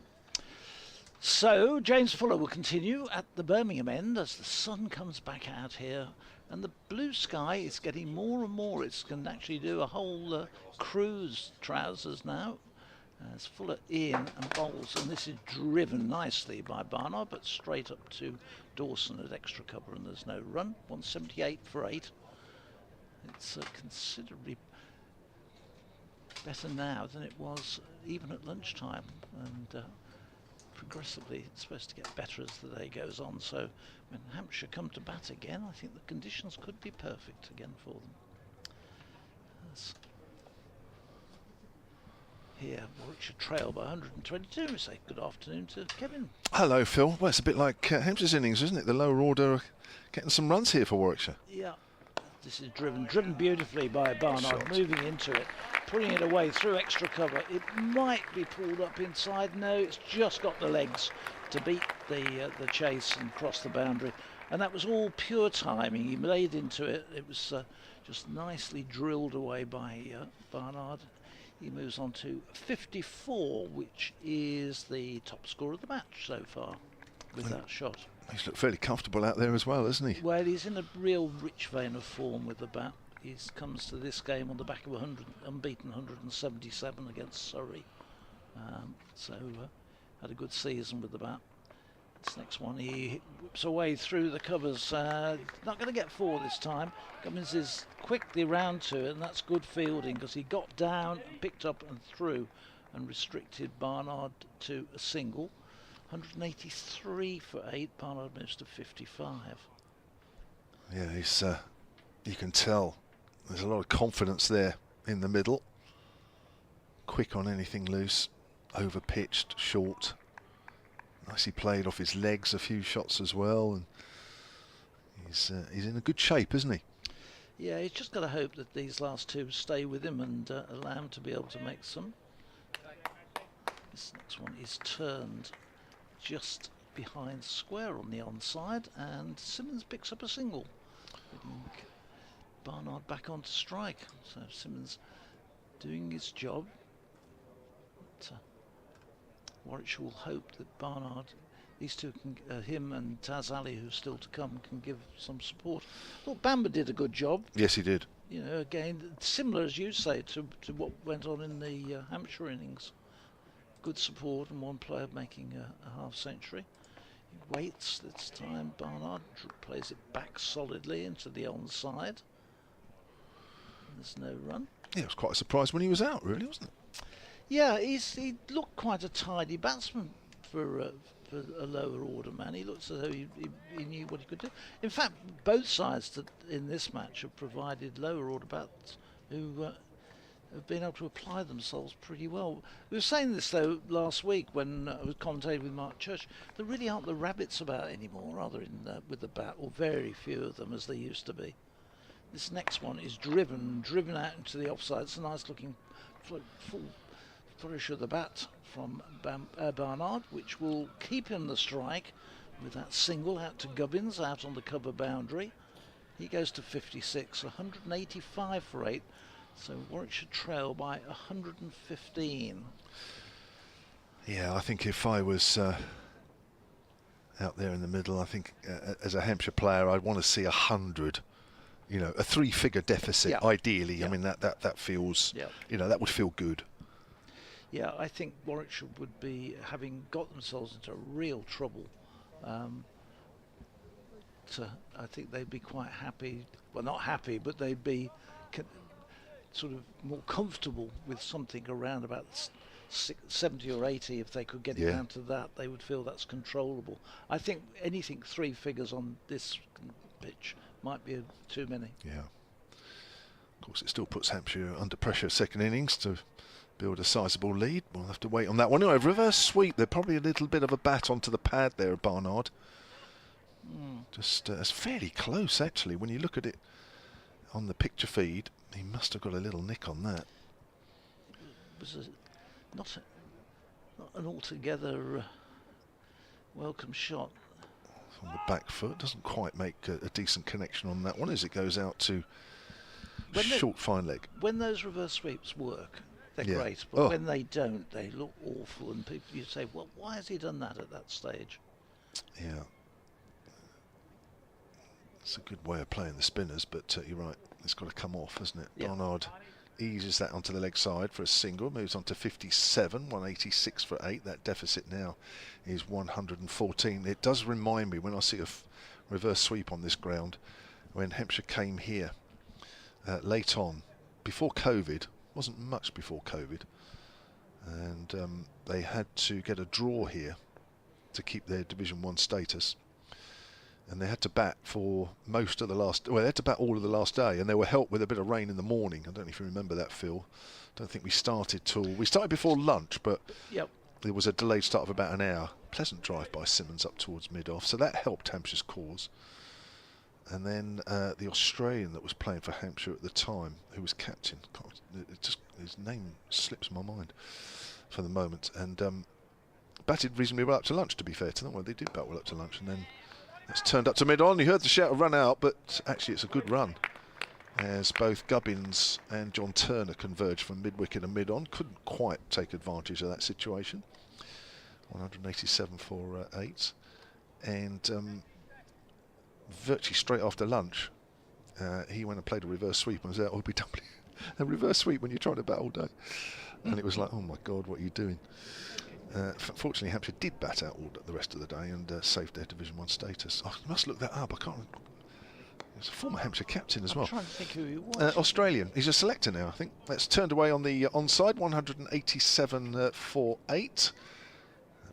So James Fuller will continue at the Birmingham end as the sun comes back out here, and the blue sky is getting more and more. It can actually do a whole cruise trousers now. As Fuller in and bowls, and this is driven nicely by Barnard, but straight up to Dawson at extra cover, and there's no run. 178 for 8. It's considerably better now than it was even at lunchtime, and progressively it's supposed to get better as the day goes on. So when Hampshire come to bat again, I think the conditions could be perfect again for them. Here, Warwickshire trail by 122. We say good afternoon to Kevin. Hello, Phil. Well, it's a bit like Hampshire's innings, isn't it? The lower order getting some runs here for Warwickshire. Yeah. This is driven beautifully by Barnard, moving into it, putting it away through extra cover. It might be pulled up inside. No, it's just got the legs to beat the chase and cross the boundary. And that was all pure timing. He laid into it. It was just nicely drilled away by Barnard. He moves on to 54, which is the top score of the match so far with that shot. He's looked fairly comfortable out there as well, hasn't he? Well, he's in a real rich vein of form with the bat. He comes to this game on the back of unbeaten 177 against Surrey. Had a good season with the bat. This next one, he whips away through the covers. Not going to get 4 this time. Cummins is quickly round to it, and that's good fielding because he got down, picked up and through, and restricted Barnard to a single. 183 for 8. Barnard moves to 55. Yeah, he's. You can tell there's a lot of confidence there in the middle. Quick on anything loose, over pitched, short. Nicely played off his legs, a few shots as well, and he's in a good shape, isn't he? Yeah, he's just got to hope that these last 2 stay with him and allow him to be able to make some. This next one is turned just behind square on the onside, and Simmons picks up a single, putting Barnard back onto strike. So Simmons doing his job. But, Warwickshire will hope that Barnard, these two, can, him and Taz Ali, who's still to come, can give some support. Look, Bamber did a good job. Yes, he did. You know, again, similar, as you say, to what went on in the Hampshire innings. Good support and one player making a half century. He waits this time. Barnard plays it back solidly into the onside. There's no run. Yeah, it was quite a surprise when he was out, really, wasn't it? Yeah, he looked quite a tidy batsman for a lower order man. He looks as though he knew what he could do. In fact, both sides in this match have provided lower order bats who have been able to apply themselves pretty well. We were saying this though last week when I was commentating with Mark Church. There really aren't the rabbits about anymore, are there, with the bat, or very few of them as they used to be. This next one is driven out into the offside. It's a nice looking full flourish of the bat from Barnard, which will keep him the strike with that single out to Gubbins, out on the cover boundary. He goes to 56, 185 for 8. So Warwickshire trail by 115. Yeah, I think if I was out there in the middle, I think as a Hampshire player, I'd want to see 100. You know, a 3-figure deficit, ideally. I mean, that feels, you know, that would feel good. Yeah, I think Warwickshire would be, having got themselves into real trouble, I think they'd be quite happy. Well, not happy, but they'd be sort of more comfortable with something around about 70 or 80. If they could get it down to that, they would feel that's controllable. I think anything 3 figures on this pitch might be too many. Yeah. Of course, it still puts Hampshire under pressure second innings to build a sizable lead. We'll have to wait on that one. Anyway, reverse sweep. They're probably a little bit of a bat onto the pad there, Barnard. Just it's fairly close, actually. When you look at it on the picture feed, he must have got a little nick on that. It was not an altogether welcome shot. On the back foot, doesn't quite make a decent connection on that one as it goes out to short fine leg. When those reverse sweeps work, they're great, but when they don't, they look awful, and people, you say, well, why has he done that at that stage? Yeah. It's a good way of playing the spinners, but you're right, it's got to come off, hasn't it? Yeah. Barnard eases that onto the leg side for a single, moves on to 57, 186 for 8. That deficit now is 114. It does remind me, when I see a reverse sweep on this ground, when Hampshire came here late on, before COVID, wasn't much before COVID, and they had to get a draw here to keep their Division 1 status. And they had to bat for most of the last... Well, they had to bat all of the last day, and they were helped with a bit of rain in the morning. I don't know if you remember that, Phil. I don't think we started till... We started before lunch, but there was a delayed start of about an hour. Pleasant drive by Simmons up towards mid-off, so that helped Hampshire's cause. And then the Australian that was playing for Hampshire at the time, who was captain, his name slips my mind for the moment, and batted reasonably well up to lunch, to be fair to them. Well, they did bat well up to lunch, and then it's turned up to mid-on. You heard the shout of run out, but actually it's a good run, as both Gubbins and John Turner converged from mid-wicket and mid-on. Couldn't quite take advantage of that situation. 187 for 8. And virtually straight after lunch, he went and played a reverse sweep and was out OBW. A reverse sweep when you're trying to bat all day. And it was like, oh my God, what are you doing? Fortunately, Hampshire did bat out all the rest of the day and saved their Division 1 status. I must look that up. I can't. He's a former Hampshire captain as well. I'm trying to think who he was. Australian. He's a selector now, I think. That's turned away on the onside. 187 for 8.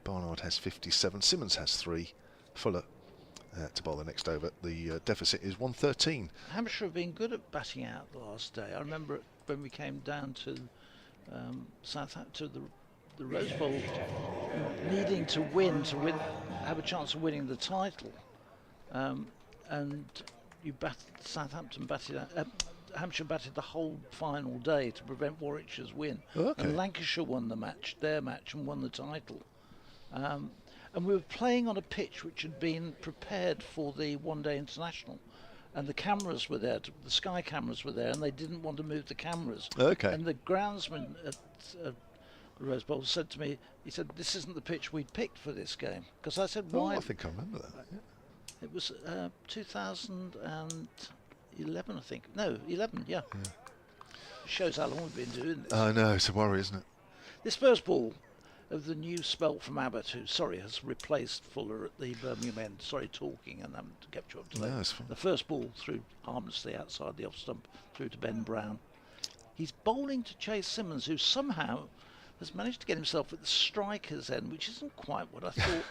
Barnard has 57. Simmons has 3. Fuller to bowl the next over. The deficit is 113. Hampshire have been good at batting out the last day. I remember when we came down to Southampton, to the Rose Bowl, needing to win, have a chance of winning the title, and Hampshire batted the whole final day to prevent Warwickshire's win. Okay. And Lancashire won their match, and won the title. And we were playing on a pitch which had been prepared for the one-day international, and the cameras were there, the Sky cameras were there, and they didn't want to move the cameras. Okay. And the groundsman at the Rose Bowl said to me, he said, this isn't the pitch we picked for this game. Because I said, why? Oh, I think I remember that. Yeah. It was 2011, I think. No, 11, yeah. Shows how long we've been doing this. I know, it's a worry, isn't it? This first ball of the new spelt from Abbott, who, has replaced Fuller at the Birmingham end. Sorry, talking, and haven't kept you up to date. No, it's fine. The first ball through harmlessly outside the off stump, through to Ben Brown. He's bowling to Chase Simmons, who somehow has managed to get himself at the striker's end, which isn't quite what I thought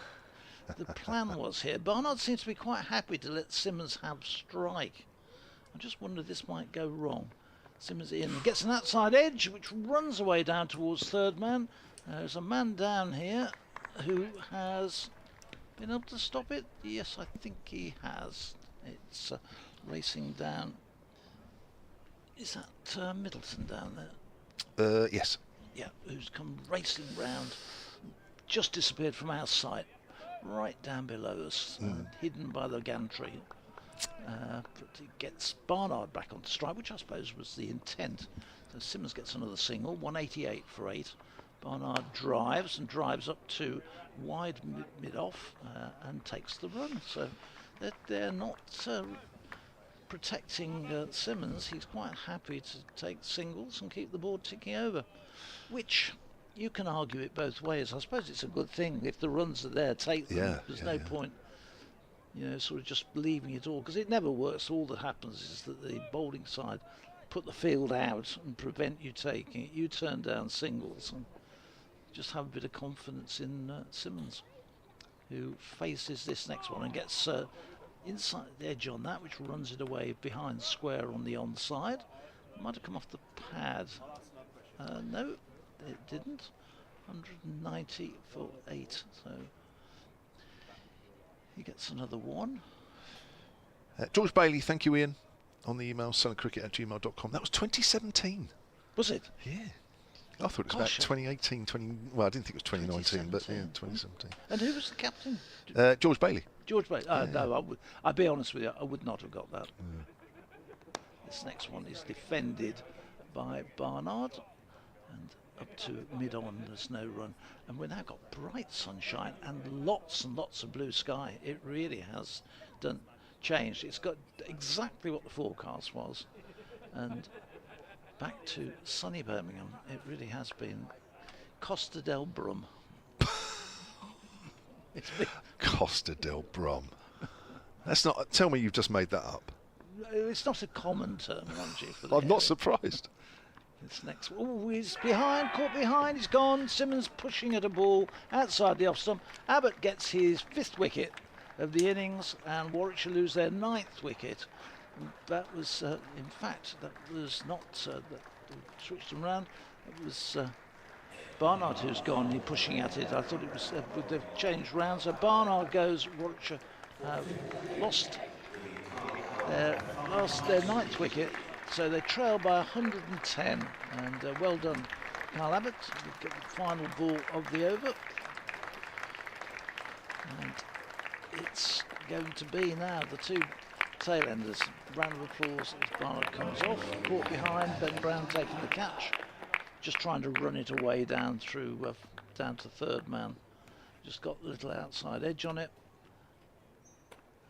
the plan was here. Barnard seems to be quite happy to let Simmons have strike. I just wonder if this might go wrong. Simmons in, gets an outside edge, which runs away down towards third man. There's a man down here who has been able to stop it. Yes, I think he has. It's racing down. Is that Middleton down there? Yes. Yeah, who's come racing round, just disappeared from our sight, right down below us, hidden by the gantry. But it gets Barnard back onto strike, which I suppose was the intent. So Simmons gets another single, 188 for 8. Barnard drives up to wide mid-off and takes the run. So they're not protecting Simmons. He's quite happy to take singles and keep the board ticking over, which you can argue it both ways. I suppose it's a good thing. If the runs are there, take them. There's no point You know, sort of just leaving it all, because it never works. All that happens is that the bowling side put the field out and prevent you taking it. You turn down singles and just have a bit of confidence in Simmons, who faces this next one and gets inside the edge on that, which runs it away behind square on the onside. Might have come off the pad. No, it didn't. 190 for 8, so he gets another one. George Bailey, thank you, Ian, on the email, suncricket@gmail.com. That was 2017. Was it? Yeah. I thought it was about 2018, well, I didn't think it was 2019, but yeah, 2017. And who was the captain? George Bailey. George Bailey. No, I'll be honest with you, I would not have got that. This next one is defended by Barnard, and up to mid-on, there's no run. And we've now got bright sunshine and lots of blue sky. It really has changed. It's got exactly what the forecast was. And back to sunny Birmingham, it really has been Costa del Brum. It's been Costa del Brum. That's not. Tell me you've just made that up. It's not a common terminology for the I'm not surprised. This next, oh, he's behind, caught behind, he's gone. Simmons pushing at a ball outside the off stump. Abbott gets his 5th wicket of the innings, and Warwickshire lose their 9th wicket. That was, in fact, that was not, that switched them round. It was Barnard who's gone, he's pushing at it. I thought it was, they've changed round. So Barnard goes, Warwickshire have lost their 9th wicket. So they trail by 110, and well done, Carl Abbott. We get the final ball of the over, and it's going to be now the two tail enders. Round of applause as Barnard comes off, caught behind. Ben Brown taking the catch, just trying to run it away down through down to third man. Just got the little outside edge on it,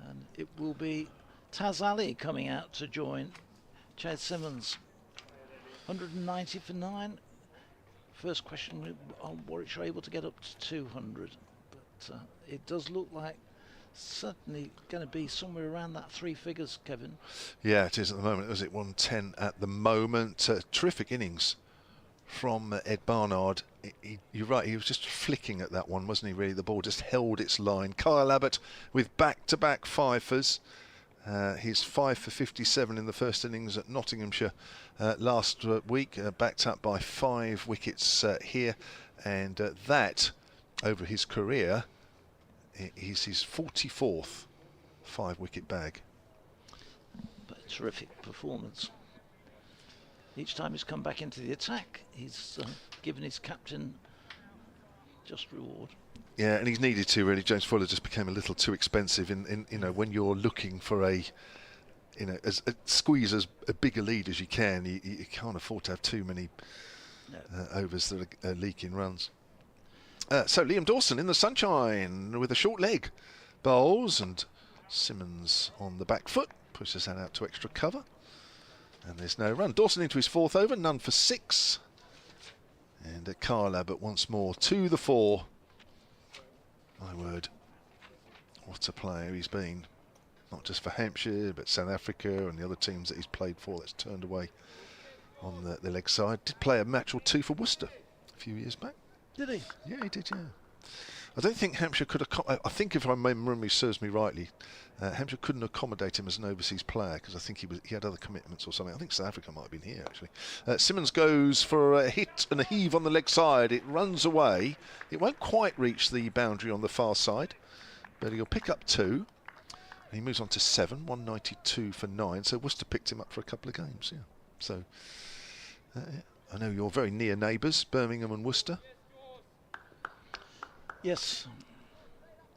and it will be Taz Ali coming out to join Chad Simmons. 190 for 9. First question, are Warwickshire able to get up to 200? But it does look like certainly going to be somewhere around that 3 figures, Kevin. Yeah, it is at the moment. Was it 110 at the moment? Terrific innings from Ed Barnard. You're right, he was just flicking at that one, wasn't he, really? The ball just held its line. Kyle Abbott with back-to-back fifers. He's 5 for 57 in the first innings at Nottinghamshire last week, backed up by 5 wickets here, and that, over his career, is his 44th 5-wicket bag. But a terrific performance. Each time he's come back into the attack, he's given his captain just reward. Yeah, and he's needed to, really. James Fuller just became a little too expensive in you know, when you're looking for a, you know, squeeze as a big a lead as you can. You can't afford to have too many overs that are leaking runs. So Liam Dawson in the sunshine with a short leg bowls, and Simmons on the back foot pushes that out to extra cover, and there's no run. Dawson into his 4th over, none for 6, and Kyle Abbott once more to the 4. My word, what a player he's been, not just for Hampshire but South Africa and the other teams that he's played for that's turned away on the leg side. Did play a match or 2 for Worcester a few years back. Did he? Yeah, he did, yeah. I don't think Hampshire could I think, if my memory serves me rightly, Hampshire couldn't accommodate him as an overseas player because I think he had other commitments or something. I think South Africa might have been here, actually. Simmons goes for a hit and a heave on the leg side. It runs away. It won't quite reach the boundary on the far side, but he'll pick up 2. And he moves on to 7, 192 for 9. So Worcester picked him up for a couple of games, yeah. So I know you're very near neighbours, Birmingham and Worcester. Yes.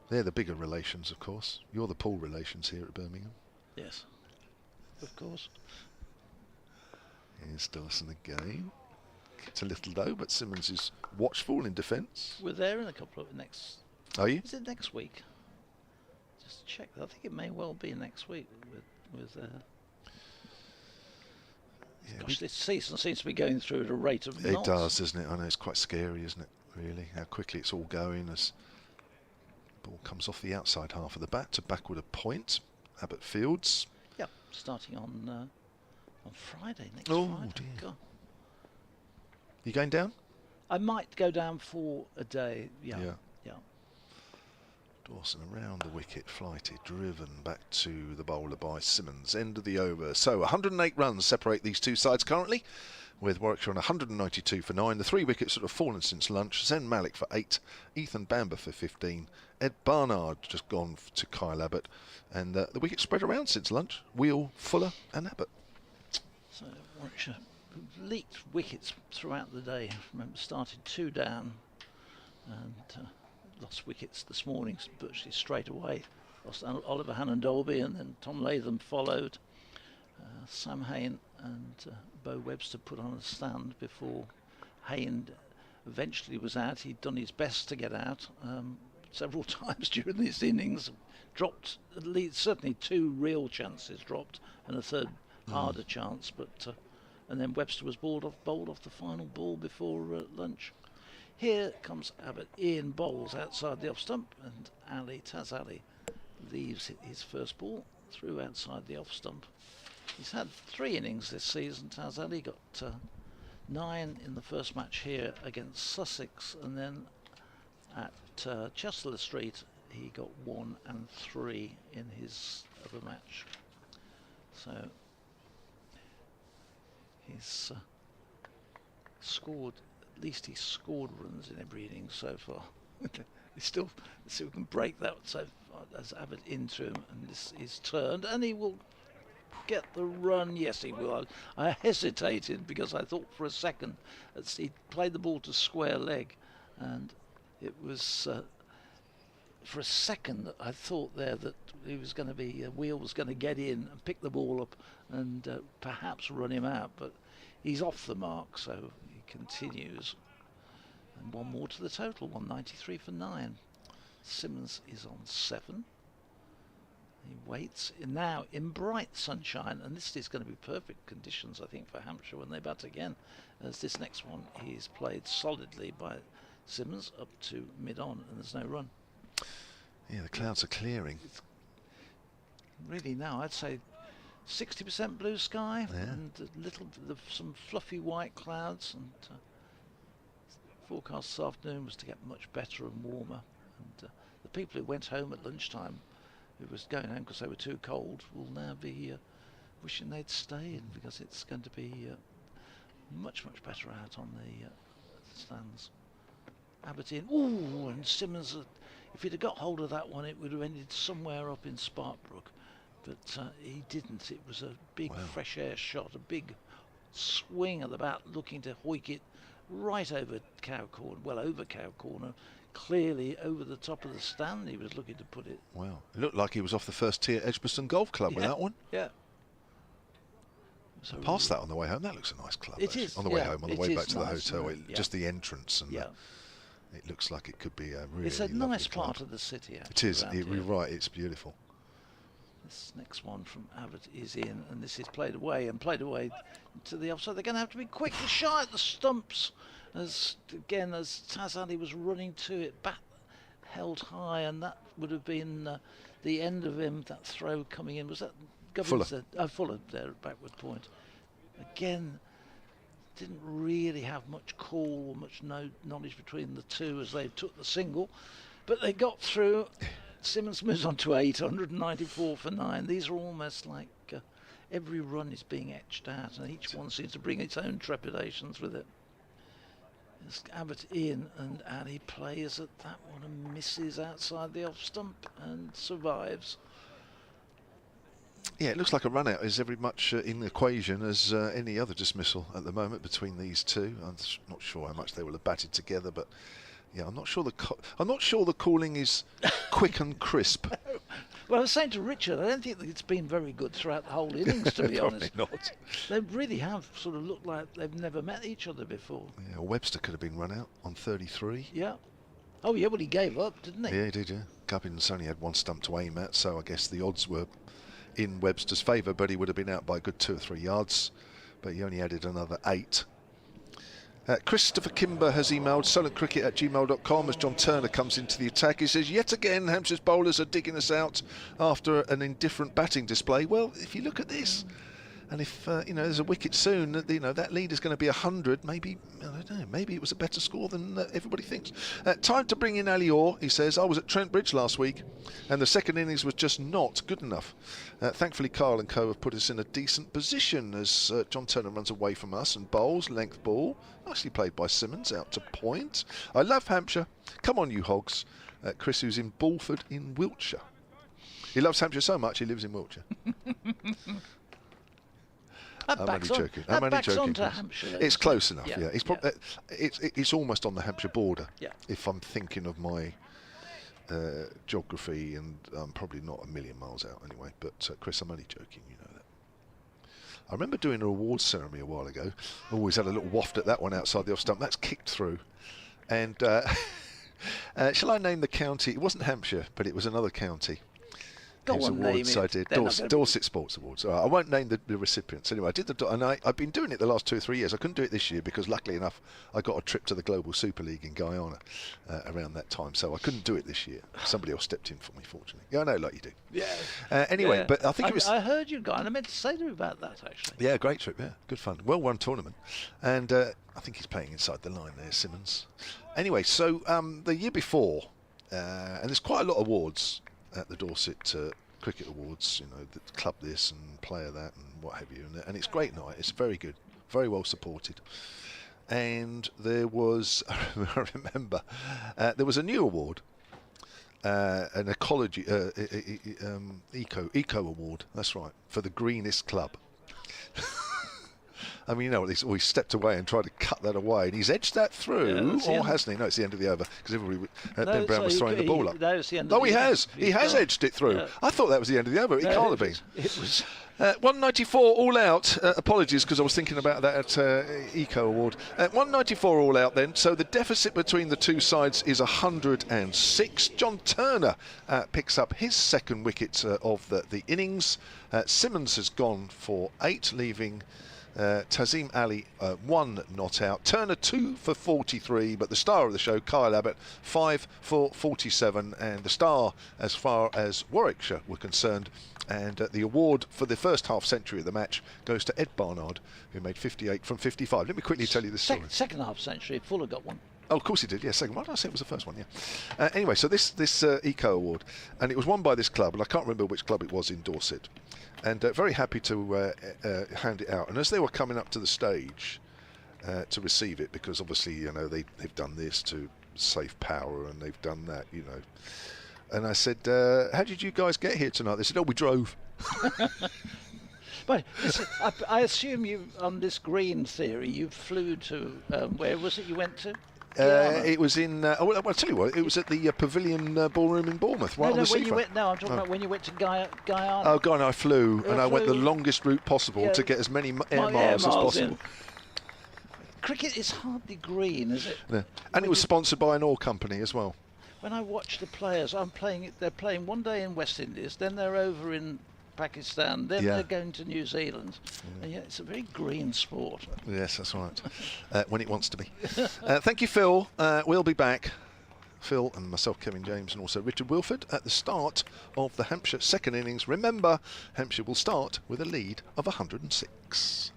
They're the bigger relations, of course. You're the Paul relations here at Birmingham. Yes, of course. Here's Dawson again. It's a little low, but Simmons is watchful in defence. We're there in a couple of next. Are you? Is it next week? Just check. I think it may well be next week. Gosh, this season seems to be going through at a rate of knots. It does, doesn't it? I know, it's quite scary, isn't it? Really, how quickly it's all going as Ball comes off the outside half of the bat to backward a point. Abbott fields. Yep, starting on Friday, next Oh, Friday. dear. God. You going down? I might go down for a day. Yeah. Dawson around the wicket, flighted, driven back to the bowler by Simmons. End of the over. So 108 runs separate these two sides currently, with Warwickshire on 192 for 9. The 3 wickets that have fallen since lunch. Zen Malik for 8, Ethan Bamber for 15, Ed Barnard just gone to Kyle Abbott, and the wickets spread around since lunch. Wheel, Fuller and Abbott. So Warwickshire leaked wickets throughout the day. Remember, started 2 down and lost wickets this morning virtually straight away. Lost Oliver Hannon-Dolby, and then Tom Latham followed. Sam Hain and Bo Webster put on a stand before Hain eventually was out. He'd done his best to get out several times during this innings. Dropped at least certainly 2 real chances dropped, and a third harder chance. But and then Webster was bowled off the final ball before lunch. Here comes Abbott. Ian bowls outside the off stump, and Taz Ali leaves his first ball through outside the off stump. He's had 3 innings this season. Taz Ali got 9 in the first match here against Sussex, and then at Chester Street he got 1 and 3 in his other match. So he's scored. At least he's scored runs in every inning so far. He's still, let's see if we can break that. So as Abbott into him, and this is turned, and he will get the run. Yes, he will. I hesitated because I thought for a second as he played the ball to square leg, and it was for a second that I thought there that he was going to be Wheel was going to get in and pick the ball up and perhaps run him out, but he's off the mark, so he continues. And 1 more to the total, 193 for 9. Simmons is on 7. He waits now in bright sunshine, and this is going to be perfect conditions, I think, for Hampshire when they bat again, as this next one is played solidly by Simmons up to mid-on, and there's no run. Yeah, the clouds are clearing. It's really now, I'd say 60% blue sky, and some fluffy white clouds, and forecast this afternoon was to get much better and warmer, and the people who went home at lunchtime, who was going home because they were too cold, will now be wishing they'd stay in, because it's going to be much better out on the stands. Abbott in, ooh, and Simmons, if he'd have got hold of that one, it would have ended somewhere up in Sparkbrook, but he didn't. It was a big fresh air shot, a big swing at the bat, looking to hoik it right over Cow Corner, well over Cow Corner, clearly over the top of the stand he was looking to put it. Wow, it looked like he was off the first tee at Edgbaston Golf Club with that one. Yeah. So past that on the way home. That looks a nice club. It actually. is. On the way home, on the way back to nice, the hotel, just the entrance, and it looks like it could be a really It's a nice club. part of the city. It is. You're right. It's beautiful. This next one from Abbott is in, and this is played away to the offside. They're going to have to be quick and shy at the stumps, as Taz Ali was running to it, bat held high, and that would have been the end of him. That throw coming in, was that Fuller? Fuller there at backward point. Again, didn't really have much call or much knowledge between the two as they took the single, but they got through. Simmons moves on to 894 for 9. These are almost like every run is being etched out, and each one seems to bring its own trepidations with it. There's Abbott in, and Ali plays at that one and misses outside the off stump and survives. Yeah, it looks like a run out is every much in the equation as any other dismissal at the moment between these two. I'm not sure how much they will have batted together, but yeah, I'm not sure the calling is quick and crisp. Well, I was saying to Richard, I don't think that it's been very good throughout the whole innings, to be honest. Probably not. They really have sort of looked like they've never met each other before. Yeah, Webster could have been run out on 33. Yeah. Oh, yeah, well, he gave up, didn't he? Yeah, he did, yeah. Gubbins only had 1 stump to aim at, so I guess the odds were in Webster's favour, but he would have been out by a good 2 or 3 yards. But he only added another 8. Christopher Kimber has emailed solentcricket@gmail.com as John Turner comes into the attack. He says, yet again, Hampshire's bowlers are digging us out after an indifferent batting display. Well, if you look at this, and if there's a wicket soon, that lead is going to be 100. Maybe, I don't know, maybe it was a better score than everybody thinks. Time to bring in Ali Orr. He says, I was at Trent Bridge last week and the second innings was just not good enough. Thankfully Kyle and co have put us in a decent position as John Turner runs away from us and bowls length ball, nicely played by Simmons, out to point. I love Hampshire, come on you hogs. Chris, who's in Bulford in Wiltshire. He loves Hampshire so much he lives in Wiltshire. I'm only joking. I'm only joking. It's close enough. Yeah, it's almost on the Hampshire border. Yeah. If I'm thinking of my geography, and I'm probably not a million miles out anyway. But Chris, I'm only joking. You know that. I remember doing an awards ceremony a while ago. Always had a little waft at that one outside the off stump. That's kicked through. And shall I name the county? It wasn't Hampshire, but it was another county. Awards I did, Dorset Sports Awards. I won't name the recipients. Anyway, I did and I've been doing it the last 2 or 3 years. I couldn't do it this year because luckily enough I got a trip to the Global Super League in Guyana around that time, so I couldn't do it this year. Somebody else stepped in for me, fortunately. Yeah, I know, like you do. Yeah. Anyway, yeah. But I think it was... I heard you Guyana. I meant to say to you about that, actually. Yeah, great trip, yeah. Good fun. Well-run tournament. And I think he's playing inside the line there, Simmons. Anyway, so the year before, and there's quite a lot of awards at the Dorset Cricket Awards, the club this and player that and what have you, and it's a great night. It's very good, very well supported. And there was, I remember, there was a new award, an ecology, eco award. That's right, for the greenest club. I mean, he's always stepped away and tried to cut that away, and he's edged that through, or hasn't he? No, it's the end of the over, because everybody, Ben Brown was throwing the ball up. No, it's the end of he has. He has edged it through. Yeah. I thought that was the end of the over. It can't have been. It was. 194 all out. Apologies, because I was thinking about that at Eco Award. 194 all out then. So the deficit between the two sides is 106. John Turner picks up his second wicket of the innings. Simmons has gone for 8, leaving Tazim Ali 1 not out. Turner 2 for 43, but the star of the show, Kyle Abbott, 5 for 47, and the star as far as Warwickshire were concerned. And the award for the first half century of the match goes to Ed Barnard, who made 58 from 55. Let me quickly tell you this story. Second half century, Fuller got one. Oh, of course he did, yeah, second. Why did I say it was the first one, yeah. Anyway, so this Eco Award, and it was won by this club, and I can't remember which club it was in Dorset. And very happy to hand it out. And as they were coming up to the stage to receive it, because obviously, they've done this to save power, and they've done that, And I said, how did you guys get here tonight? They said, oh, we drove. But I assume you, on this green theory, you flew to, where was it you went to? It was in, I'll tell you what, it was at the Pavilion Ballroom in Bournemouth, right on the seafront. I'm talking about when you went to Guyana. Oh, Guyana, I flew, and I went the longest route possible to get as many air miles as possible. Cricket is hardly green, is it? Yeah. And it was sponsored by an oil company as well. When I watch the players, they're playing one day in West Indies, then they're over in Pakistan, then they're going to New Zealand, and yet it's a very green sport. Yes, that's right. When it wants to be. Thank you, Phil. We'll be back. Phil and myself, Kevin James, and also Richard Wilford at the start of the Hampshire second innings. Remember, Hampshire will start with a lead of 106.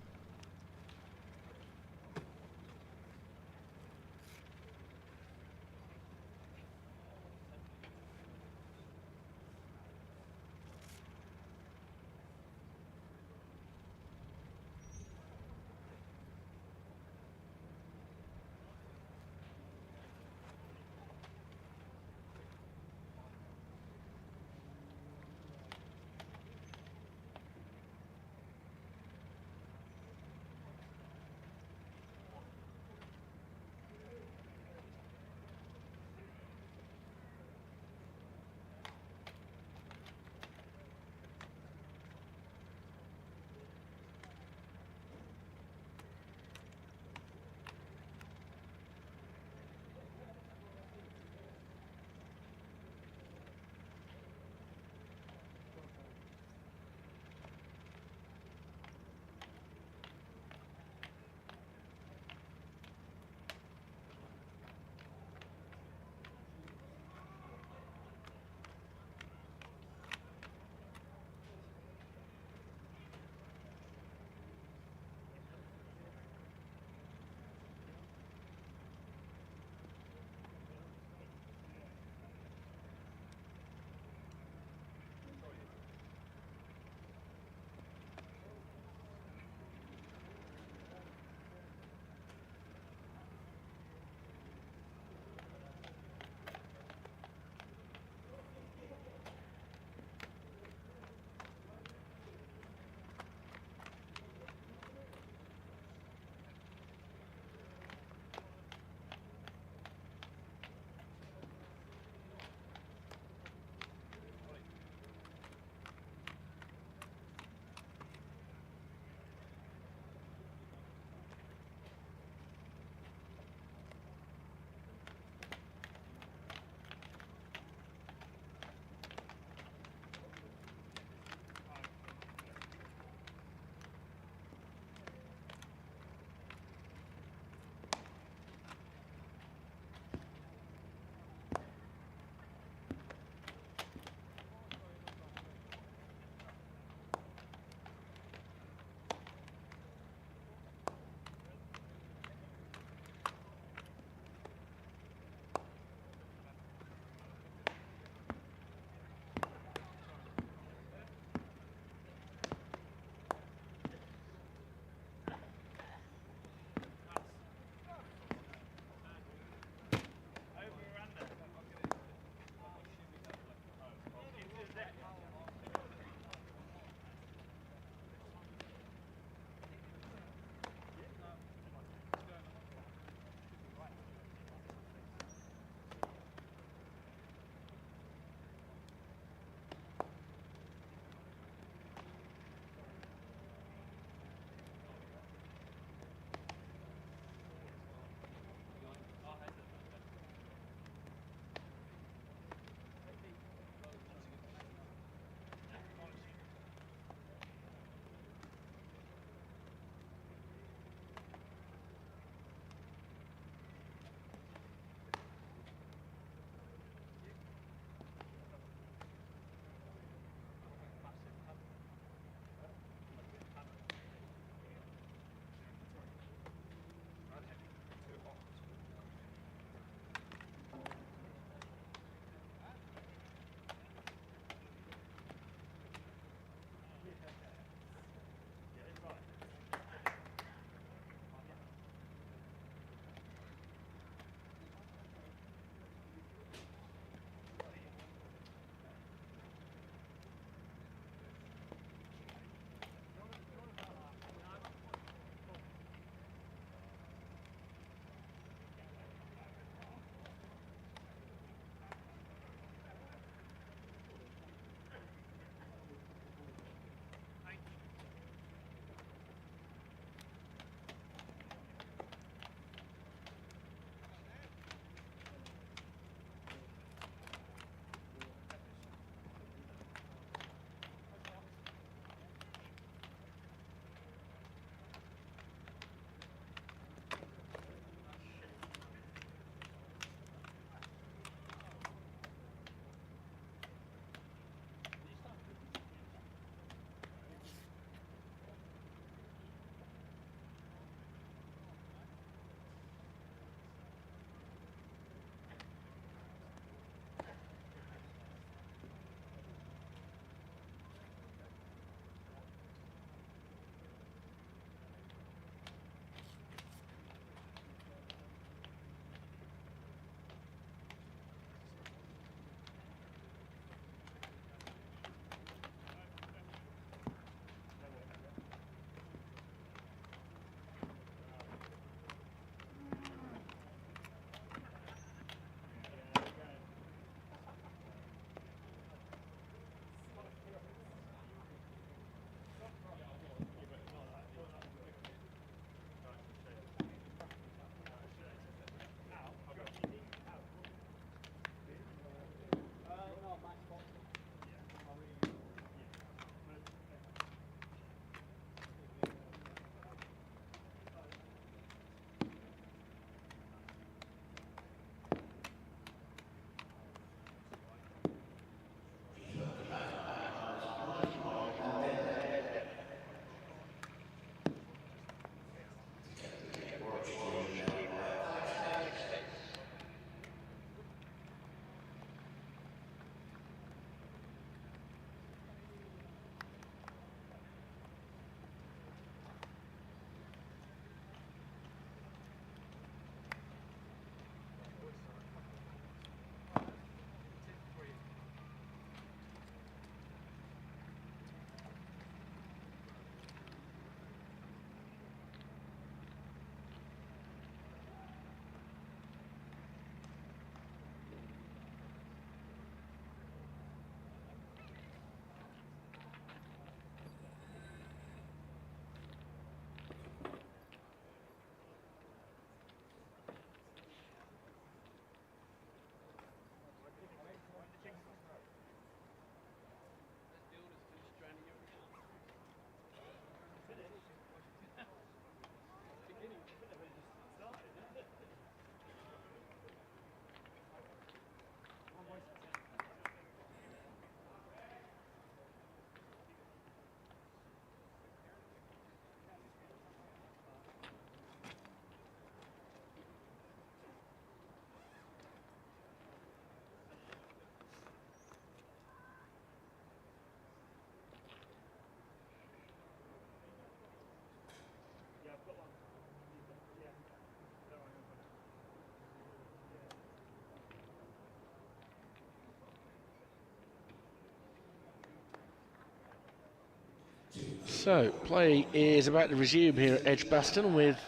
So, play is about to resume here at Edgbaston with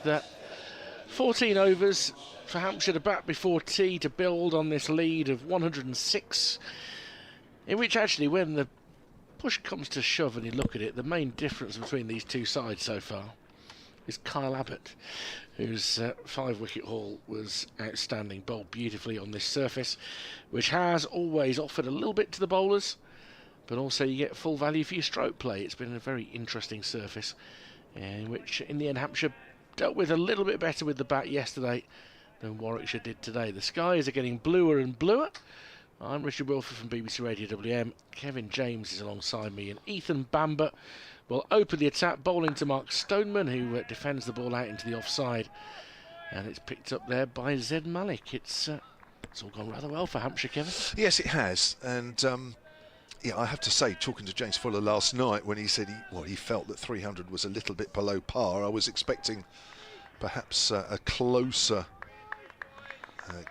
14 overs for Hampshire to bat before tea to build on this lead of 106, in which actually, when the push comes to shove and you look at it, the main difference between these two sides so far is Kyle Abbott, whose 5-wicket haul was outstanding, bowled beautifully on this surface, which has always offered a little bit to the bowlers, but also you get full value for your stroke play. It's been a very interesting surface, in which in the end Hampshire dealt with a little bit better with the bat yesterday than Warwickshire did today. The skies are getting bluer and bluer. I'm Richard Wilford from BBC Radio WM. Kevin James is alongside me, and Ethan Bamber will open the attack, bowling to Mark Stoneman, who defends the ball out into the offside, and it's picked up there by Zed Malik. It's all gone rather well for Hampshire, Kevin. Yes, it has, and yeah, I have to say, talking to James Fuller last night when he said he felt that 300 was a little bit below par, I was expecting perhaps a closer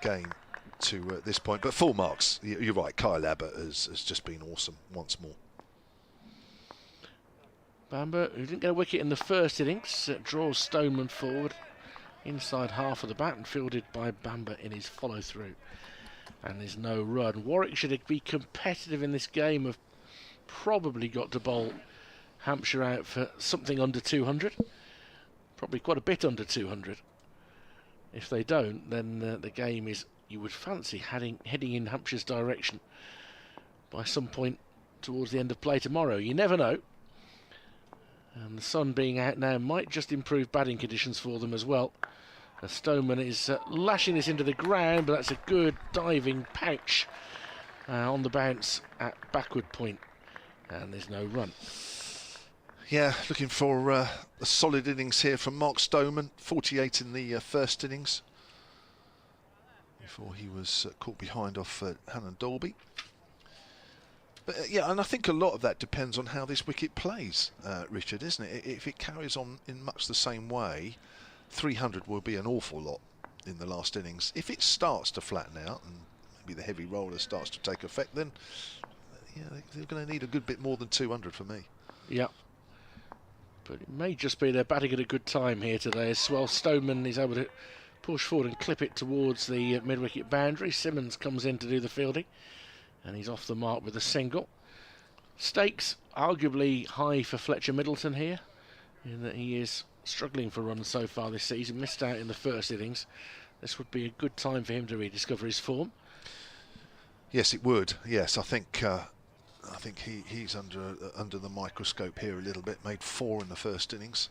game to this point, but full marks. You're right, Kyle Abbott has just been awesome once more. Bamber, who didn't get a wicket in the first innings, draws Stoneman forward inside half of the bat and fielded by Bamber in his follow-through. And there's no run. Warwickshire, to be competitive in this game, have probably got to bowl Hampshire out for something under 200. Probably quite a bit under 200. If they don't, then the game is, you would fancy, heading in Hampshire's direction by some point towards the end of play tomorrow. You never know. And the sun being out now might just improve batting conditions for them as well. Stoneman is lashing this into the ground, but that's a good diving pouch on the bounce at backward point, and there's no run. Yeah, looking for a solid innings here from Mark Stoneman. 48 in the first innings before he was caught behind off Hannon Dolby. But yeah, and I think a lot of that depends on how this wicket plays, Richard, isn't it? If it carries on in much the same way, 300 will be an awful lot in the last innings. If it starts to flatten out and maybe the heavy roller starts to take effect, then yeah, they're going to need a good bit more than 200 for me. Yeah. But it may just be they're batting at a good time here today as well. Stoneman is able to push forward and clip it towards the mid-wicket boundary. Simmons comes in to do the fielding, and he's off the mark with a single. Stakes arguably high for Fletcher Middleton here, in that he is struggling for runs so far this season. Missed out in the first innings. This would be a good time for him to rediscover his form. Yes, it would. Yes, I think he's under the microscope here a little bit. Made 4 in the first innings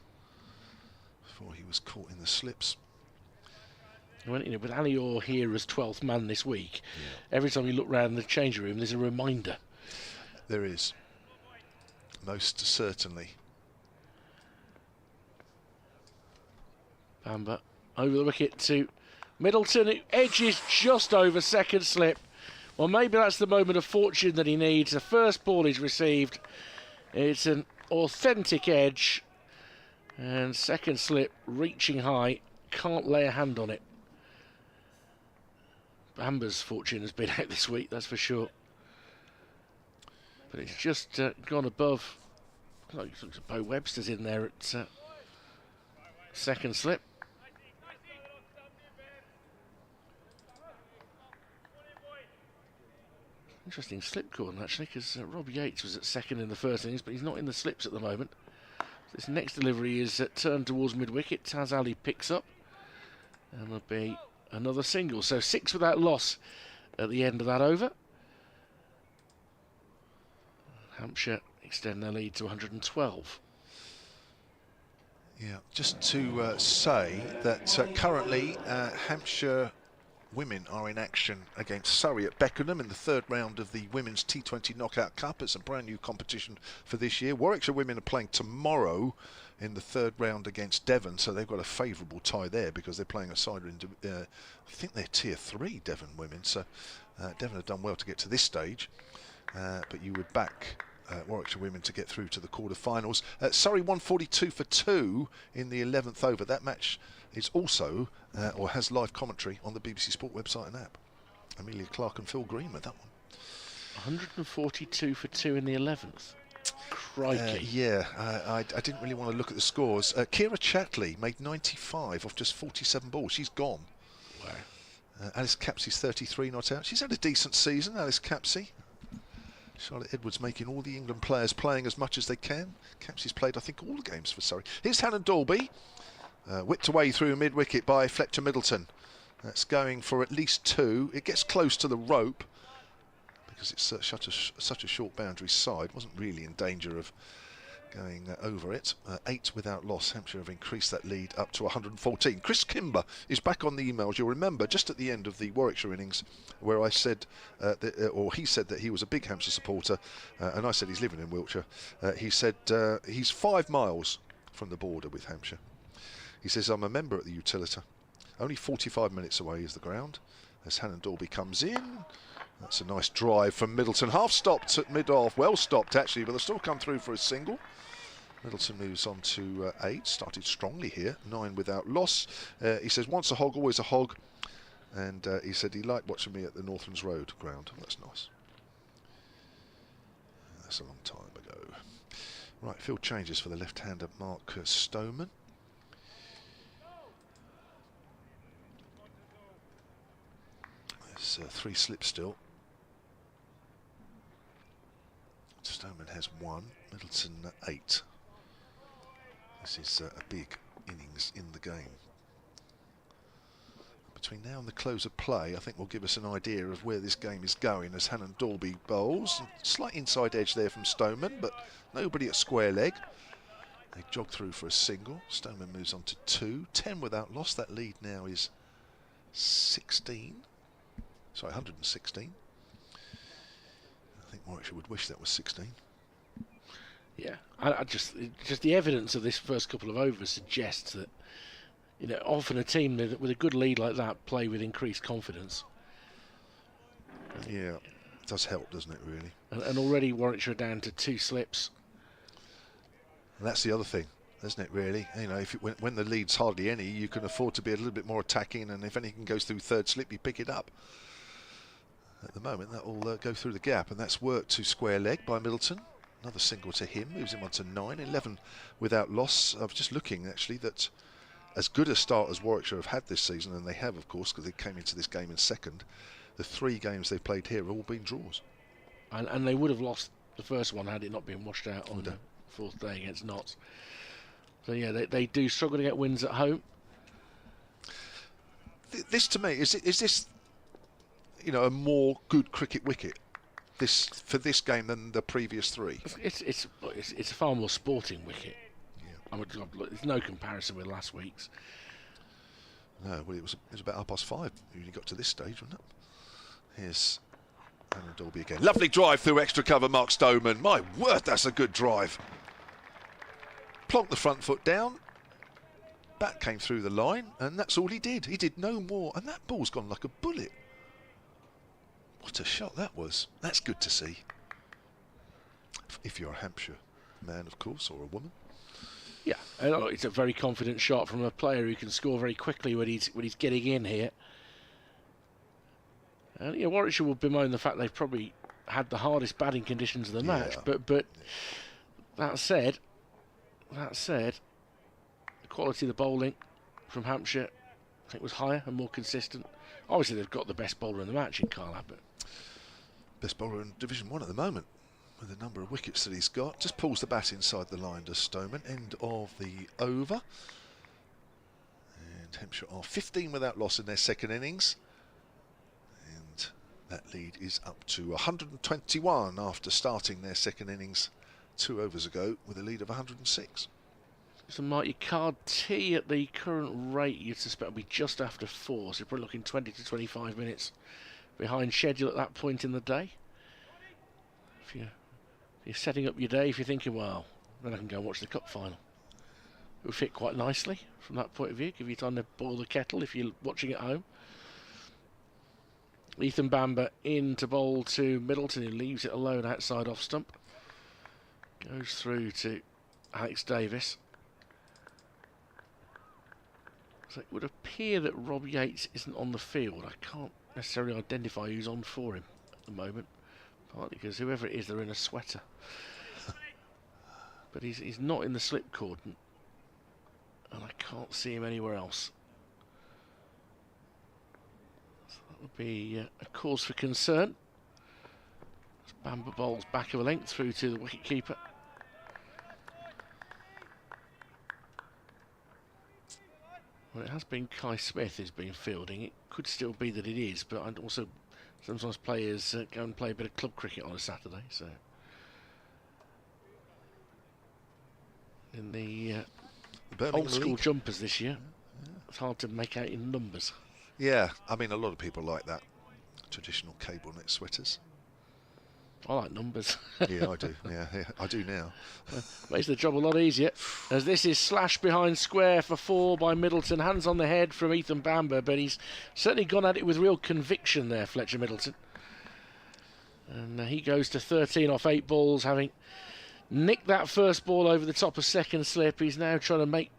before he was caught in the slips. Well, you know, with Ali Orr here as 12th man this week, every time you look round the changing room, there's a reminder. There is, most certainly. Bamber over the wicket to Middleton, who edges just over second slip. Well, maybe that's the moment of fortune that he needs. The first ball he's received, it's an authentic edge, and second slip reaching high, can't lay a hand on it. Bamber's fortune has been out this week, that's for sure. But it's just gone above. Looks like Bo Webster's in there at second slip. Interesting slip corner actually, because Rob Yates was at second in the first innings, but he's not in the slips at the moment. This next delivery is turned towards mid-wicket. Taz Ali picks up, and there'll be another single. So 6 without loss at the end of that over. Hampshire extend their lead to 112. Yeah, just to say that currently Hampshire women are in action against Surrey at Beckenham in the third round of the Women's T20 Knockout Cup. It's a brand new competition for this year. Warwickshire women are playing tomorrow in the third round against Devon, so they've got a favourable tie there because they're playing a side in, I think they're Tier 3, Devon women, so Devon have done well to get to this stage, but you would back Warwickshire women to get through to the quarter-finals. Surrey 142 for 2 in the 11th over. That match is also, or has live commentary on the BBC Sport website and app. Amelia Clark and Phil Green with that one. 142 for 2 in the 11th. Crikey. Yeah, I didn't really want to look at the scores. Kira Chatley made 95 off just 47 balls. She's gone. Wow. Alice Capsey's 33 not out. She's had a decent season, Alice Capsey. Charlotte Edwards making all the England players playing as much as they can. Capsey's played, I think, all the games for Surrey. Here's Hannah Dalby. Whipped away through mid-wicket by Fletcher Middleton. That's going for at least 2. It gets close to the rope because it's such a short boundary side. Wasn't really in danger of going over it. 8 without loss. Hampshire have increased that lead up to 114. Chris Kimber is back on the emails. You'll remember just at the end of the Warwickshire innings where I said, or he said that he was a big Hampshire supporter, and I said he's living in Wiltshire. He said he's 5 miles from the border with Hampshire. He says, I'm a member at the Utilita. Only 45 minutes away is the ground. As Hannah Dalby comes in, that's a nice drive from Middleton. Half stopped at mid-off, well stopped actually, but they'll still come through for a single. Middleton moves on to 8, started strongly here, 9 without loss. He says, once a hog, always a hog. And he said he liked watching me at the Northlands Road ground. That's nice. That's a long time ago. Right, field changes for the left-hander Mark Stoneman. There's 3 slips still. Stoneman has 1, Middleton 8. This is a big innings in the game. Between now and the close of play, I think will give us an idea of where this game is going as Hannah Dalby bowls. Slight inside edge there from Stoneman, but nobody at square leg. They jog through for a single. Stoneman moves on to 2. 10 without loss. That lead now is 16. Sorry, 116. I think Warwickshire would wish that was 16. Yeah, I just the evidence of this first couple of overs suggests that, you know, often a team with a good lead like that play with increased confidence. Yeah, it does help, doesn't it, really? And already Warwickshire are down to 2 slips. And that's the other thing, isn't it, really? You know, when the lead's hardly any, you can afford to be a little bit more attacking, and if anything goes through 3rd slip, you pick it up. At the moment, that will go through the gap, and that's worked to square leg by Middleton. Another single to him, moves him on to 9, 11 without loss. I was just looking, actually, that as good a start as Warwickshire have had this season, and they have, of course, because they came into this game in 2nd, the 3 games they've played here have all been draws. And they would have lost the first one had it not been washed out on the 4th day against Notts. So, yeah, they do struggle to get wins at home. This, to me, is this, you know, a more good cricket wicket for this game than the previous 3? It's a far more sporting wicket. Yeah. There's no comparison with last week's. No, well, it was about 5:30 when you got to this stage, wasn't it? Here's Hannah Dalby again. Lovely drive through extra cover, Mark Stoneman. My word, that's a good drive. Plonked the front foot down. Bat came through the line, and that's all he did. He did no more, and that ball's gone like a bullet. What a shot that was. That's good to see. If you're a Hampshire man, of course, or a woman. Yeah, it's a very confident shot from a player who can score very quickly when he's getting in here. And yeah, Warwickshire will bemoan the fact they've probably had the hardest batting conditions of the match. But that said, the quality of the bowling from Hampshire, I think, was higher and more consistent. Obviously, they've got the best bowler in the match in Kyle Abbott. Best bowler in Division 1 at the moment, with the number of wickets that he's got. Just pulls the bat inside the line, does Stoneman. End of the over. And Hampshire are 15 without loss in their 2nd innings. And that lead is up to 121 after starting their 2nd innings 2 overs ago with a lead of 106. So, Mark, your card T at the current rate you'd suspect will be just after 4, so you're probably looking 20 to 25 minutes behind schedule at that point in the day. If you're setting up your day, if you're thinking, well, then I can go and watch the cup final. It would fit quite nicely from that point of view, give you time to boil the kettle if you're watching at home. Ethan Bamber in to bowl to Middleton, who leaves it alone outside off stump. Goes through to Alex Davis. So it would appear that Rob Yates isn't on the field. I can't necessarily identify who's on for him at the moment, partly because whoever it is, they're in a sweater. but he's not in the slip cordon, and I can't see him anywhere else. So that would be a cause for concern. Bamber bowls back of a length through to the wicket-keeper. Well, it has been Kai Smith who's been fielding. It could still be that it is, but I'd also sometimes players go and play a bit of club cricket on a Saturday. So in the old school League jumpers this year, it's hard to make out in numbers. Yeah, I mean, a lot of people like that. Traditional cable knit sweaters. I like numbers. Yeah, I do. Yeah, I do now. Makes the job a lot easier. As this is slashed behind square for 4 by Middleton. Hands on the head from Ethan Bamber, but he's certainly gone at it with real conviction there, Fletcher Middleton. And he goes to 13 off 8 balls, having nicked that first ball over the top of second slip. He's now trying to make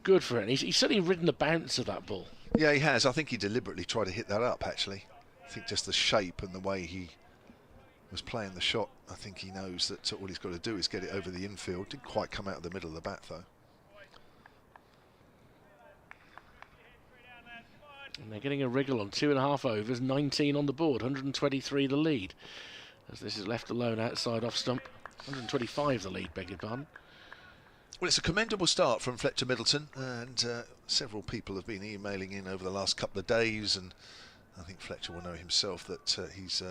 good for it. He's certainly ridden the bounce of that ball. Yeah, he has. I think he deliberately tried to hit that up, actually. I think just the shape and the way he was playing the shot, I think he knows that all he's got to do is get it over the infield. Didn't quite come out of the middle of the bat, though. And they're getting a wriggle on 2.5 overs, 19 on the board, 123 the lead. As this is left alone outside off stump, 125 the lead, beg your pardon. Well, it's a commendable start from Fletcher Middleton, and several people have been emailing in over the last couple of days, and I think Fletcher will know himself that he's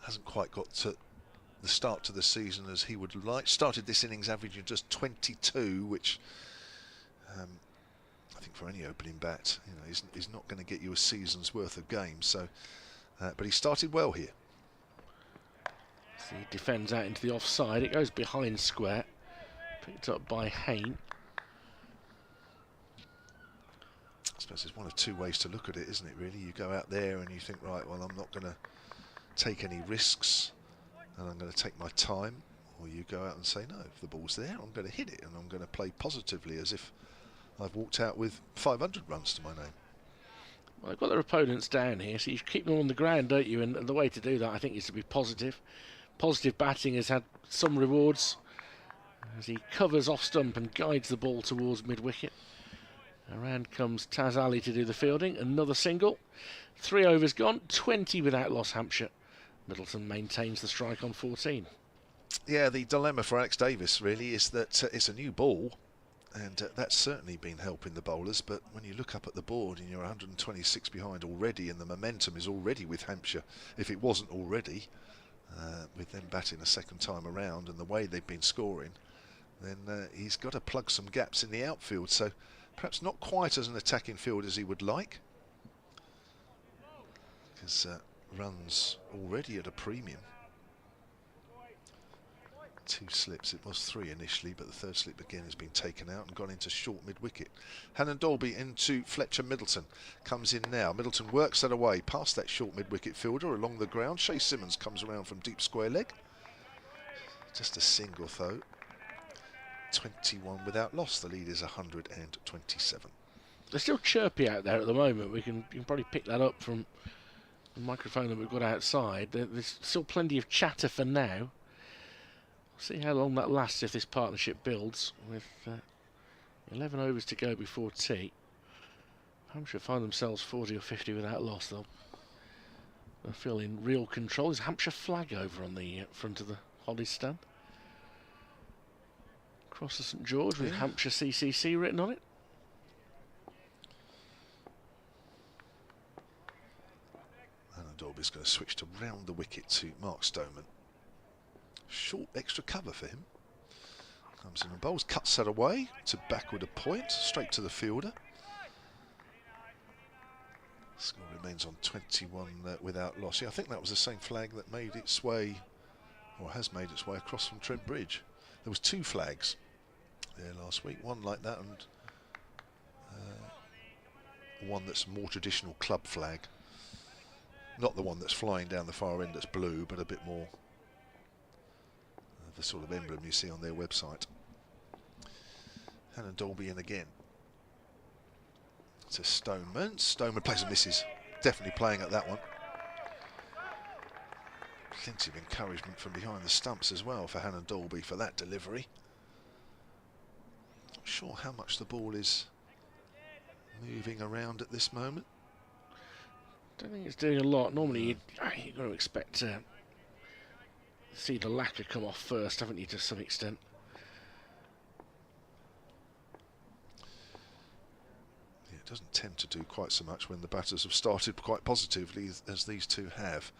hasn't quite got to the start to the season as he would like. Started this innings averaging just 22, which I think for any opening bat, you know, is not going to get you a season's worth of games. So, but he started well here. So he defends out into the offside. It goes behind square. Picked up by Hain. I suppose there's one of two ways to look at it, isn't it, really? You go out there and you think, right, well, I'm not going to take any risks and I'm going to take my time. Or you go out and say, no, if the ball's there, I'm going to hit it and I'm going to play positively as if I've walked out with 500 runs to my name. Well, they've got their opponents down here, so you keep them on the ground, don't you? And the way to do that, I think, is to be positive. Positive batting has had some rewards as he covers off stump and guides the ball towards mid-wicket. Around comes Taz Ali to do the fielding. Another single. 3 overs gone, 20 without loss, Hampshire. Middleton maintains the strike on 14. Yeah, the dilemma for Alex Davis really is that it's a new ball, and that's certainly been helping the bowlers. But when you look up at the board and you're 126 behind already, and the momentum is already with Hampshire, if it wasn't already, with them batting a second time around and the way they've been scoring, then he's got to plug some gaps in the outfield. So perhaps not quite as an attacking field as he would like, because runs already at a premium. 2 slips, it was 3 initially, but the third slip again has been taken out and gone into short mid-wicket. Hannon Dolby into Fletcher Middleton, comes in now. Middleton works that away past that short mid-wicket fielder along the ground. Shea Simmons comes around from deep square leg. Just a single though. 21 without loss. The lead is 127. They're still chirpy out there at the moment. You can probably pick that up from the microphone that we've got outside. There's still plenty of chatter for now. See how long that lasts if this partnership builds. With 11 overs to go before tea, Hampshire find themselves 40 or 50 without loss. They'll feel in real control. There's a Hampshire flag over on the front of the Hollies stand. Across the St George with Hampshire CCC written on it. And Dolby's going to switch to round the wicket to Mark Stoneman. Short extra cover for him. Comes in and bowls, cuts that away to backward a point, straight to the fielder. Score remains on 21 without loss. Yeah, I think that was the same flag that made its way, or has made its way across from Trent Bridge. There was 2 flags there last week, one like that and one that's more traditional club flag. Not the one that's flying down the far end that's blue, but a bit more the sort of emblem you see on their website. Hannon Dolby in again. To Stoneman. Stoneman plays and misses. Definitely playing at that one. Plenty of encouragement from behind the stumps as well for Hannah Dalby for that delivery. Not sure how much the ball is moving around at this moment. Don't think it's doing a lot. Normally you've got to expect to see the lacquer come off first, haven't you, to some extent? Yeah, it doesn't tend to do quite so much when the batters have started quite positively as these two have.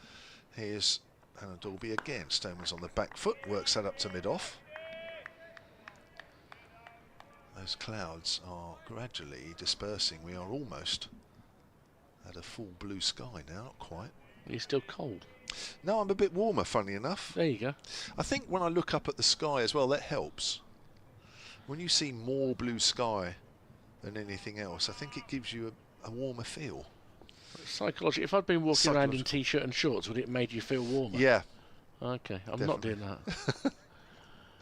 Here's Hannah Dalby again. Stoneman's on the back foot, works that up to mid-off. Those clouds are gradually dispersing. We are almost at a full blue sky now, not quite. Are you still cold? No, I'm a bit warmer, funny enough. There you go. I think when I look up at the sky as well, that helps. When you see more blue sky than anything else, I think it gives you a warmer feel. Psychology. If I'd been walking around in t-shirt and shorts, would it have made you feel warmer? Yeah. Okay, I'm definitely. not doing that.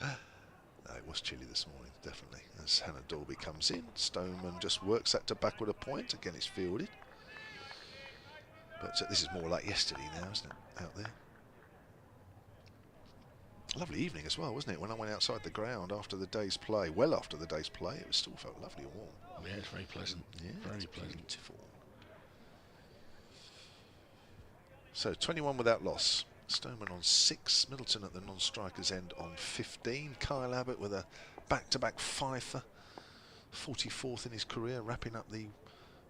No, it was chilly this morning, definitely. As Hannah Dalby comes in, Stoneman just works that to backward a point. Again, it's fielded. But this is more like yesterday now, isn't it, out there? Lovely evening as well, wasn't it? When I went outside the ground after the day's play, well after the day's play, it still felt lovely and warm. Yeah, it's very pleasant. Yeah, very pleasant. Beautiful. So 21 without loss. Stoneman on 6, Middleton at the non-strikers end on 15. Kyle Abbott with a back-to-back fifer, 44th in his career, wrapping up the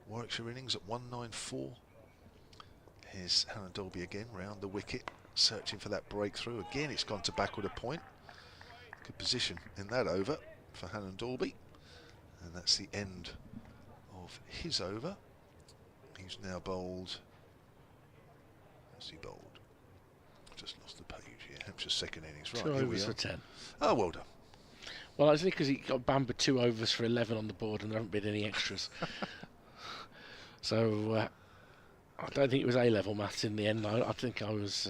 Warwickshire innings at 194. Here's Hannah Dalby again round the wicket, searching for that breakthrough. Again, it's gone to backward a point. Good position in that over for Hannah Dalby. And that's the end of his over. He's now bowled. What's he bowled? I've just lost the page here. Hampshire's second innings. Right, 2 here we overs are. for 10. Oh, well done. Well, I think because he got Bamber 2 overs for 11 on the board and there haven't been any extras. So I don't think it was A-level maths in the end. I think I was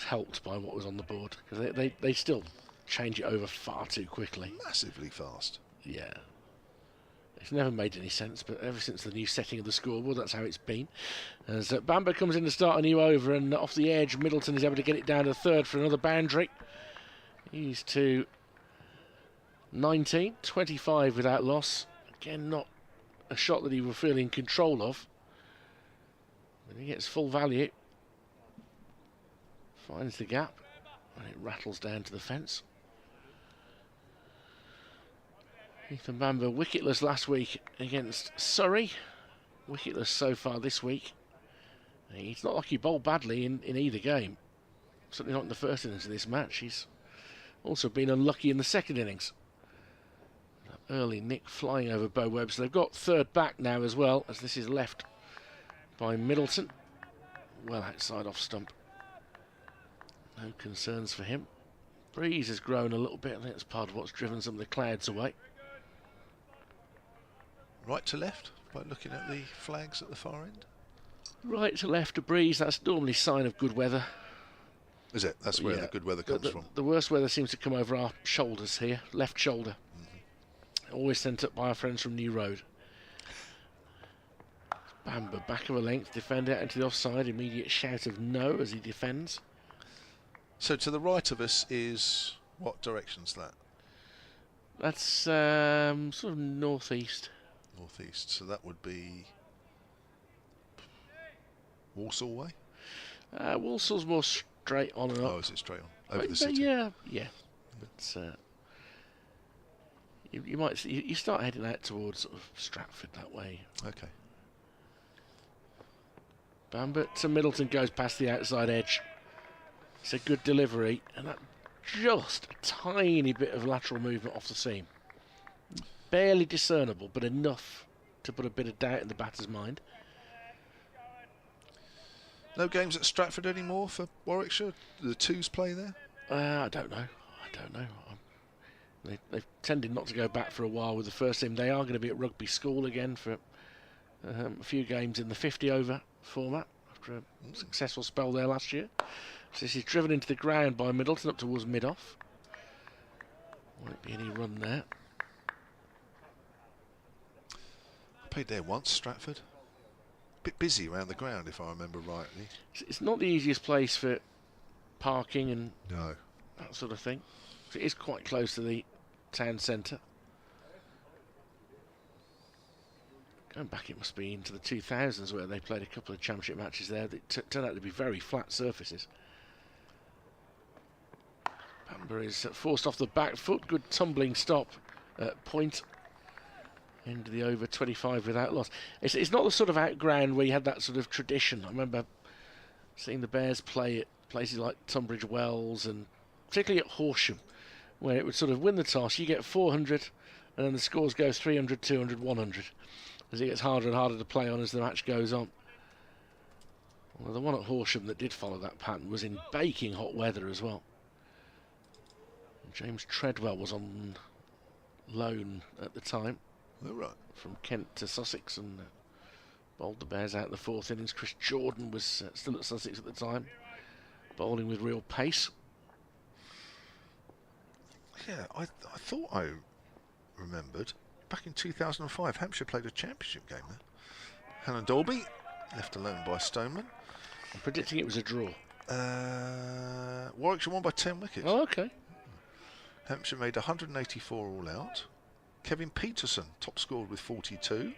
helped by what was on the board because they still change it over far too quickly. Massively fast. Yeah. It's never made any sense, but ever since the new setting of the scoreboard, that's how it's been. As Bamber comes in to start a new over, and off the edge, Middleton is able to get it down to third for another boundary. He's to 19, 25 without loss. Again, not a shot that he will feel in control of. But he gets full value. Finds the gap, and it rattles down to the fence. Ethan Bamber wicketless last week against Surrey. Wicketless so far this week. It's not like he bowled badly in either game. Certainly not in the first innings of this match. He's also been unlucky in the second innings. Early nick flying over Bo Webb. So they've got third back now as well, as this is left by Middleton. Well outside off stump. No concerns for him. Breeze has grown a little bit. I think that's part of what's driven some of the clouds away. Right to left, by looking at the flags at the far end? Right to left, a breeze. That's normally a sign of good weather. Is it? That's where the good weather comes from. The worst weather seems to come over our shoulders here, left shoulder. Always sent up by our friends from New Road. Bamber, back of a length, defender out into the offside. Immediate shout of no as he defends. So to the right of us is what direction's that? That's sort of northeast. Northeast. So that would be Walsall way. Walsall's more straight on and up. Oh, is it straight on over the city? Yeah. But you might you start heading out towards sort of Stratford that way. Okay. Bamber to Middleton goes past the outside edge. It's a good delivery, and that just a tiny bit of lateral movement off the seam. Barely discernible, but enough to put a bit of doubt in the batter's mind. No games at Stratford anymore for Warwickshire? The twos play there? I don't know. They've tended not to go back for a while with the first team. They are going to be at Rugby School again for a few games in the 50-over format after a successful spell there last year. So this is driven into the ground by Middleton up towards mid-off. Won't be any run there. I played there once, Stratford. bit busy around the ground, if I remember rightly. It's not the easiest place for parking and No. that sort of thing. It is quite close to the town centre. Going back, it must be into the 2000s where they played a couple of championship matches there that turned out to be very flat surfaces. Bamber is forced off the back foot. Good tumbling stop at point. Into the over 25 without loss. It's not the sort of outground where you had that sort of tradition. I remember seeing the Bears play at places like Tunbridge Wells and particularly at Horsham, where it would sort of win the toss, you get 400, and then the scores go 300, 200, 100, as it gets harder and harder to play on as the match goes on. Well, the one at Horsham that did follow that pattern was in baking hot weather as well. James Treadwell was on loan at the time. All right. From Kent to Sussex, and bowled the Bears out in the fourth innings. Chris Jordan was still at Sussex at the time, bowling with real pace. Yeah, I thought I remembered back in 2005, Hampshire played a championship game there. Hannah Dolby, left alone by Stoneman. I'm predicting it was a draw. Warwickshire won by 10 wickets. Oh, okay. Hampshire made 184 all out. Kevin Peterson top scored with 42.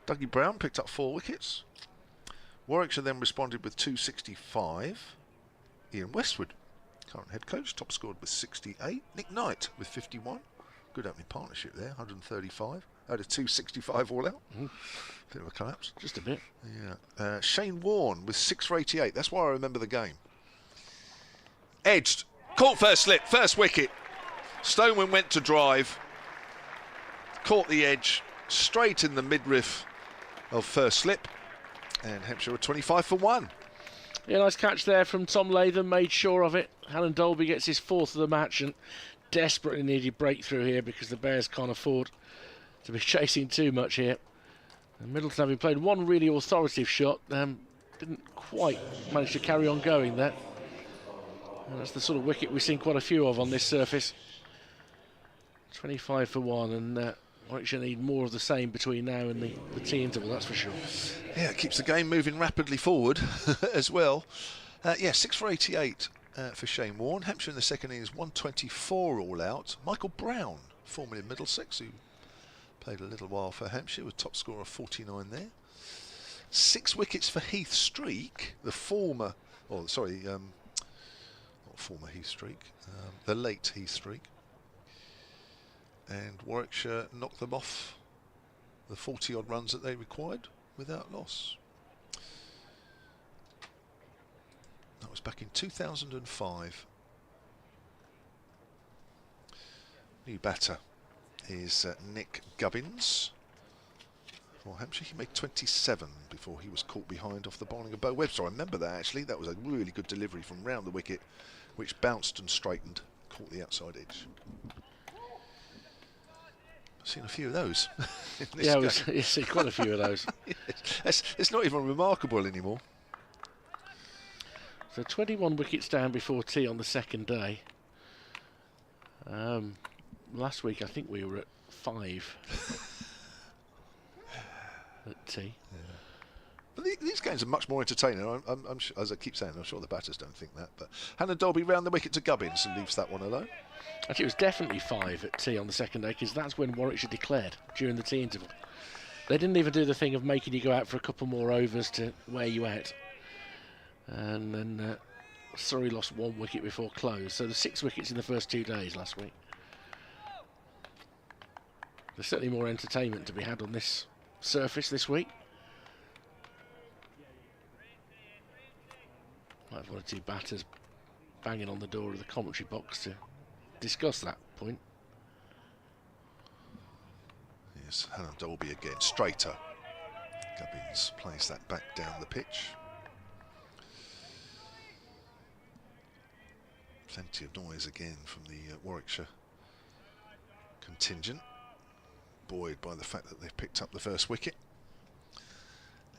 Dougie Brown picked up 4 wickets. Warwickshire then responded with 265. Ian Westwood, current head coach, top scored with 68. Nick Knight with 51. Good opening partnership there, 135. Out of 265 all out. Bit of a collapse. Just a bit. Yeah. Shane Warne with 6 for 88. That's why I remember the game. Edged. Caught first slip. First wicket. Stoneman went to drive. Caught the edge. Straight in the midriff of first slip. And Hampshire were 25 for 1. Yeah, nice catch there from Tom Latham. Made sure of it. Alan Dolby gets his 4th of the match and desperately needed breakthrough here because the Bears can't afford to be chasing too much here. And Middleton, having played one really authoritative shot, didn't quite manage to carry on going there. And that's the sort of wicket we've seen quite a few of on this surface. 25 for 1, and Warwickshire need more of the same between now and the tea interval, that's for sure. Yeah, it keeps the game moving rapidly forward as well. 6 for 88 for Shane Warne. Hampshire in the second innings, 124 all out. Michael Brown, formerly of Middlesex, who played a little while for Hampshire, with top score of 49 there. 6 wickets for Heath Streak, the former, not former Heath Streak, the late Heath Streak. And Warwickshire knocked them off the 40-odd runs that they required without loss. That was back in 2005. New batter is Nick Gubbins. For Hampshire, he made 27 before he was caught behind off the bowling of Bo Webster. I remember that actually. That was a really good delivery from round the wicket, which bounced and straightened, caught the outside edge. I've seen a few of those. You see quite a few of those. It's not even remarkable anymore. So 21 wickets down before tea on the second day. Last week I think we were at 5 at tea. Yeah. But these games are much more entertaining. I'm sure, as I keep saying, I'm sure the batters don't think that. But Hannah Dolby round the wicket to Gubbins and leaves that one alone. Actually, it was definitely 5 at tea on the second day, because that's when Warwickshire declared during the tea interval. They didn't even do the thing of making you go out for a couple more overs to wear you out. And then Surrey lost 1 wicket before close. So there's 6 wickets in the first 2 days last week. There's certainly more entertainment to be had on this surface this week. Might have 1 or 2 batters banging on the door of the commentary box to discuss that point. Yes, Hannah Dolby again, straighter. Gubbins plays that back down the pitch. Plenty of noise again from the Warwickshire contingent, buoyed by the fact that they've picked up the first wicket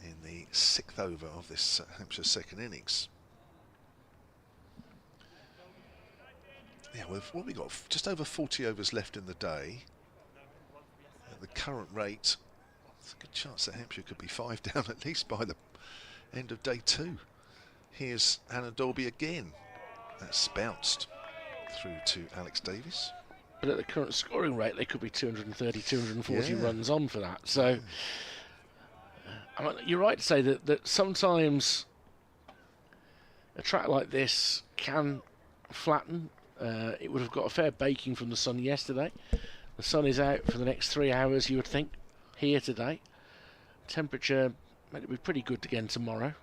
in the 6th over of this Hampshire second innings. Yeah, what we got? Just over 40 overs left in the day. At the current rate, There's a good chance that Hampshire could be 5 down at least by the end of day 2. Here's Hannah Dolby again. That's bounced through to Alex Davis. But at the current scoring rate, they could be 230, 240 runs on for that. So I mean, you're right to say that sometimes a track like this can flatten. It would have got a fair baking from the sun yesterday. The sun is out for the next 3 hours, you would think, here today. Temperature might be pretty good again tomorrow.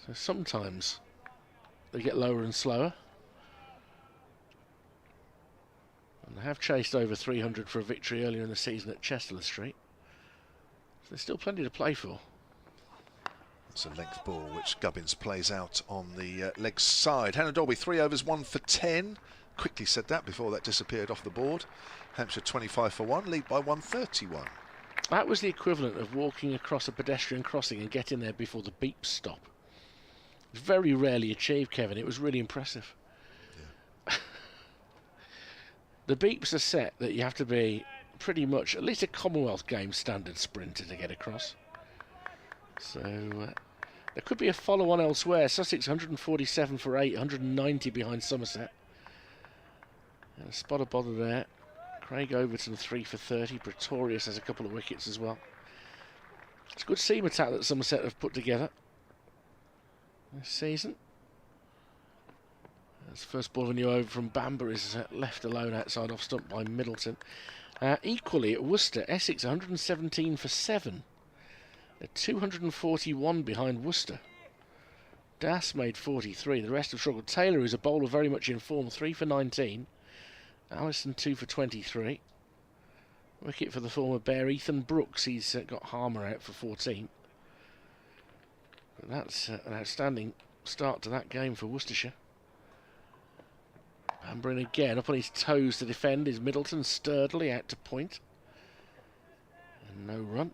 So sometimes they get lower and slower. And they have chased over 300 for a victory earlier in the season at Chester Street. So there's still plenty to play for. It's a length ball which Gubbins plays out on the leg side. Hannah Dolby 3 overs 1 for 10. Quickly said that before that disappeared off the board. Hampshire 25 for 1, lead by 131. That was the equivalent of walking across a pedestrian crossing and getting there before the beeps stop. It's very rarely achieved, Kevin. It was really impressive. Yeah. The beeps are set that you have to be pretty much at least a Commonwealth Games standard sprinter to get across. So there could be a follow-on elsewhere. Sussex 147 for 8, 190 behind Somerset. And a spot of bother there. Craig Overton 3 for 30. Pretorius has a couple of wickets as well. It's a good seam attack that Somerset have put together this season. As first ball of a new over from Bamber is left alone outside off stump by Middleton. Equally at Worcester, Essex 117 for 7. They're 241 behind Worcester. Das made 43. The rest have struggled. Taylor, who's a bowler very much in form, 3 for 19. Allison 2 for 23. Wicket for the former Bear. Ethan Brooks, he's got Harmer out for 14. But that's an outstanding start to that game for Worcestershire. Bamber in again, up on his toes to defend is Middleton, sturdily out to point. And no run.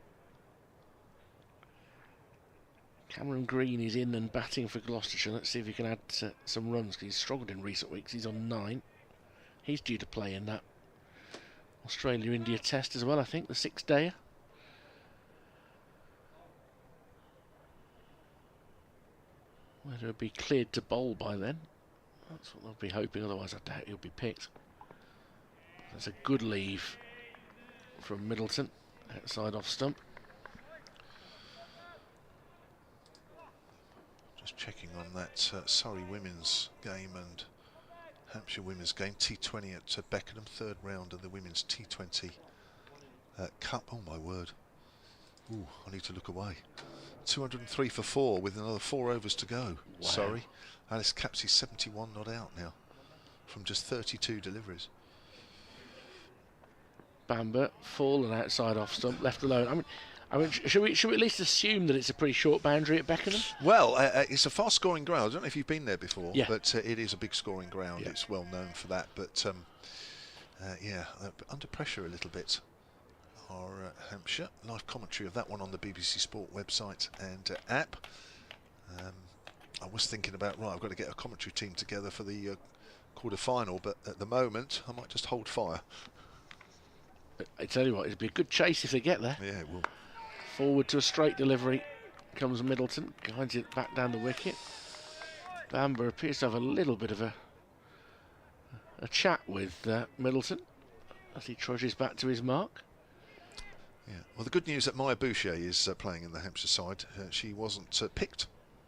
Cameron Green is in and batting for Gloucestershire. Let's see if he can add some runs, because he's struggled in recent weeks. He's on 9. He's due to play in that Australia-India test as well, I think, the 6-dayer. Whether he'll be cleared to bowl by then. That's what they'll be hoping, otherwise I doubt he'll be picked. That's a good leave from Middleton, outside off stump. Just checking on that Surrey women's game and Hampshire women's game. T20 at Beckenham, 3rd round of the women's T20 Cup. Oh my word. Ooh, I need to look away. 203 for 4 with another 4 overs to go. Wow. Sorry. Alice Capsey 71 not out now from just 32 deliveries. Bamber fallen outside off stump, left alone. I mean, should we at least assume that it's a pretty short boundary at Beckenham? Well, it's a fast scoring ground. I don't know if you've been there before, yeah, but it is a big scoring ground. Yeah. It's well known for that. But yeah, under pressure a little bit are Hampshire. Live commentary of that one on the BBC Sport website and app. I was thinking about, right, I've got to get a commentary team together for the quarter-final, but at the moment I might just hold fire. I tell you what, it'd be a good chase if they get there. Yeah, it will. Forward to a straight delivery comes Middleton, guides it back down the wicket. Bamber appears to have a little bit of a chat with Middleton as he trudges back to his mark. Yeah. Well, the good news that Maya Boucher is playing in the Hampshire side. She wasn't picked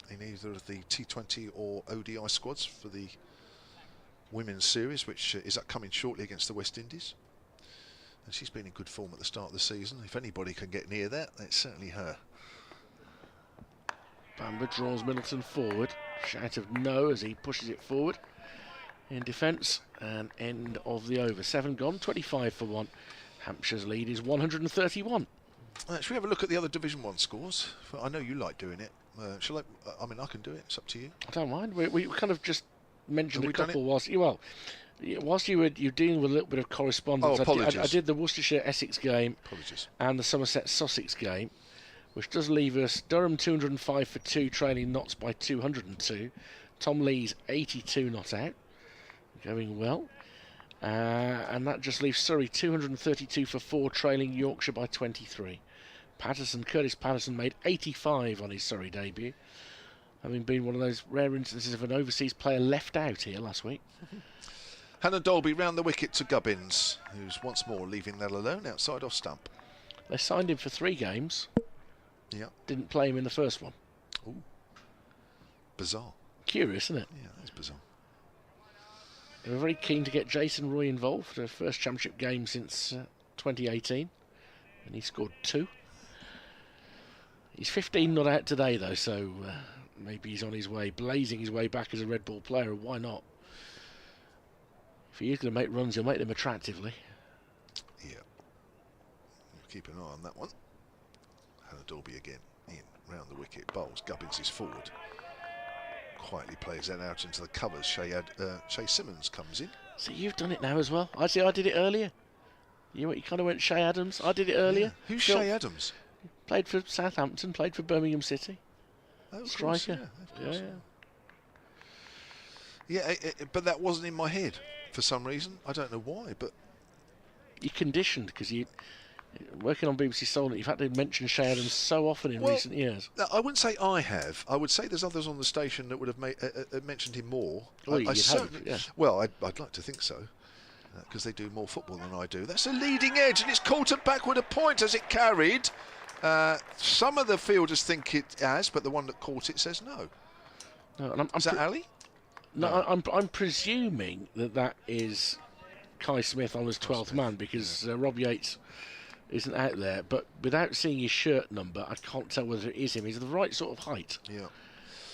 in either of the T20 or ODI squads for the women's series, which is upcoming shortly against the West Indies. And she's been in good form at the start of the season. If anybody can get near that, it's certainly her. Bamber draws Middleton forward. Shout of no as he pushes it forward in defence. And end of the over. 7 gone, 25 for 1. Hampshire's lead is 131. Should we have a look at the other Division 1 scores? I know you like doing it. Shall I? I mean, I can do it. It's up to you. I don't mind. We kind of just mentioned a couple whilst you were dealing with a little bit of correspondence. Oh, apologies. I did the Worcestershire-Essex game. Apologies. And the Somerset-Sussex game, which does leave us Durham 205 for 2, trailing Notts by 202. Tom Lee's 82 not out, going well. And that just leaves Surrey 232 for 4, trailing Yorkshire by 23. Curtis Patterson made 85 on his Surrey debut, having been one of those rare instances of an overseas player left out here last week. Hannah Dolby round the wicket to Gubbins, who's once more leaving that alone outside off stump. They signed him for 3 games. Yeah. Didn't play him in the first one. Ooh. Bizarre. Curious, isn't it? Yeah, that's bizarre. They were very keen to get Jason Roy involved, their first championship game since 2018, and he scored 2. He's 15 not out today though, so maybe he's on his way, blazing his way back as a red ball player. Why not? If he is going to make runs, he'll make them attractively. Yeah. Keep an eye on that one. Hannah Dolby again in round the wicket. Bowls. Gubbins is forward. Quietly plays that out into the covers. Shay Simmons comes in. So you've done it now as well. I did it earlier. You kind of went Shay Adams. I did it earlier. Yeah. Who's Shay Adams? Played for Southampton. Played for Birmingham City. Oh, striker. Yeah, but that wasn't in my head for some reason. I don't know why, but you're conditioned because you. Working on BBC Solent, you've had to mention Shay Adams so often in recent years. I wouldn't say I have. I would say there's others on the station that would have mentioned him more. Well, well, I'd like to think so, because they do more football than I do. That's a leading edge, and it's caught it back with a point as it carried. Some of the fielders think it has, but the one that caught it says no. Is that Ali? No, I'm presuming that is Kai Smith on his 12th man, because Rob Yates isn't out there, but without seeing his shirt number, I can't tell whether it is him. He's the right sort of height. Yeah.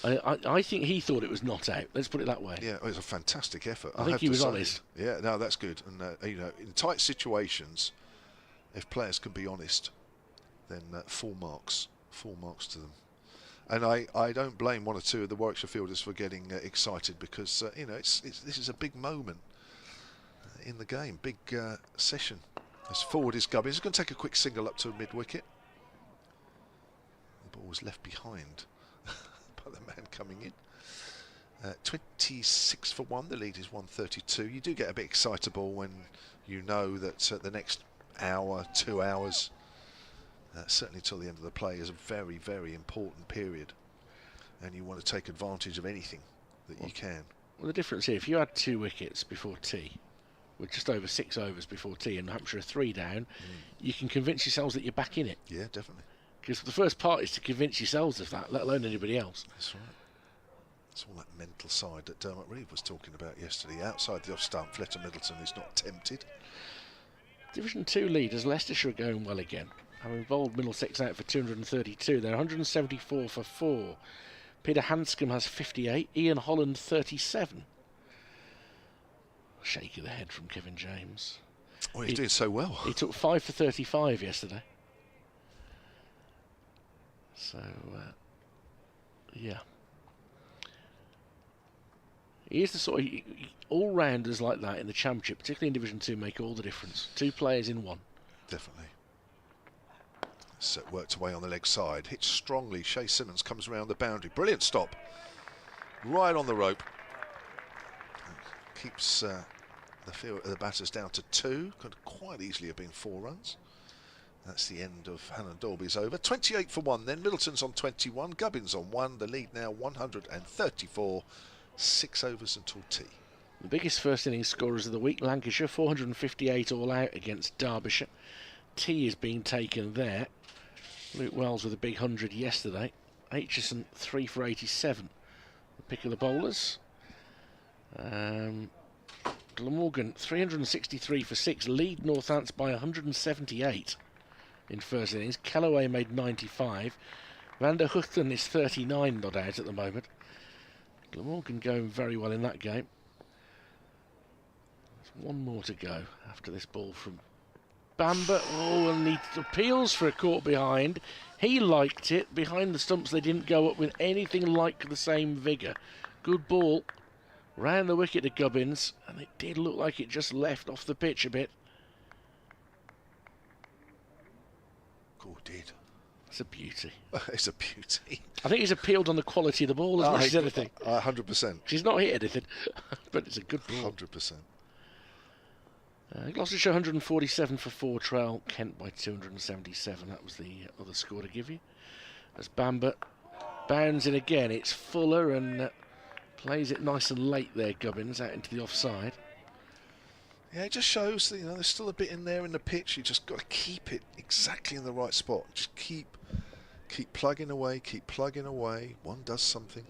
I think he thought it was not out. Let's put it that way. Yeah, it was a fantastic effort. I think he was honest. Yeah, no, that's good. And you know, in tight situations, if players can be honest, then full marks to them. And I don't blame one or two of the Warwickshire fielders for getting excited, because you know, this is a big moment in the game, big session. As forward is Gubbins. He's going to take a quick single up to mid-wicket. The ball was left behind by the man coming in. 26 for 1. The lead is 132. You do get a bit excitable when you know that the next hour, 2 hours, certainly till the end of the play, is a very, very important period. And you want to take advantage of anything that you can. Well, the difference here, if you had 2 wickets before tea, with just over 6 overs before tea, and Hampshire are 3 down, you can convince yourselves that you're back in it. Yeah, definitely. Because the first part is to convince yourselves of that, let alone anybody else. That's right. It's all that mental side that Dermot Reeve was talking about yesterday. Outside the off stump, Fletcher Middleton is not tempted. Division 2 leaders, Leicestershire are going well again. Having bowled Middlesex out for 232, they're 174 for 4. Peter Hanscom has 58, Ian Holland 37. Shake of the head from Kevin James. Oh, he's doing so well. He took 5 for 35 yesterday. So, yeah. He is the sort of all-rounders like that in the Championship, particularly in Division 2, make all the difference. 2 players in 1. Definitely. It's worked away on the leg side. Hits strongly. Shay Simmons comes around the boundary. Brilliant stop. Right on the rope. Keeps the batters down to 2. Could quite easily have been 4 runs. That's the end of Hannah Dolby's over. 28 for 1 then. Middleton's on 21. Gubbins on 1. The lead now 134. 6 overs until tea. The biggest first innings scorers of the week, Lancashire, 458 all out against Derbyshire. Tea is being taken there. Luke Wells with a big 100 yesterday. Aitchison 3 for 87. The pick of the bowlers. Glamorgan 363 for 6. Lead Northants by 178 in first innings. Kellaway made 95. Van der Huchten is 39 not out at the moment. Glamorgan going very well in that game. There's 1 more to go after this ball from Bamber. Oh, and he appeals for a caught behind. He liked it. Behind the stumps they didn't go up with anything like the same vigour. Good ball. Round the wicket to Gubbins, and it did look like it just left off the pitch a bit. Oh, it did. It's a beauty. It's a beauty. I think he's appealed on the quality of the ball as much as anything. 100%. She's not hit anything, but it's a good ball. 100%. Gloucestershire 147 for 4 trail, Kent by 277. That was the other score to give you. As Bamber bounds in again, it's Fuller and plays it nice and late there, Gubbins, out into the offside. Yeah, it just shows that, there's still a bit in there in the pitch. You just got to keep it exactly in the right spot. Just keep plugging away, One does something.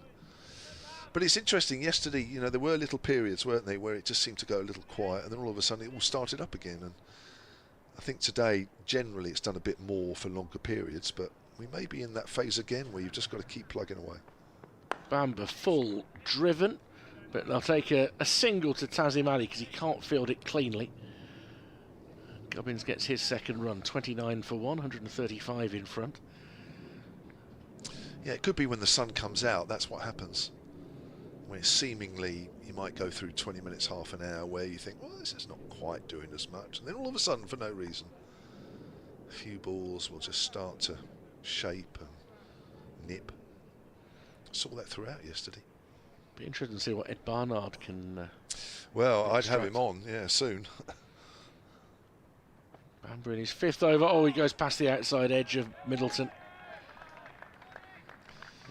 But it's interesting, yesterday, there were little periods, weren't they, where it just seemed to go a little quiet, and then all of a sudden it all started up again. And I think today, generally, it's done a bit more for longer periods, but we may be in that phase again where you've just got to keep plugging away. Bamber full driven, but they'll take a single to Tazim Ali because he can't field it cleanly. Gubbins gets his second run, 29 for 1, 135 in front. Yeah, it could be when the sun comes out, that's what happens. When seemingly you might go through 20 minutes, half an hour, where you think, well, this is not quite doing as much. And then all of a sudden, for no reason, a few balls will just start to shape and nip. Saw that throughout yesterday. Be interesting to see what Ed Barnard can. Well, I'd have him on, yeah, soon. Bamber in his 5th over. Oh, he goes past the outside edge of Middleton.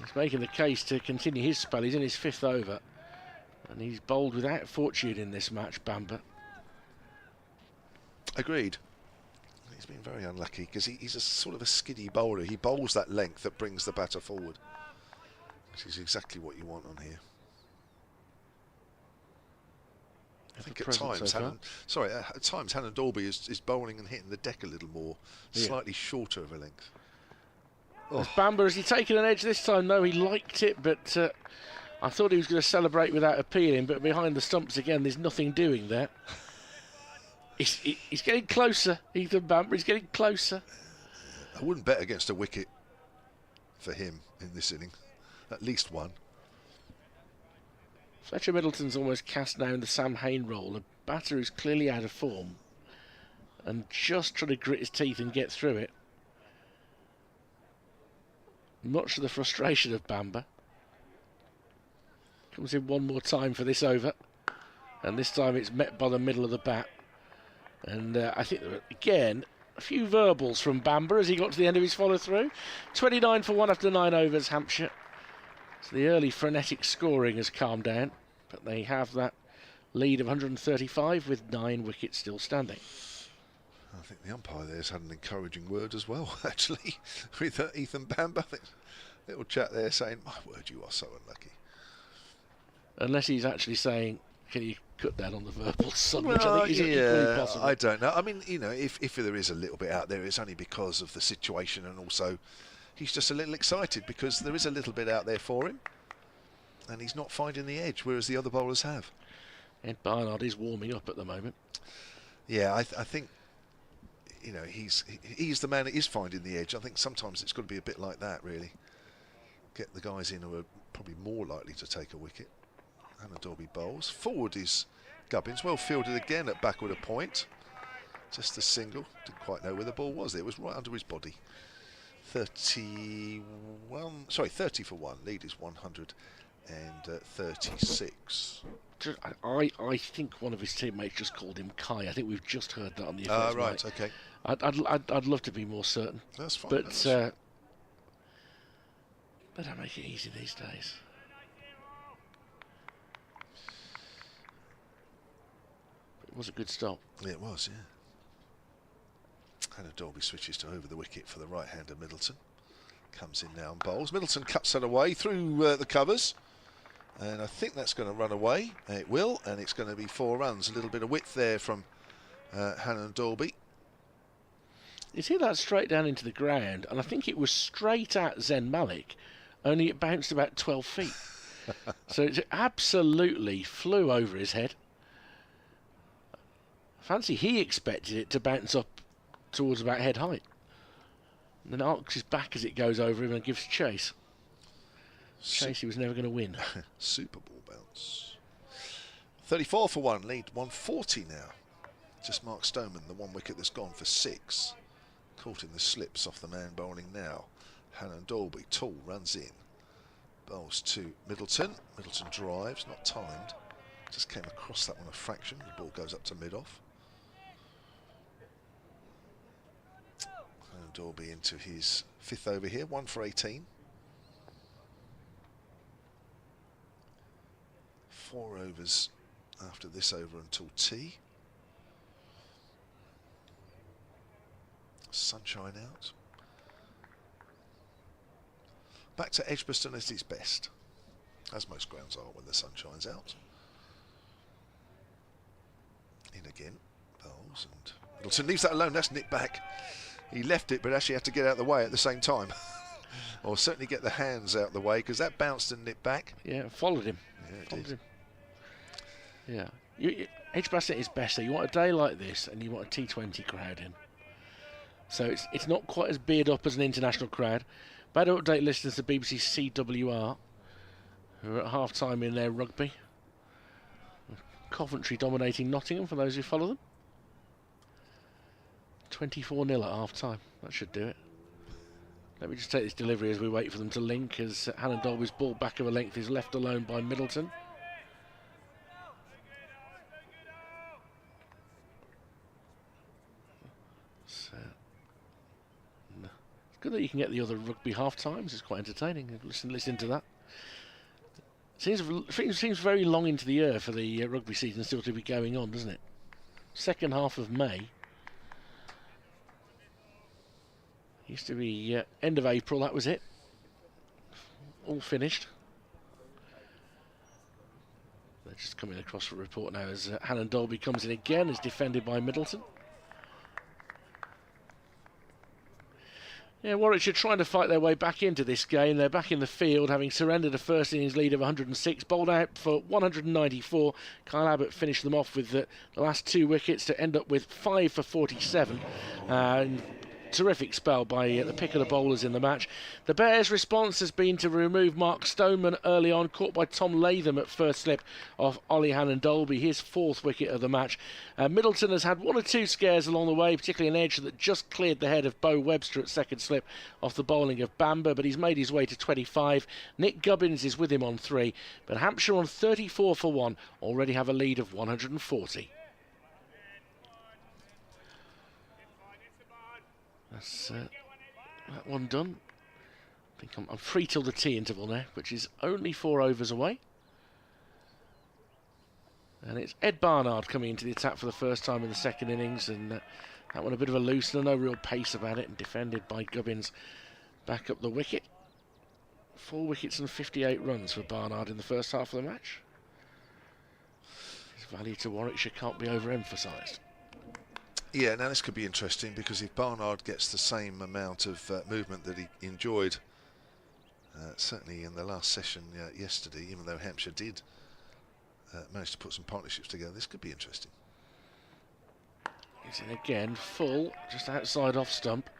He's making the case to continue his spell. He's in his 5th over, and he's bowled without fortune in this match, Bamber. Agreed. He's been very unlucky because he's a sort of a skiddy bowler. He bowls that length that brings the batter forward, which is exactly what you want on here. I think at times, at times Hannah Dalby is bowling and hitting the deck a little more, slightly shorter of a length. As Bamber, has he taken an edge this time? No, he liked it, but I thought he was going to celebrate without appealing, but behind the stumps again, there's nothing doing there. He's getting closer, Ethan Bamber, he's getting closer. I wouldn't bet against a wicket for him in this inning, at least one. Fletcher Middleton's almost cast down the Sam Hain role, a batter who's clearly out of form and just trying to grit his teeth and get through it. Much to the frustration of Bamber. Comes in one more time for this over, and this time it's met by the middle of the bat. And I think there were, again, a few verbals from Bamber as he got to the end of his follow-through. 29 for 1 after 9 overs, Hampshire. So the early frenetic scoring has calmed down, but they have that lead of 135 with 9 wickets still standing. I think the umpire there's had an encouraging word as well, actually, with Ethan Bamber. I think little chap there saying, my word, you are so unlucky. Unless he's actually saying, can you cut down on the verbal son, which well, I think is equally possible. I don't know. I mean, if there is a little bit out there, it's only because of the situation, and also he's just a little excited because there is a little bit out there for him, and he's not finding the edge, whereas the other bowlers have. Ed Barnard is warming up at the moment. Yeah, I think, he's the man that is finding the edge. I think sometimes it's got to be a bit like that, really. Get the guys in who are probably more likely to take a wicket. Hannah Dalby bowls. Forward is Gubbins, well fielded again at backward a point. Just a single. Didn't quite know where the ball was. It was right under his body. 30 for 1. Lead is 136. I think one of his teammates just called him Kai. I think we've just heard that on the affairs. Right, okay. I'd love to be more certain. That's fine. But they don't make it easy these days. It was a good stop. Yeah, it was, yeah. Hannah Dalby switches to over the wicket for the right-hander Middleton. Comes in now and bowls. Middleton cuts that away through the covers. And I think that's going to run away. It will, and it's going to be 4 runs. A little bit of width there from Hannah Dalby. You see that straight down into the ground, and I think it was straight at Zen Malik, only it bounced about 12 feet. So it absolutely flew over his head. I fancy he expected it to bounce up towards about head height. And then arcs his back as it goes over him and gives chase. Chase he was never going to win. Super ball bounce. 34 for 1, lead 140 now. Just Mark Stoneman, the 1 wicket that's gone for 6. Caught in the slips off the man bowling now. Hannah Dalby, tall, runs in. Bowls to Middleton. Middleton drives, not timed. Just came across that one a fraction. The ball goes up to mid-off. And Dorby into his 5th over here, 1 for 18. 4 overs after this over until tea. Sunshine out. Back to Edgbaston at its best, as most grounds are when the sun shines out. In again, bowls, and Middleton leaves that alone. That's nipped back. He left it, but actually had to get out of the way at the same time. Or certainly get the hands out of the way, because that bounced and nipped back. Yeah, followed him. Yeah, it followed did. him. Yeah. Edgbaston is best. So you want a day like this, and you want a T20 crowd in. So it's not quite as beard up as an international crowd. Bad update listeners to BBC CWR, who are at half-time in their rugby. Coventry dominating Nottingham, for those who follow them. 24-0 at half-time. That should do it. Let me just take this delivery as we wait for them to link, as Hannon Dolby's ball back of a length is left alone by Middleton. So, it's good that you can get the other rugby half-times. It's quite entertaining. Listen to that. Seems very long into the year for the rugby season still to be going on, doesn't it? Second half of May. Used to be end of April, that was it. All finished. They're just coming across for a report now as Hannon Dolby comes in again, is defended by Middleton. Yeah, Warwickshire trying to fight their way back into this game. They're back in the field, having surrendered a first innings lead of 106, bowled out for 194. Kyle Abbott finished them off with the last 2 wickets to end up with 5 for 47. Terrific spell by the pick of the bowlers in the match. The Bears' response has been to remove Mark Stoneman early on, caught by Tom Latham at first slip off Ollie Hannon Dolby, his 4th wicket of the match. Middleton has had 1 or 2 scares along the way, particularly an edge that just cleared the head of Bo Webster at second slip off the bowling of Bamber, but he's made his way to 25. Nick Gubbins is with him on 3, but Hampshire on 34 for 1 already have a lead of 140. That's that one done. I think I'm free till the tea interval now, which is only 4 overs away. And it's Ed Barnard coming into the attack for the first time in the second innings, and that one a bit of a loosener, no real pace about it, and defended by Gubbins back up the wicket. 4 wickets and 58 runs for Barnard in the first half of the match. His value to Warwickshire can't be overemphasised. Yeah, now this could be interesting, because if Barnard gets the same amount of movement that he enjoyed certainly in the last session yesterday, even though Hampshire did manage to put some partnerships together, this could be interesting. He's in again, full, just outside off stump.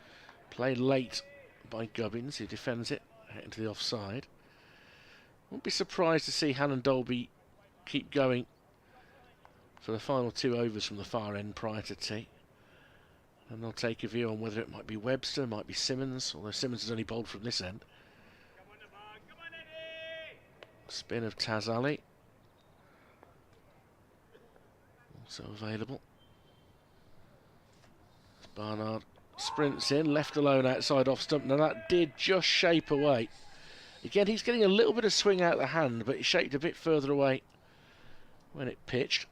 Played late by Gubbins, who defends it out into the offside. Won't be surprised to see Hannon Dolby keep going for the final 2 overs from the far end prior to tea. And they'll take a view on whether it might be Webster, might be Simmons, although Simmons has only bowled from this end. Spin of Taz Ali. Also available. Barnard sprints in, left alone outside off stump. Now that did just shape away. Again, he's getting a little bit of swing out of the hand, but it shaped a bit further away when it pitched.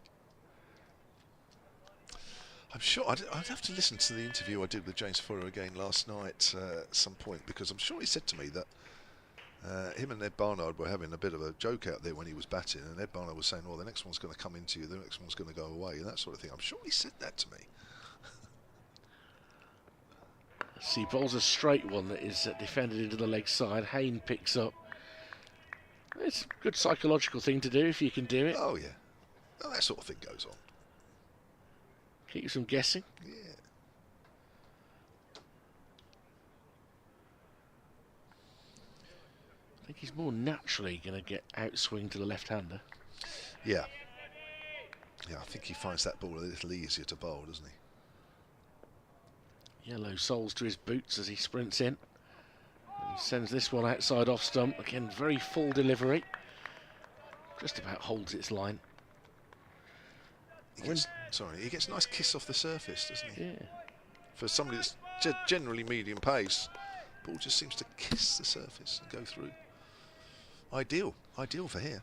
I'm sure I'd have to listen to the interview I did with James Fuller again last night at some point, because I'm sure he said to me that him and Ed Barnard were having a bit of a joke out there when he was batting, and Ed Barnard was saying, "Oh, the next one's going to come into you, the next one's going to go away," and that sort of thing. I'm sure he said that to me. See, bowls a straight one that is defended into the leg side. Hayne picks up. It's a good psychological thing to do if you can do it. Oh yeah, well, that sort of thing goes on. Keeps them guessing. Yeah. I think he's more naturally going to get outswing to the left-hander. Yeah. Yeah, I think he finds that ball a little easier to bowl, doesn't he? Yellow soles to his boots as he sprints in. And sends this one outside off stump. Again, very full delivery. Just about holds its line. He gets a nice kiss off the surface, doesn't he? Yeah. For somebody that's generally medium pace. Ball just seems to kiss the surface and go through. Ideal for here.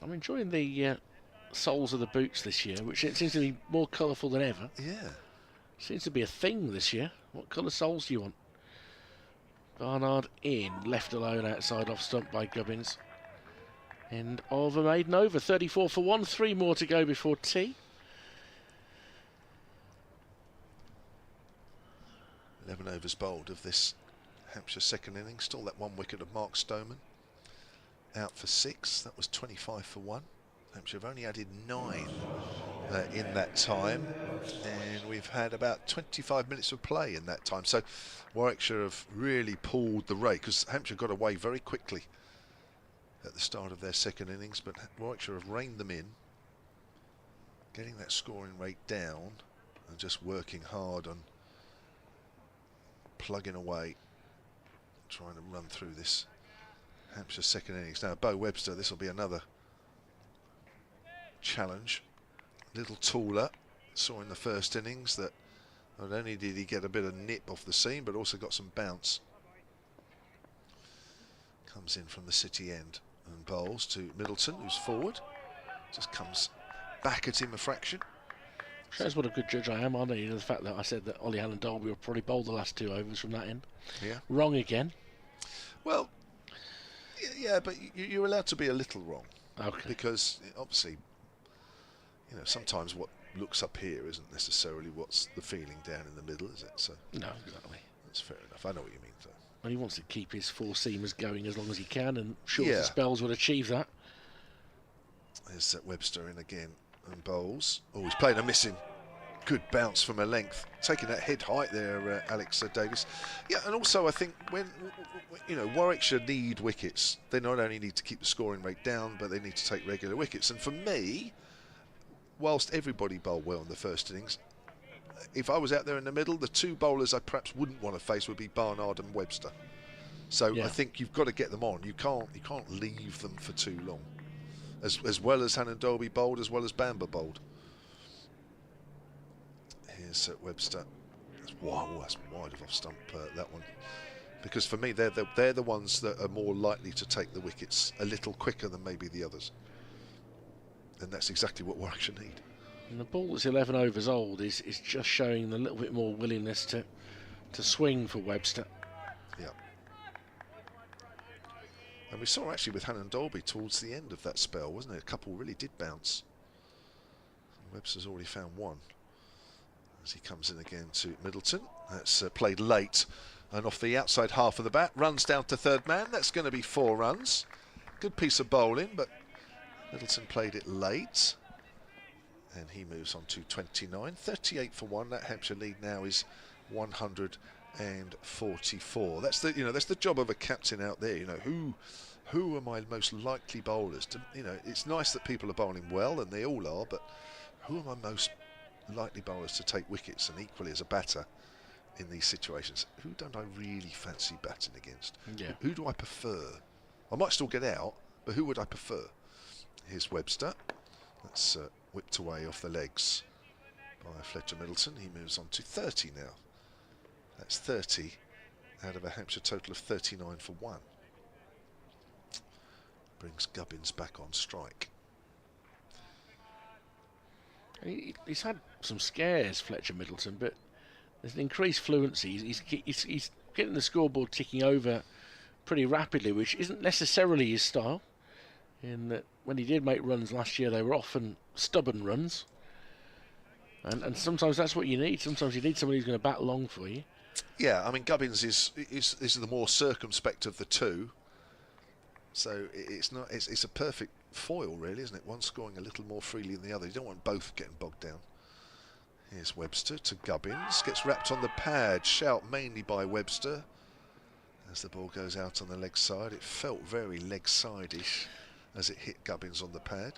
I'm enjoying the soles of the boots this year, which it seems to be more colourful than ever. Yeah. Seems to be a thing this year. What colour soles do you want? Barnard in, left alone outside off stump by Gubbins. End of a maiden over, 34 for 1, 3 more to go before tea. 11 overs bowled of this Hampshire second innings. Still that 1 wicket of Mark Stoneman. Out for 6, that was 25 for 1. Hampshire have only added 9 in that time, and we've had about 25 minutes of play in that time. So Warwickshire have really pulled the rate, because Hampshire got away very quickly at the start of their second innings, but Warwickshire have reined them in, getting that scoring rate down and just working hard on plugging away, trying to run through this Hampshire second innings. Now Bo Webster, this will be another challenge. A little taller. Saw in the first innings that not only did he get a bit of nip off the seam, but also got some bounce. Comes in from the city end and bowls to Middleton, who's forward. Just comes back at him a fraction. Shows what a good judge I am, aren't I? The fact that I said that Ollie Allen Dolby will probably bowl the last 2 overs from that end. Yeah. Wrong again. Well, yeah, but you're allowed to be a little wrong. Okay. Because obviously, you know, sometimes what looks up here isn't necessarily what's the feeling down in the middle, is it? So no, exactly. That's fair enough. I know what you mean, though. Well, he wants to keep his 4 seamers going as long as he can, and shorter spells would achieve that. There's Webster in again and bowls. Oh, he's playing a missing. Good bounce from a length, taking that head height there, Alex Davis. Yeah, and also I think when you know Warwickshire need wickets, they not only need to keep the scoring rate down, but they need to take regular wickets. And for me, whilst everybody bowled well in the first innings, if I was out there in the middle, the 2 bowlers I perhaps wouldn't want to face would be Barnard and Webster. So I think you've got to get them on. You can't leave them for too long. As well as Hannon Dolby bowled, as well as Bamber bowled. Here's Webster. That's wide of off stump, that one. Because for me, they're the ones that are more likely to take the wickets a little quicker than maybe the others. And that's exactly what Warwickshire need. And the ball that's 11 overs old is just showing a little bit more willingness to swing for Webster. Yeah. And we saw actually with Hannon Dolby towards the end of that spell, wasn't it? A couple really did bounce. Webster's already found 1. As he comes in again to Middleton. That's played late and off the outside half of the bat. Runs down to third man. That's going to be 4 runs. Good piece of bowling, but Middleton played it late. And he moves on to 29. 38 for 1. That Hampshire lead now is 144. That's the job of a captain out there. You know, who are my most likely bowlers? It's nice that people are bowling well, and they all are, but who are my most likely bowlers to take wickets? And equally as a batter in these situations, who don't I really fancy batting against? Yeah. Who do I prefer? I might still get out, but who would I prefer? Here's Webster. That's whipped away off the legs by Fletcher Middleton. He moves on to 30 now. That's 30 out of a Hampshire total of 39 for 1. Brings Gubbins back on strike. He's had some scares, Fletcher Middleton, but there's an increased fluency. He's getting the scoreboard ticking over pretty rapidly, which isn't necessarily his style. In that, when he did make runs last year, they were often stubborn runs, and sometimes that's what you need. Sometimes you need somebody who's going to bat long for you. Yeah, I mean Gubbins is the more circumspect of the 2. So it's a perfect foil, really, isn't it? One scoring a little more freely than the other. You don't want both getting bogged down. Here's Webster to Gubbins. Gets wrapped on the pad. Shout mainly by Webster. As the ball goes out on the leg side. It felt very leg side-ish as it hit Gubbins on the pad.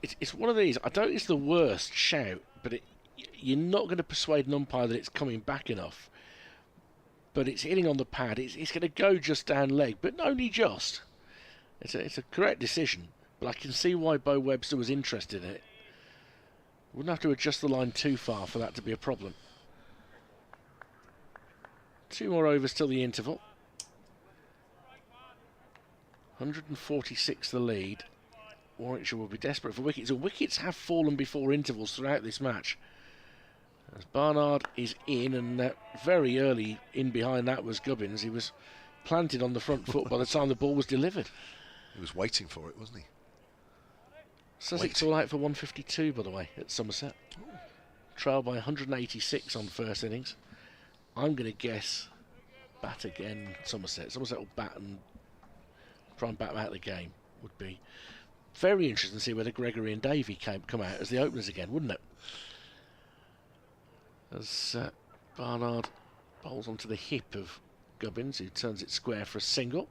It's one of these. I don't think it's the worst shout, but you're not going to persuade an umpire that it's coming back enough. But it's hitting on the pad. It's going to go just down leg, but only just. It's a correct decision, but I can see why Bo Webster was interested in it. Wouldn't have to adjust the line too far for that to be a problem. 2 more overs till the interval. 146 the lead. Warwickshire will be desperate for wickets. And wickets have fallen before intervals throughout this match. As Barnard is in, and very early in behind that was Gubbins. He was planted on the front foot by the time the ball was delivered. He was waiting for it, wasn't he? Sussex all out for 152, by the way, at Somerset. Trail by 186 on first innings. I'm going to guess bat again, Somerset. Somerset will bat and try and bat out the game. Would be very interesting to see whether Gregory and Davey come out as the openers again, wouldn't it? As Barnard bowls onto the hip of Gubbins, who turns it square for a single.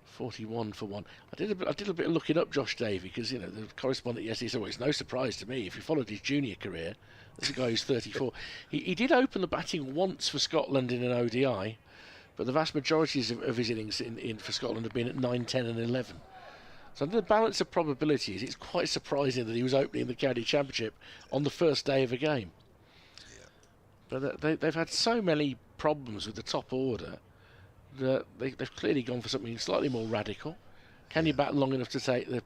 41 for 1. I did a bit of looking up Josh Davey, because the correspondent yesterday said, well, it's no surprise to me if you followed his junior career. This is a guy who's 34. He did open the batting once for Scotland in an ODI, but the vast majority of his innings in for Scotland have been at 9, 10 and 11. So under the balance of probabilities, it's quite surprising that he was opening the county championship on the first day of a game. But they've had so many problems with the top order that they've clearly gone for something slightly more radical. Can you bat long enough to take the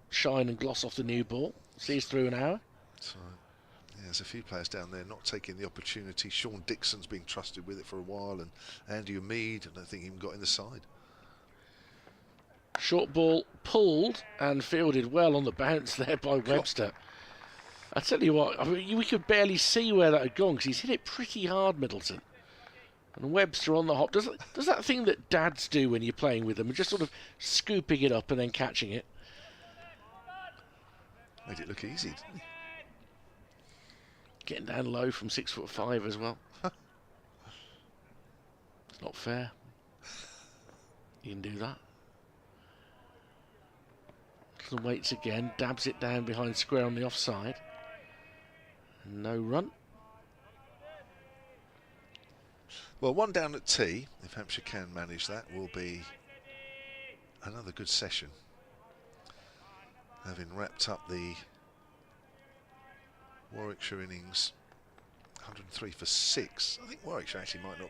shine and gloss off the new ball? Sees through an hour? That's right. Yeah, there's a few players down there not taking the opportunity. Sean Dixon's been trusted with it for a while, and Andy Umeed, I don't think even got in the side. Short ball pulled and fielded well on the bounce there by Webster. I tell you what, we could barely see where that had gone because he's hit it pretty hard, Middleton. And Webster on the hop does that thing that dads do when you're playing with them, just sort of scooping it up and then catching it. Made it look easy, didn't he? Getting down low from 6'5" as well. It's not fair. You can do that. Little waits again, dabs it down behind square on the offside. No run. Well, 1 down at tea, if Hampshire can manage that, will be another good session. Having wrapped up the Warwickshire innings, 103 for 6. I think Warwickshire actually might not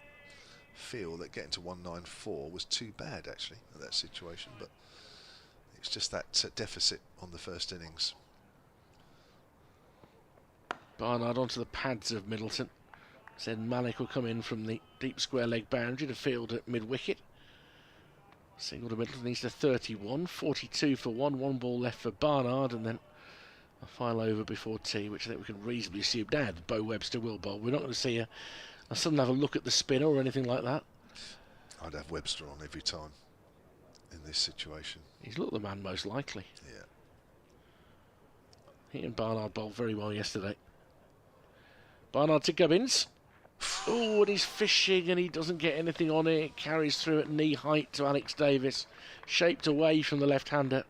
feel that getting to 194 was too bad, actually, at that situation, but it's just that deficit on the first innings. Barnard onto the pads of Middleton. Zen Malik will come in from the deep square leg boundary to field at mid-wicket. Single to Middleton, needs to 31, 42 for 1 ball left for Barnard, and then a final over before tea, which I think we can reasonably assume Dad, Bo Webster will bowl. We're not going to see a sudden have a look at the spinner or anything like that. I'd have Webster on every time in this situation. He's looked the man most likely. Yeah. He and Barnard bowled very well yesterday. Barnard to Gubbins. Oh, and he's fishing and he doesn't get anything on it. It carries through at knee height to Alex Davis. Shaped away from the left-hander.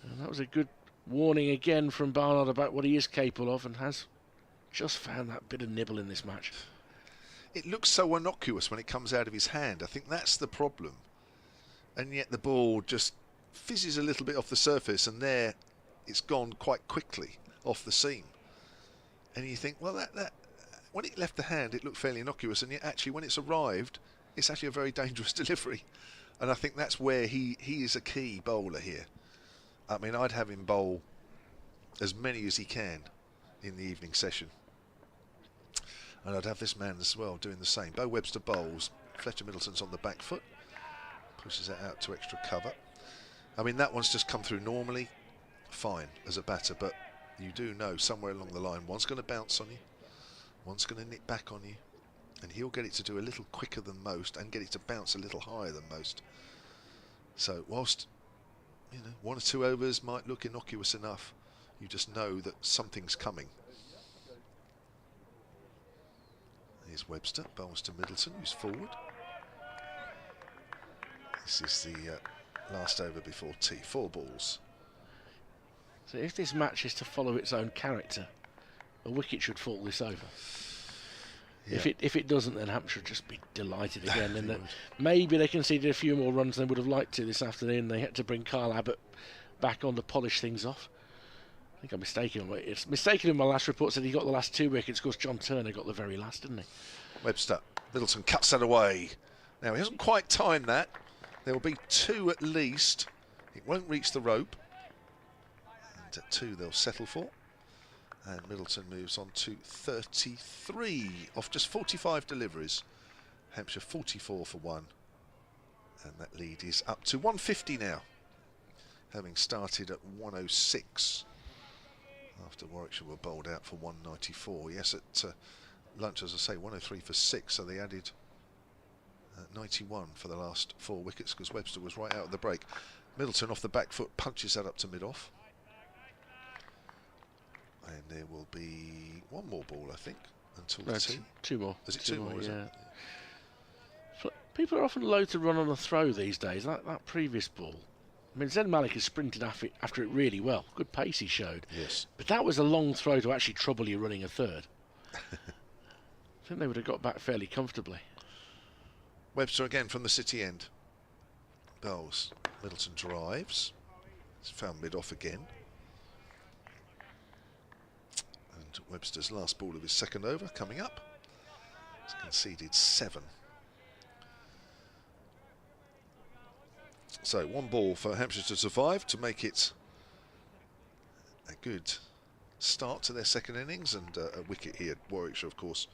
And that was a good warning again from Barnard about what he is capable of, and has just found that bit of nibble in this match. It looks so innocuous when it comes out of his hand. I think that's the problem. And yet the ball just fizzes a little bit off the surface, and there it's gone quite quickly off the seam. And you think, well, that when it left the hand, it looked fairly innocuous, and yet actually when it's arrived, it's actually a very dangerous delivery. And I think that's where he is a key bowler here. I mean, I'd have him bowl as many as he can in the evening session. And I'd have this man as well doing the same. Bo Webster bowls, Fletcher Middleton's on the back foot, pushes that out to extra cover. I mean, that one's just come through normally, fine as a batter, but you do know somewhere along the line one's going to bounce on you, one's going to nip back on you, and he'll get it to do a little quicker than most and get it to bounce a little higher than most. So whilst 1 or 2 overs might look innocuous enough, you just know that something's coming. Here's Webster, bowls to Middleton, who's forward. This is the last over before tea, 4 balls. So if this match is to follow its own character, a wicket should fall this over. Yeah. If it doesn't, then Hampshire would just be delighted again. And that maybe they conceded a few more runs than they would have liked to this afternoon. They had to bring Kyle Abbott back on to polish things off. I think I'm mistaken. It's mistaken in my last report said he got the last 2 wickets. Of course, John Turner got the very last, didn't he? Webster. Middleton cuts that away. Now, he hasn't quite timed that. There will be 2 at least. It won't reach the rope. And at 2 they'll settle for. And Middleton moves on to 33 off just 45 deliveries. Hampshire 44 for 1. And that lead is up to 150 now, having started at 106 after Warwickshire were bowled out for 194. Yes, at lunch, as I say, 103 for 6, so they added 91 for the last 4 wickets because Webster was right out of the break. Middleton off the back foot punches that up to mid-off. And there will be 1 more ball, I think, until the tea. 2 more. Is it 2 more? Yeah. People are often loath to run on a throw these days. That previous ball, I mean, Zen Malik has sprinted after it really well. Good pace he showed. Yes. But that was a long throw to actually trouble you running a third. I think they would have got back fairly comfortably. Webster again from the city end. Bowls. Middleton drives. It's found mid-off again. And Webster's last ball of his second over coming up. He's conceded 7. So 1 ball for Hampshire to survive to make it a good start to their second innings, and a wicket here. Warwickshire, of course.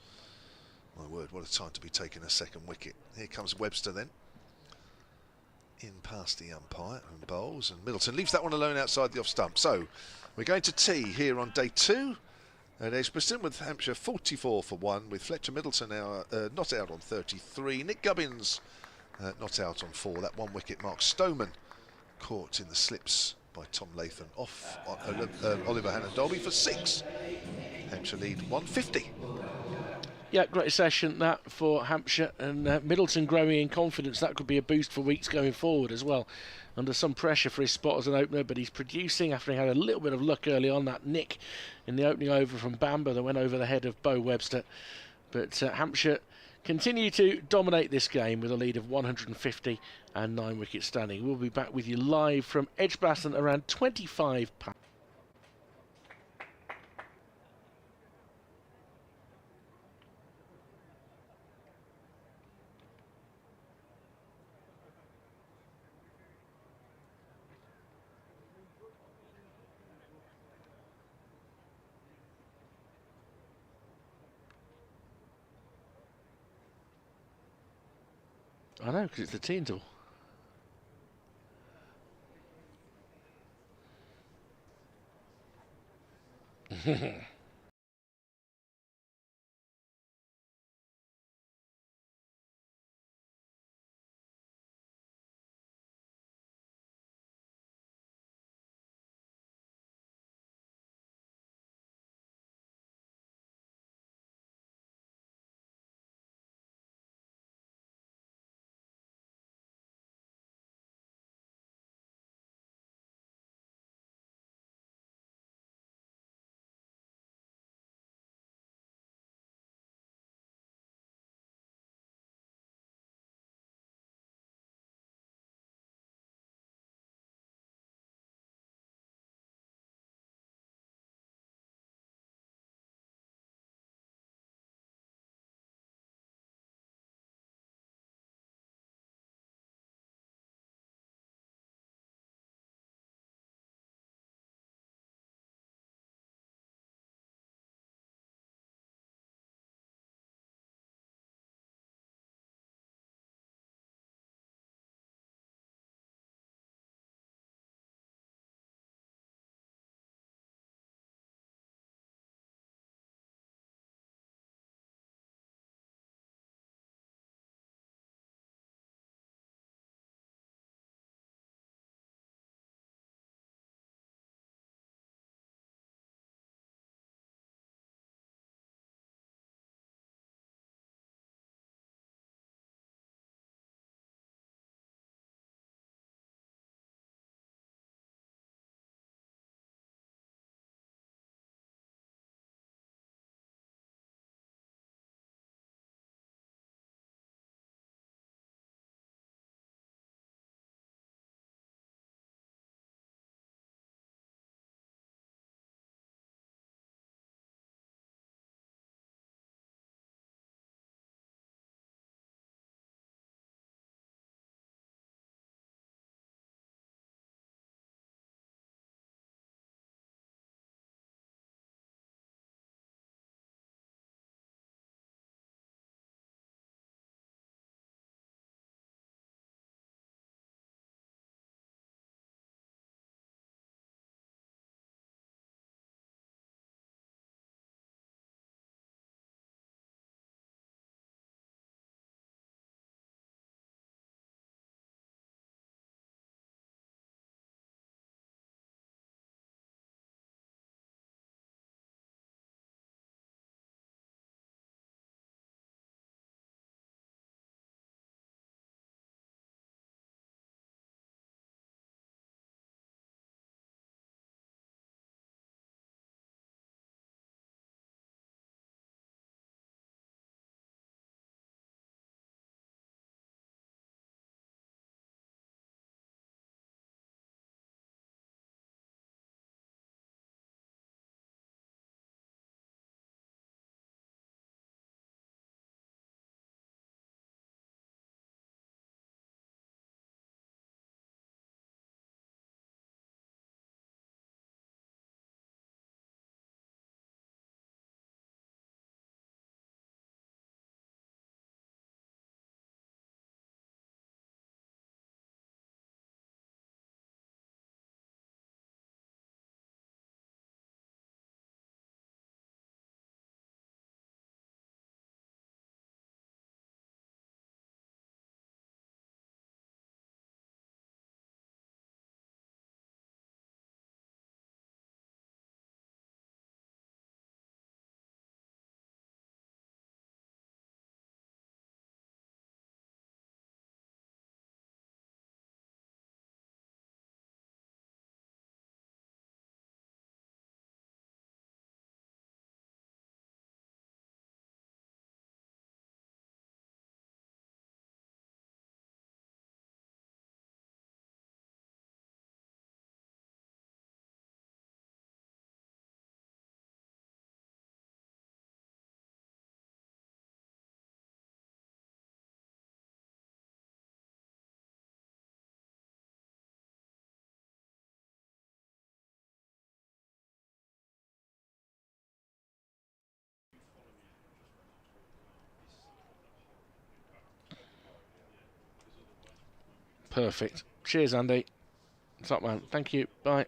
My word, what a time to be taking a second wicket. Here comes Webster then. In past the umpire and bowls, and Middleton leaves that one alone outside the off stump. So we're going to tea here on day 2 at Edgbaston with Hampshire 44 for 1, with Fletcher Middleton now not out on 33. Nick Gubbins not out on 4. That 1 wicket mark. Stoneman caught in the slips by Tom Latham off Oliver Hannon-Dolby for 6. Hampshire lead 150. Yeah, great session that for Hampshire, and Middleton growing in confidence. That could be a boost for weeks going forward as well. Under some pressure for his spot as an opener, but he's producing after he had a little bit of luck early on. That nick in the opening over from Bamber that went over the head of Bo Webster. But Hampshire continue to dominate this game with a lead of 150 and 9 wickets standing. We'll be back with you live from Edgbaston around 25 past. I know, because it's the tea interval. Perfect. Cheers, Andy. Top man. Thank you. Bye.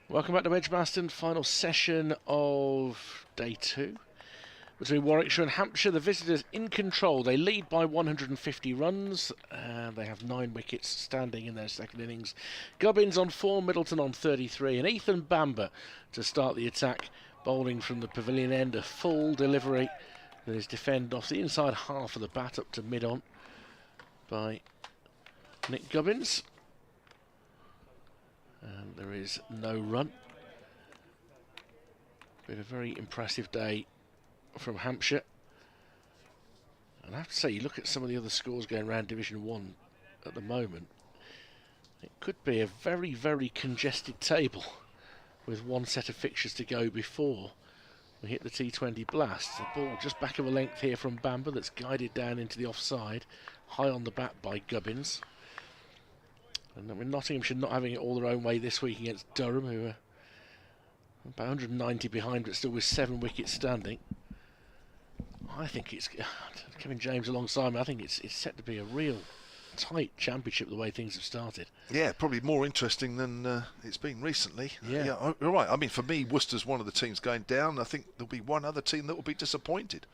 Welcome back to Edgbaston, final session of day 2. Between Warwickshire and Hampshire, the visitors in control. They lead by 150 runs. They have 9 wickets standing in their second innings. Gubbins on 4, Middleton on 33, and Ethan Bamber to start the attack, bowling from the pavilion end, a full delivery that is defended off the inside half of the bat up to mid-on by Nick Gubbins. And there is no run. Been a very impressive day from Hampshire. And I have to say, you look at some of the other scores going around Division 1 at the moment, it could be a very, very congested table with one set of fixtures to go before we hit the T20 blast. The ball just back of a length here from Bamber that's guided down into the offside, high on the bat by Gubbins. And I mean, Nottinghamshire not having it all their own way this week against Durham, who are about 190 behind but still with 7 wickets standing. I think it's Kevin James alongside me. I think it's set to be a real tight championship the way things have started. Yeah, probably more interesting than it's been recently. Yeah, you're right. I mean, for me, Worcester's one of the teams going down. I think there'll be one other team that will be disappointed.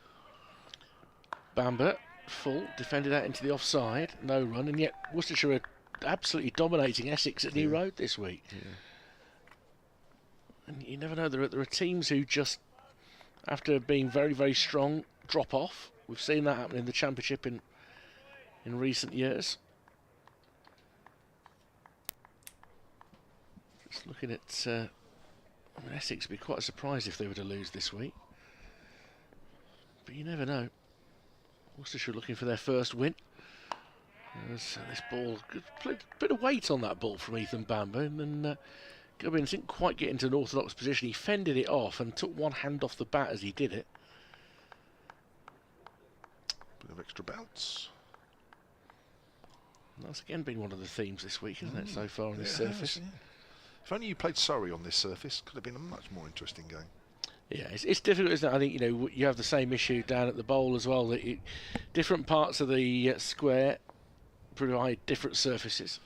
Bamber, full, defended out into the offside, no run, and yet Worcestershire are absolutely dominating Essex at New Road this week. Yeah. And you never know, there are teams who just, after being very, very strong, drop off. We've seen that happen in the Championship in recent years. Just looking at, I mean, Essex would be quite surprised if they were to lose this week. But you never know. Worcestershire looking for their first win. This ball, a bit of weight on that ball from Ethan Bamber, and then Gubbins didn't quite get into an orthodox position. He fended it off and took one hand off the bat as he did it. Bit of extra bounce. And that's again been one of the themes this week, isn't it, so far on this surface? Yeah. If only you played Surrey on this surface, could have been a much more interesting game. Yeah, it's difficult, isn't it? I think, you know, you have the same issue down at the bowl as well. That different parts of the square provide different surfaces.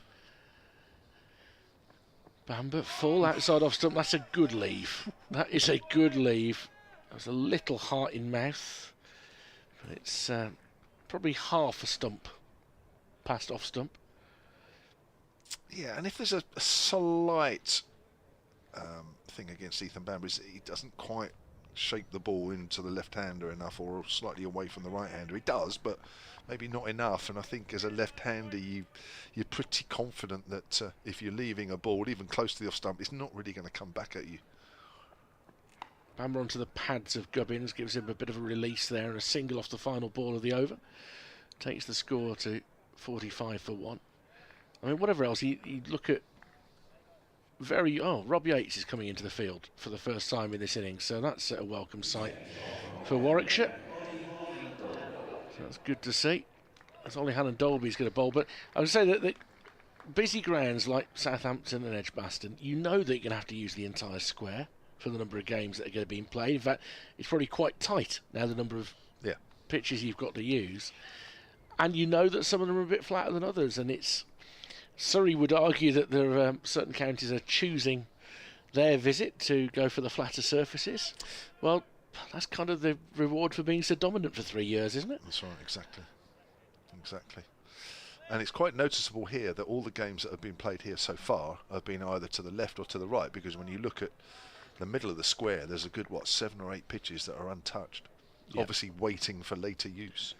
Bamber full outside off stump. That's a good leave. That is a good leave. There's a little heart in mouth, but it's probably half a stump past off stump. Yeah, and if there's a slight thing against Ethan Bamber, is he doesn't quite shape the ball into the left-hander enough, or slightly away from the right-hander. He does, but maybe not enough. And I think as a left-hander, you're pretty confident that if you're leaving a ball even close to the off-stump, it's not really going to come back at you. Bamber onto the pads of Gubbins, gives him a bit of a release there, and a single off the final ball of the over. Takes the score to 45 for 1. I mean, whatever else, you look at Rob Yates is coming into the field for the first time in this innings, so that's a welcome sight for Warwickshire. So that's good to see. That's only Hannah Dolby's going to bowl, but I would say that busy grounds like Southampton and Edgbaston, you know that you're going to have to use the entire square for the number of games that are going to be played. In fact, it's probably quite tight now, the number of pitches you've got to use. And you know that some of them are a bit flatter than others, and Surrey would argue that there are certain counties are choosing their visit to go for the flatter surfaces. Well, that's kind of the reward for being so dominant for 3 years, isn't it? That's right, exactly. And it's quite noticeable here that all the games that have been played here so far have been either to the left or to the right, because when you look at the middle of the square, there's a good, 7 or 8 pitches that are untouched, obviously waiting for later use.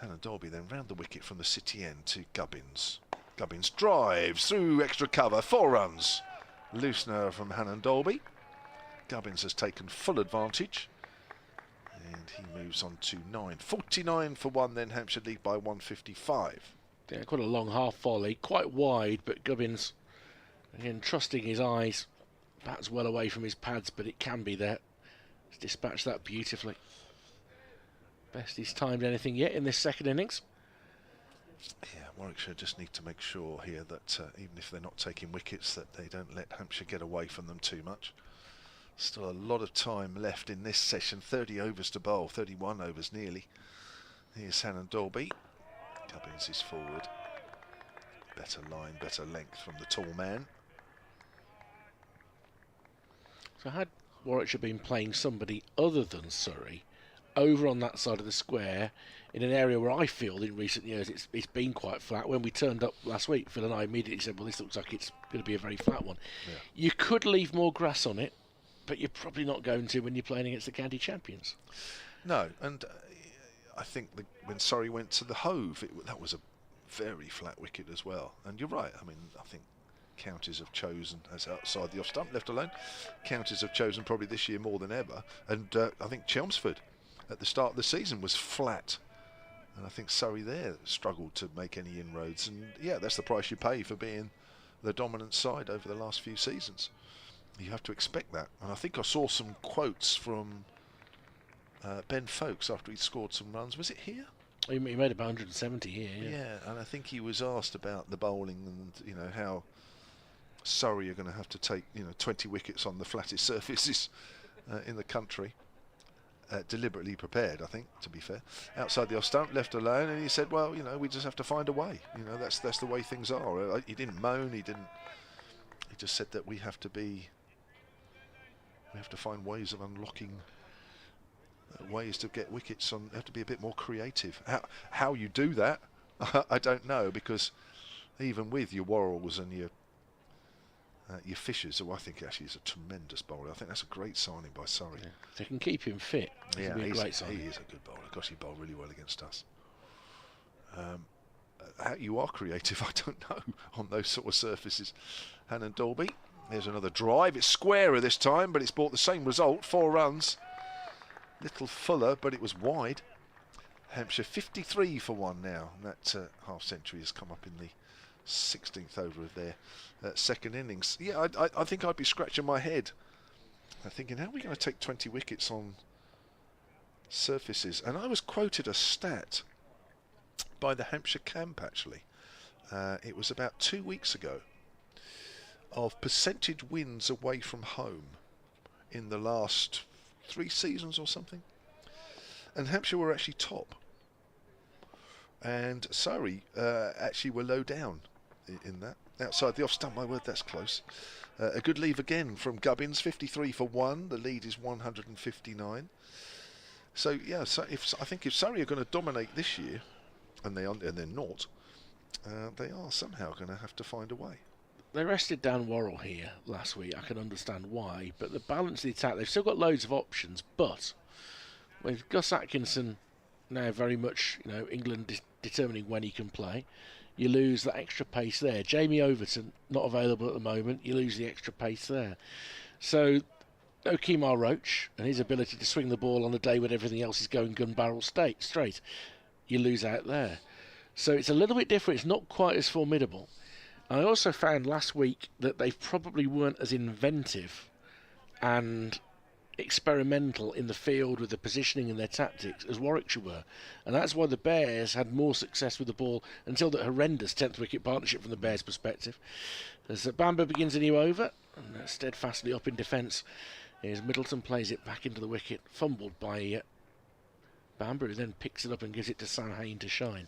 Hannah Dolby then round the wicket from the city end to Gubbins. Gubbins drives through extra cover, 4 runs. Loosener from Hannah Dolby. Gubbins has taken full advantage, and he moves on to 9. 49 for 1, then Hampshire lead by 155. Yeah, quite a long half volley, quite wide, but Gubbins, again, trusting his eyes, bat's well away from his pads, but it can be there. He's dispatched that beautifully. Best he's timed anything yet in this second innings. Yeah, Warwickshire just need to make sure here that even if they're not taking wickets, that they don't let Hampshire get away from them too much. Still a lot of time left in this session. 30 overs to bowl, 31 overs nearly. Here's Hannah Dolby. Gubbins is forward. Better line, better length from the tall man. So had Warwickshire been playing somebody other than Surrey over on that side of the square in an area where I feel in recent years it's been quite flat. When we turned up last week, Phil and I immediately said, well, this looks like it's going to be a very flat one. Yeah. You could leave more grass on it, but you're probably not going to when you're playing against the county champions. No, and I think when Surrey went to the Hove, that was a very flat wicket as well. And you're right, I mean, I think counties have chosen, as outside the off stump, left alone, counties have chosen probably this year more than ever. And I think Chelmsford at the start of the season was flat. And I think Surrey there struggled to make any inroads. And yeah, that's the price you pay for being the dominant side over the last few seasons. You have to expect that. And I think I saw some quotes from Ben Folkes after he'd scored some runs. Was it here? He made about 170 here. Yeah, and I think he was asked about the bowling and how Surrey are going to have to take 20 wickets on the flattest surfaces in the country. Deliberately prepared, I think, to be fair. Outside the off stump, left alone, and he said, well, we just have to find a way. That's the way things are. He didn't moan, he just said that we have to find ways of unlocking ways to get wickets on. Have to be a bit more creative. How you do that, I don't know, because even with your Worrells and your Fishers, who I think actually is a tremendous bowler. I think that's a great signing by Surrey. Yeah. If they can keep him fit, yeah, be a great signing. He is a good bowler. Gosh, he bowled really well against us. How you are creative, I don't know, on those sort of surfaces. Hannon Dolby. There's another drive. It's squarer this time, but it's brought the same result. 4 runs. Little fuller, but it was wide. Hampshire 53 for 1 now. And that half century has come up in the 16th over of their second innings. Yeah, I think I'd be scratching my head thinking, how are we going to take 20 wickets on surfaces? And I was quoted a stat by the Hampshire camp, actually. It was about 2 weeks ago, of percentage wins away from home in the last 3 seasons or something. And Hampshire were actually top. And Surrey actually were low down in that. Outside the off stump, my word, that's close. A good leave again from Gubbins, 53 for 1. The lead is 159. So yeah, I think if Surrey are going to dominate this year, and they're not, they are somehow going to have to find a way. They rested Dan Worrell here last week. I can understand why, but the balance of the attack, they've still got loads of options. But with Gus Atkinson now very much, England determining when he can play, you lose that extra pace there. Jamie Overton not available at the moment. You lose the extra pace there. So no Kemar Roach and his ability to swing the ball on a day when everything else is going gun barrel straight. You lose out there. So it's a little bit different. It's not quite as formidable. I also found last week that they probably weren't as inventive and experimental in the field with the positioning and their tactics as Warwickshire were, and that's why the Bears had more success with the ball until that horrendous 10th wicket partnership from the Bears' perspective. As Bamber begins a new over and steadfastly up in defence, as Middleton plays it back into the wicket, fumbled by Bamber, who then picks it up and gives it to Sam Hain to shine.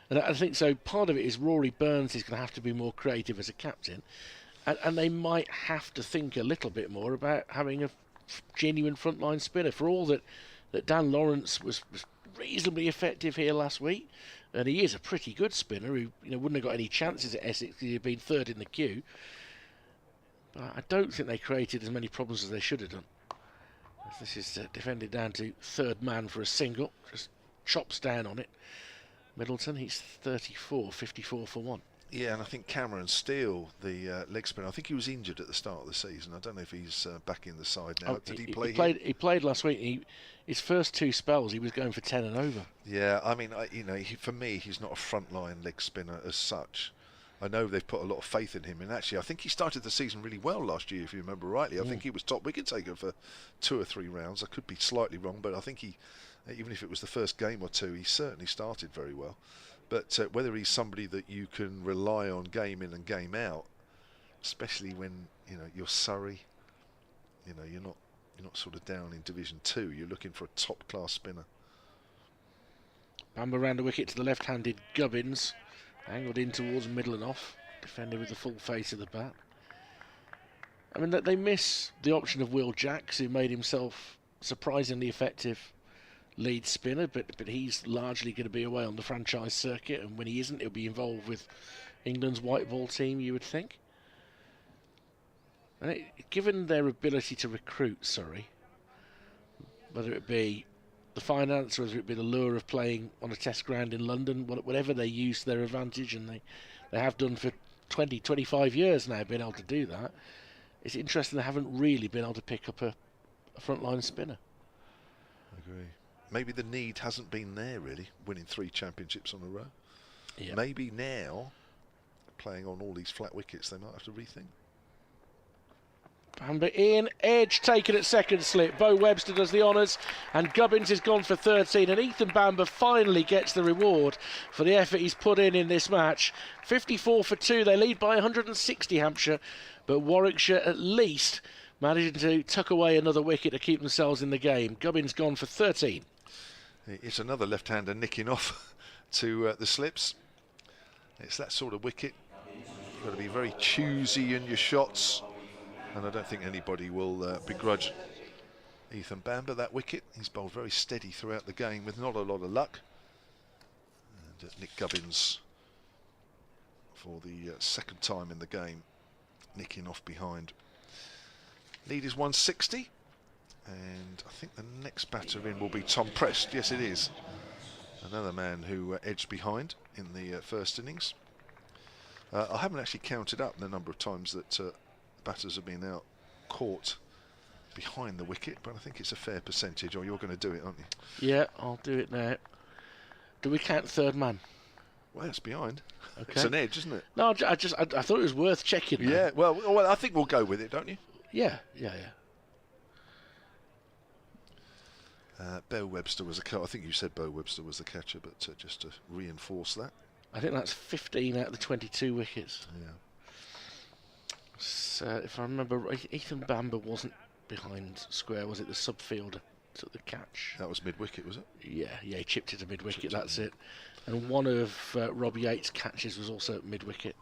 And I think so part of it is Rory Burns is going to have to be more creative as a captain, and they might have to think a little bit more about having a genuine frontline spinner. For all that Dan Lawrence was reasonably effective here last week, and he is a pretty good spinner who wouldn't have got any chances at Essex because he'd been third in the queue. But I don't think they created as many problems as they should have done. This is defended down to third man for a single, just chops down on it. Middleton, he's 34, 54 for 1. Yeah, and I think Cameron Steele, the leg spinner, I think he was injured at the start of the season. I don't know if he's back in the side now. Did he play? He played last week. His first 2 spells, he was going for 10 and over. Yeah, I mean, for me, he's not a frontline leg spinner as such. I know they've put a lot of faith in him, and actually, I think he started the season really well last year, if you remember rightly. I think he was top wicket taker for 2 or 3 rounds. I could be slightly wrong, but I think he, even if it was the first game or 2, he certainly started very well. But whether he's somebody that you can rely on game in and game out, especially when you're Surrey, you're not sort of down in Division 2. You're looking for a top class spinner. Bamber round a wicket to the left-handed Gubbins. Angled in towards middle and off. Defended with the full face of the bat. I mean, they miss the option of Will Jacks, who made himself surprisingly effective lead spinner, but he's largely going to be away on the franchise circuit, and when he isn't, he'll be involved with England's white ball team, you would think. And given their ability to recruit, Surrey, whether it be the finance, whether it be the lure of playing on a test ground in London, whatever they use to their advantage, and they have done for 20, 25 years now, been able to do that, it's interesting they haven't really been able to pick up a frontline spinner. I agree. Maybe the need hasn't been there, really, winning 3 championships on a row. Yep. Maybe now, playing on all these flat wickets, they might have to rethink. Bamber in, Edge taken at second slip. Bo Webster does the honours, and Gubbins is gone for 13, and Ethan Bamber finally gets the reward for the effort he's put in this match. 54 for 2, they lead by 160, Hampshire, but Warwickshire at least managing to tuck away another wicket to keep themselves in the game. Gubbins gone for 13. It's another left-hander nicking off to the slips. It's that sort of wicket. You've got to be very choosy in your shots, and I don't think anybody will begrudge Ethan Bamber that wicket. He's bowled very steady throughout the game with not a lot of luck. And Nick Gubbins, for the second time in the game, nicking off behind. Lead is 160, and I think the next batter in will be Tom Prest. Yes, it is. Another man who edged behind in the first innings. I haven't actually counted up the number of times that batters have been out caught behind the wicket, but I think it's a fair percentage. Or you're going to do it, aren't you? Yeah, I'll do it now. Do we count third man? Well, it's behind. Okay. It's an edge, isn't it? No, I thought it was worth checking. Yeah, well, I think we'll go with it, don't you? Yeah. Bo Webster was I think you said Bo Webster was the catcher, but just to reinforce that. I think that's 15 out of the 22 wickets. Yeah. So if I remember right, Ethan Bamber wasn't behind square, was it? The subfielder took the catch. That was mid-wicket, was it? Yeah, he chipped it to mid-wicket, that's it. And one of Rob Yates' catches was also at mid-wicket.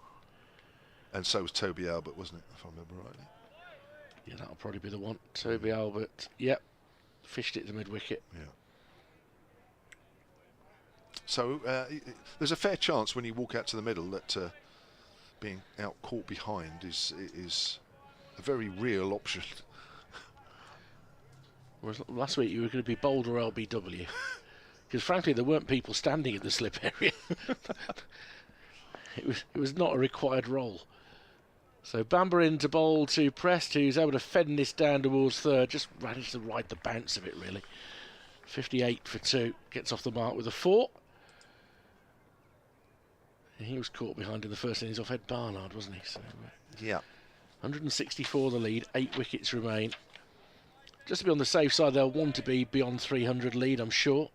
And so was Toby Albert, wasn't it, if I remember rightly? Yeah, that'll probably be the one. Toby Albert, yep, fished it to mid-wicket. Yeah. So there's a fair chance when you walk out to the middle that being out caught behind is a very real option. Whereas last week you were going to be bold or LBW. Because frankly there weren't people standing in the slip area. It was not a required role. So Bamber in to bowl to Prest, who's able to fend this down towards third. Just managed to ride the bounce of it, really. 58 for 2. Gets off the mark with a 4. And he was caught behind in the first innings off Ed Barnard, wasn't he? So, yeah. 164 the lead. 8 wickets remain. Just to be on the safe side, they'll want to be beyond 300 lead, I'm sure,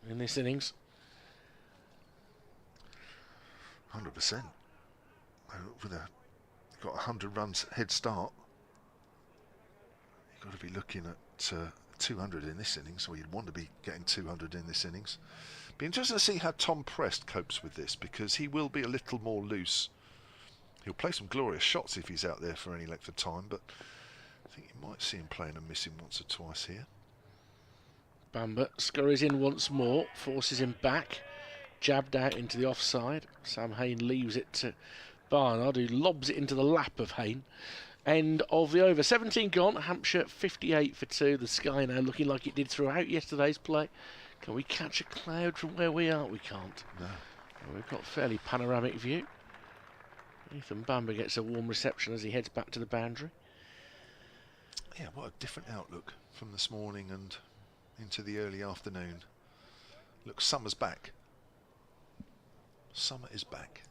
in this innings. 100%. With got 100 runs head start, you've got to be looking at 200 in this innings, or you'd want to be getting 200 in this innings. Be interesting to see how Tom Prest copes with this, because he will be a little more loose. He'll play some glorious shots if he's out there for any length of time, but I think you might see him playing and missing once or twice here. Bamber scurries in once more, forces him back, jabbed out into the offside. Sam Hain leaves it to Barnard, who lobs it into the lap of Hain. End of the over. 17 gone, Hampshire 58 for 2. The sky now looking like it did throughout yesterday's play. Can we catch a cloud from where we are? We can't. No. Well, we've got a fairly panoramic view. Ethan Bamber gets a warm reception as he heads back to the boundary. Yeah, what a different outlook from this morning and into the early afternoon. Look, summer's back. Summer is back.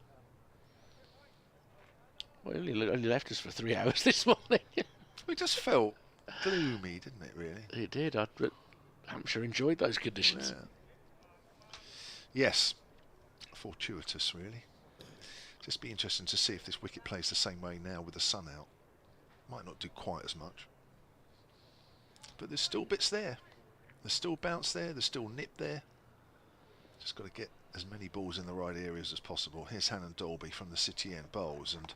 Well, it only left us for 3 hours this morning. We just felt gloomy, didn't it, really? It did. But Hampshire enjoyed those conditions. Yeah. Yes. Fortuitous, really. Just be interesting to see if this wicket plays the same way now with the sun out. Might not do quite as much. But there's still bits there. There's still bounce there. There's still nip there. Just got to get as many balls in the right areas as possible. Here's Hannon Dolby from the City End bowls, and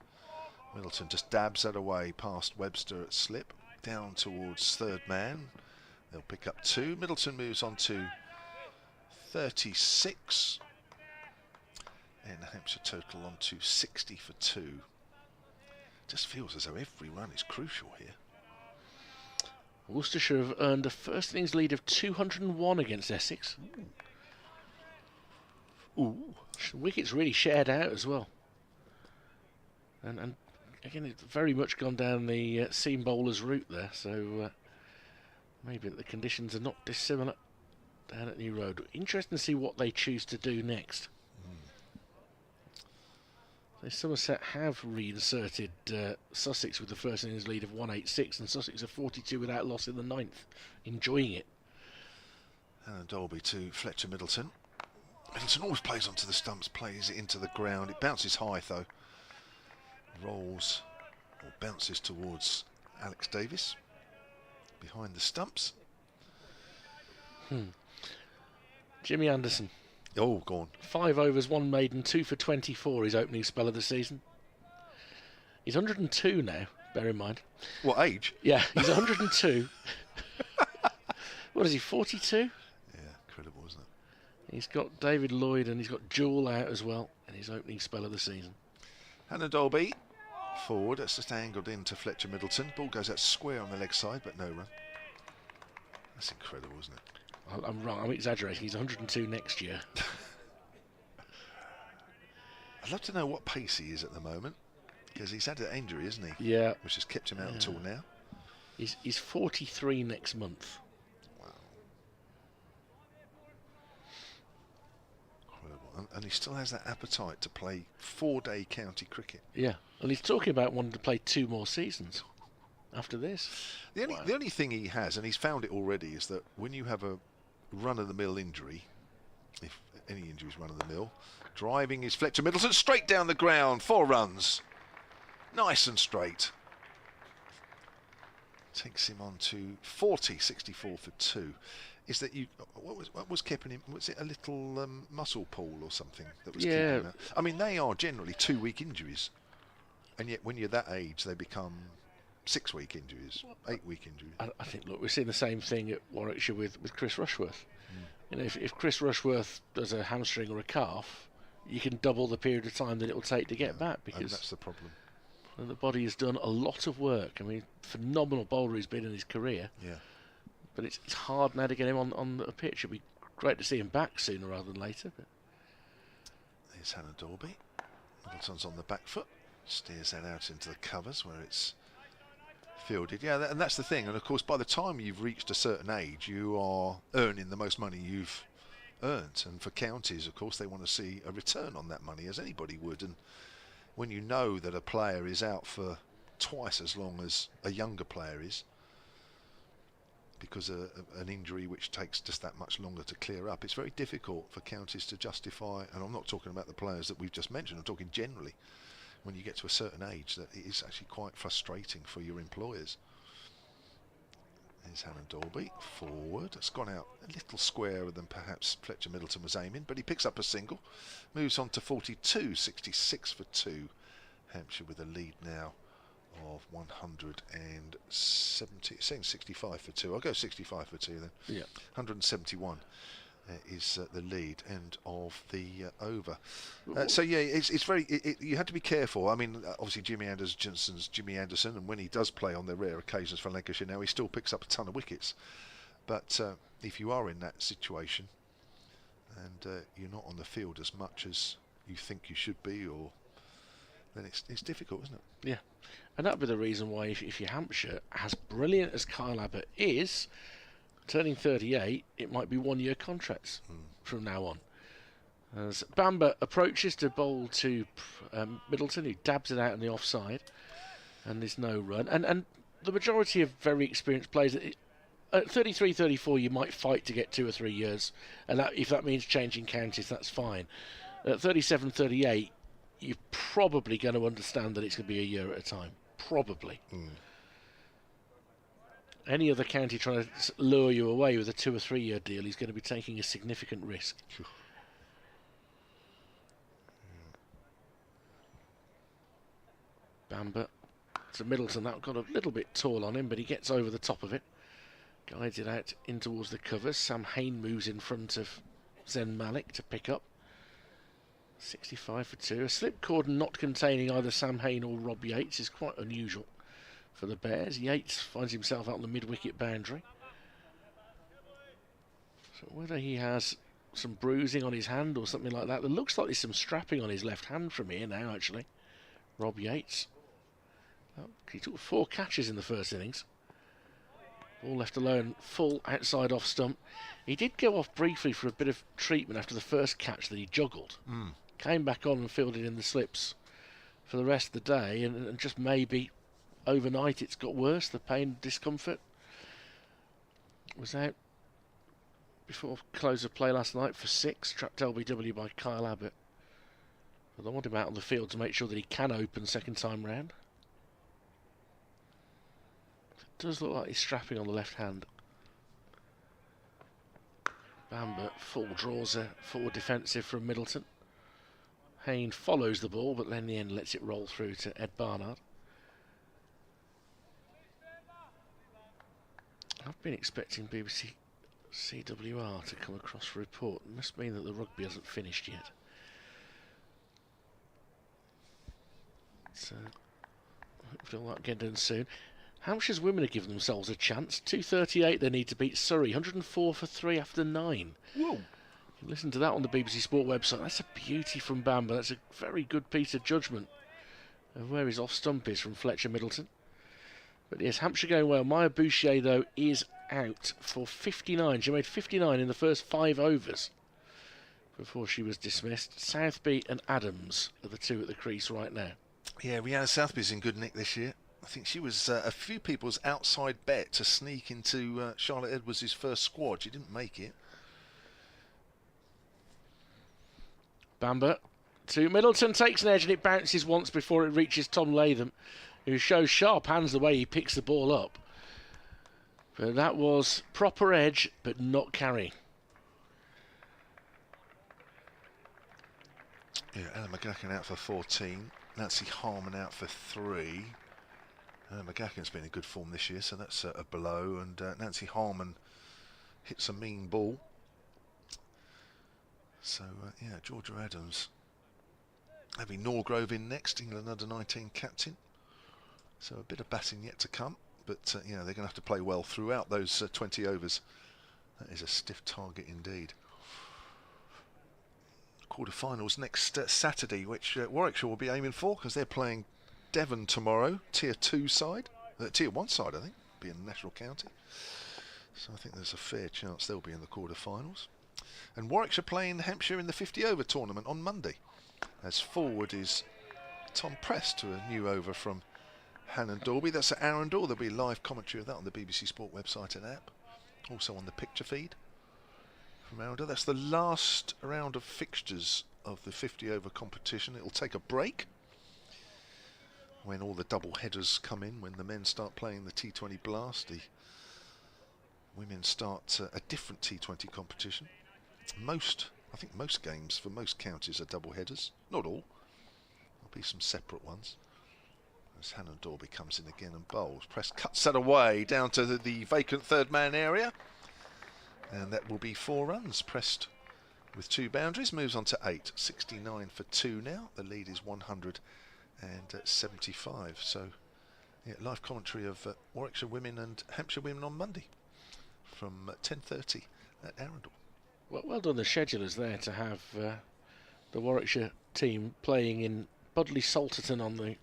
Middleton just dabs that away past Webster at slip, down towards third man. They'll pick up 2. Middleton moves on to 36. And Hampshire total on to 60 for 2. Just feels as though every run is crucial here. Worcestershire have earned a first innings lead of 201 against Essex. Ooh. Wickets really shared out as well. And again, it's very much gone down the seam bowler's route there, so maybe the conditions are not dissimilar down at New Road. Interesting to see what they choose to do next. Somerset have reinserted Sussex with the first innings lead of 186, and Sussex are 42 without loss in the 9th, enjoying it. And Dolby to Fletcher Middleton. Middleton always plays onto the stumps, plays it into the ground. It bounces high though. Rolls or bounces towards Alex Davis behind the stumps. Jimmy Anderson. Oh, go on. 5 overs, 1 maiden, 2 for 24 his opening spell of the season. He's 102 now, bear in mind. What age? Yeah, he's 102. What is he, 42? Yeah, incredible, isn't it? He's got David Lloyd and he's got Jewell out as well in his opening spell of the season. Hannah Dolby forward, that's just angled into Fletcher Middleton. Ball goes out square on the leg side, but no run. That's incredible, isn't it? I'm wrong, I'm exaggerating. He's 102 next year. I'd love to know what pace he is at the moment, because he's had an injury, isn't he? Yeah. Which has kept him out until now. He's 43 next month. Wow. Incredible. And he still has that appetite to play 4-day county cricket. Yeah, and he's talking about wanting to play 2 more seasons after this. The only thing he has, and he's found it already, is that when you have a run-of-the-mill injury, if any injury is run-of-the-mill, driving is Fletcher Middleton straight down the ground, 4 runs, nice and straight. Takes him on to 40, 64 for 2. Is that you? What was keeping him? Was it a little muscle pull or something that was keeping him out? I mean, they are generally 2-week injuries, and yet when you're that age, they become 6-week injuries, 8-week injuries. I think, look, we're seeing the same thing at Warwickshire with Chris Rushworth. You know, if Chris Rushworth does a hamstring or a calf, you can double the period of time that it will take to get back, because that's the problem. The body has done a lot of work. I mean, phenomenal bowler he's been in his career. Yeah. But it's hard now to get him on the pitch. It'd be great to see him back sooner rather than later. But here's Hannah Dolby. Middleton's on the back foot. Steers that out into the covers where it's fielded. Yeah, and that's the thing. And of course, by the time you've reached a certain age, you are earning the most money you've earned. And for counties, of course, they want to see a return on that money, as anybody would. And when you know that a player is out for twice as long as a younger player is, because an injury which takes just that much longer to clear up, it's very difficult for counties to justify. And I'm not talking about the players that we've just mentioned, I'm talking generally. When you get to a certain age, that it is actually quite frustrating for your employers. There's Hannah Dolby forward. It's gone out a little squarer than perhaps Fletcher Middleton was aiming, but he picks up a single, moves on to 42, 66 for 2. Hampshire with a lead now of 170, saying 65 for 2. I'll go 65 for 2 then. Yeah. 171 is the lead end of the over. So yeah, it's very. You had to be careful. I mean, obviously Jimmy Anderson's Jimmy Anderson, and when he does play on the rare occasions for Lancashire now, he still picks up a ton of wickets. But if you are in that situation and you're not on the field as much as you think you should be, then it's difficult, isn't it? Yeah, and that'd be the reason why if you're Hampshire, as brilliant as Kyle Abbott is, turning 38, it might be 1-year contracts from now on. As Bamber approaches to bowl to Middleton, who dabs it out on the offside, and there's no run. And the majority of very experienced players, at 33, 34, you might fight to get 2 or 3 years, and if that means changing counties, that's fine. At 37, 38, you're probably going to understand that it's going to be a year at a time. Probably. Any other county trying to lure you away with a 2 or 3 year deal, he's going to be taking a significant risk. Bamber to Middleton. That got a little bit tall on him, but he gets over the top of it. Guides it out in towards the covers. Sam Hain moves in front of Zen Malik to pick up. 65 for 2. A slip cord not containing either Sam Hain or Rob Yates is quite unusual for the Bears. Yates finds himself out on the mid-wicket boundary. So whether he has some bruising on his hand or something like that. There looks like there's some strapping on his left hand from here now, actually. Rob Yates. Oh, he took 4 catches in the first innings. Ball left alone, full outside off stump. He did go off briefly for a bit of treatment after the first catch that he juggled. Came back on and fielded in the slips for the rest of the day, and just maybe overnight it's got worse, the pain and discomfort. Was out before close of play last night for 6, trapped LBW by Kyle Abbott. But I want him out on the field to make sure that he can open second time round. It does look like he's strapping on the left hand. Bamber full draws a forward defensive from Middleton. Hain follows the ball, but then in the end lets it roll through to Ed Barnard. I've been expecting BBC CWR to come across for a report. It must mean that the rugby hasn't finished yet. So, hopefully all that get done soon. Hampshire's women have given themselves a chance. 2:38 they need to beat Surrey. 104 for 3 after 9. Whoa. You can listen to that on the BBC Sport website. That's a beauty from Bamber. That's a very good piece of judgment of where his off stump is from Fletcher Middleton. But yes, Hampshire going well. Maya Boucher, though, is out for 59. She made 59 in the first 5 overs before she was dismissed. Southby and Adams are the 2 at the crease right now. Yeah, Rihanna Southby's in good nick this year. I think she was a few people's outside bet to sneak into Charlotte Edwards' first squad. She didn't make it. Bamber to Middleton, takes an edge and it bounces once before it reaches Tom Latham, who shows sharp hands the way he picks the ball up. But that was proper edge, but not carry. Yeah, Ella McGuckin out for 14. Nancy Harmon out for 3. McGuckin's been in good form this year, so that's a blow. And Nancy Harmon hits a mean ball. So, yeah, Georgia Adams. Having Norgrove in next, England under-19 captain. So a bit of batting yet to come. But, yeah, they're going to have to play well throughout those 20 overs. That is a stiff target indeed. Quarterfinals next Saturday, which Warwickshire will be aiming for, because they're playing Devon tomorrow, Tier 2 side. Tier 1 side, I think, being a national county. So I think there's a fair chance they'll be in the quarterfinals. And Warwickshire playing Hampshire in the 50 over tournament on Monday. As forward is Tom Prest to a new over from Hannon Dorby. That's at Arundel. There'll be live commentary of that on the BBC Sport website and app. Also on the picture feed from Arundel. That's the last round of fixtures of the 50 over competition. It'll take a break when all the double headers come in, when the men start playing the T20 Blast. The women start a different T20 competition. I think most games for most counties are double headers. Not all. There'll be some separate ones. As Hannon Dorby comes in again and bowls. Press cuts that away down to the vacant third man area. And that will be 4 runs. Pressed with 2 boundaries. Moves on to 8. 69 for 2 now. The lead is 175. So, yeah, live commentary of Warwickshire women and Hampshire women on Monday from 10:30 at Arundel. Well done the schedulers there to have the Warwickshire team playing in Budley Salterton on the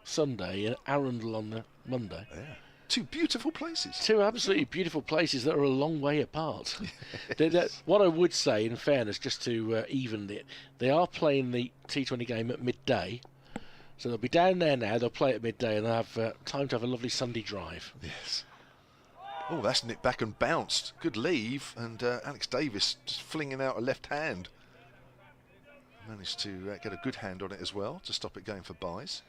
Sunday and Arundel on the Monday. Yeah. 2 beautiful places. 2 absolutely beautiful places that are a long way apart. What I would say, in fairness, just to even it, they are playing the T20 game at midday. So they'll be down there now, they'll play at midday and they'll have time to have a lovely Sunday drive. Yes. Oh, that's nipped back and bounced. Good leave, and Alex Davis just flinging out a left hand. Managed to get a good hand on it as well to stop it going for byes.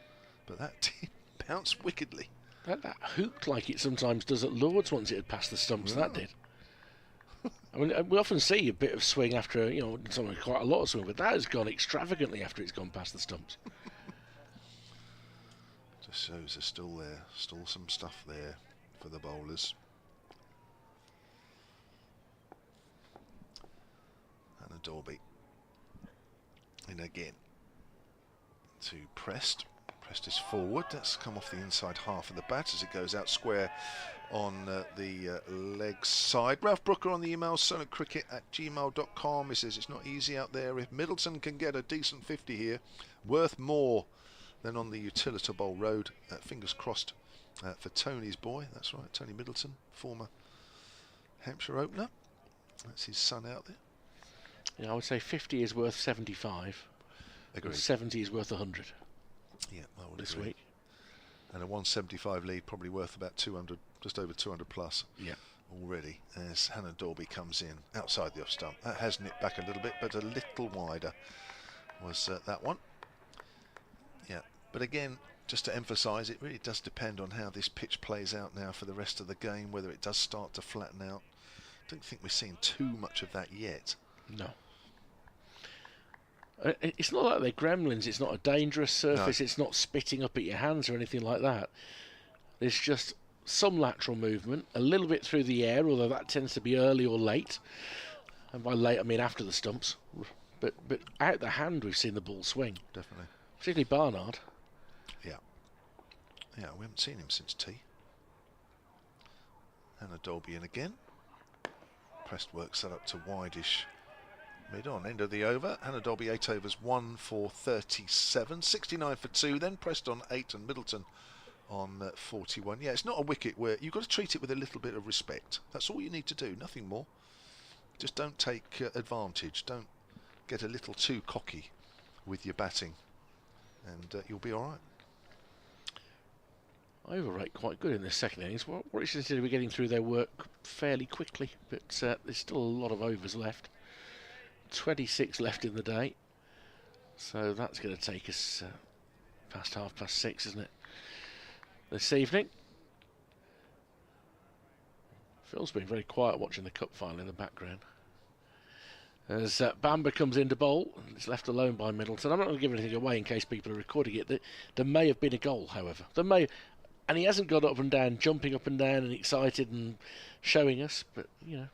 But that did bounce wickedly. That hooked like it sometimes does at Lords once it had passed the stumps, that did. I mean, we often see a bit of swing after, quite a lot of swing, but that has gone extravagantly after it's gone past the stumps. Just shows they're still there, still some stuff there for the bowlers. And a Dorby in again to Prest. Prest is forward. That's come off the inside half of the bat as it goes out square on the leg side. Ralph Brooker on the email, solentcricket@gmail.com. He says it's not easy out there. If Middleton can get a decent 50 here, worth more than on the Utilita Bowl Road. Fingers crossed for Tony's boy. That's right, Tony Middleton, former Hampshire opener. That's his son out there. Yeah, I would say 50 is worth 75. Agreed. 70 is worth 100. Yeah, I would this agree. week. And a 175 lead probably worth about 200, just over 200 plus. Yeah. Already, as Hannah Dorby comes in outside the off stump. That has nipped back a little bit, but a little wider was that one. Yeah, but again, just to emphasise, it really does depend on how this pitch plays out now for the rest of the game, whether it does start to flatten out. I don't think we're seeing too much of that yet. No. It's not like they're gremlins. It's not a dangerous surface. No. It's not spitting up at your hands or anything like that. There's just some lateral movement, a little bit through the air, although that tends to be early or late. And by late, I mean after the stumps. But out the hand, we've seen the ball swing. Definitely. Particularly Barnard. Yeah. Yeah, we haven't seen him since tea. Hannah Dolby in again. Prest works that up to wideish. Mid on, end of the over. Hannah Dolby 8 overs, 1 for 37, 69 for 2. Then Prest on 8 and Middleton on 41. Yeah, it's not a wicket where you've got to treat it with a little bit of respect. That's all you need to do, nothing more. Just don't take advantage. Don't get a little too cocky with your batting, and you'll be all right. Overrate quite good in this second innings. Warwickshire seem to be getting through their work fairly quickly, but there's still a lot of overs left. 26 left in the day, so that's going to take us past 6:30, isn't it, this evening? Phil's been very quiet watching the cup final in the background as Bamber comes in to bowl and it's left alone by Middleton. I'm not going to give anything away in case people are recording it. There may have been a goal, however. And he hasn't got up and down, jumping up and down and excited and showing us, but you know,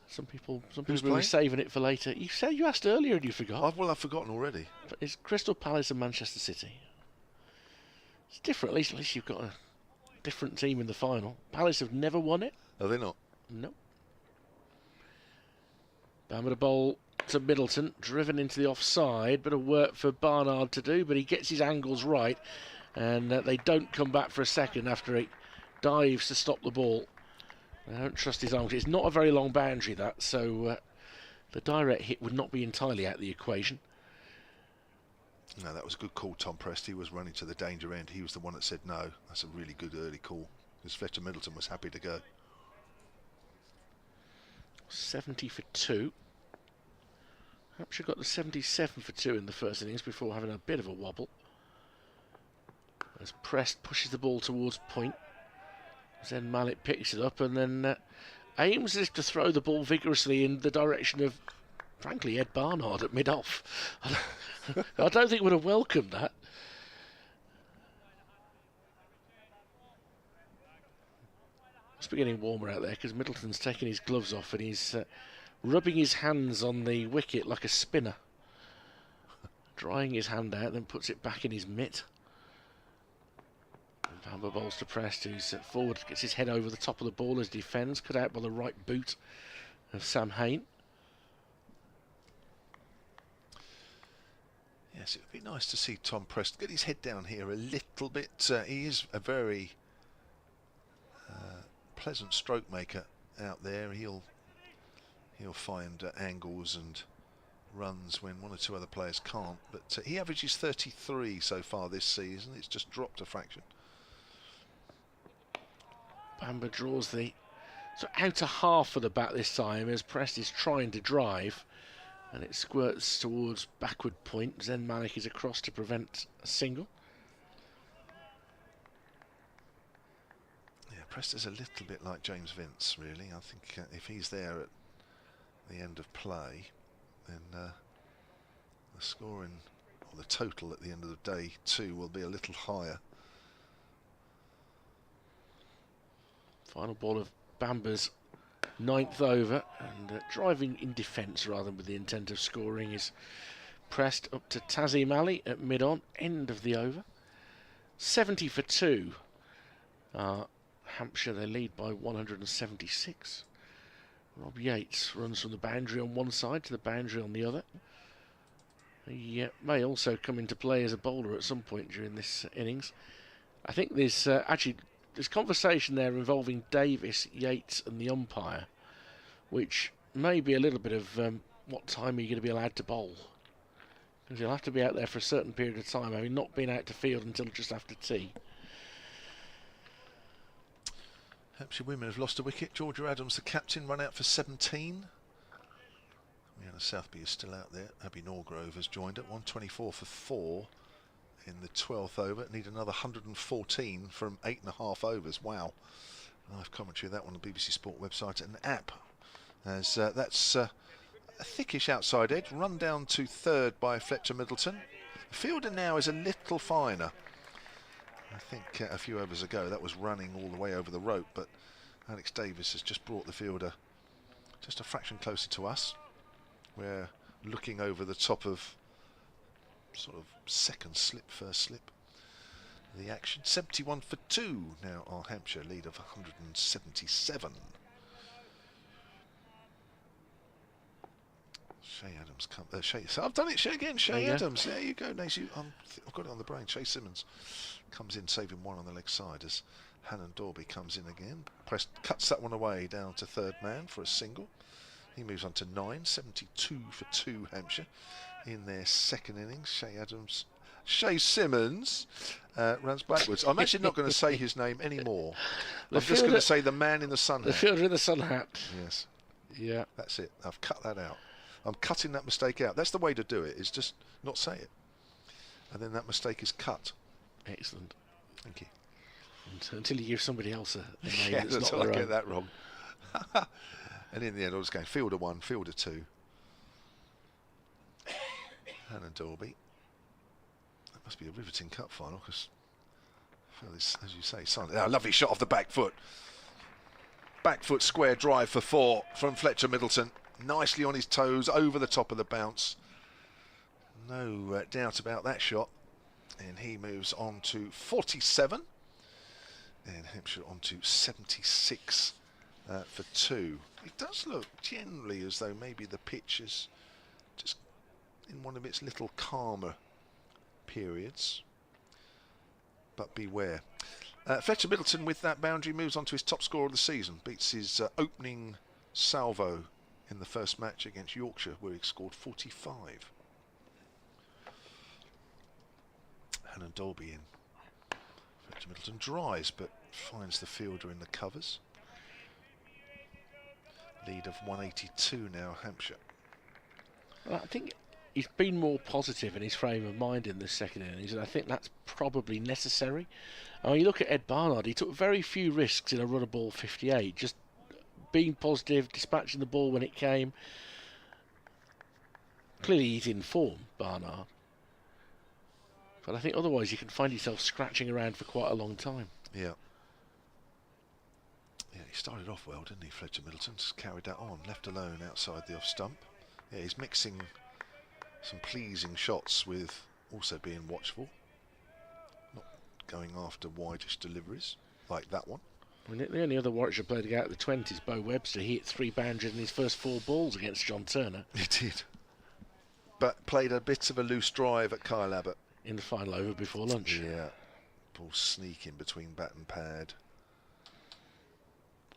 some people will be saving it for later. You asked earlier and you forgot. I've forgotten already. But it's Crystal Palace and Manchester City. It's different. At least you've got a different team in the final. Palace have never won it. Are they not? No. Bamber bowl to Middleton, driven into the offside. Bit of work for Barnard to do, but he gets his angles right, and they don't come back for a second after he dives to stop the ball. I don't trust his arms. It's not a very long boundary, that, so the direct hit would not be entirely out of the equation. No, that was a good call, Tom Prest. He was running to the danger end. He was the one that said no. That's a really good early call, because Fletcher Middleton was happy to go. 70 for 2. Hampshire got the 77 for 2 in the first innings before having a bit of a wobble. As Prest pushes the ball towards point. Then Malik picks it up and then aims as if to throw the ball vigorously in the direction of, frankly, Ed Barnard at mid-off. I don't think would have welcomed that. It's getting warmer out there because Middleton's taking his gloves off and he's rubbing his hands on the wicket like a spinner. Drying his hand out, then puts it back in his mitt. Bamber bowls to Prest, who's forward, gets his head over the top of the ball as defends, cut out by the right boot of Sam Hain. Yes, it would be nice to see Tom Prest get his head down here a little bit. He is a very pleasant stroke maker out there. He'll find angles and runs when one or two other players can't. But he averages 33 so far this season. It's just dropped a fraction. Bamber draws the outer half of the bat this time as Prest is trying to drive, and it squirts towards backward point. Zen Malik is across to prevent a single. Yeah, Prest is a little bit like James Vince, really. I think if he's there at the end of play, then the scoring Well, the total at the end of the day, too, will be a little higher. Final ball of Bamber's 9th over, and driving in defence rather than with the intent of scoring is pressed up to Tazim Ali at mid-on, end of the over. 70 for 2. Hampshire, they lead by 176. Rob Yates runs from the boundary on one side to the boundary on the other. He may also come into play as a bowler at some point during this innings. I think there's there's conversation there involving Davis, Yates and the umpire, which may be a little bit of what time are you going to be allowed to bowl. Because you'll have to be out there for a certain period of time, having not been out to field until just after tea. Hampshire women have lost a wicket. Georgia Adams, the captain, run out for 17. Rihanna Southby is still out there. Abby Norgrove has joined at 124 for 4 in the 12th over. Need another 114 from 8.5 overs. Wow. Live commentary of that on the BBC Sport website and app. As that's a thickish outside edge. Run down to third by Fletcher Middleton. The fielder now is a little finer. I think a few overs ago that was running all the way over the rope, but Alex Davis has just brought the fielder just a fraction closer to us. We're looking over the top of sort of second slip, first slip. The action 71 for 2 now. Our Hampshire lead of 177. Shay Adams so I've done it again. Shay Adams. There you go, Nace. I've got it on the brain. Shay Simmons comes in, saving one on the leg side as Hannon Dorby comes in again. Cuts that one away down to third man for a single. He moves on to 9. 72 for 2 Hampshire in their second innings. Shay Simmons runs backwards. I'm actually not going to say his name anymore. I'm just going to say the man in the sun hat. The fielder in the sun hat. Yes. Yeah. That's it. I've cut that out. I'm cutting that mistake out. That's the way to do it, is just not say it. And then that mistake is cut. Excellent. Thank you. Until you give somebody else a name yeah, that's not not I get that wrong. And in the end I was going fielder 1, fielder 2. Hannon Dorby. That must be a riveting cup final, because I feel this, as you say, silent. Oh, lovely shot off the back foot. Back foot square drive for 4 from Fletcher Middleton. Nicely on his toes, over the top of the bounce. No doubt about that shot. And he moves on to 47. And Hampshire on to 76 for 2. It does look generally as though maybe the pitch is just in one of its little calmer periods. But beware. Fletcher Middleton with that boundary moves on to his top score of the season. Beats his opening salvo in the first match against Yorkshire, where he scored 45. Hannon Dolby in. Fletcher Middleton dries, but finds the fielder in the covers. Lead of 182 now, Hampshire. Well, I think he's been more positive in his frame of mind in the second innings, and I think that's probably necessary. I mean, you look at Ed Barnard, he took very few risks in a run of ball 58, just being positive, dispatching the ball when it came. Clearly he's in form, Barnard. But I think otherwise you can find yourself scratching around for quite a long time. Yeah. Yeah, he started off well, didn't he, Fletcher Middleton? Just carried that on, left alone outside the off stump. Yeah, he's mixing some pleasing shots with also being watchful. Not going after wideish deliveries like that one. I mean, the only other Warwickshire player to go out of the 20s, Bo Webster. He hit 3 boundaries in his first 4 balls against John Turner. He did. But played a bit of a loose drive at Kyle Abbott. In the final over before lunch. Yeah. Ball sneaking between bat and pad.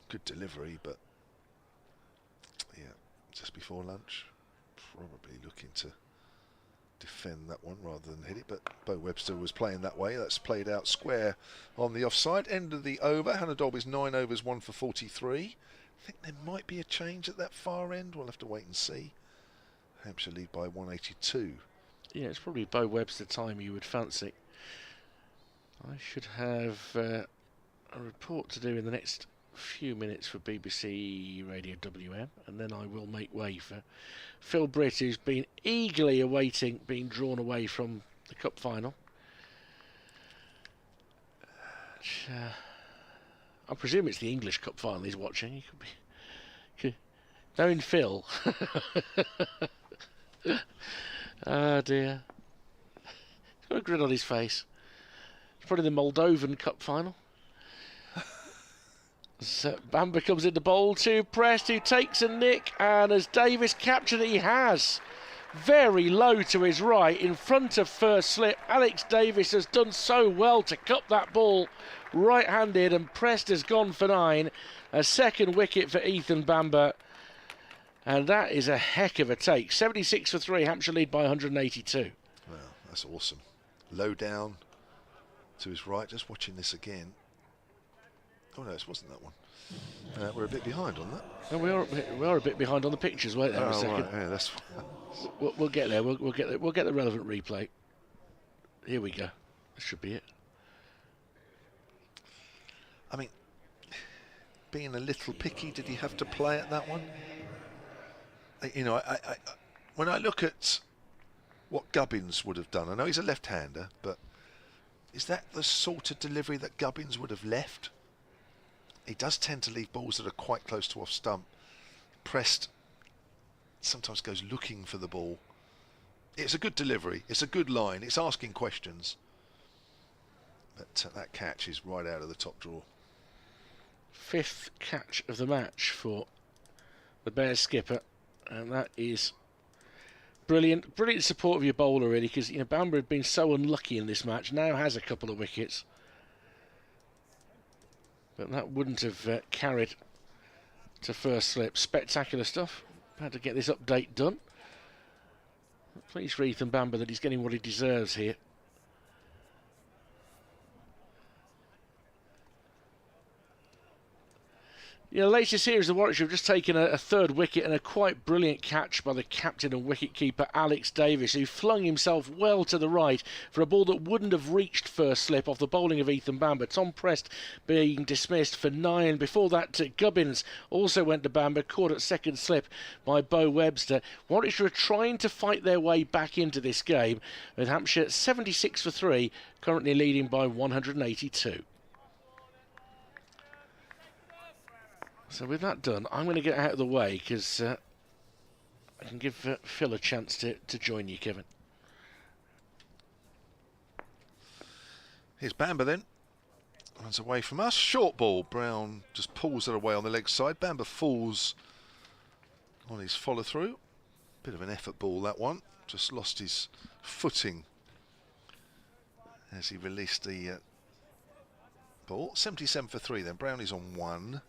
Good delivery, but yeah, just before lunch. Probably looking to defend that one rather than hit it, but Bo Webster was playing that way. That's played out square on the offside. End of the over. Hannah Dolby's 9 overs, 1 for 43. I think there might be a change at that far end. We'll have to wait and see. Hampshire lead by 182. Yeah, it's probably Bo Webster time you would fancy. I should have a report to do in the next few minutes for BBC Radio WM, and then I will make way for Phil Britt, who's been eagerly awaiting being drawn away from the cup final. I presume it's the English Cup final he's watching. He could be knowing Phil. Oh dear. He's got a grin on his face. It's probably the Moldovan Cup final. So Bamber comes in the bowl to Prest, who takes a nick, and as Davis captured it, he has. Very low to his right, in front of first slip. Alex Davis has done so well to cup that ball right-handed, and Prest has gone for 9. A second wicket for Ethan Bamber, and that is a heck of a take. 76 for 3, Hampshire lead by 182. Well, that's awesome. Low down to his right, just watching this again. Oh no, this wasn't that one. We're a bit behind on that. No, we are a bit behind on the pictures. Wait there a second. Right, yeah, that's. We'll get there. We'll get there. We'll get the relevant replay. Here we go. This should be it. I mean, being a little picky, did he have to play at that one? You know, I when I look at what Gubbins would have done, I know he's a left-hander, but is that the sort of delivery that Gubbins would have left? He does tend to leave balls that are quite close to off stump. Prest sometimes goes looking for the ball. It's a good delivery. It's a good line. It's asking questions. But that catch is right out of the top drawer. 5th catch of the match for the Bears skipper, and that is brilliant. Brilliant support of your bowler, really, because Bamber had been so unlucky in this match. Now has a couple of wickets. But that wouldn't have carried to first slip. Spectacular stuff. Had to get this update done. Pleased for Ethan Bamber that he's getting what he deserves here. The latest series of Warwickshire have just taken a third wicket, and a quite brilliant catch by the captain and wicket-keeper Alex Davis, who flung himself well to the right for a ball that wouldn't have reached first slip off the bowling of Ethan Bamber. Tom Prest being dismissed for 9. Before that, Gubbins also went to Bamber, caught at second slip by Bo Webster. Warwickshire are trying to fight their way back into this game, with Hampshire 76 for 3, currently leading by 182. So with that done, I'm going to get out of the way because I can give Phil a chance to join you, Kevin. Here's Bamber then. Runs away from us. Short ball. Brown just pulls it away on the leg side. Bamber falls on his follow through. Bit of an effort ball, that one. Just lost his footing as he released the ball. 77 for 3 then. Brown is on 1.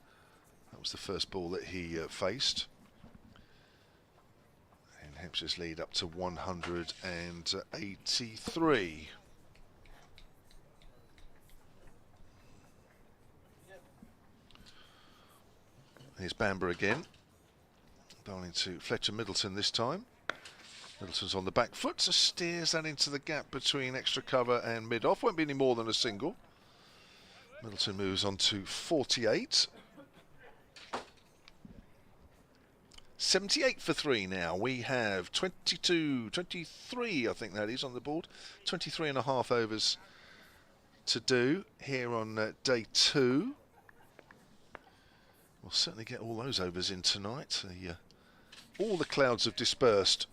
That was the first ball that he faced. And Hampshire's lead up to 183. Here's Bamber again. Bowling to Fletcher Middleton this time. Middleton's on the back foot, so steers that into the gap between extra cover and mid-off. Won't be any more than a single. Middleton moves on to 48. 78 for 3 now. We have 23 I think that is on the board. 23 and a half overs to do here on day 2. We'll certainly get all those overs in tonight. All the clouds have dispersed.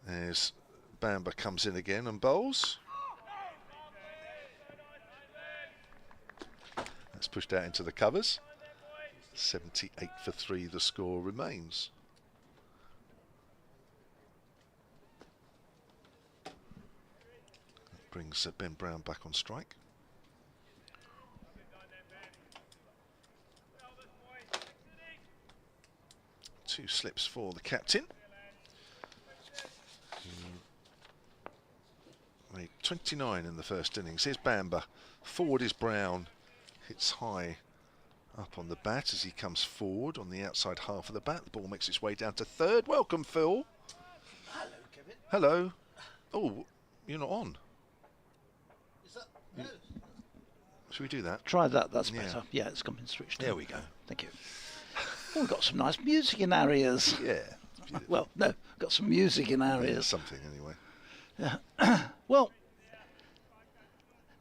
There's Bamber comes in again and bowls. That's pushed out into the covers. 78 for 3 the score remains. That brings Ben Brown back on strike. Two slips for the captain. Made 29 in the first innings. Here's Bamber. Forward is Brown. Hits high up on the bat as he comes forward on the outside half of the bat. The ball makes its way down to third. Welcome, Phil. Hello, Kevin. Hello. Oh, you're not on. Is that? No. Should we do that? Try that, that's better. Yeah, it's been switched. There we go. Thank you. Oh, we've got some nice music in areas. Yeah. Well, no, got some music in areas. Yeah, something anyway. Yeah. Well,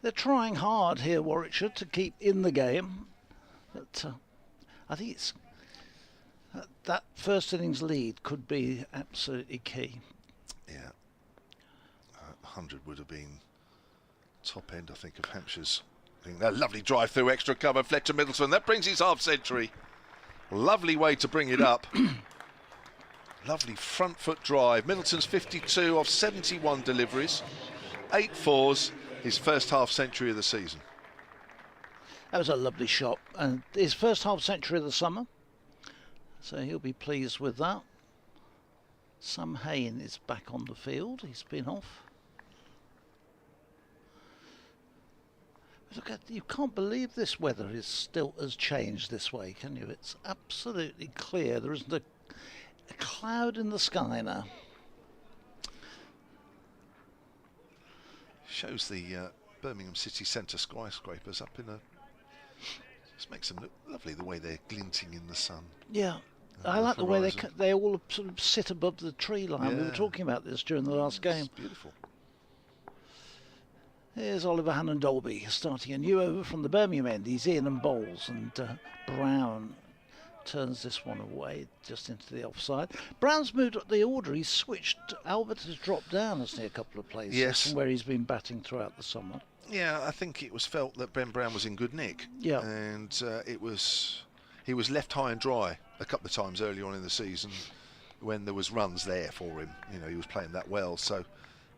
they're trying hard here, Warwickshire, to keep in the game. But I think it's that first innings lead could be absolutely key. Yeah. 100 would have been top end, I think, of Hampshire's. That lovely drive through extra cover, Fletcher Middleton. That brings his half century. Lovely way to bring it up. Lovely front foot drive. Middleton's 52 off 71 deliveries. 8 fours, his first half century of the season. That was a lovely shot. And his first half century of the summer. So he'll be pleased with that. Sam Hain is back on the field. He's been off. Look at, you can't believe this weather has changed this way, can you? It's absolutely clear. There isn't a cloud in the sky now. Shows the Birmingham city centre skyscrapers up in a... Just makes them look lovely, the way they're glinting in the sun. Yeah. I like the way they all sort of sit above the tree line. Yeah. We were talking about this during the last game. It's beautiful. Here's Oliver Hannon-Dolby starting a new over from the Birmingham end. He's in and bowls, and Brown turns this one away just into the offside. Brown's moved up the order. He's switched. Albert has dropped down, hasn't he, a couple of places from where he's been batting throughout the summer. Yeah, I think it was felt that Ben Brown was in good nick. Yeah. And he was left high and dry a couple of times early on in the season when there was runs there for him. You know, he was playing that well, so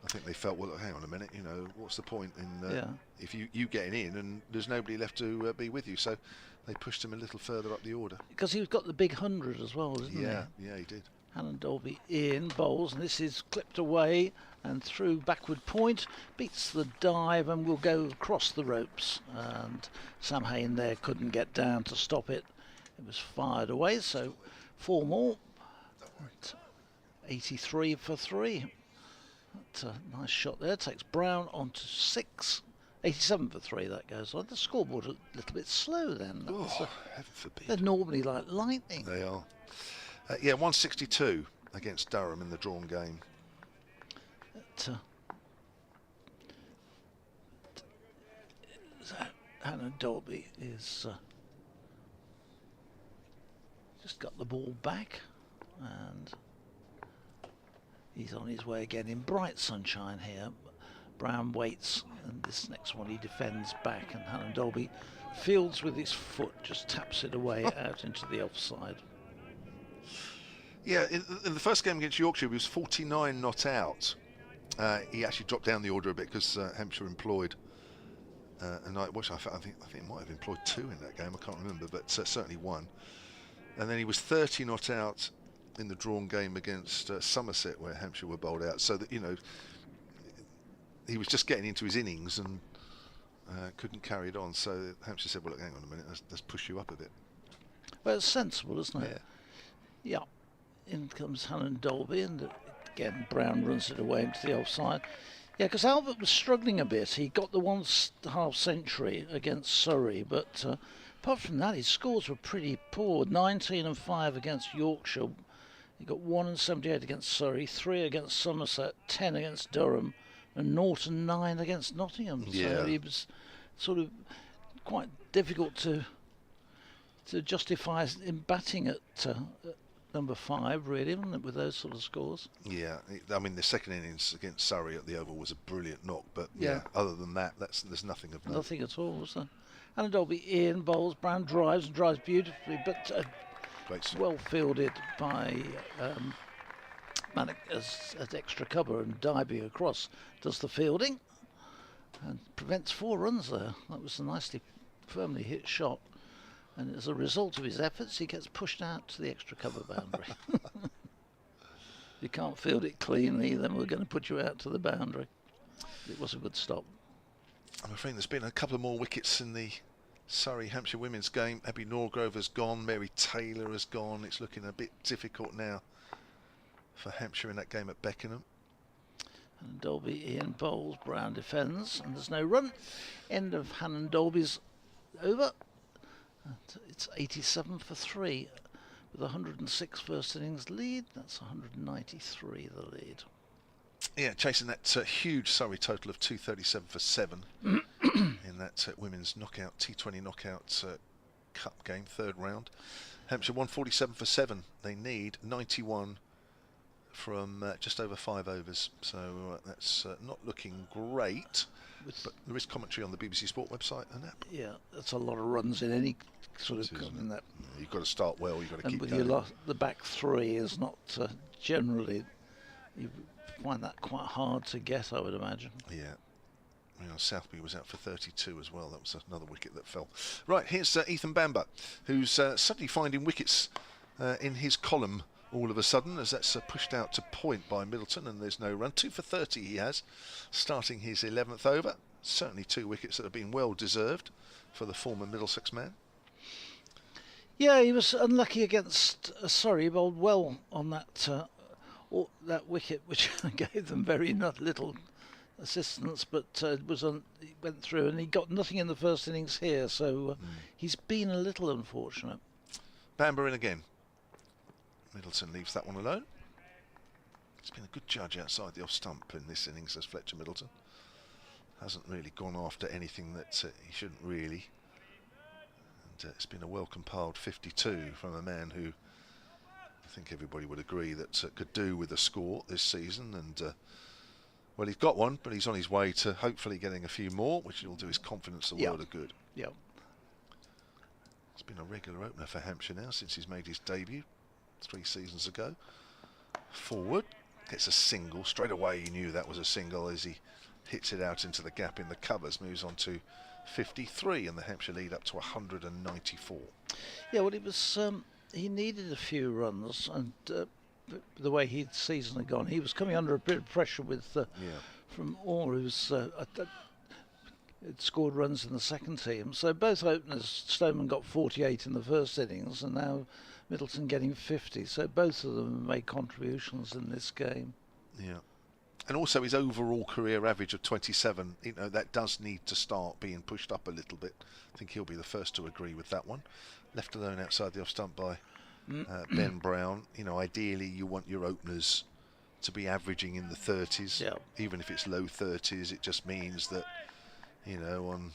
I think they felt, well, hang on a minute, you know, what's the point in if you getting in and there's nobody left to be with you? So they pushed him a little further up the order. Because he's got the big 100 as well, isn't he? Yeah, he did. Hannon-Dolby in, bowls, and this is clipped away and through backward point, beats the dive and will go across the ropes. And Sam Hain there couldn't get down to stop it. It was fired away, so 4 more. 83 for 3. That's a nice shot there. Takes Brown on to 6. 87 for 3 that goes on. The scoreboard a little bit slow then. Oh, heaven forbid. They're normally like lightning. They are. Yeah, 162 against Durham in the drawn game. Hannon-Dolby is just got the ball back, and he's on his way again in bright sunshine here. Brown waits, and this next one he defends back, and Hannon-Dolby fields with his foot, just taps it away out into the offside. Yeah, in the first game against Yorkshire, he was 49 not out. He actually dropped down the order a bit because Hampshire employed a night watch. I think he might have employed 2 in that game. I can't remember, but certainly 1. And then he was 30 not out in the drawn game against Somerset, where Hampshire were bowled out. So that, you know, he was just getting into his innings and couldn't carry it on. So Hampshire said, "Well, look, hang on a minute, let's push you up a bit." Well, it's sensible, isn't it? Yeah. In comes Hannon-Dolby, and again Brown runs it away into the offside. Yeah, because Albert was struggling a bit. He got the 1.5 century against Surrey, but apart from that, his scores were pretty poor. 19 and 5 against Yorkshire. He got 1 and 78 against Surrey, 3 against Somerset, 10 against Durham, and 0 and 9 against Nottingham. Yeah. So he was sort of quite difficult to justify him batting at number 5, really, wasn't it, with those sort of scores? Yeah, I mean, the second innings against Surrey at the Oval was a brilliant knock, but yeah, other than that, there's nothing of note. Nothing at all, was there? Hannon-Dolby in, bowls, Brown drives beautifully, but well fielded by Manick as extra cover, and Dyby across does the fielding and prevents 4 runs there. That was a nicely, firmly hit shot. And as a result of his efforts, he gets pushed out to the extra cover boundary. You can't field it cleanly, then we're going to put you out to the boundary. It was a good stop. I'm afraid there's been a couple of more wickets in the Surrey-Hampshire women's game. Abby Norgrove has gone, Mary Taylor has gone. It's looking a bit difficult now for Hampshire in that game at Beckenham. And Dolby, Ian bowls, Brown defends, and there's no run. End of Hannon Dolby's over. And it's 87 for 3 with 106 first innings lead. That's 193 the lead. Yeah, chasing that huge Surrey total of 237 for 7 in that women's knockout T20 knockout cup game, third round. Hampshire 147 for 7. They need 91 from just over 5 overs, so that's not looking great. But there is commentary on the BBC Sport website and app. Yeah, that's a lot of runs in any sort of in that. You've got to start well. You've got to keep with going. the back three is not generally. You find that quite hard to get, I would imagine. Yeah. You know, Southby was out for 32 as well. That was another wicket that fell. Right, here's Ethan Bamber, who's suddenly finding wickets in his column all of a sudden, as that's pushed out to point by Middleton, and there's no run. 2 for 30 he has, starting his 11th over. Certainly 2 wickets that have been well deserved for the former Middlesex man. Yeah, he was unlucky against Surrey. He bowled well on that wicket, which gave them very little assistance, but he went through, and he got nothing in the first innings here, so he's been a little unfortunate. Bamber in again. Middleton leaves that one alone. He's been a good judge outside the off stump in this innings, as Fletcher Middleton. Hasn't really gone after anything that he shouldn't really. And it's been a well compiled 52 from a man who I think everybody would agree that could do with a score this season. And well, he's got one, but he's on his way to hopefully getting a few more, which will do his confidence a world of good. Yeah. He's been a regular opener for Hampshire now since he's made his debut 3 seasons ago. Forward, gets a single. Straight away he knew that was a single as he hits it out into the gap in the covers. Moves on to 53 and the Hampshire lead up to 194. Yeah, well, it was he needed a few runs, and the way his season had gone, he was coming under a bit of pressure with from Orr, who's scored runs in the second team. So both openers, Stoneman got 48 in the first innings, and now Middleton getting 50. So both of them made contributions in this game. Yeah. And also his overall career average of 27, you know, that does need to start being pushed up a little bit. I think he'll be the first to agree with that one. Left alone outside the off stump by Ben Brown. You know, ideally you want your openers to be averaging in the 30s. Yeah. Even if it's low 30s, it just means that, you know, on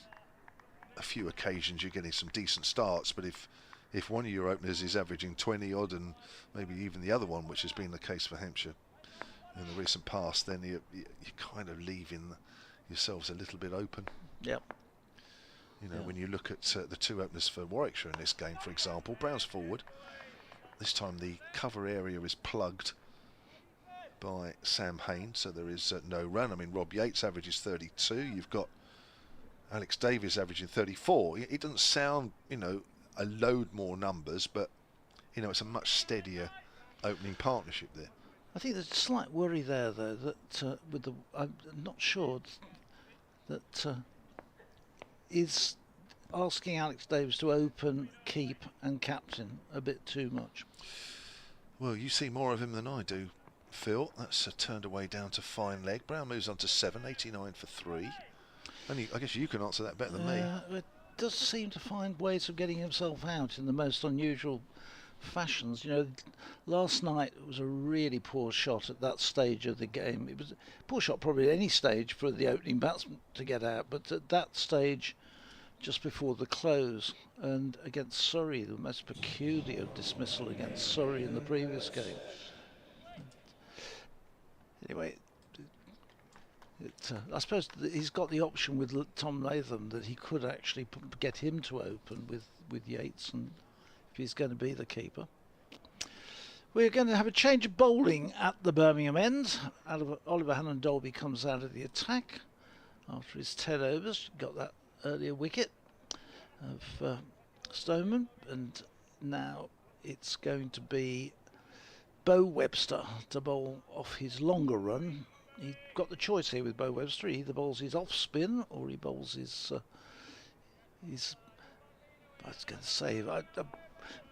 a few occasions you're getting some decent starts. But if one of your openers is averaging 20 odd, and maybe even the other one, which has been the case for Hampshire in the recent past, then you're kind of leaving yourselves a little bit open. Yep. You know, when you look at the 2 openers for Warwickshire in this game, for example, Brown's forward. This time the cover area is plugged by Sam Hain, so there is no run. I mean, Rob Yates averages 32. You've got Alex Davies averaging 34. It doesn't sound, you know, a load more numbers, but, you know, it's a much steadier opening partnership there. I think there's a slight worry there, though, that with the I'm not sure that is asking Alex Davies to open, keep, and captain a bit too much. Well, you see more of him than I do, Phil. That's turned away down to fine leg. Brown moves on to 7, 89 for 3. Only, I guess you can answer that better than me. It does seem to find ways of getting himself out in the most unusual fashions. You know, last night it was a really poor shot at that stage of the game. It was a poor shot probably at any stage for the opening batsman to get out, but at that stage just before the close, and against Surrey, the most peculiar dismissal against Surrey in the previous game. Anyway, I suppose he's got the option with Tom Latham that he could actually get him to open with Yates, and if he's going to be the keeper. We're going to have a change of bowling at the Birmingham end. Oliver Hannon Dolby comes out of the attack after his 10 overs. Got that earlier wicket of Stoneman, and now it's going to be Bo Webster to bowl off his longer run. He got the choice here with Bo Webster. He either bowls his off spin or he bowls his I was going to say, I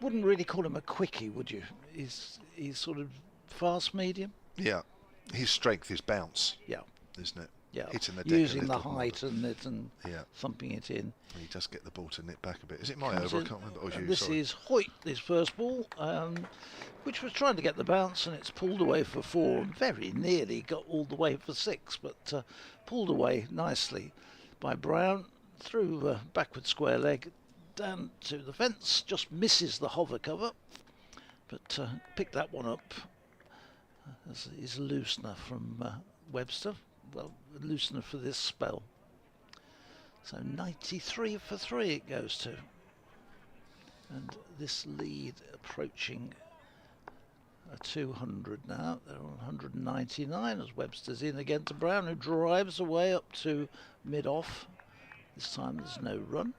wouldn't really call him a quickie, would you? He's sort of fast medium. Yeah, His strength is bounce. Yeah. Isn't it? Yeah. Hitting the deck using a the little height and it and yeah. thumping it in. He does get the ball to nip back a bit. Is it my over? I can't remember. Oh, this is Hoyt, this first ball, which was trying to get the bounce, and it's pulled away for 4 and very nearly got all the way for 6, but pulled away nicely by Brown through backward square leg down to the fence. Just misses the hover cover, but picked that one up. As is a loosener from Webster. Well, a loosener for this spell. So 93 for 3 it goes to. And this lead approaching a 200 now. They're on 199 as Webster's in again to Brown, who drives away up to mid-off. This time there's no run.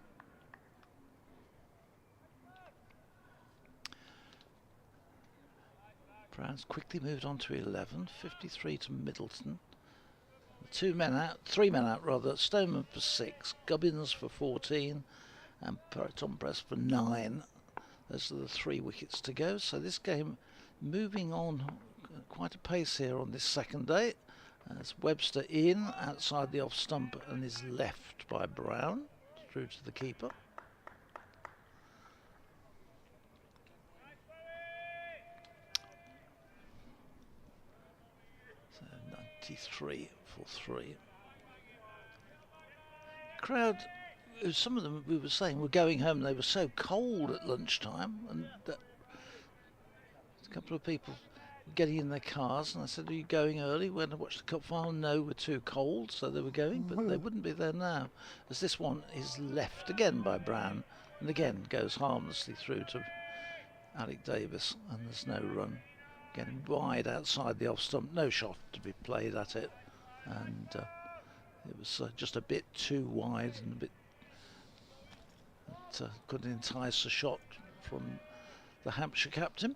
Brown's quickly moved on to 11, 53 to Middleton. 3 men out rather. Stoneman for 6, Gubbins for 14, and Tom Press for 9. Those are the 3 wickets to go. So this game moving on quite a pace here on this second day. As Webster in outside the off stump and is left by Brown through to the keeper. So 93 for 3. Crowd, some of them we were saying were going home. They were so cold at lunchtime, and that a couple of people getting in their cars, and I said, "Are you going early?" When I watched the cup final, no, we're too cold, so they were going, but they wouldn't be there now, as this one is left again by Brown, and again goes harmlessly through to Alec Davis, and there's no run. Getting wide outside the off stump, no shot to be played at it, and it was just a bit too wide and a bit that could entice a shot from the Hampshire captain.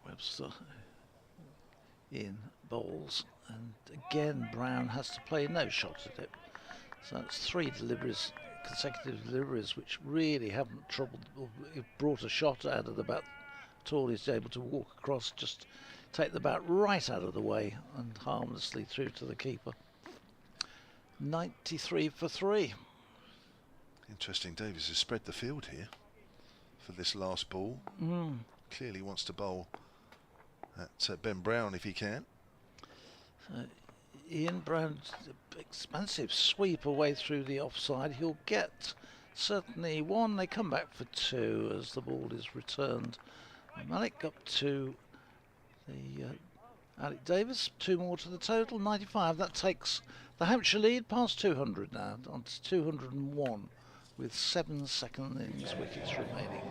Webster in bowls, and again Brown has to play no shot at it. So that's 3 deliveries, consecutive deliveries, which really haven't troubled or brought a shot out of the bat at all. He's able to walk across, just take the bat right out of the way and harmlessly through to the keeper. 93 for 3. Interesting. Davis has spread the field here for this last ball. Clearly wants to bowl at Ben Brown if he can. Ian Brown's expansive sweep away through the offside. He'll get certainly 1. They come back for 2 as the ball is returned. Malik up to the Alec Davis. 2 more to the total. 95. That takes the Hampshire lead past 200 now, on to 201 with 7 second innings wickets remaining.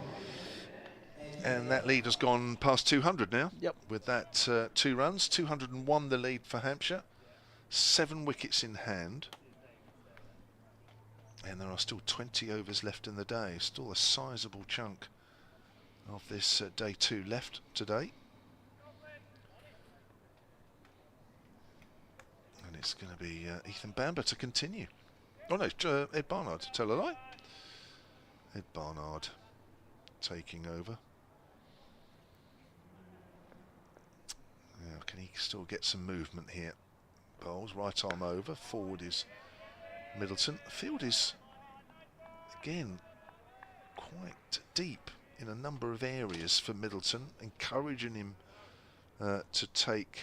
And that lead has gone past 200 now. Yep. With that 2 runs, 201 the lead for Hampshire. 7 wickets in hand. And there are still 20 overs left in the day. Still a sizable chunk of this day 2 left today. And it's going to be Ethan Bamber to continue. Oh no, Ed Barnard, tell a lie. Ed Barnard taking over. Now, can he still get some movement here? Bowls, right arm over, forward is Middleton. The field is, again, quite deep in a number of areas for Middleton, encouraging him to take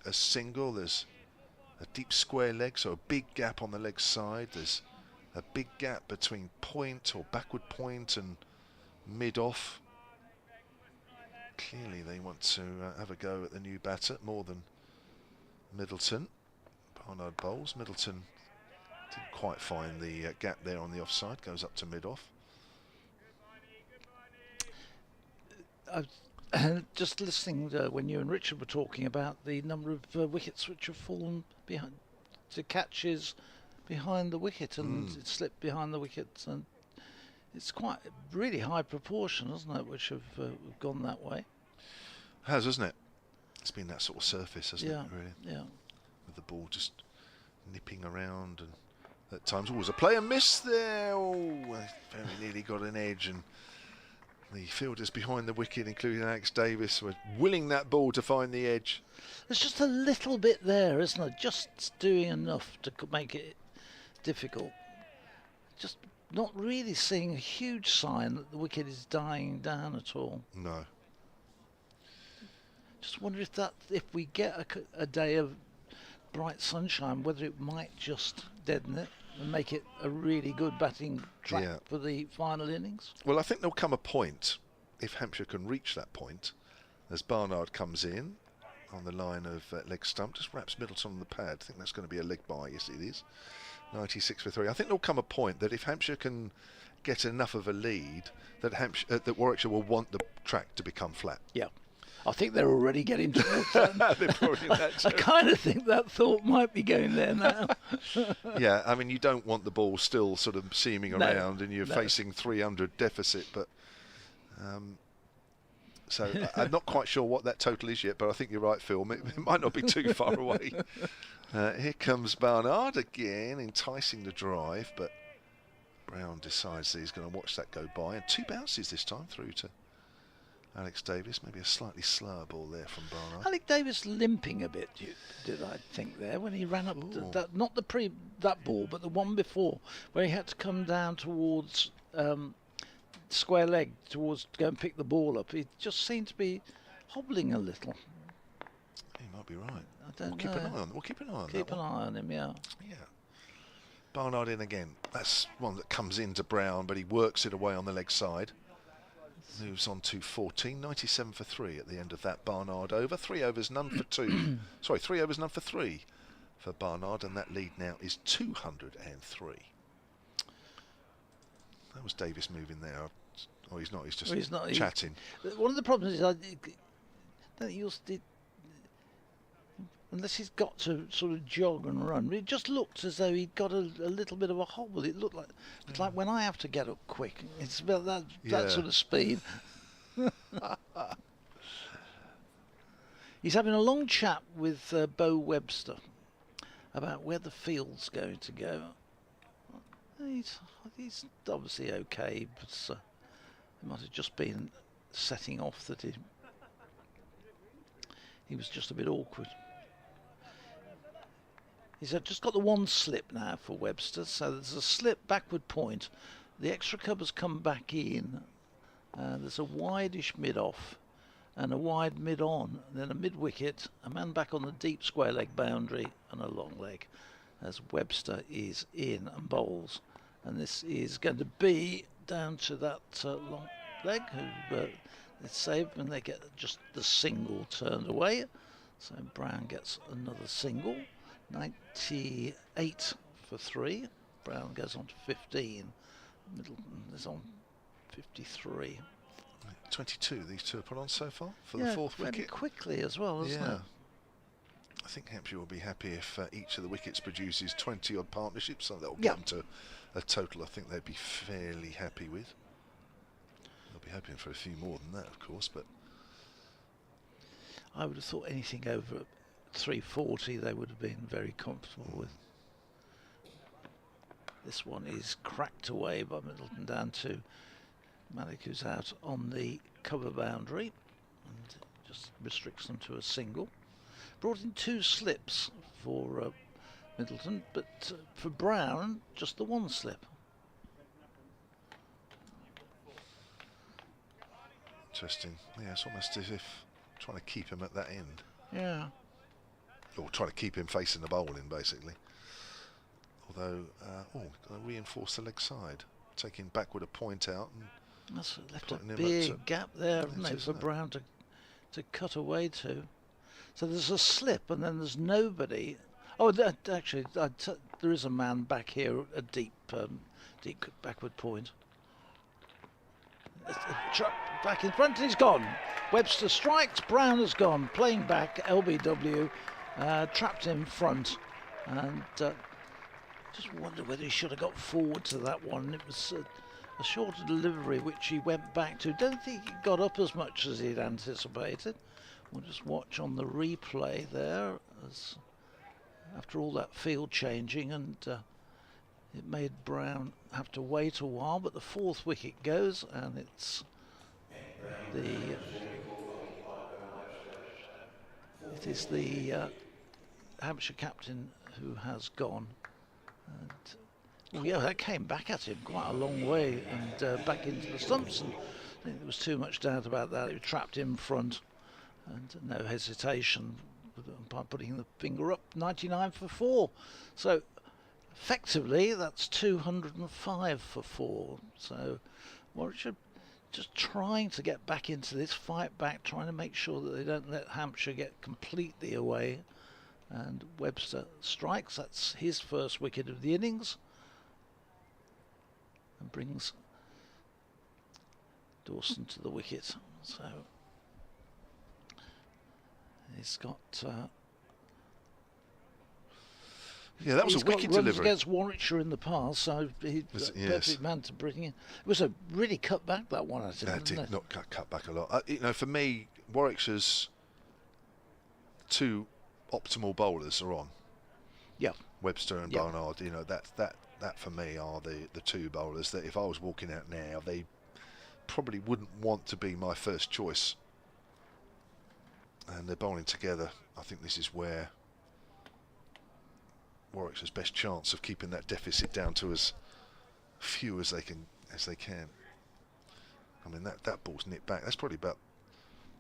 a single. There's a deep square leg, so a big gap on the leg side. There's a big gap between point or backward point and mid-off. Clearly they want to have a go at the new batter more than Middleton. Barnard bowls. Middleton didn't quite find the gap there on the offside. Goes up to mid-off. Just listening when you and Richard were talking about the number of wickets which have fallen behind to catches behind the wicket, and it slipped behind the wicket, and it's quite really high proportion, isn't it, which have gone that way. Has, hasn't it? It's been that sort of surface, hasn't it, really? Yeah. With the ball just nipping around, and at times always a play and miss there. Oh, very nearly got an edge, and The fielders behind the wicket, including Alex Davis, were willing that ball to find the edge. There's just a little bit there, isn't there? Just doing enough to make it difficult. Just not really seeing a huge sign that the wicket is dying down at all. No. Just wonder if we get a day of bright sunshine, whether it might just deaden it and make it a really good batting track for the final innings. Well, I think there'll come a point, if Hampshire can reach that point, as Barnard comes in on the line of leg stump, just wraps Middleton on the pad. I think that's going to be a leg bye. Yes, it is. 96 for 3. I think there'll come a point that if Hampshire can get enough of a lead, that Warwickshire will want the track to become flat. Yeah. I think they're already getting towards that. I kind of think that thought might be going there now. Yeah, I mean, you don't want the ball still sort of seaming around and you're facing 300 deficit, but so I'm not quite sure what that total is yet, but I think you're right, Phil. It might not be too far away. Here comes Barnard again, enticing the drive, but Brown decides that he's going to watch that go by, and 2 bounces this time through to Alex Davis. Maybe a slightly slower ball there from Barnard. Alex Davis limping a bit, did I think there when he ran up that, not that ball, but the one before where he had to come down towards square leg to go and pick the ball up. He just seemed to be hobbling a little. He might be right. I don't know. We'll keep an eye on that. Keep an eye on him, yeah. Yeah. Barnard in again. That's one that comes into Brown, but he works it away on the leg side. Moves on to 14, 97 for 3 at the end of that Barnard over. 3 overs, none for 2. Sorry, 3 overs, none for 3 for Barnard, and that lead now is 203. That was Davis moving there. Oh, he's not. He's just chatting. One of the problems is unless he's got to sort of jog and run, it just looked as though he'd got a little bit of a hobble. It looked like it's like when I have to get up quick. It's about that sort of speed. He's having a long chat with Bo Webster about where the field's going to go. He's obviously okay, but it might have just been setting off that he was just a bit awkward. He's just got the one slip now for Webster, so there's a slip backward point. The extra cover's come back in. There's a wide-ish mid-off and a wide mid-on, then a mid-wicket, a man back on the deep square leg boundary and a long leg as Webster is in and bowls. And this is going to be down to that long leg who it's saved and they get just the single turned away. So Brown gets another single. 98 for 3. Brown goes on to 15. Middleton is on 53. 22 these two have put on so far for the 4th wicket. Quickly as well, isn't it? I think Hampshire will be happy if each of the wickets produces 20 odd partnerships, so that'll get them to a total I think they'd be fairly happy with. They'll be hoping for a few more than that, of course, but I would have thought anything over 340 they would have been very comfortable with. This one is cracked away by Middleton down to Malik, who's out on the cover boundary and just restricts them to a single. Brought in 2 slips for Middleton, but for Brown just the 1 slip. Interesting. Yeah, it's almost as if trying to keep him at that end. Yeah. Or trying to keep him facing the bowling, basically. Although, reinforce the leg side, taking backward a point out. And that's left a big gap there, hasn't it, for Brown to cut away to. So there's a slip, and then there's nobody. Oh, actually, there is a man back here, a deep backward point. Back in front, and he's gone. Webster strikes, Brown has gone. Playing back, LBW, trapped in front, and just wonder whether he should have got forward to that one. It was a shorter delivery, which he went back to. Don't think he got up as much as he'd anticipated. We'll just watch on the replay there, as after all that field changing, and it made Brown have to wait a while, but the 4th wicket goes, and it's it is the Hampshire captain who has gone. And yeah, that came back at him quite a long way and back into the stumps. And I think there was too much doubt about that. He was trapped in front and no hesitation by putting the finger up. 99 for 4. So effectively that's 205 for 4. So Warwickshire just trying to get back into this, fight back, trying to make sure that they don't let Hampshire get completely away. And Webster strikes. That's his first wicket of the innings. And brings Dawson to the wicket. So he's got... yeah, that was a wicked runs delivery against Warwickshire in the past, so he's a perfect man to bring in. It was a really cut back, that one, I think. That did not cut back a lot. You know, for me, Warwickshire's 2 optimal bowlers are on. Yeah. Webster and Barnard. You know, that for me are the 2 bowlers that if I was walking out now, they probably wouldn't want to be my first choice. And they're bowling together. I think this is where Warwickshire's best chance of keeping that deficit down to as few as they can. I mean, that ball's nipped back. That's probably about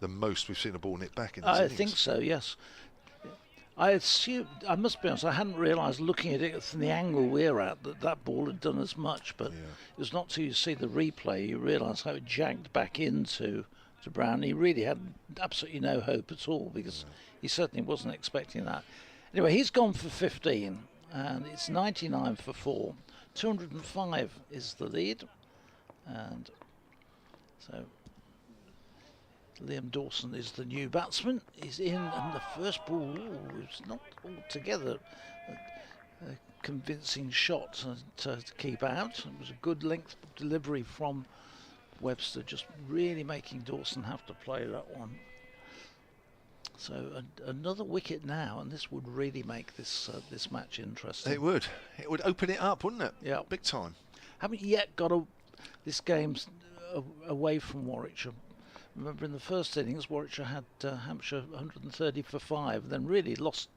the most we've seen a ball nipped back in this innings. I think so, yes. I assume, I must be honest, I hadn't realised looking at it from the angle we're at that ball had done as much, but it was not till you see the replay you realise how it jagged back into Brown. He really had absolutely no hope at all because he certainly wasn't expecting that. Anyway, he's gone for 15 and it's 99 for 4. 205 is the lead, and so Liam Dawson is the new batsman. He's in, and the first ball was not altogether a convincing shot to keep out. It was a good length delivery from Webster, just really making Dawson have to play that one. So another wicket now, and this would really make this this match interesting. It would open it up, wouldn't it? Yeah, big time. Haven't yet got this game's away from Warwickshire. Remember, in the first innings, Warwickshire had Hampshire 130 for 5, then really lost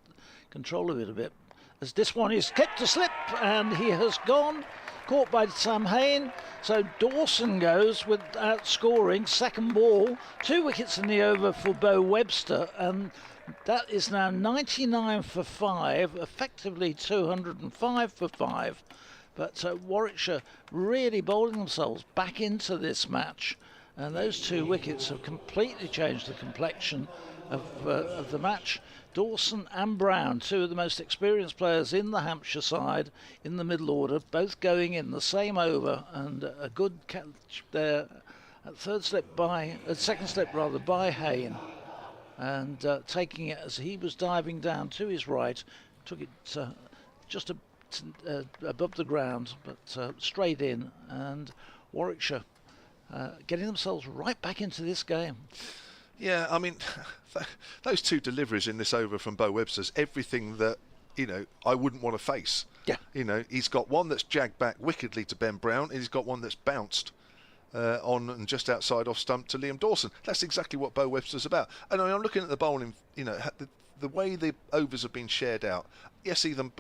control of it a bit. As this one is kept to slip, and he has gone, caught by Sam Hain. So Dawson goes without scoring, second ball, 2 wickets in the over for Bo Webster, and that is now 99 for 5, effectively 205 for 5. But Warwickshire really bowling themselves back into this match. And those 2 wickets have completely changed the complexion of the match. Dawson and Brown, 2 of the most experienced players in the Hampshire side, in the middle order, both going in the same over, and a good catch there at second slip by Hain, and taking it as he was diving down to his right, took it just above the ground, but straight in, and Warwickshire getting themselves right back into this game. Yeah, I mean, those 2 deliveries in this over from Bo Webster's everything that, you know, I wouldn't want to face. Yeah. You know, he's got one that's jagged back wickedly to Ben Brown, and he's got one that's bounced on and just outside off stump to Liam Dawson. That's exactly what Bo Webster's about. And I mean, I'm looking at the bowling, you know, the way the overs have been shared out. Yes, Ethan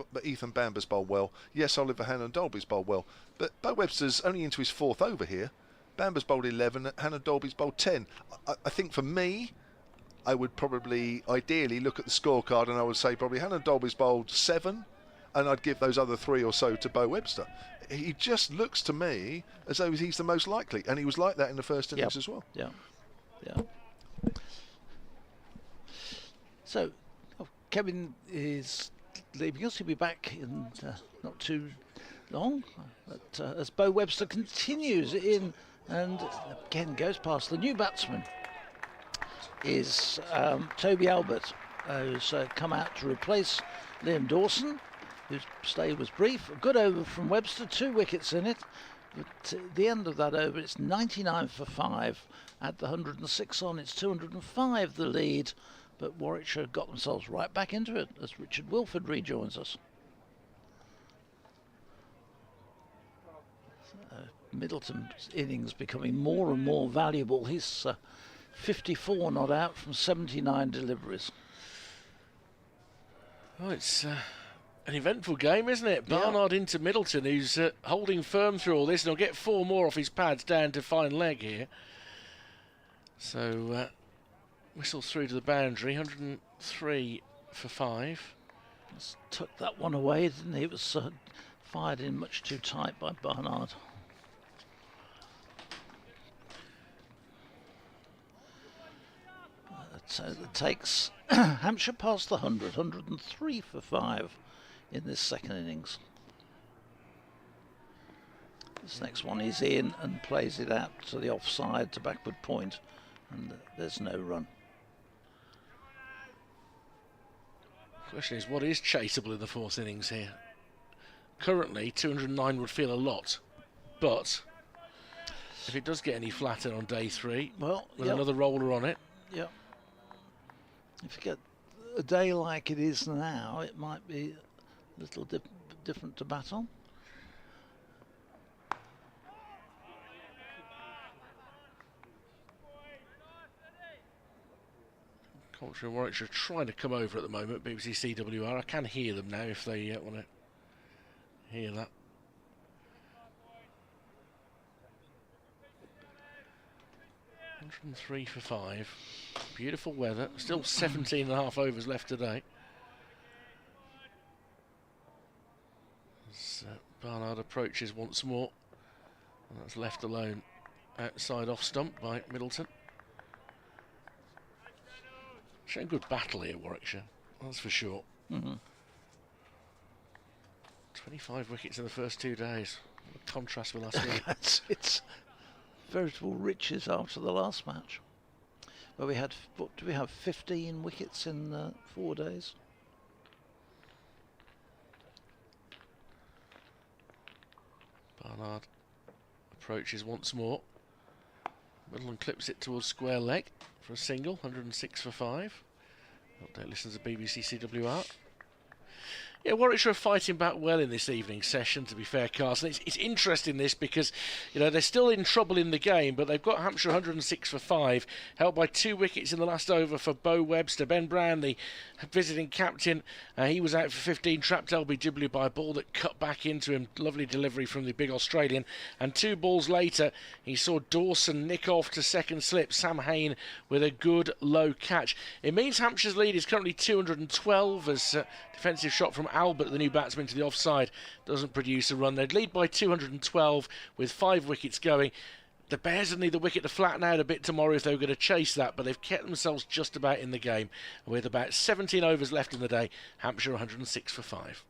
Bamber's bowled well. Yes, Oliver Hannon-Dolby's bowled well. But Bo Webster's only into his 4th over here. Bamber's bowled 11, Hannon-Dolby's bowled 10. I think for me, I would probably ideally look at the scorecard and I would say probably Hannon-Dolby's bowled 7, and I'd give those other 3 or so to Bo Webster. He just looks to me as though he's the most likely, and he was like that in the first innings as well. Yeah, yeah. So, Kevin is leaving us. He'll be back in not too long. But as Bo Webster continues in, and again goes past the new batsman, is Toby Albert, who's come out to replace Liam Dawson, whose stay was brief. A good over from Webster, 2 wickets in it. But at the end of that over, it's 99 for 5. Add the 106 on, it's 205 the lead. But Warwickshire got themselves right back into it as Richard Wilford rejoins us. Middleton's innings becoming more and more valuable. He's 54 not out from 79 deliveries. Oh, it's an eventful game, isn't it? Barnard into Middleton, who's holding firm through all this, and he'll get 4 more off his pads down to fine leg here. So, whistle through to the boundary, 103 for 5. Just took that one away, didn't he? It was fired in much too tight by Barnard. So it takes Hampshire past the 100, 103 for 5 in this second innings. This next one is in and plays it out to the offside to backward point, and there's no run. Question is, what is chaseable in the 4th innings here? Currently, 209 would feel a lot, but if it does get any flatter on day 3, well, with another roller on it. Yep. If you get a day like it is now, it might be a little different to bat on. Culture and Warwickshire are trying to come over at the moment, BBC CWR. I can hear them now if they want to hear that. $103 for 5. Beautiful weather. Still 17.5 overs left today. As Barnard approaches once more. And that's left alone outside off stump by Middleton. Showing good battle here, Warwickshire. That's for sure. 25 wickets in the first 2 days. What a contrast with last week. It's veritable riches after the last match, where we had, what do we have, 15 wickets in 4 days. Barnard approaches once more. Middleton clips it towards square leg for a single, 106 for 5. Update listens to BBC CWR. Yeah, Warwickshire are fighting back well in this evening's session, to be fair, Carson. It's interesting, this, because, you know, they're still in trouble in the game, but they've got Hampshire 106 for 5, held by 2 wickets in the last over for Bo Webster. Ben Brown, the visiting captain, he was out for 15, trapped LBW by a ball that cut back into him. Lovely delivery from the big Australian. And 2 balls later, he saw Dawson nick off to second slip. Sam Hain with a good low catch. It means Hampshire's lead is currently 212 as defensive shot from Albert, the new batsman, to the offside, doesn't produce a run. They'd lead by 212 with 5 wickets going. The Bears would need the wicket to flatten out a bit tomorrow if they were going to chase that, but they've kept themselves just about in the game. With about 17 overs left in the day, Hampshire 106 for 5.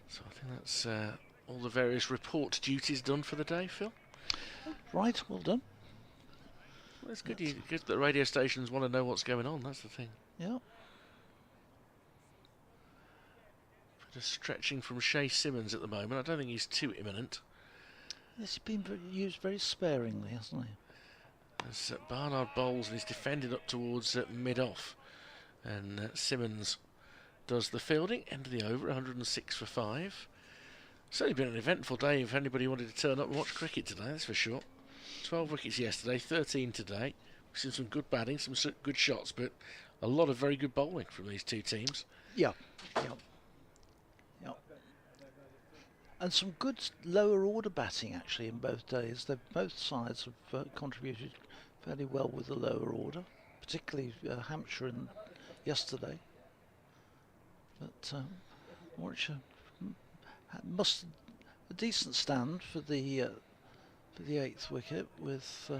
So I think that's all the various report duties done for the day, Phil. Right, well done. Well, it's good, good that radio stations want to know what's going on, that's the thing. Yeah. Just stretching from Shea Simmons at the moment. I don't think he's too imminent. He's been used very sparingly, hasn't he? As Barnard bowls and he's defended up towards mid-off. And Simmons does the fielding. End of the over, 106 for 5. Certainly been an eventful day if anybody wanted to turn up and watch cricket today, that's for sure. 12 wickets yesterday, 13 today. We've seen some good batting, some good shots, but a lot of very good bowling from these 2 teams. Yeah. And some good lower order batting actually in both days. Both sides have contributed fairly well with the lower order, particularly Hampshire yesterday. But Warwickshire must a decent stand for the 8th wicket with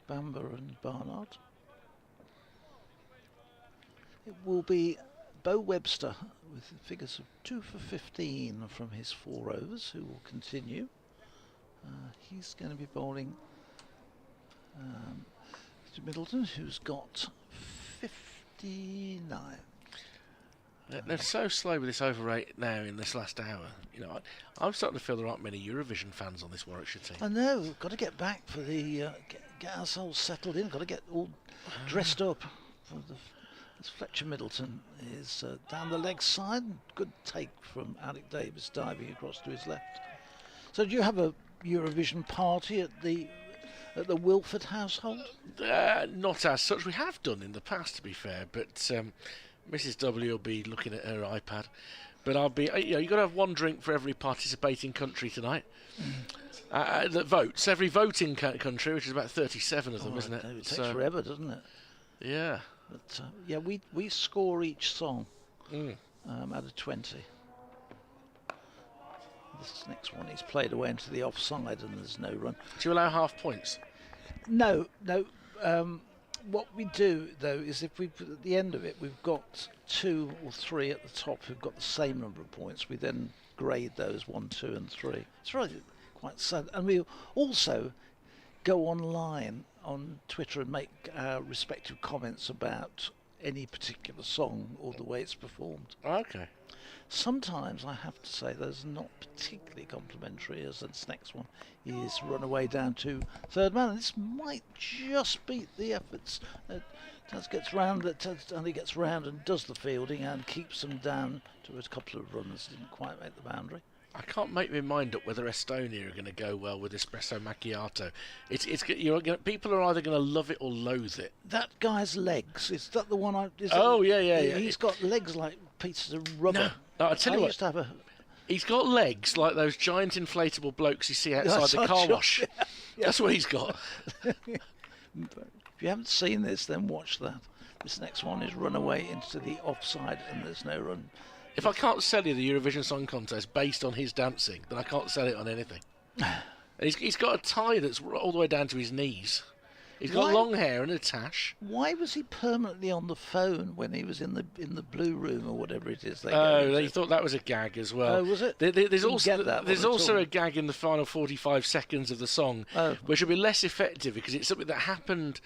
Bamber and Barnard. It will be Bo Webster with figures of 2 for 15 from his 4 overs, who will continue. He's going to be bowling to Middleton, who's got 59. They're so slow with this over rate now in this last hour. You know, I'm starting to feel there aren't many Eurovision fans on this Warwickshire team. I know, we've got to get back for the get ourselves settled in. Got to get all dressed up for the Fletcher Middleton is down the leg side. Good take from Alec Davis diving across to his left. So do you have a Eurovision party at the Wilford household? Not as such. We have done in the past, to be fair, but Mrs. W will be looking at her iPad. But I'll be, you've got to have one drink for every participating country tonight that votes. Every voting country, which is about 37 of them, isn't it? It takes forever, doesn't it? Yeah. But yeah, we score each song out of 20. This next one, he's played away into the offside and there's no run. Do you allow half points? No. What we do, though, is if we put at the end of it, we've got 2 or 3 at the top who've got the same number of points. We then grade those 1, 2 and 3. It's really quite sad. And we also go online on Twitter and make our respective comments about any particular song or the way it's performed. Okay. Sometimes I have to say those are not particularly complimentary, as this next one is run away down to third man. And this might just beat the efforts. Taz gets round, and he gets round and does the fielding and keeps them down to a couple of runs. Didn't quite make the boundary. I can't make my mind up whether Estonia are going to go well with espresso macchiato. People are either going to love it or loathe it. That guy's legs, is that the one? Yeah. He's got legs like pieces of rubber. No, I tell you what. Used to have he's got legs like those giant inflatable blokes you see outside the car wash. Yeah. That's what he's got. If you haven't seen this, then watch that. This next one is run away into the offside and there's no run. If I can't sell you the Eurovision Song Contest based on his dancing, then I can't sell it on anything. And he's got a tie that's all the way down to his knees. He's got long hair and a tash. Why was he permanently on the phone when he was in the blue room or whatever it is? They thought that was a gag as well. Oh, was it? There's also a gag in the final 45 seconds of the song, which will be less effective because it's something that happened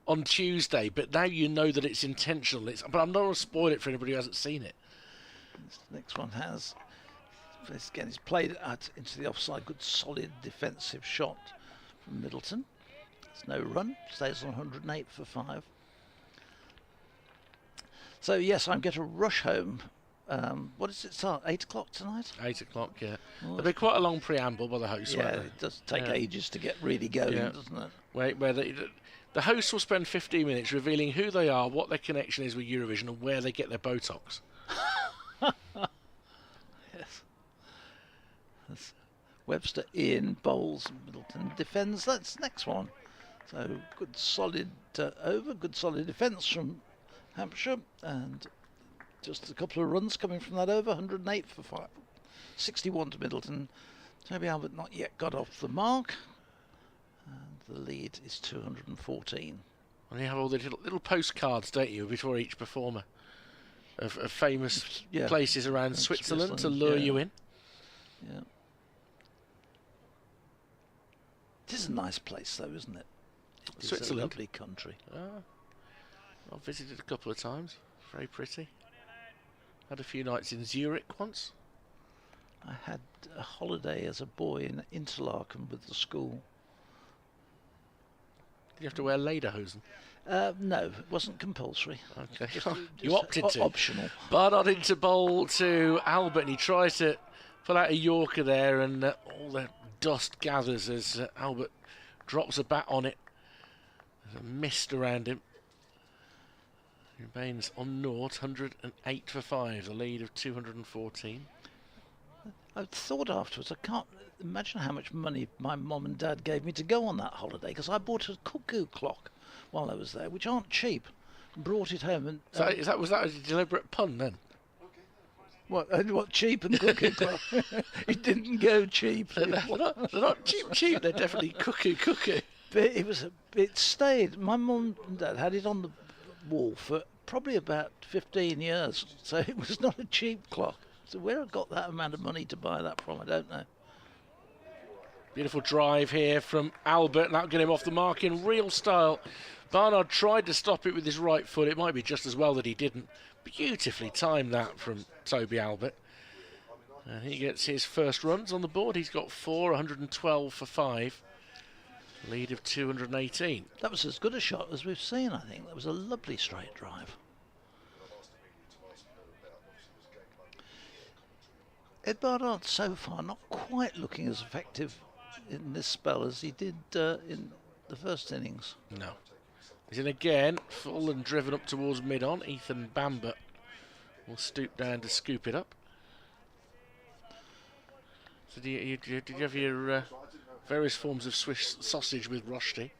on Tuesday, but now you know that it's intentional. But I'm not going to spoil it for anybody who hasn't seen it. This next one has. Again, he's played into the offside. Good, solid defensive shot from Middleton. There's no run. Stays on 108 for 5. So yes, I'm going to rush home. What does it start? 8 o'clock tonight? 8 o'clock, yeah. There'll be quite a long preamble by the host. Yeah, it does take ages to get really going, doesn't it? Where the host will spend 15 minutes revealing who they are, what their connection is with Eurovision, and where they get their Botox. Yes. That's Webster in, bowls, Middleton defends. That's the next one. So good solid over, good solid defence from Hampshire, and just a couple of runs coming from that over. 108 for 5. 61 to Middleton. Toby Albert not yet got off the mark, and the lead is 214. And you have all the little postcards, don't you, before each performer of famous places around Switzerland to lure you in. Yeah. It is a nice place, though, isn't it? It's Switzerland. A lovely country. I've visited a couple of times. Very pretty. Had a few nights in Zurich once. I had a holiday as a boy in Interlaken with the school. Did you have to wear lederhosen? No, it wasn't compulsory. Okay, just you opted to. Optional. Barnard into bowl to Albert, and he tries to pull out a Yorker there, and all the dust gathers as Albert drops a bat on it. There's a mist around him. He remains on naught, 108 for 5, the lead of 214. I thought afterwards, I can't imagine how much money my mum and dad gave me to go on that holiday, because I bought a cuckoo clock while I was there, which aren't cheap, and brought it home. And was that a deliberate pun then? What cheap and cuckoo clock? It didn't go cheap. They're not cheap. They're definitely cuckoo. But it stayed. My mum and dad had it on the wall for probably about 15 years, so it was not a cheap clock. So where I got that amount of money to buy that from, I don't know. Beautiful drive here from Albert, and that'll get him off the mark in real style. Barnard tried to stop it with his right foot. It might be just as well that he didn't. Beautifully timed that from Toby Albert. And he gets his first runs on the board. He's got 4, 112 for 5. Lead of 218. That was as good a shot as we've seen, I think. That was a lovely straight drive. Ed Barnard so far not quite looking as effective in this spell as he did in the first innings. No. He's in again, full and driven up towards mid-on. Ethan Bamber will stoop down to scoop it up. So did you have your various forms of Swiss sausage with Rosti?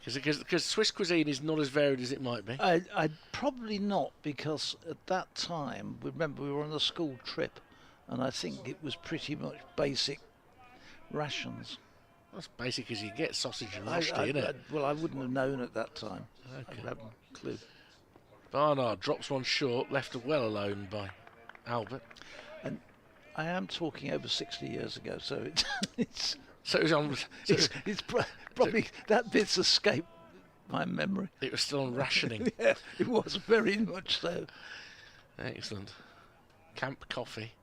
Because Swiss cuisine is not as varied as it might be. I'd probably not, because at that time, remember, we were on a school trip, and I think it was pretty much basic rations. That's basic as you get, sausage and Rosti, isn't it? Well, I wouldn't have known at that time. Okay. I haven't a clue. Barnard drops one short, left well alone by Albert. And I am talking over 60 years ago, so it's So it was on. it's probably that bit's escaped my memory. It was still on rationing. Yeah, it was very much so. Excellent. Camp coffee.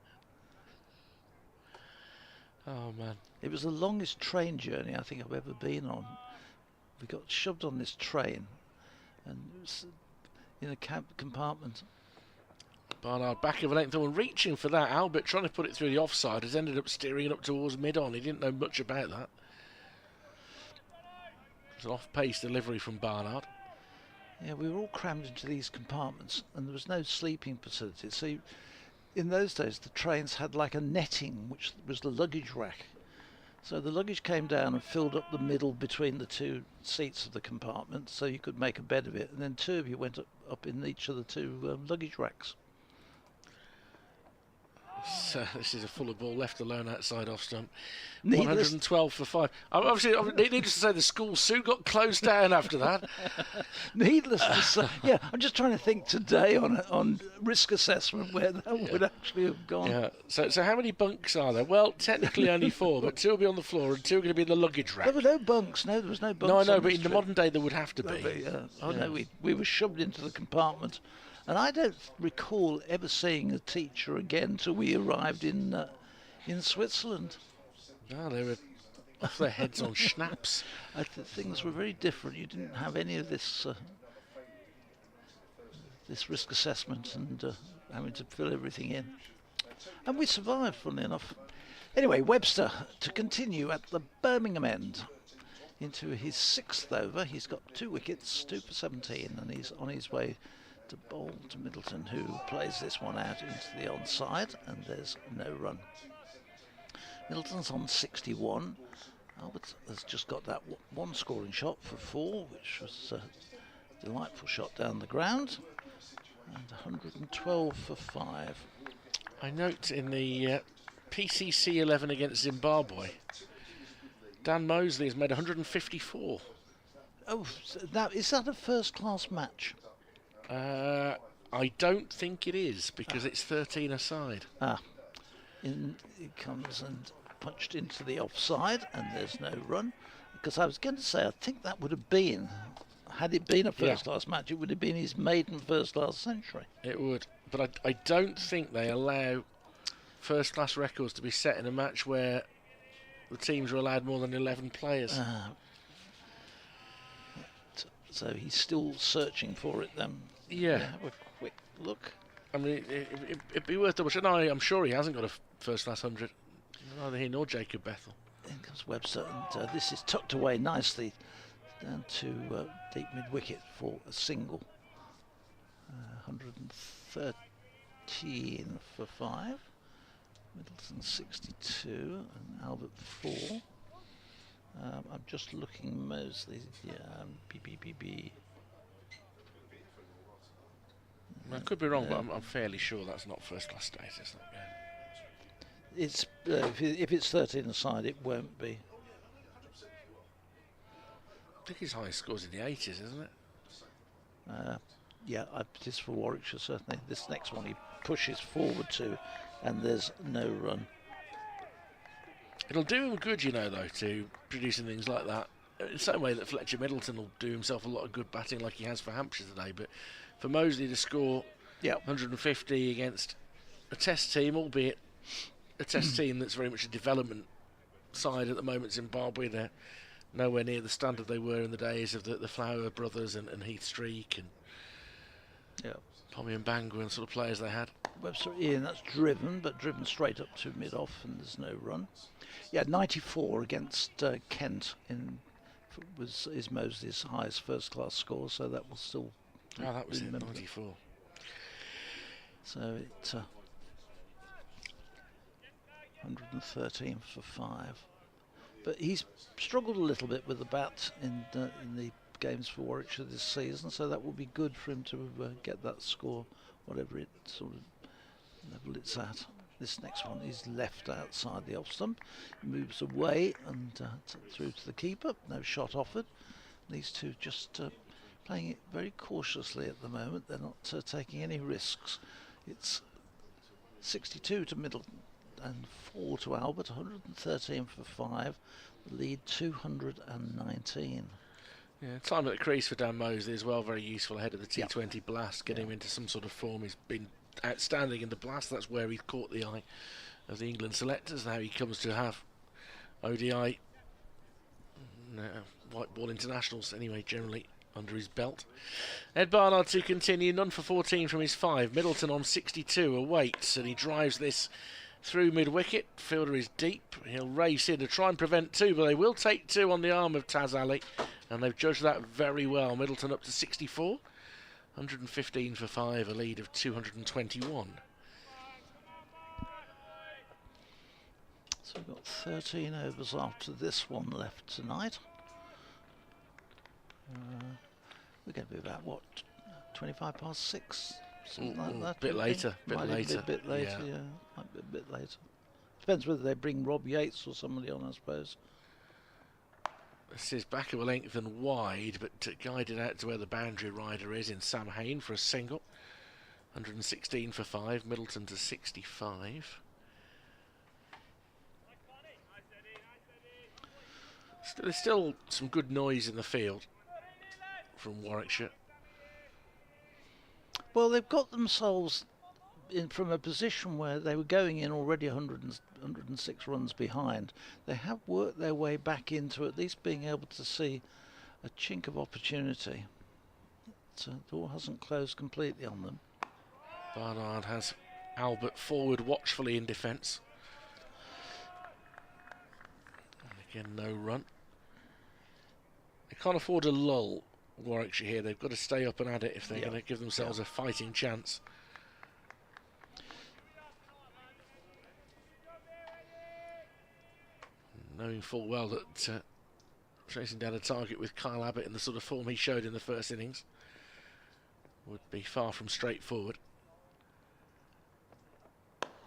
Oh man. It was the longest train journey I think I've ever been on. We got shoved on this train, and it was in a compartment. Barnard back of a length and reaching for that. Albert trying to put it through the offside has ended up steering it up towards mid-on. He didn't know much about that. It's an off-pace delivery from Barnard. Yeah, we were all crammed into these compartments, and there was no sleeping facilities. So in those days, the trains had like a netting, which was the luggage rack. So the luggage came down and filled up the middle between the two seats of the compartment, so you could make a bed of it, and then two of you went up in each of the two luggage racks. So this is a fuller ball left alone outside off stump. Needless 112 for 5. Obviously, needless to say, the school soon got closed down after that. Needless to say, yeah, I'm just trying to think today on risk assessment where that would actually have gone. Yeah. So how many bunks are there? Well, technically only 4, but 2 will be on the floor and 2 are going to be in the luggage rack. There were no bunks. No, there was no bunks. No, I know, on but this in the trip. modern day there would have to be. Oh no, we were shoved into the compartment. And I don't recall ever seeing a teacher again until we arrived in Switzerland. No, they were off their heads on schnapps. Things were very different. You didn't have any of this this risk assessment and having to fill everything in. And we survived, funnily enough. Anyway, Webster to continue at the Birmingham end into his 6th over. He's got 2 wickets, 2 for 17, and he's on his way to bowl to Middleton, who plays this one out into the onside, and there's no run. Middleton's on 61. Albert has just got that one scoring shot for 4, which was a delightful shot down the ground, and 112 for 5. I note in the PCC 11 against Zimbabwe, Dan Mosley has made 154. Oh, is that a first-class match? I don't think it is, because it's 13 aside. In it comes and punched into the offside, and there's no run. Because I was going to say, I think that would have been, had it been a first-class match, it would have been his maiden first-class century. It would, but I don't think they allow first-class records to be set in a match where the teams are allowed more than 11 players. So he's still searching for it then. Yeah. Have a quick look. I mean, it'd be worth double checking. No, I'm sure he hasn't got a first-class 100. Neither he nor Jacob Bethel. In comes Webster, and this is tucked away nicely down to deep mid-wicket for a single. 113 for 5. Middleton 62 and Albert 4. I'm just looking mostly, BBBB. I could be wrong, but I'm fairly sure that's not first-class status. It's if it's 13 aside, it won't be. I think his highest score's in the 80s, isn't it? Yeah, it is for Warwickshire, certainly. This next one he pushes forward to, and there's no run. It'll do him good, you know, though, to producing things like that. In the same way that Fletcher Middleton will do himself a lot of good batting like he has for Hampshire today. But for Mosley to score 150 against a test team, albeit a test team that's very much a development side at the moment, Zimbabwe, they're nowhere near the standard they were in the days of the Flower brothers and Heath Streak and Pommy and Bangor and sort of players they had. Webster Ian, that's driven, but driven straight up to mid-off, and there's no run. Yeah, 94 against Kent is Mosley's highest first-class score, so that will still. Oh, that was it, 94. So it's 113 for 5. But he's struggled a little bit with the bat in the games for Warwickshire this season, so that will be good for him to get that score, whatever it sort of level it's at. This next one is left outside the off stump, moves away and through to the keeper. No shot offered. These two just playing it very cautiously at the moment. They're not taking any risks. It's 62 to Middleton and 4 to Albert. 113 for 5. The lead 219. Yeah, time at the crease for Dan Mosley as well, very useful ahead of the T20 Blast, getting him into some sort of form. He's been outstanding in the Blast. That's where he's caught the eye of the England selectors. Now he comes to have ODI, white ball internationals anyway, generally under his belt. Ed Barnard to continue, none for 14 from his 5. Middleton on 62 awaits, and he drives this through mid-wicket. Fielder is deep. He'll race in to try and prevent 2, but they will take 2 on the arm of Taz Ali, and they've judged that very well. Middleton up to 64. 115 for 5, a lead of 221. So we've got 13 overs after this one left tonight. We're going to be about, what, 25 past 6? Something like that. Bit later, yeah. Might be a bit later. Depends whether they bring Rob Yates or somebody on, I suppose. This is back of a length and wide, but guided out to where the boundary rider is in Sam Hain for a single. 116 for 5, Middleton to 65. There's still some good noise in the field from Warwickshire. Well, they've got themselves in from a position where they were going in already 106 runs behind. They have worked their way back into at least being able to see a chink of opportunity. The door hasn't closed completely on them. Barnard has Albert forward watchfully in defence. And again, no run. They can't afford a lull, Warwickshire here. They've got to stay up and at it if they're going to give themselves a fighting chance. Knowing full well that chasing down a target with Kyle Abbott in the sort of form he showed in the first innings would be far from straightforward.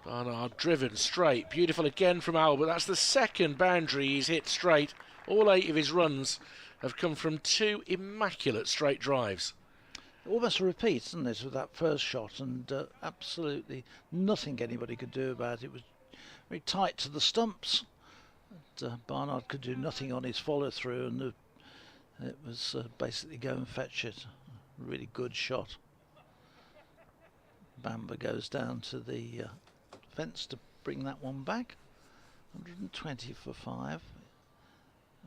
Barnard driven straight, beautiful again from Albert. That's the second boundary he's hit straight. All 8 of his runs have come from 2 immaculate straight drives. Almost a repeat, isn't it, of that first shot, and absolutely nothing anybody could do about it. It was very tight to the stumps. Barnard could do nothing on his follow-through, and it was basically go and fetch it. A really good shot. Bamber goes down to the fence to bring that one back. 120 for 5.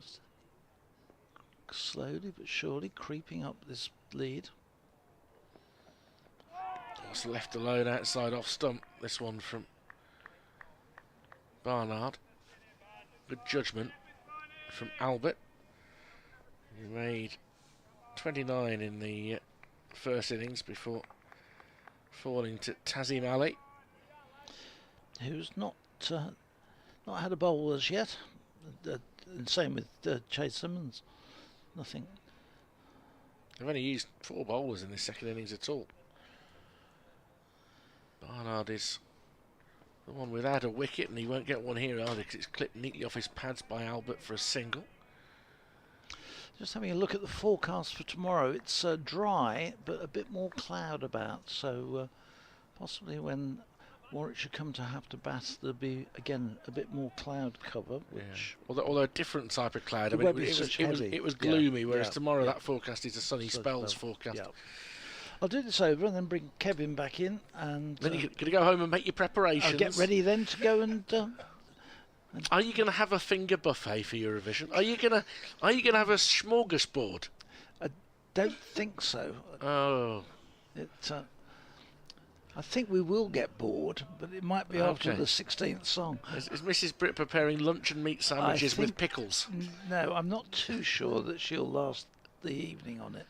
Just slowly but surely creeping up this lead. It's left alone outside off stump. This one from Barnard. Good judgment from Albert. He made 29 in the first innings before falling to Tazim Ali, who's not had a bowl as yet. And same with Chase Simmons. Nothing. They've only used 4 bowlers in this second innings at all. Barnard is the one without a wicket, and he won't get one here either because it's clipped neatly off his pads by Albert for a single. Just having a look at the forecast for tomorrow. It's dry, but a bit more cloud about. So possibly when Warwickshire come to have to bat, there'll be again a bit more cloud cover. Which although a different type of cloud. I mean, it was gloomy, whereas tomorrow that forecast is a sunny spells forecast. Yeah. I'll do this over and then bring Kevin back in, and then you're going to go home and make your preparations. I'll get ready then to go and. Are you going to have a finger buffet for Eurovision? Are you going to have a smorgasbord? I don't think so. Oh, I think we will get bored, but it might be after the 16th song. Is Mrs. Britt preparing lunch and meat sandwiches with pickles? No, I'm not too sure that she'll last the evening on it.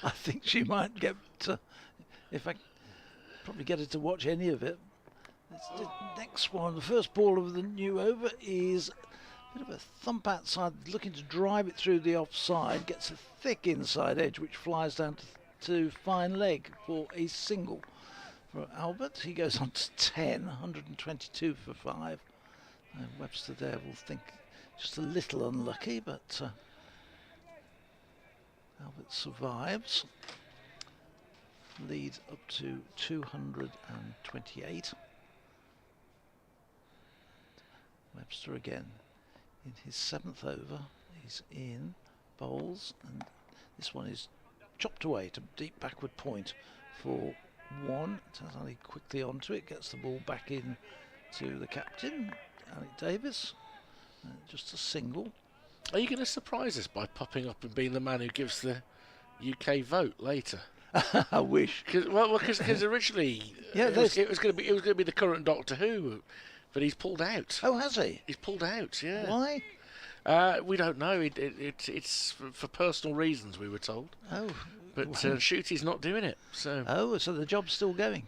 I think she might get if I probably get her to watch any of it. The next one, the first ball of the new over is a bit of a thump outside, looking to drive it through the offside, gets a thick inside edge which flies down to fine leg for a single for Albert. He goes on to 10, 122 for 5. Webster there will think just a little unlucky, but Albert survives. Lead up to 228. Webster again in his 7th over. He's in, bowls, and this one is chopped away to deep backward point for 1. Tazali quickly onto it, gets the ball back in to the captain, Alec Davis. Just a single. Are you going to surprise us by popping up and being the man who gives the UK vote later? I wish. Because originally it was going to be the current Doctor Who, but he's pulled out. Oh, has he? He's pulled out. Yeah. Why? We don't know. It's for personal reasons, we were told. Oh. But Shooty's not doing it. So. So the job's still going.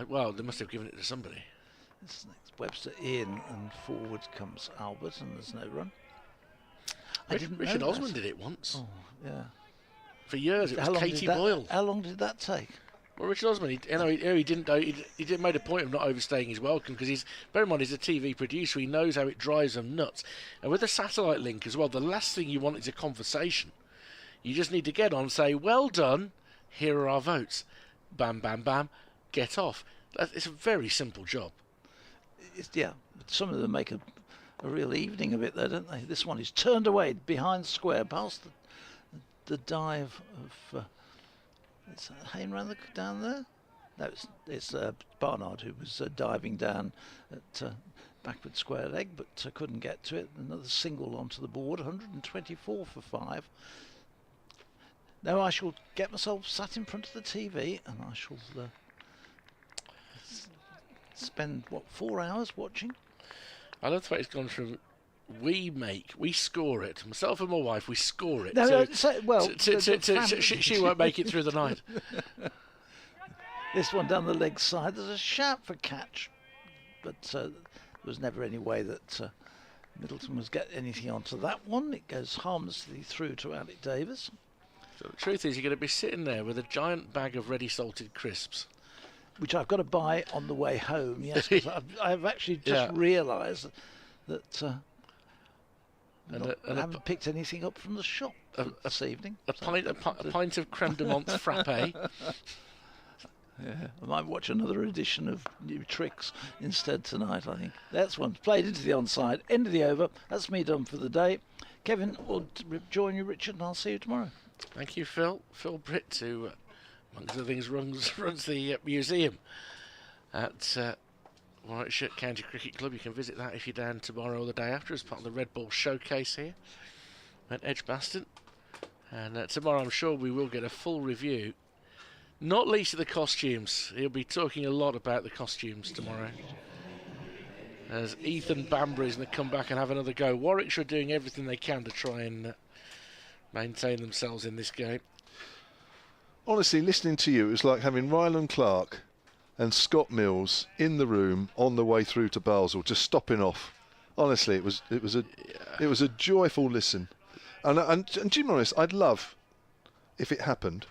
Well, they must have given it to somebody. This next Webster in, and forward comes Albert, and there's no run. Richard Osman did it once. Oh, yeah. For years, it was Katie Boyle. How long did that take? Well, Richard Osman, he didn't made a point of not overstaying his welcome, because bear in mind, he's a TV producer. He knows how it drives them nuts. And with a satellite link as well, the last thing you want is a conversation. You just need to get on, say, well done, here are our votes. Bam, bam, bam, get off. It's a very simple job. Some of them make a real evening of it, though, don't they? This one is turned away behind square, past the dive of... Is Hayne down there? No, it's Barnard who was diving down at backward square leg, but couldn't get to it. Another single onto the board, 124 for 5. Now I shall get myself sat in front of the TV, and I shall spend 4 hours watching. I love the way it's gone from we score it. Myself and my wife, we score it. She won't make it through the night. This one down the leg side, there's a shout for catch, but there was never any way that Middleton was getting anything onto that one. It goes harmlessly through to Alec Davis. So the truth is, you're going to be sitting there with a giant bag of ready salted crisps, which I've got to buy on the way home. Yes, because I've actually just realised that I haven't picked anything up from the shop this evening. A pint of creme de menthe frappe. Yeah, I might watch another edition of New Tricks instead tonight, I think. That's one played into the onside, end of the over. That's me done for the day. Kevin will join you, Richard, and I'll see you tomorrow. Thank you, Phil. Phil Britt, who, amongst other things, runs the museum at Warwickshire County Cricket Club. You can visit that if you're down tomorrow or the day after as part of the Red Ball Showcase here at Edgbaston. And tomorrow I'm sure we will get a full review, not least of the costumes. He'll be talking a lot about the costumes tomorrow, as Ethan Bambury is going to come back and have another go. Warwickshire are doing everything they can to try and maintain themselves in this game. Honestly, listening to you, it was like having Ryland Clark and Scott Mills in the room on the way through to Basel, just stopping off. Honestly, it was a joyful listen. And Jim Morris, I'd love if it happened.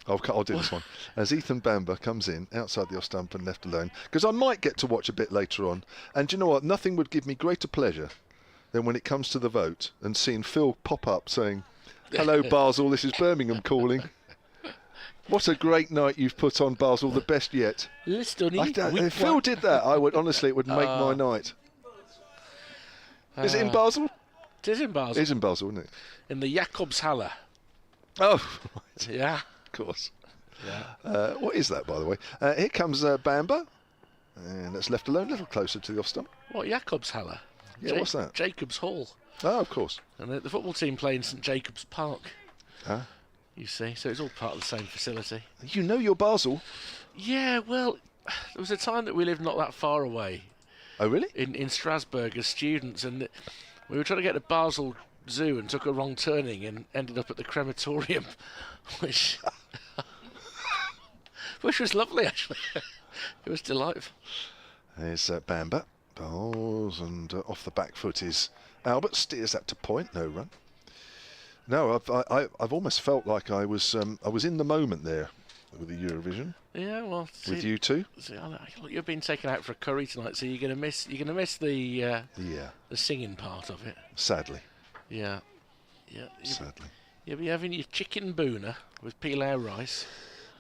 I'll do this one. As Ethan Bamber comes in outside the off stump and left alone, because I might get to watch a bit later on. And do you know what? Nothing would give me greater pleasure than when it comes to the vote and seeing Phil pop up saying, "Hello, Basel, this is Birmingham calling. What a great night you've put on, Basel, the best yet." If Phil did that, it would make my night. Is it in Basel? It is in Basel. It is in Basel, isn't it? In the Jakobshalle. Oh, right. Yeah. Of course. Yeah. What is that, by the way? Here comes Bamber, and that's left alone, a little closer to the off stump. What, Jakobshalle? Yeah, what's that? Jacobs Hall. Oh, of course. And the football team play in St Jacobs Park. Ah. You see, so it's all part of the same facility. You know your Basel? Yeah, well, there was a time that we lived not that far away. Oh, really? In Strasbourg as students, and we were trying to get to Basel Zoo and took a wrong turning and ended up at the crematorium, which was lovely, actually. It was delightful. There's Bamba. Bowls, and off the back foot is Albert. Steers that to point, no run. No, I've almost felt like I was in the moment there with the Eurovision. Yeah, well, with you two. See, you've been taken out for a curry tonight, so you're gonna miss the singing part of it. Sadly. Yeah. Sadly. You'll be having your chicken boona with pilau rice.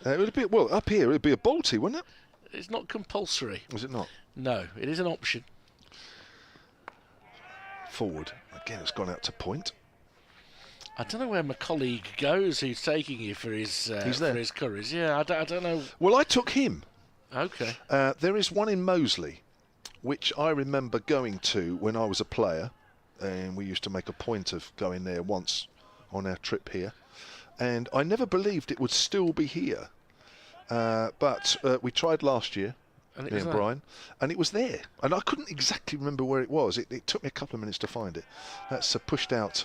It would be up here. It'd be a Balti, wouldn't it? It's not compulsory. Was it not? No, it is an option. Forward again. It's gone out to point. I don't know where my colleague goes who's taking you for his curries. Yeah, I don't know. Well, I took him. Okay. There is one in Moseley, which I remember going to when I was a player, and we used to make a point of going there once on our trip here. And I never believed it would still be here. But we tried last year, me and Brian, and it was there. And I couldn't exactly remember where it was. It took me a couple of minutes to find it. That's pushed out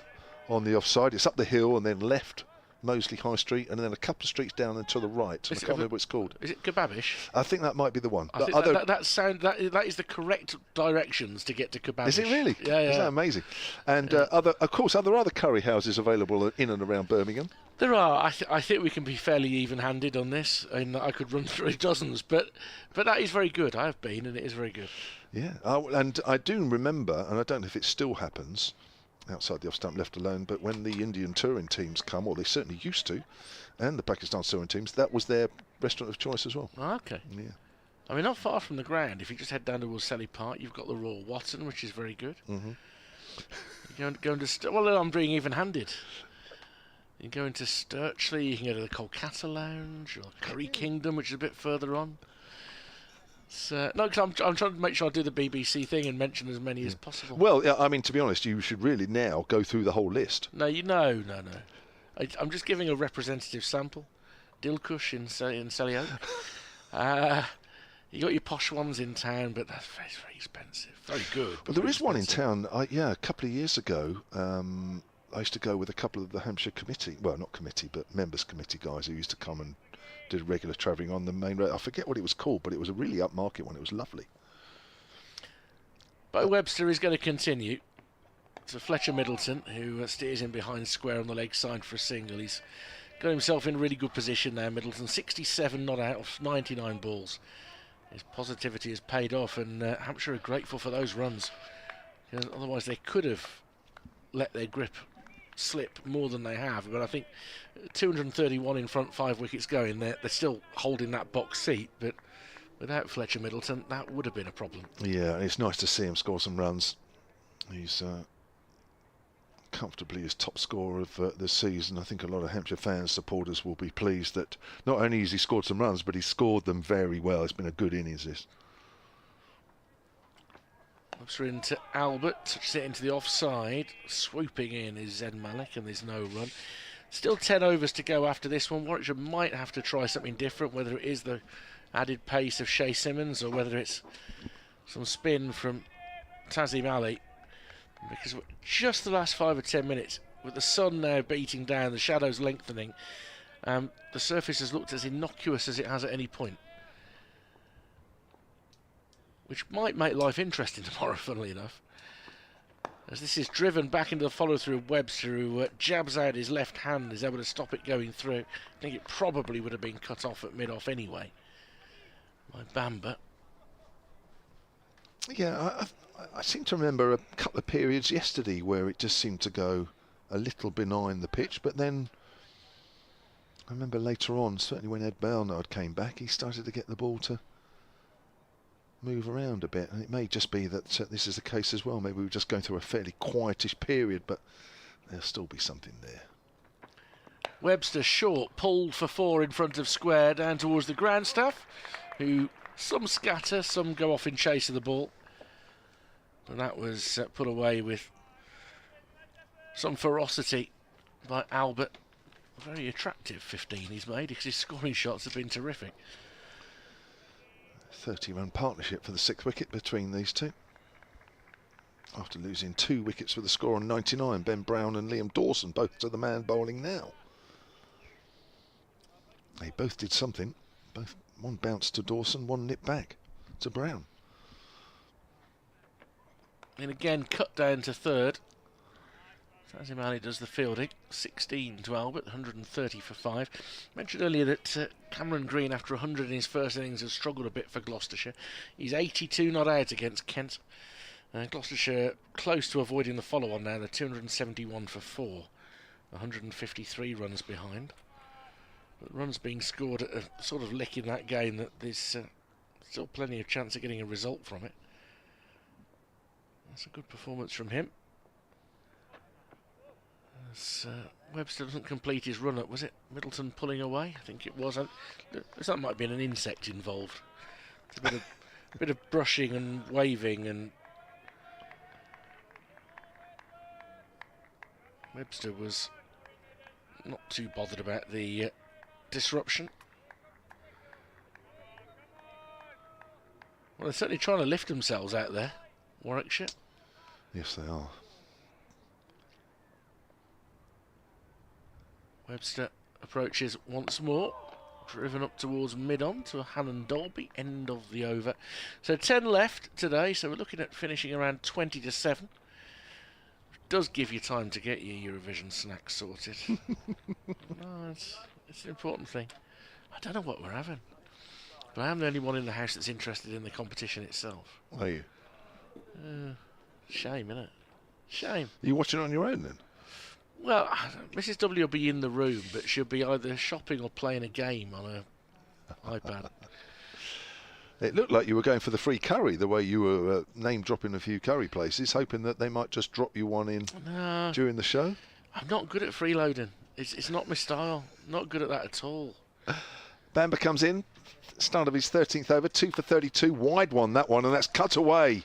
on the offside. It's up the hill and then left Moseley High Street and then a couple of streets down and to the right. I can't remember what it's called. Is it Kebabish? I think that might be the one. I think that is the correct directions to get to Kebabish. Is it really? Yeah. Is that amazing? And are there other curry houses available in and around Birmingham? There are. I think we can be fairly even-handed on this, and I could run through dozens. But that is very good. I have been, and it is very good. Yeah, and I do remember, and I don't know if it still happens outside the off-stump left alone, but when the Indian touring teams come, or they certainly used to, and the Pakistan touring teams, that was their restaurant of choice as well. Okay. Yeah. I mean, not far from the ground, if you just head down towards Selly Park, you've got the Royal Watton, which is very good. Mm-hmm. I'm being even-handed. You can go into Sturchley, you can go to the Kolkata Lounge, or Curry Kingdom, which is a bit further on. No, because I'm trying to make sure I do the BBC thing and mention as many as possible. Well, I mean, to be honest, you should really now go through the whole list. No. I'm just giving a representative sample. Dilkush in Selly Oak. You got your posh ones in town, but that's very expensive. Very good. But there is one in town. A couple of years ago, I used to go with a couple of the Hampshire committee, well, not committee, but members committee guys who used to come and did regular travelling on the main road. I forget what it was called, but it was a really upmarket one. It was lovely. But Webster is going to continue. So Fletcher Middleton, who steers in behind square on the leg side for a single. He's got himself in a really good position now, Middleton. 67 not out of 99 balls. His positivity has paid off, and Hampshire are grateful for those runs. Because otherwise they could have let their grip slip more than they have. But I think 231 in front, 5 wickets going. They're still holding that box seat, but without Fletcher Middleton, that would have been a problem. Yeah, and it's nice to see him score some runs. He's comfortably his top scorer of the season. I think a lot of Hampshire fans, supporters will be pleased that not only has he scored some runs, but he's scored them very well. It's been a good innings, this. Webster into Albert, touches it into the offside. Swooping in is Zen Malik, and there's no run. Still 10 overs to go after this one. Warwickshire might have to try something different, whether it is the added pace of Shea Simmons or whether it's some spin from Tazim Ali. Because just the last 5 or 10 minutes, with the sun now beating down, the shadows lengthening, the surface has looked as innocuous as it has at any point. Which might make life interesting tomorrow, funnily enough. As this is driven back into the follow-through of Webster, who jabs out his left hand, is able to stop it going through. I think it probably would have been cut off at mid-off anyway by Bamba. Yeah, I seem to remember a couple of periods yesterday where it just seemed to go a little benign the pitch, but then I remember later on, certainly when Ed Barnard came back, he started to get the ball to move around a bit, and it may just be that this is the case as well. Maybe we're just going through a fairly quietish period, but there'll still be something there. Webster short, pulled for 4 in front of square, down towards the ground staff, who some scatter, some go off in chase of the ball. And that was put away with some ferocity by Albert. very attractive 15 he's made, because his scoring shots have been terrific. 30-run partnership for the 6th wicket between these two. After losing 2 wickets with a score on 99, Ben Brown and Liam Dawson, both to the man bowling now. They both did something. One bounced to Dawson, one nipped back to Brown. And again, cut down to third. Tazim Ali does the fielding. 16 to Albert, 130 for 5. Mentioned earlier that Cameron Green, after 100 in his first innings, has struggled a bit for Gloucestershire. He's 82 not out against Kent. Gloucestershire close to avoiding the follow-on now. They're 271 for 4. 153 runs behind. But runs being scored at a sort of lick in that game that there's still plenty of chance of getting a result from it. That's a good performance from him. As Webster doesn't complete his run-up, was it Middleton pulling away? I think it was. That might have been an insect involved. It's a bit of brushing and waving, and Webster was not too bothered about the disruption. Well, they're certainly trying to lift themselves out there, Warwickshire. Yes, they are. Webster approaches once more, driven up towards mid-on to a Hannon Dolby, end of the over. So 10 left today, so we're looking at finishing around 20 to 7. Does give you time to get your Eurovision snacks sorted. No, it's an important thing. I don't know what we're having, but I am the only one in the house that's interested in the competition itself. Are you? Shame, innit? Shame. Are you watching it on your own then? Well, Mrs. W will be in the room, but she'll be either shopping or playing a game on her iPad. It looked like you were going for the free curry, the way you were name-dropping a few curry places, hoping that they might just drop you one in during the show. I'm not good at freeloading. It's not my style. Not good at that at all. Bamber comes in, start of his 13th over, 2 for 32, wide one, that one, and that's cut away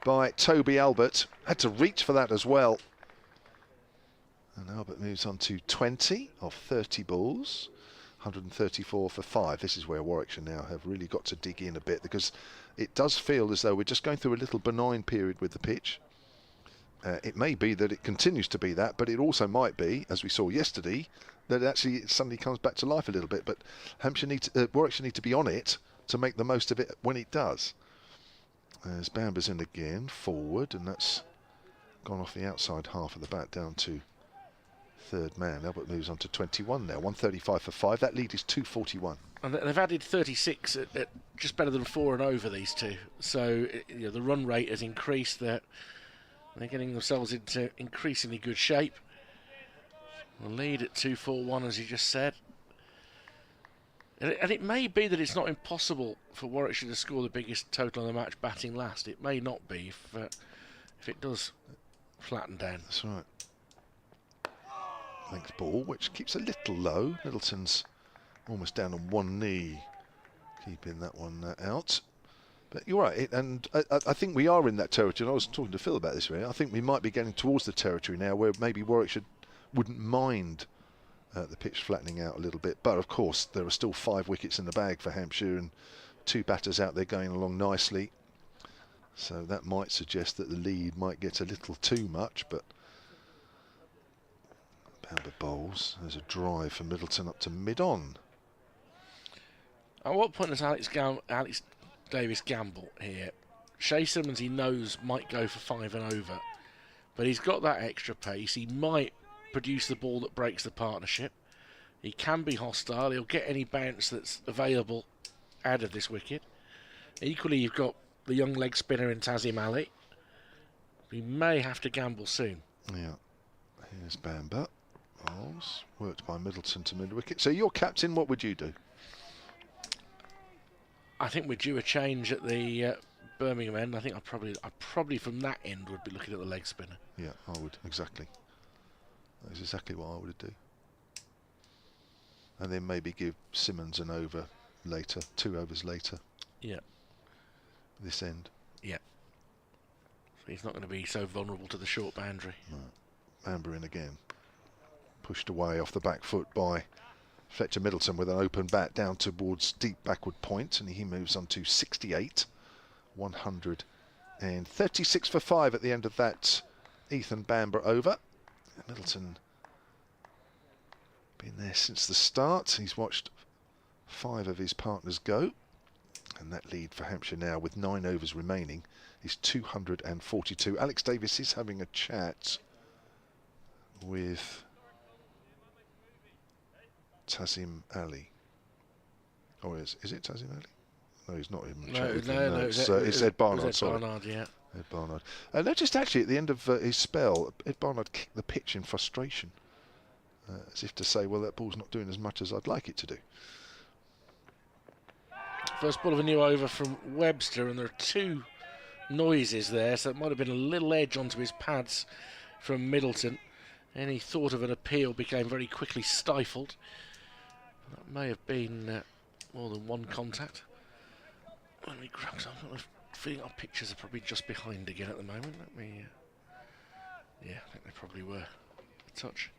by Toby Albert. Had to reach for that as well. And Albert moves on to 20 of 30 balls, 134 for 5. This is where Warwickshire now have really got to dig in a bit, because it does feel as though we're just going through a little benign period with the pitch. It may be that it continues to be that, but it also might be, as we saw yesterday, that actually it suddenly comes back to life a little bit. But Warwickshire need to be on it to make the most of it when it does. As Bamber's in again, forward, and that's gone off the outside half of the bat down to third man. Albert moves on to 21 now, 135 for 5. That lead is 241. And they've added 36 at just better than 4 and over, these two. So the run rate has increased. They're getting themselves into increasingly good shape. The lead at 241, as you just said. And it may be that it's not impossible for Warwickshire to score the biggest total of the match batting last. It may not be if it does flatten down. That's right. Length ball, which keeps a little low. Middleton's almost down on one knee, keeping that one out. But you're right, and I think we are in that territory. And I was talking to Phil about this, really. I think we might be getting towards the territory now where maybe Warwickshire wouldn't mind the pitch flattening out a little bit. But of course, there are still 5 wickets in the bag for Hampshire and 2 batters out there going along nicely. So that might suggest that the lead might get a little too much, but Bamber bowls. There's a drive for Middleton up to mid-on. At what point does Alex Davis gamble here? Shea Simmons, he knows, might go for 5 and over, but he's got that extra pace. He might produce the ball that breaks the partnership. He can be hostile. He'll get any bounce that's available out of this wicket. Equally, you've got the young leg spinner in Tazim Ali. He may have to gamble soon. Yeah. Here's Bamber. Bowls. Worked by Middleton to mid-wicket. So you're captain, what would you do? I think we're due a change at the Birmingham end. I think I probably from that end would be looking at the leg spinner. Yeah, I would, exactly. That's exactly what I would do. And then maybe give Simmons an over later, 2 overs later. Yeah. This end. Yeah. So he's not going to be so vulnerable to the short boundary. No. Bamber in again. pushed away off the back foot by Fletcher Middleton with an open bat down towards deep backward point, and he moves on to 68, 136 for 5 at the end of that Ethan Bamber over. Middleton been there since the start. He's watched 5 of his partners go, and that lead for Hampshire now with 9 overs remaining is 242. Alex Davis is having a chat with Tazim Ali. Oh, is it Tazim Ali? No, he's not even. It's Ed Barnard. Sorry, Barnard, yeah. Ed Barnard. Noticed actually at the end of his spell, Ed Barnard kicked the pitch in frustration, as if to say, "Well, that ball's not doing as much as I'd like it to do." First ball of a new over from Webster, and there are 2 noises there, so it might have been a little edge onto his pads from Middleton. Any thought of an appeal became very quickly stifled. That may have been more than one contact. Let me grab some. I've got a feeling our pictures are probably just behind again at the moment. Let me. Yeah, I think they probably were a touch.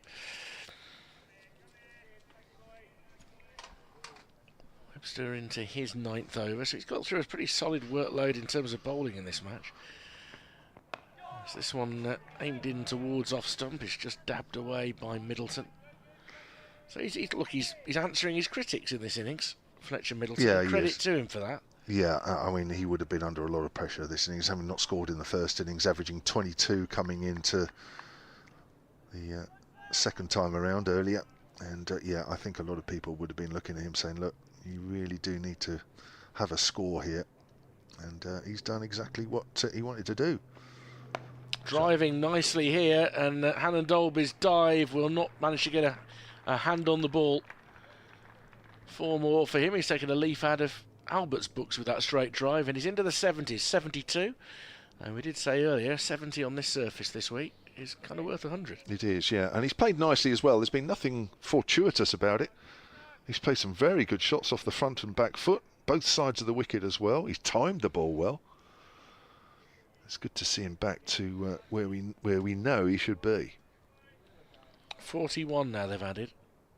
Webster into his 9th over, so he's got through a pretty solid workload in terms of bowling in this match. So this one aimed in towards off stump is just dabbed away by Middleton. So he's answering his critics in this innings, Fletcher Middleton. Yeah, credit to him for that. Yeah, I mean, he would have been under a lot of pressure this innings, having not scored in the first innings, averaging 22 coming into the second time around earlier. And yeah, I think a lot of people would have been looking at him saying, look, you really do need to have a score here. And he's done exactly what he wanted to do. Driving nicely here, and Hannon Dolby's dive will not manage to get a hand on the ball. 4 more for him. He's taken a leaf out of Albert's books with that straight drive, and he's into the 70s, 72. And we did say earlier, 70 on this surface this week is kind of worth 100. It is, yeah. And he's played nicely as well. There's been nothing fortuitous about it. He's played some very good shots off the front and back foot, both sides of the wicket as well. He's timed the ball well. It's good to see him back to where we know he should be. 41 now they've added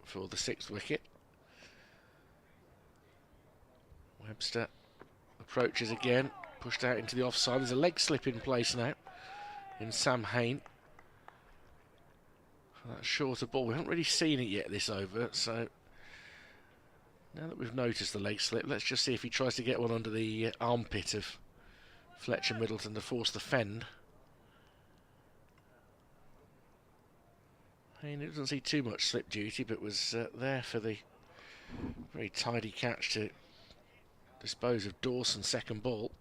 for the 6th wicket. Webster approaches again, pushed out into the offside. There's a leg slip in place now in Sam Hain. That shorter ball, we haven't really seen it yet this over, so now that we've noticed the leg slip, let's just see if he tries to get one under the armpit of Fletcher Middleton to force the fend. Hain doesn't see too much slip duty, but was there for the very tidy catch to dispose of Dawson's second ball.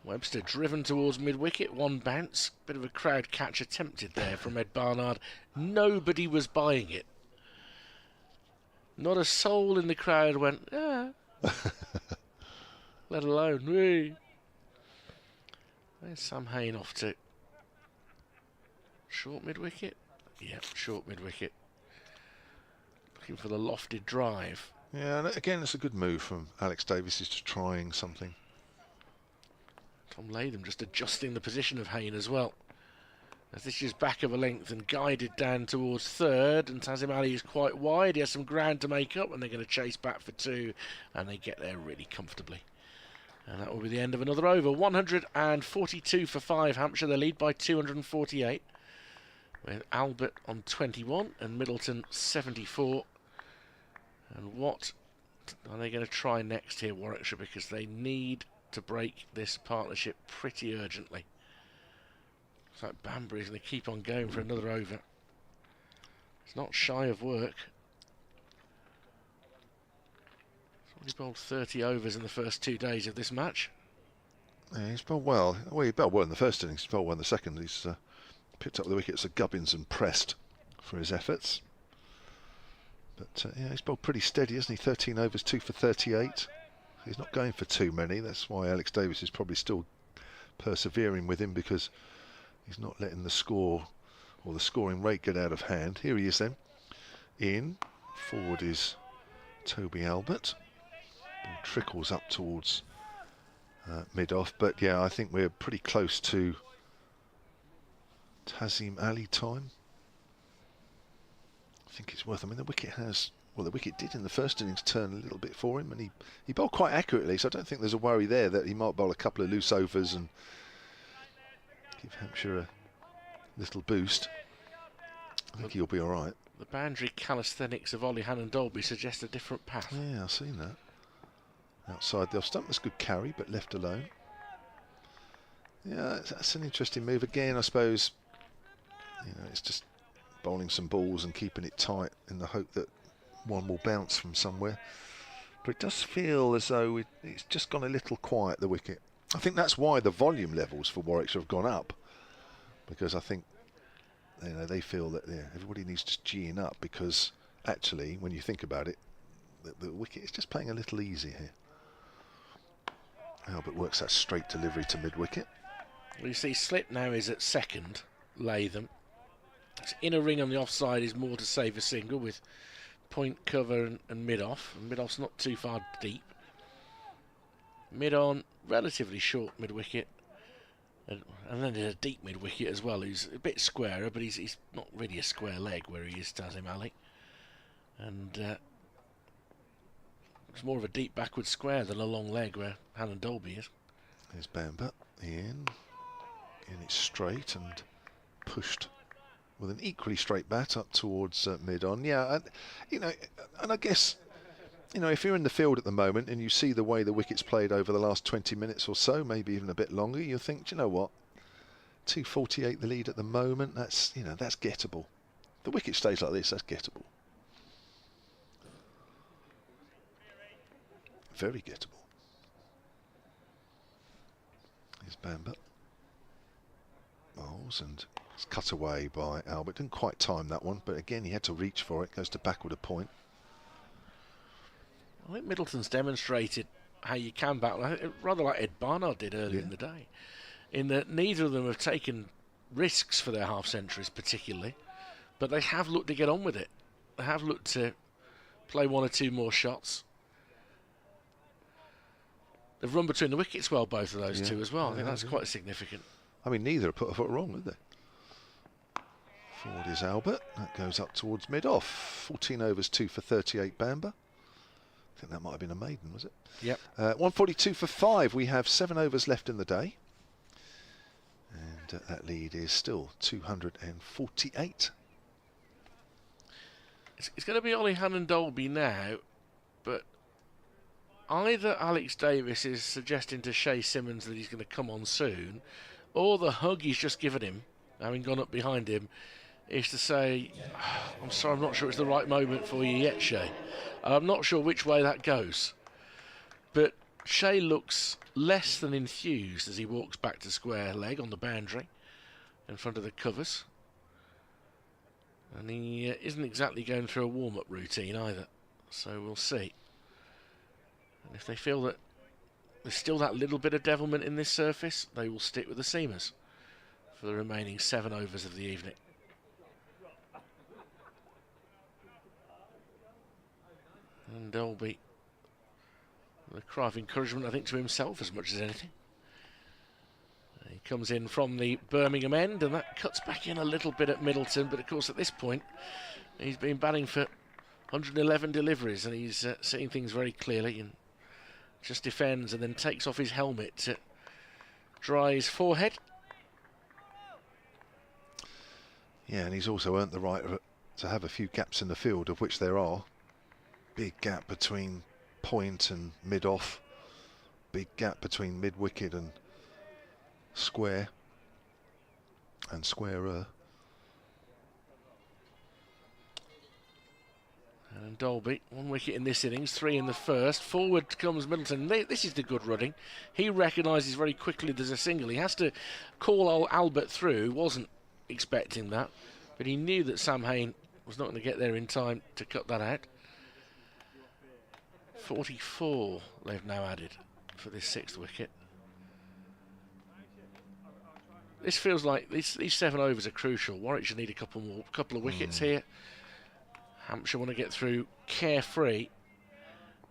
Webster driven towards mid-wicket, 1 bounce. Bit of a crowd catch attempted there from Ed Barnard. Nobody was buying it. Not a soul in the crowd went, ah. Let alone, wee. There's Sam Hain off to short mid-wicket. Yeah, short mid-wicket. Looking for the lofted drive. Yeah, and again, it's a good move from Alex Davis, is just trying something. Tom Latham just adjusting the position of Hain as well. As this is back of a length and guided down towards 3rd, and Tazim Ali is quite wide. He has some ground to make up, and they're going to chase back for 2, and they get there really comfortably. And that will be the end of another over. 142 for 5, Hampshire. They lead by 248. With Albert on 21 and Middleton 74. And what are they going to try next here, Warwickshire? Because they need to break this partnership pretty urgently. It's like Banbury's going to keep on going for another over. It's not shy of work. He's bowled 30 overs in the first 2 days of this match. Yeah, he's bowled well. Well, he bowled well in the first innings. He's bowled well in the second. He's picked up the wickets of Gubbins and Prest for his efforts. But yeah, he's bowled pretty steady, hasn't he? 13 overs, 2 for 38. He's not going for too many. That's why Alex Davis is probably still persevering with him, because he's not letting the score or the scoring rate get out of hand. Here he is then. In. Forward is Toby Albert. Ball trickles up towards mid-off. But yeah, I think we're pretty close to Tazim Ali time. I think it's worth. I mean, the wicket has. Well, the wicket did in the first innings turn a little bit for him, and he bowled quite accurately. So I don't think there's a worry there that he might bowl a couple of loose overs and give Hampshire a little boost. I think he'll be all right. The boundary calisthenics of Ollie Hannon-Dolby suggest a different path. Yeah, I've seen that. Outside the off stump, that's good carry, but left alone. Yeah, that's an interesting move again, I suppose. You know, it's just bowling some balls and keeping it tight in the hope that one will bounce from somewhere. But it does feel as though it's just gone a little quiet, the wicket. I think that's why the volume levels for Warwickshire have gone up, because I think, you know, they feel that everybody needs to geeing up, because actually, when you think about it, the wicket is just playing a little easy here. Albert works that straight delivery to mid-wicket. Well, you see, Slip now is at second, Latham. His inner ring on the offside is more to save a single with point cover and mid-off. And mid-off's not too far deep. Mid-on, relatively short mid-wicket. And then there's a deep mid-wicket as well, who's a bit squarer, but he's not really a square leg where he is, Tazim Ali. And it's more of a deep backward square than a long leg where Hannon-Dolby is. There's Bamber in it straight and pushed with an equally straight bat up towards mid-on. Yeah, you know, and I guess, you know, if you're in the field at the moment and you see the way the wicket's played over the last 20 minutes or so, maybe even a bit longer, you think, do you know what, 248 the lead at the moment, that's, you know, that's gettable. The wicket stays like this, that's gettable. Very gettable. Here's Bamber. Bowls, and it's cut away by Albert. Didn't quite time that one, but again he had to reach for it. Goes to backward a point. I think Middleton's demonstrated how you can battle, rather like Ed Barnard did earlier in the day, in that neither of them have taken risks for their half centuries particularly, but they have looked to get on with it. They have looked to play one or two more shots. They've run between the wickets well, both of those two as well. I think that's quite significant. I mean, neither have put a foot wrong, have they? Forward is Albert. That goes up towards mid-off. 14 overs, 2 for 38, Bamber. I think that might have been a maiden, was it? Yep. 142 for 5. We have 7 overs left in the day. And that lead is still 248. It's going to be Ollie Hannon-Dolby now, but either Alex Davis is suggesting to Shay Simmons that he's going to come on soon, or the hug he's just given him, having gone up behind him, is to say, I'm sorry, I'm not sure it's the right moment for you yet, Shay. I'm not sure which way that goes. But Shay looks less than enthused as he walks back to square leg on the boundary in front of the covers. And he isn't exactly going through a warm-up routine either. So we'll see. And if they feel that there's still that little bit of devilment in this surface, they will stick with the seamers for the remaining 7 overs of the evening. And Dolby, a cry of encouragement, I think, to himself as much as anything. He comes in from the Birmingham end, and that cuts back in a little bit at Middleton, but of course at this point he's been batting for 111 deliveries, and he's seeing things very clearly and just defends and then takes off his helmet to dry his forehead. Yeah, and he's also earned the right to have a few gaps in the field, of which there are. Big gap between point and mid-off. Big gap between mid-wicket and square. And squarer. And Dolby, 1 wicket in this innings, 3 in the first. Forward comes Middleton. This is the good running. He recognises very quickly there's a single. He has to call old Albert through. Wasn't expecting that, but he knew that Sam Hain was not going to get there in time to cut that out. 44 they've now added for this 6th wicket. This feels like these 7 overs are crucial. Warwickshire need a couple of wickets here. Hampshire want to get through carefree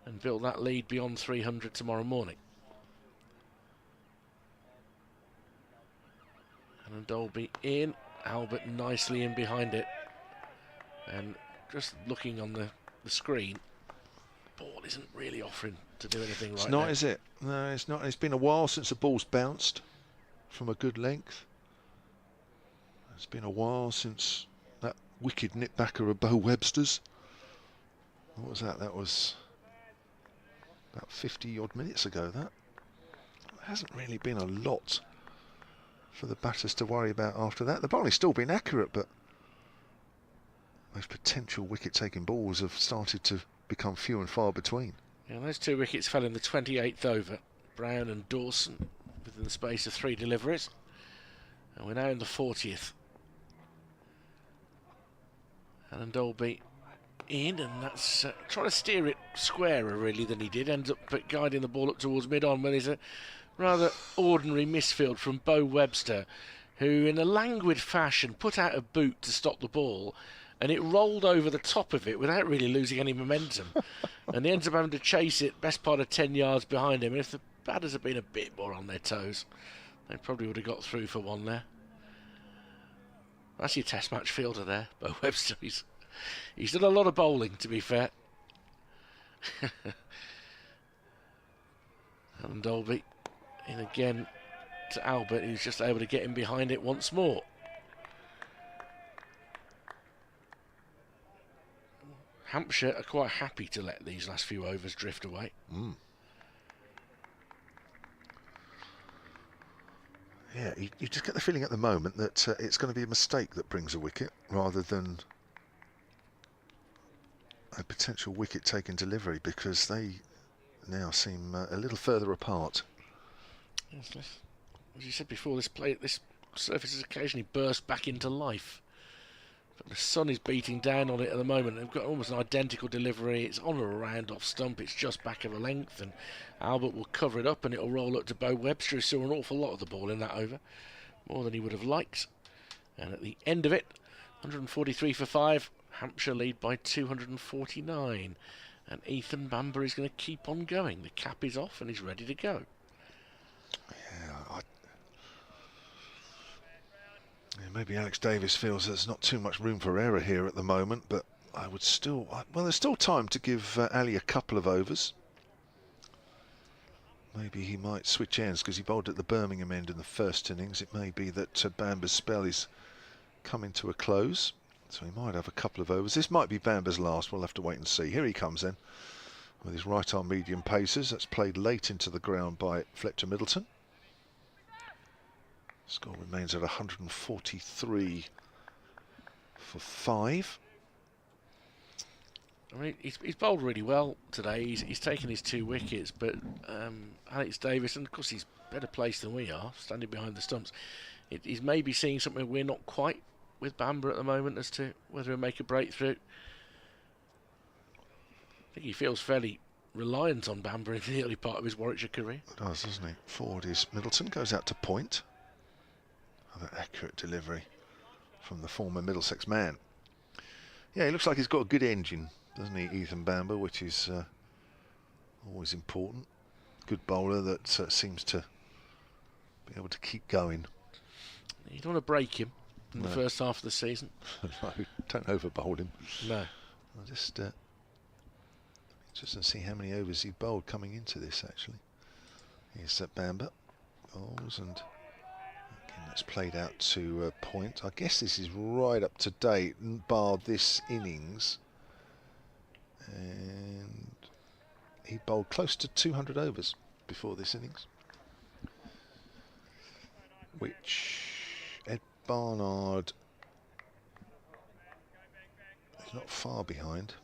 and build that lead beyond 300 tomorrow morning. And Dolby in, Albert nicely in behind it. And just looking on the screen, ball isn't really offering to do anything It's right not, now. is it? No, it's not. It's been a while since the ball's bounced from a good length. It's been a while since that wicked nip-backer of Bo Webster's. What was that? That was about 50-odd minutes ago, that. There hasn't really been a lot for the batters to worry about after that. The bowling's still been accurate, but those potential wicket-taking balls have started to become few and far between. Yeah, those 2 wickets fell in the 28th over. Brown and Dawson within the space of 3 deliveries. And we're now in the 40th. Alan Dolby in, and that's trying to steer it squarer really than he did. Ends up guiding the ball up towards mid-on when there's a rather ordinary misfield from Bo Webster, who in a languid fashion put out a boot to stop the ball, and it rolled over the top of it without really losing any momentum. And he ends up having to chase it best part of 10 yards behind him. And if the batters had been a bit more on their toes, they probably would have got through for one there. That's your test match fielder there, Bo Webster. He's done a lot of bowling, to be fair. And Dolby in again to Albert, who's just able to get him behind it once more. Hampshire are quite happy to let these last few overs drift away. Yeah, you just get the feeling at the moment that it's going to be a mistake that brings a wicket rather than a potential wicket-taking delivery, because they now seem a little further apart. Yes, as you said before, this surface has occasionally burst back into life. But the sun is beating down on it at the moment. They've got almost an identical delivery. It's on or around off stump. It's just back of a length, and Albert will cover it up, and it'll roll up to Bo Webster, who saw an awful lot of the ball in that over, more than he would have liked. And at the end of it, 143 for 5. Hampshire lead by 249. And Ethan Bamber is going to keep on going. The cap is off and he's ready to go. Yeah, maybe Alex Davis feels there's not too much room for error here at the moment, but I would still... Well, there's still time to give Ali a couple of overs. Maybe he might switch ends because he bowled at the Birmingham end in the first innings. It may be that Bamber's spell is coming to a close, so he might have a couple of overs. This might be Bamber's last. We'll have to wait and see. Here he comes then with his right arm medium paces. That's played late into the ground by Fletcher Middleton. Score remains at 143 for 5. I mean, he's bowled really well today. He's taken his 2 wickets, but Alex Davis, and of course he's better placed than we are, standing behind the stumps. He's maybe seeing something we're not quite with Bamber at the moment as to whether he'll make a breakthrough. I think he feels fairly reliant on Bamber in the early part of his Warwickshire career. It does, doesn't he? Forward is Middleton, goes out to point. Another accurate delivery from the former Middlesex man. Yeah, he looks like he's got a good engine, doesn't he, Ethan Bamber, which is always important. Good bowler that seems to be able to keep going. You don't want to break him in the first half of the season. No, don't over-bowl him. No. I'll just to see how many overs he bowled coming into this, actually. Here's Bamber. Bowls, and again, that's played out to point. I guess this is right up to date, bar this innings. And he bowled close to 200 overs before this innings, which Ed Barnard is not far behind,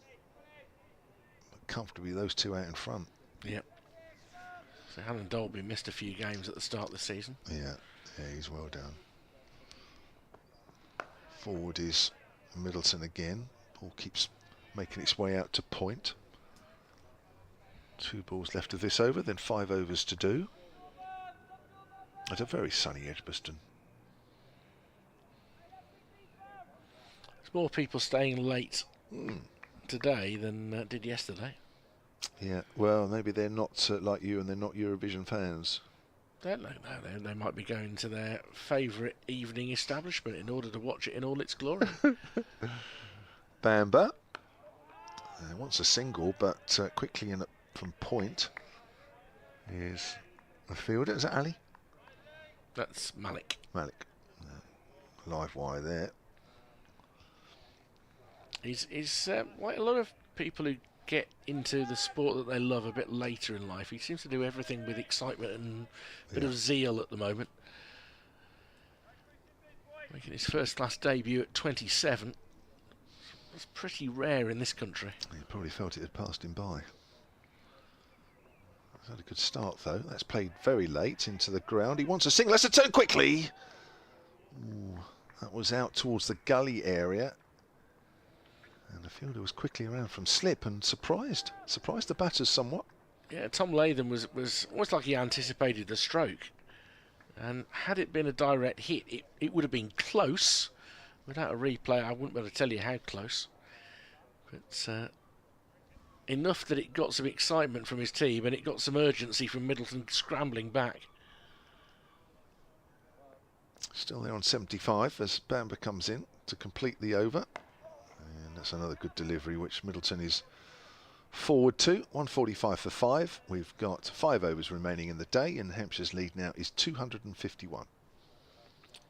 but comfortably those 2 out in front. Yep. So Alan Dolby missed a few games at the start of the season. Yeah, he's well down. Forward is Middleton again. Ball keeps making its way out to point. 2 balls left of this over, then 5 overs to do. At a very sunny Edgbaston. There's more people staying late today than did yesterday. Yeah, well, maybe they're not like you and they're not Eurovision fans. Don't know. They might be going to their favourite evening establishment in order to watch it in all its glory. Bamba wants a single, but quickly in from point is the fielder. Is that Ali? That's Malik. Malik. Live wire there. He's like a lot of people who get into the sport that they love a bit later in life. He seems to do everything with excitement and a bit of zeal at the moment. Making his first class debut at 27. That's pretty rare in this country. He probably felt it had passed him by. He's had a good start though. That's played very late into the ground. He wants a single. Let's a turn quickly. Ooh, that was out towards the gully area. And the fielder was quickly around from slip and surprised the batters somewhat. Yeah, Tom Latham was almost like he anticipated the stroke. And had it been a direct hit, it would have been close. Without a replay, I wouldn't be able to tell you how close. But enough that it got some excitement from his team and it got some urgency from Middleton scrambling back. Still there on 75 as Bamba comes in to complete the over. And that's another good delivery, which Middleton is forward to. 145 for 5. We've got 5 overs remaining in the day, and Hampshire's lead now is 251.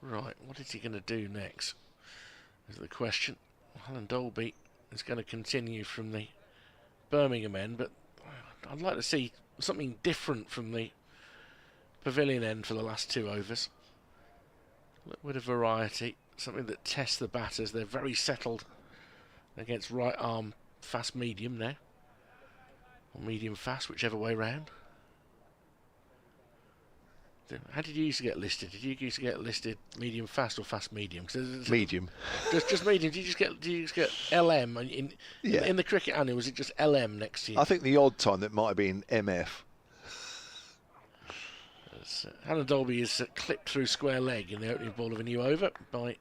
Right, what is he going to do next? Is the question. Alan Dolby is going to continue from the Birmingham end, but I'd like to see something different from the Pavilion end for the last 2 overs. A little bit of variety, something that tests the batters. They're very settled against right arm fast medium now, or medium fast, whichever way round. How did you used to get listed? Did you used to get listed medium fast or fast medium? Medium. Just medium. Did you just get LM in the cricket annual? Was it just LM next to you? I think the odd time that might have been MF. Hannah Dolby is clipped through square leg in the opening ball of a new over by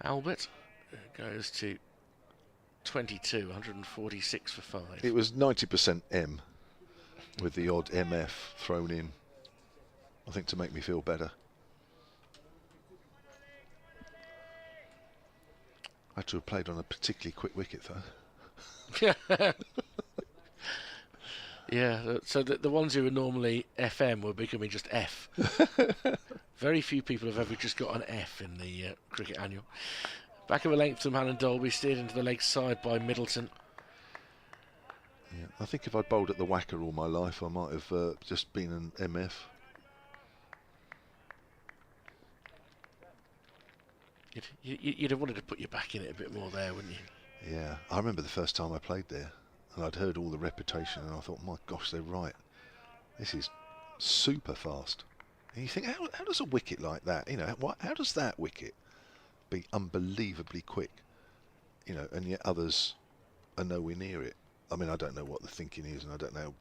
Albert. It goes to 22, 146 for 5. It was 90% M with the odd MF thrown in, I think, to make me feel better. I had to have played on a particularly quick wicket though. Yeah, so the ones who are normally FM were becoming just F. Very few people have ever just got an F in the cricket annual. Back of a length from Hannah Dolby, steered into the leg side by Middleton. Yeah, I think if I'd bowled at the whacker all my life, I might have just been an MF. You'd have wanted to put your back in it a bit more there, wouldn't you? Yeah, I remember the first time I played there, and I'd heard all the reputation, and I thought, my gosh, they're right. This is super fast. And you think, how does a wicket like that, how does that wicket be unbelievably quick, and yet others are nowhere near it? I mean, I don't know what the thinking is, and I don't know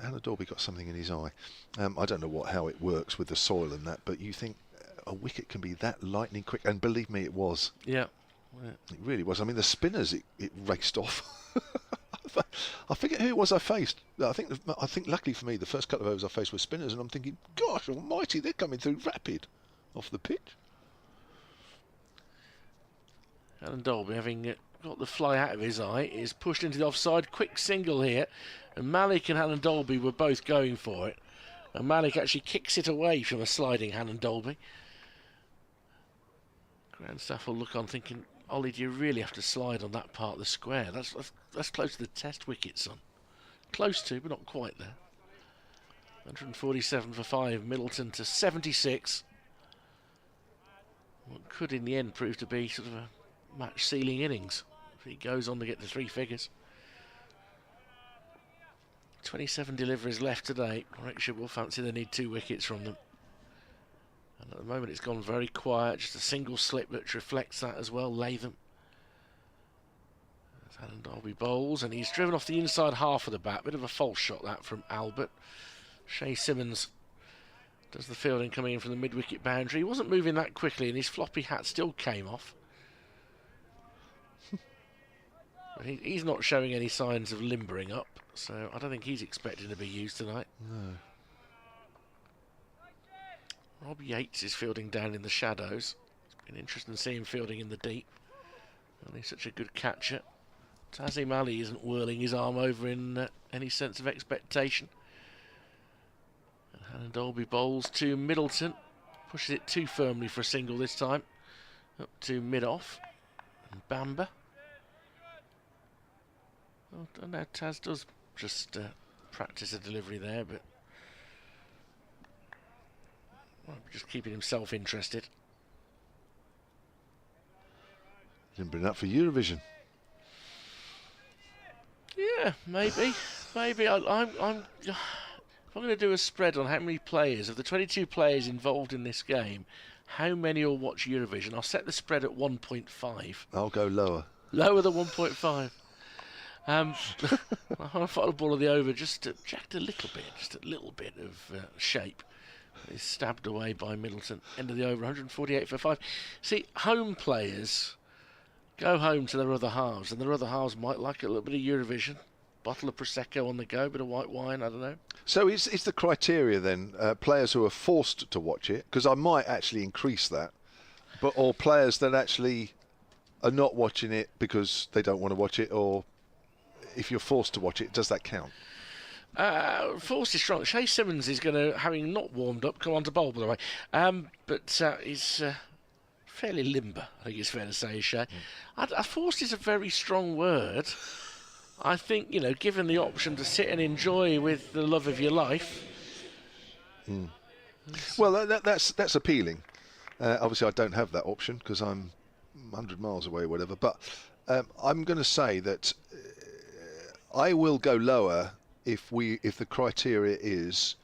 Hannah Dolby got something in his eye. I don't know how it works with the soil and that, but you think a wicket can be that lightning quick, and believe me, it was. Yeah. It really was. I mean, the spinners, it raced off. I forget who it was I faced. I think luckily for me, the first couple of overs I faced were spinners, and I'm thinking, gosh almighty, they're coming through rapid off the pitch. Alan Dolby, having got the fly out of his eye, is pushed into the offside. Quick single here, and Malik and Alan Dolby were both going for it, and Malik actually kicks it away from a sliding Alan Dolby. Ground staff will look on thinking, Ollie, do you really have to slide on that part of the square? That's close to the test wicket, son. Close to, but not quite there. 147 for 5, Middleton to 76. What could in the end prove to be sort of a match-sealing innings if he goes on to get to 3 figures. 27 deliveries left today. Warwickshire will fancy they need 2 wickets from them. And at the moment it's gone very quiet, just a single slip that reflects that as well. Latham. Alan Dolby bowls, and he's driven off the inside half of the bat. Bit of a false shot that from Albert. Shay Simmons does the fielding coming in from the mid-wicket boundary. He wasn't moving that quickly, and his floppy hat still came off. But he's not showing any signs of limbering up, So I don't think he's expecting to be used tonight. No. Rob Yates is fielding down in the shadows. It's been interesting to see him fielding in the deep. And he's such a good catcher. Tazim Ali isn't whirling his arm over in any sense of expectation. And Hannah Dolby bowls to Middleton. Pushes it too firmly for a single this time. Up to mid-off. And Bamber. Well, I don't know, Taz does just practice a delivery there, but well, just keeping himself interested. Didn't bring that for Eurovision. Yeah, maybe. Maybe. I'm if I'm going to do a spread on how many players, of the 22 players involved in this game, how many will watch Eurovision, I'll set the spread at 1.5. I'll go lower. Lower than 1.5. I thought the ball of the over just jacked a little bit of shape. It's stabbed away by Middleton. End of the over, 148 for 5. See, home players go home to their other halves, and their other halves might like a little bit of Eurovision. Bottle of Prosecco on the go, bit of white wine, I don't know. So is the criteria then players who are forced to watch it? Because I might actually increase that. Or players that actually are not watching it because they don't want to watch it, or if you're forced to watch it, does that count? Force is strong. Shay Simmons is going to, having not warmed up, come on to bowl, by the way. But he's fairly limber, I think it's fair to say, Shay. Forced is a very strong word. I think, you know, given the option to sit and enjoy with the love of your life. Well, that's appealing. Obviously, I don't have that option because I'm 100 miles away or whatever. But I'm going to say that I will go lower if the criteria is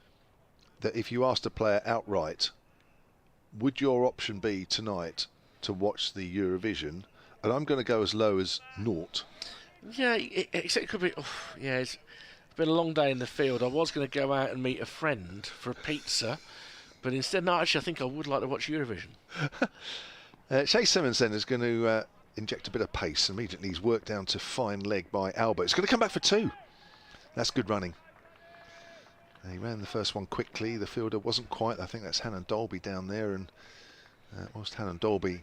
that if you asked a player outright, would your option be tonight to watch the Eurovision? And I'm going to go as low as 0. Yeah, it could be. It's been a long day in the field. I was going to go out and meet a friend for a pizza, but instead, no, actually, I think I would like to watch Eurovision. Shay Simmons then is going to inject a bit of pace. Immediately, he's worked down to fine leg by Albert. It's going to come back for 2. That's good running. He ran the first one quickly. The fielder wasn't quite. I think that's Hannah Dolby down there, and whilst Hannah Dolby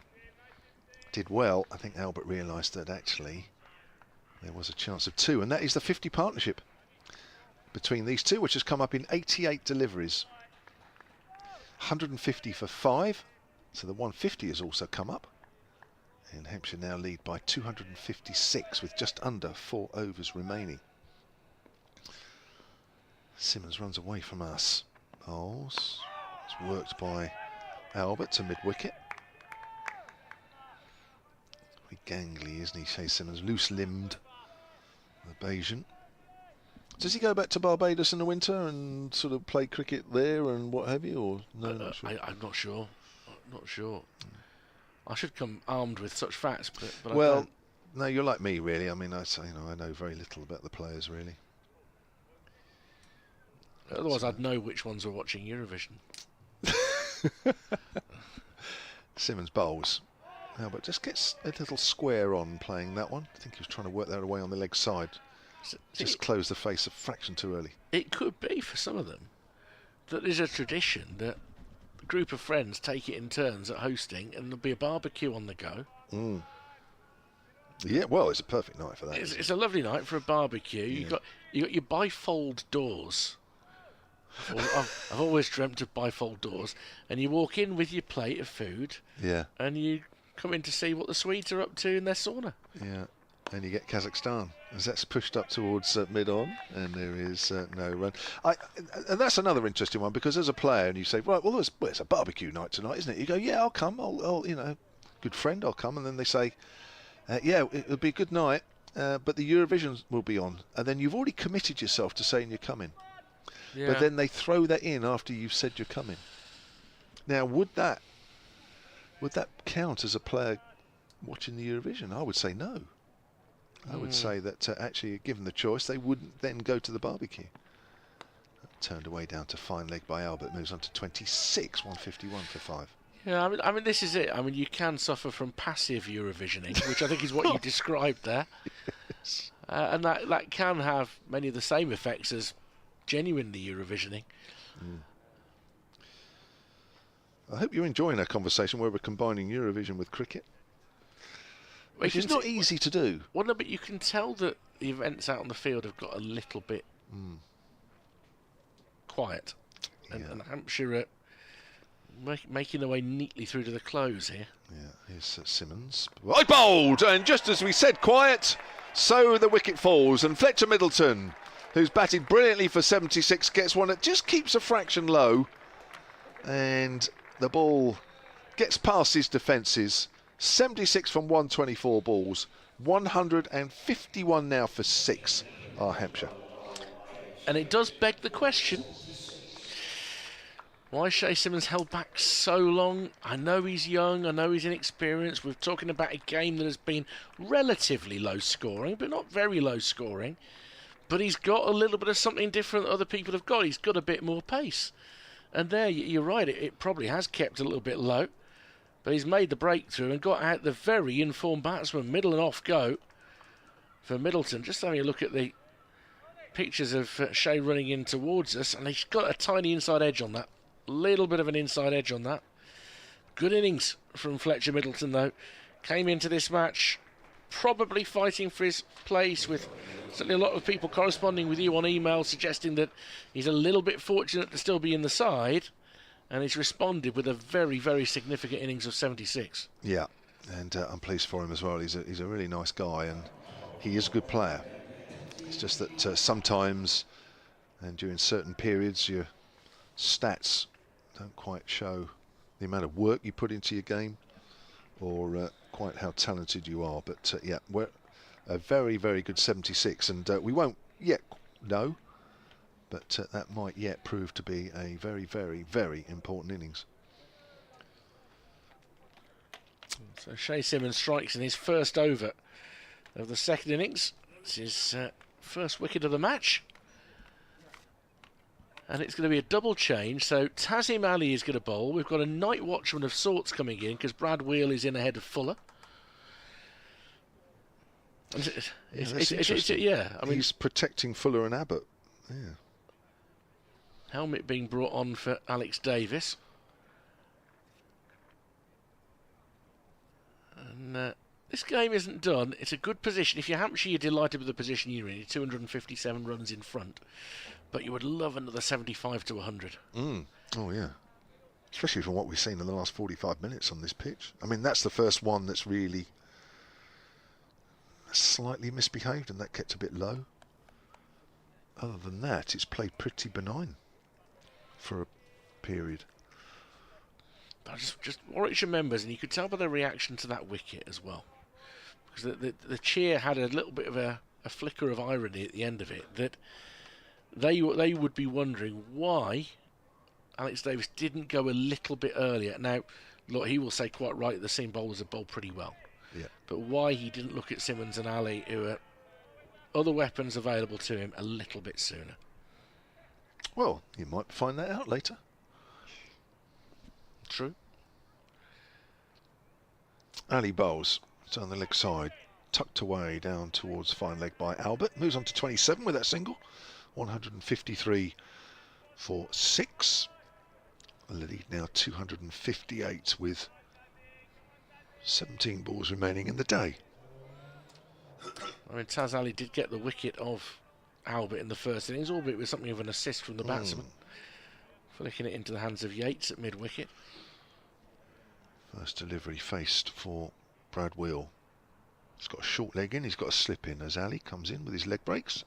did well, I think Albert realised that actually there was a chance of 2, and that is the 50 partnership between these two, which has come up in 88 deliveries. 150 for 5, so the 150 has also come up. And Hampshire now lead by 256 with just under 4 overs remaining. Simmons runs away from us. Bowls. It's worked by Albert to mid-wicket. Very gangly, isn't he, Shay Simmons? Loose-limbed. The Bayesian. Does he go back to Barbados in the winter and sort of play cricket there and what have you, or no? Not sure. I'm not sure. Not sure. I should come armed with such facts, but well, I don't. No, you're like me, really. I mean, I know very little about the players, really. Otherwise, I'd know which ones are watching Eurovision. Simmons bowls. Albert just gets a little square on playing that one. I think he was trying to work that away on the leg side. Just close the face a fraction too early. It could be for some of them that there's a tradition that a group of friends take it in turns at hosting, and there'll be a barbecue on the go. Yeah, well, it's a perfect night for that. It's a lovely night for a barbecue. You got your bifold doors. I've always dreamt of bifold doors, and you walk in with your plate of food. Yeah. And you come in to see what the Swedes are up to in their sauna. Yeah. And you get Kazakhstan as that's pushed up towards mid-on, and there is no run. And that's another interesting one, because as a player, and you say, right, well, it's a barbecue night tonight, isn't it? You go, yeah, I'll come. I'll good friend, I'll come. And then they say, yeah, it'll be a good night, but the Eurovision will be on. And then you've already committed yourself to saying you're coming. Yeah. But then they throw that in after you've said you're coming. Now, would that count as a player watching the Eurovision? I would say no. I would say that actually, given the choice, they wouldn't then go to the barbecue. Turned away down to fine leg by Albert, moves on to 26, 151 for 5. Yeah, I mean, this is it. I mean, you can suffer from passive Eurovisioning, which I think is what you described there. Yes. And that can have many of the same effects as genuinely Eurovisioning. I hope you're enjoying our conversation where we're combining Eurovision with cricket. Which is not easy to do. Well, no, but you can tell that the events out on the field have got a little bit quiet. And Hampshire are making their way neatly through to the close here. Yeah, here's Simmons. Right bowled! And just as we said quiet, so the wicket falls. And Fletcher Middleton, who's batted brilliantly for 76, gets one that just keeps a fraction low. And the ball gets past his defences. 76 from 124 balls. 151 now for 6 are Hampshire. And it does beg the question, why Shay Simmons held back so long? I know he's young, I know he's inexperienced. We're talking about a game that has been relatively low scoring, but not very low scoring. But he's got a little bit of something different that other people have got. He's got a bit more pace. And there, you're right, it probably has kept a little bit low. But he's made the breakthrough and got out the very informed batsman, middle and off go for Middleton. Just having a look at the pictures of Shay running in towards us, and he's got a tiny inside edge on that. Little bit of an inside edge on that. Good innings from Fletcher Middleton, though. Came into this match probably fighting for his place, with certainly a lot of people corresponding with you on email suggesting that he's a little bit fortunate to still be in the side, and he's responded with a very, very significant innings of 76. Yeah, and I'm pleased for him as well. He's a really nice guy, and he is a good player. It's just that sometimes, and during certain periods, your stats don't quite show the amount of work you put into your game, or quite how talented you are. But yeah, we're a very, very good 76, and we won't yet know, but that might yet prove to be a very, very, very important innings. So Shay Simmons strikes in his first over of the second innings. It's his first wicket of the match. And it's going to be a double change. So Tazim Ali is going to bowl. We've got a night watchman of sorts coming in because Brad Wheel is in ahead of Fuller. Yeah, I mean, he's protecting Fuller and Abbott. Yeah. Helmet being brought on for Alex Davis. And this game isn't done. It's a good position. If you're Hampshire, you're delighted with the position you're in. You're 257 runs in front. But you would love another 75 to 100. Oh, yeah. Especially from what we've seen in the last 45 minutes on this pitch. I mean, that's the first one that's really slightly misbehaved, and that kept a bit low. Other than that, it's played pretty benign for a period. But just Warwickshire members, and you could tell by their reaction to that wicket as well. Because the cheer had a little bit of a flicker of irony at the end of it, that they would be wondering why Alex Davis didn't go a little bit earlier. Now, look, he will say quite right the seam bowlers have bowled pretty well. Yeah. But why he didn't look at Simmons and Ali, who are other weapons available to him, a little bit sooner. Well, you might find that out later. True. Ali bowls down the leg side, tucked away down towards fine leg by Albert. Moves on to 27 with that single. 153 for 6. The lead now 258 with 17 balls remaining in the day. I mean, Taz Ali did get the wicket of Albert in the first innings, albeit with something of an assist from the batsman. Flicking it into the hands of Yates at mid-wicket. First delivery faced for Brad Wheel. He's got a short leg in, he's got a slip in as Ali comes in with his leg breaks.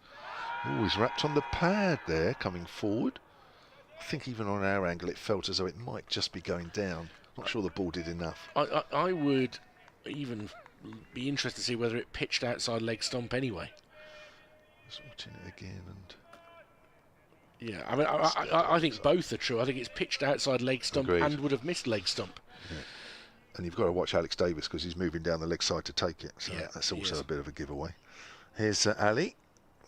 Oh, he's wrapped on the pad there, coming forward. I think even on our angle it felt as though it might just be going down. Not sure the ball did enough. I would even be interested to see whether it pitched outside leg stump anyway. Just watching it again and... Yeah, I mean, I think both are true. I think it's pitched outside leg stump. Agreed. And would have missed leg stump. Yeah. And you've got to watch Alex Davis because he's moving down the leg side to take it. So yeah, that's also a bit of a giveaway. Here's Ali.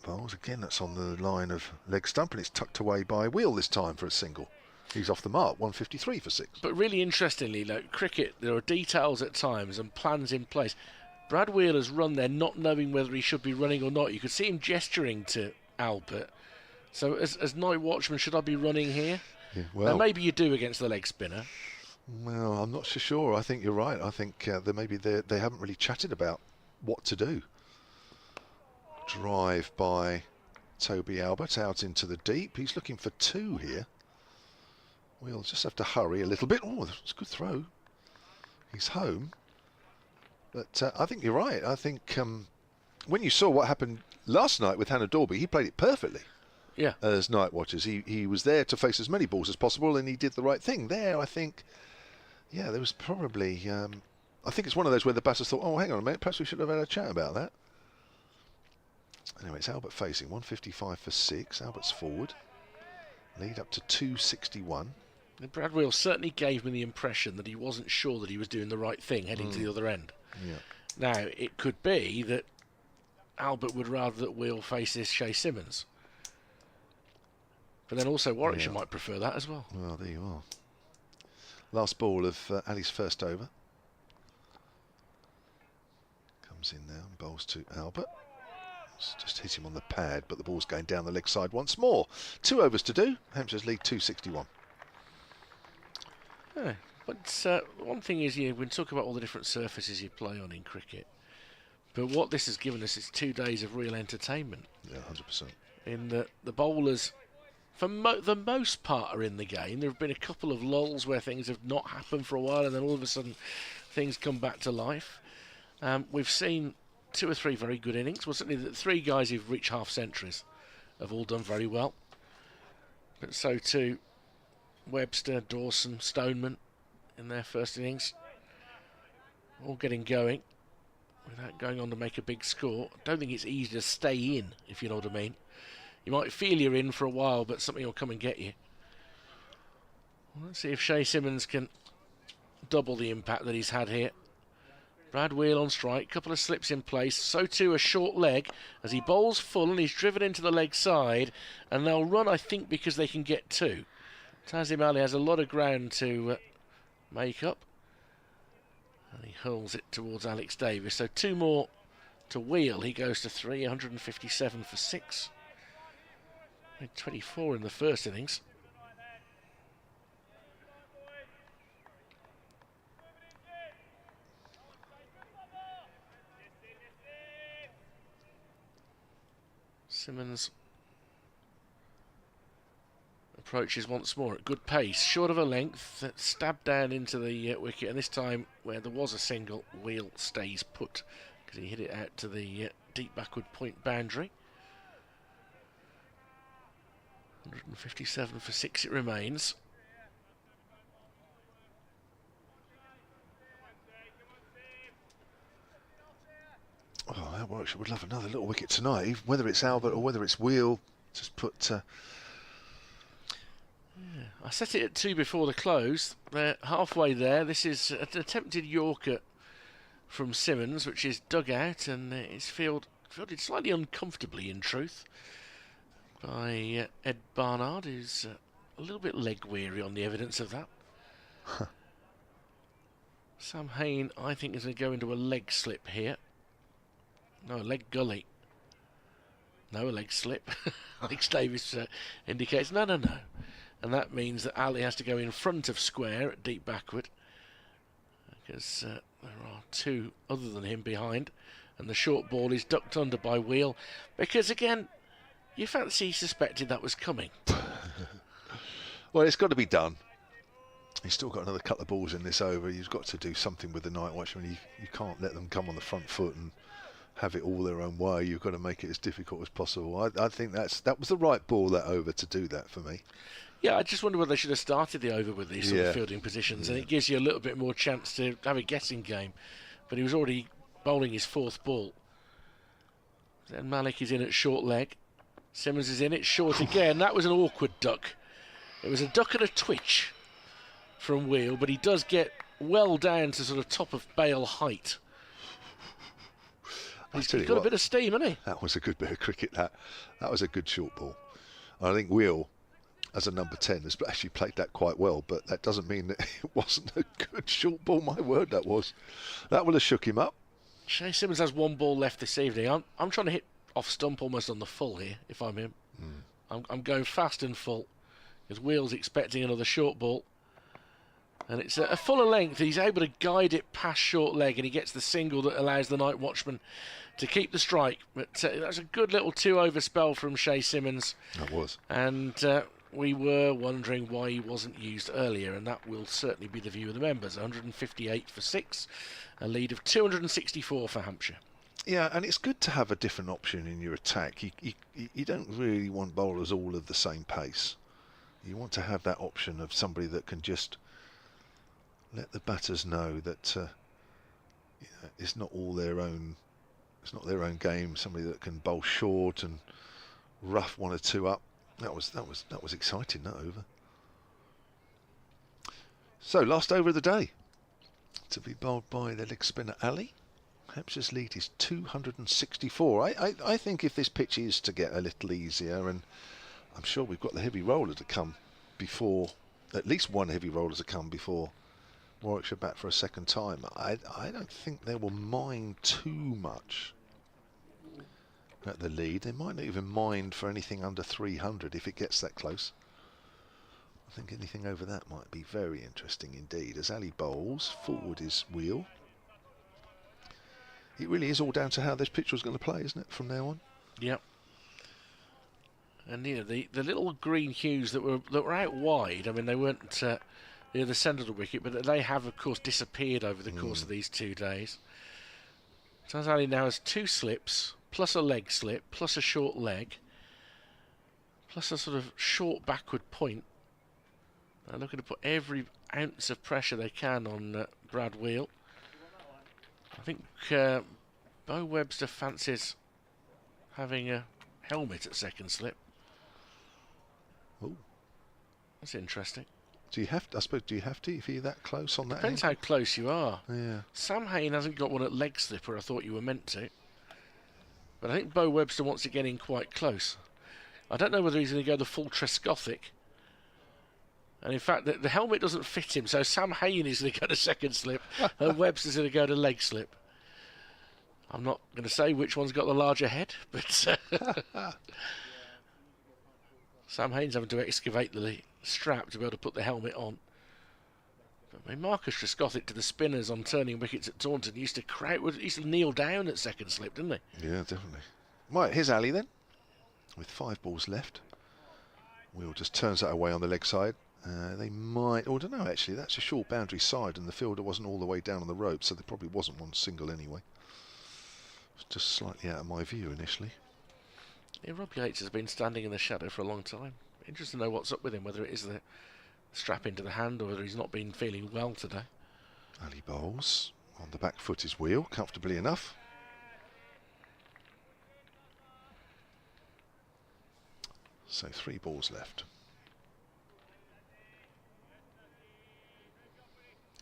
Bowls again, that's on the line of leg stump, and it's tucked away by Wheel this time for a single. He's off the mark, 153 for 6. But really interestingly, like cricket, there are details at times and plans in place. Brad Wheeler's run there, not knowing whether he should be running or not. You could see him gesturing to Albert. So as night watchman, should I be running here? Yeah, well, now, maybe you do against the leg spinner. Well, I'm not so sure. I think you're right. I think maybe they haven't really chatted about what to do. Drive by Toby Albert out into the deep. He's looking for 2 here. We'll just have to hurry a little bit. Oh, that's a good throw. He's home. But I think you're right. I think when you saw what happened last night with Hannah Dorby, he played it perfectly. Yeah. As night watchers, he was there to face as many balls as possible, and he did the right thing. There, I think, yeah, there was probably. I think it's one of those where the batters thought, oh, hang on a minute, perhaps we should have had a chat about that. Anyway, it's Albert facing 155 for 6. Albert's forward. Lead up to 261. And Brad Wheel certainly gave me the impression that he wasn't sure that he was doing the right thing heading to the other end. Yeah. Now, it could be that Albert would rather that Wheel face this Shay Simmons. But then also Warwickshire might prefer that as well. Well, there you are. Last ball of Ali's first over. Comes in now and bowls to Albert. Just hit him on the pad, but the ball's going down the leg side once more. 2 overs to do. Hampshire's lead 261. Yeah, but one thing is, we talk about all the different surfaces you play on in cricket. But what this has given us is 2 days of real entertainment. Yeah, 100%. In that the bowlers, for the most part, are in the game. There have been a couple of lulls where things have not happened for a while, and then all of a sudden things come back to life. We've seen 2 or 3 very good innings. Well, certainly the 3 guys who've reached half centuries have all done very well. But so too Webster, Dawson, Stoneman in their first innings. All getting going without going on to make a big score. I don't think it's easy to stay in, if you know what I mean. You might feel you're in for a while, but something will come and get you. Well, let's see if Shay Simmons can double the impact that he's had here. Brad Wheel on strike, couple of slips in place, so too a short leg as he bowls full and he's driven into the leg side, and they'll run, I think, because they can get 2. Tazim Ali has a lot of ground to make up, and he hurls it towards Alex Davis. So 2 more to Wheel. He goes to 3, 157 for 6. Made 24 in the first innings. Simmons approaches once more at good pace, short of a length, stabbed down into the wicket, and this time where there was a single, Wheel stays put because he hit it out to the deep backward point boundary. 157 for 6 it remains. Oh, Warwickshire would love another little wicket tonight, whether it's Albert or whether it's Wheel. Just put. I set it at 2 before the close. They're halfway there. This is an attempted Yorker from Simmons, which is dug out, and it's fielded slightly uncomfortably, in truth, by Ed Barnard, who's a little bit leg weary on the evidence of that. Sam Hain, I think, is going to go into a leg slip here. No, a leg gully. No, a leg slip. Alex Davis indicates no. And that means that Ali has to go in front of square at deep backward, because there are 2 other than him behind, and the short ball is ducked under by Wheel, because again, you fancy he suspected that was coming. Well, it's got to be done. He's still got another couple of balls in this over. He's got to do something with the night watchman. You can't let them come on the front foot and have it all their own way. You've got to make it as difficult as possible. I think that was the right ball, that over, to do that for me. Yeah, I just wonder whether they should have started the over with these sort of fielding positions, and it gives you a little bit more chance to have a guessing game. But he was already bowling his 4th ball. Then Malik is in at short leg. Simmons is in it short again. That was an awkward duck. It was a duck and a twitch from Wheel, but he does get well down to sort of top of bail height. He's got a bit of steam, hasn't he? That was a good bit of cricket. That was a good short ball. I think Wheel, as a number 10, has actually played that quite well, but that doesn't mean that it wasn't a good short ball. My word, that was. That would have shook him up. Shay Simmons has one ball left this evening. I'm trying to hit off stump almost on the full here, if I'm him. I'm going fast and full, because Wheel's expecting another short ball. And it's a fuller length. He's able to guide it past short leg, and he gets the single that allows the Night Watchman to keep the strike. But that's a good little 2-over spell from Shay Simmons. That was. And we were wondering why he wasn't used earlier, and that will certainly be the view of the members. 158 for 6, a lead of 264 for Hampshire. Yeah, and it's good to have a different option in your attack. You don't really want bowlers all of the same pace. You want to have that option of somebody that can just let the batters know that it's not all their own. It's not their own game. Somebody that can bowl short and rough 1 or 2 up. That was exciting. That over. So last over of the day to be bowled by the leg spinner Ali. Hampshire's lead is 264. I think if this pitch is to get a little easier, and I'm sure we've got the heavy roller to come before, at least one heavy roller to come before Warwickshire back for a second time. I don't think they will mind too much at the lead. They might not even mind for anything under 300 if it gets that close. I think anything over that might be very interesting indeed. As Ali bowls, forward is Wheel. It really is all down to how this pitch was going to play, isn't it, from now on? Yep. And the little green hues that were out wide. I mean, they weren't near the centre of the wicket, but they have, of course, disappeared over the course of these 2 days. Sounds Ali now has 2 slips, plus a leg slip, plus a short leg, plus a sort of short backward point. They're looking to put every ounce of pressure they can on Brad Wheel. I think Bo Webster fancies having a helmet at second slip. Ooh. That's interesting. Do you have to, I suppose, do you have to if you're that close on that? Depends how close you are. Yeah. Sam Hain hasn't got one at leg slip where I thought you were meant to. But I think Bo Webster wants to get in quite close. I don't know whether he's going to go the full Trescothic. And in fact, the helmet doesn't fit him, so Sam Hain is going to go to second slip, and Webster's going to go to leg slip. I'm not going to say which one's got the larger head, but Sam Hain's having to excavate the strap to be able to put the helmet on. But I mean, Marcus Trescothic to the spinners on turning wickets at Taunton used to kneel down at second slip, didn't he? Yeah, definitely. Right, here's Ali then, with 5 balls left. Wheel just turns that away on the leg side. They might, or I don't know actually, that's a short boundary side and the fielder wasn't all the way down on the rope, so there probably wasn't one single anyway. It's just slightly out of my view initially. Yeah, Rob Yates has been standing in the shadow for a long time. Interesting to know what's up with him, whether it is the strap into the hand or whether he's not been feeling well today. Ali bowls. On the back foot is Wheel, comfortably enough. So 3 balls left.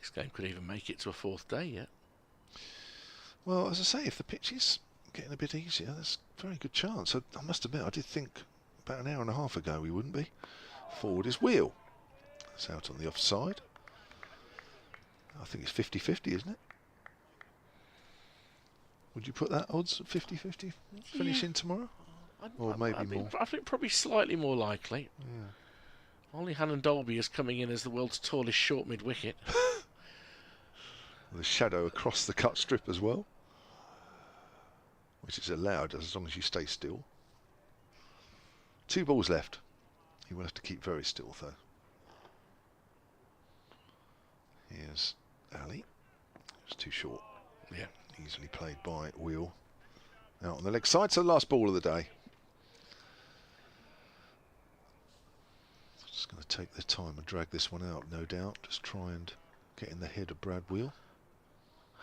This game could even make it to a 4th day yet. Well, as I say, if the pitch is getting a bit easier, there's a very good chance. I must admit, I did think about an hour and a half ago we wouldn't be. Forward is Wheel. It's out on the offside. I think it's 50-50, isn't it? Would you put that odds at 50-50 finishing tomorrow? Or maybe more? I think probably slightly more likely. Yeah. Ollie Hannon Dolby is coming in as the world's tallest short mid-wicket. The shadow across the cut strip as well, which is allowed as long as you stay still. 2 balls left. He will have to keep very still though. Here's Ali. It's too short. Yeah. Easily played by Wheel. Out on the leg side, so the last ball of the day. Just going to take the time and drag this one out, no doubt. Just try and get in the head of Brad Wheel.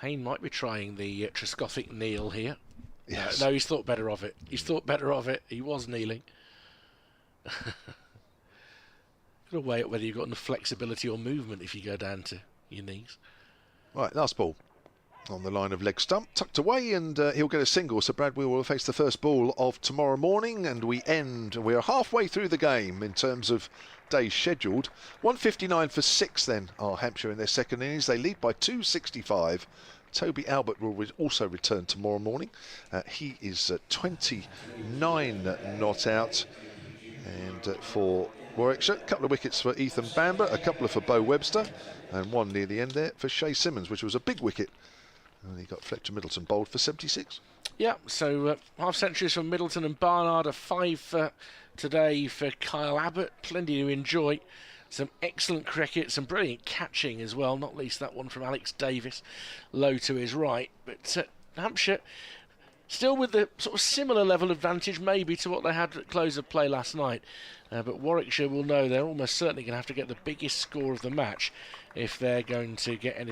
Hayne might be trying the Trescothic kneel here. Yes. No, he's thought better of it. He's thought better of it. He was kneeling. Got to weigh up whether you've got enough flexibility or movement if you go down to your knees. Right, last ball. on the line of leg stump, tucked away, and he'll get a single. So Brad Wheel will face the first ball of tomorrow morning, and we're halfway through the game in terms of days scheduled. 159 for 6 then are Hampshire in their second innings. They lead by 265. Toby Albert will also return tomorrow morning. He is 29 not out. And for Warwickshire, a couple of wickets for Ethan Bamber, a couple for Bo Webster, and one near the end there for Shea Simmons, which was a big wicket. And he got Fletcher Middleton bowled for 76. Yeah, so half centuries from Middleton and Barnard, a 5 today for Kyle Abbott. Plenty to enjoy. Some excellent cricket, some brilliant catching as well, not least that one from Alex Davis, low to his right. But Hampshire still with the sort of similar level advantage maybe to what they had at close of play last night. But Warwickshire will know they're almost certainly going to have to get the biggest score of the match if they're going to get any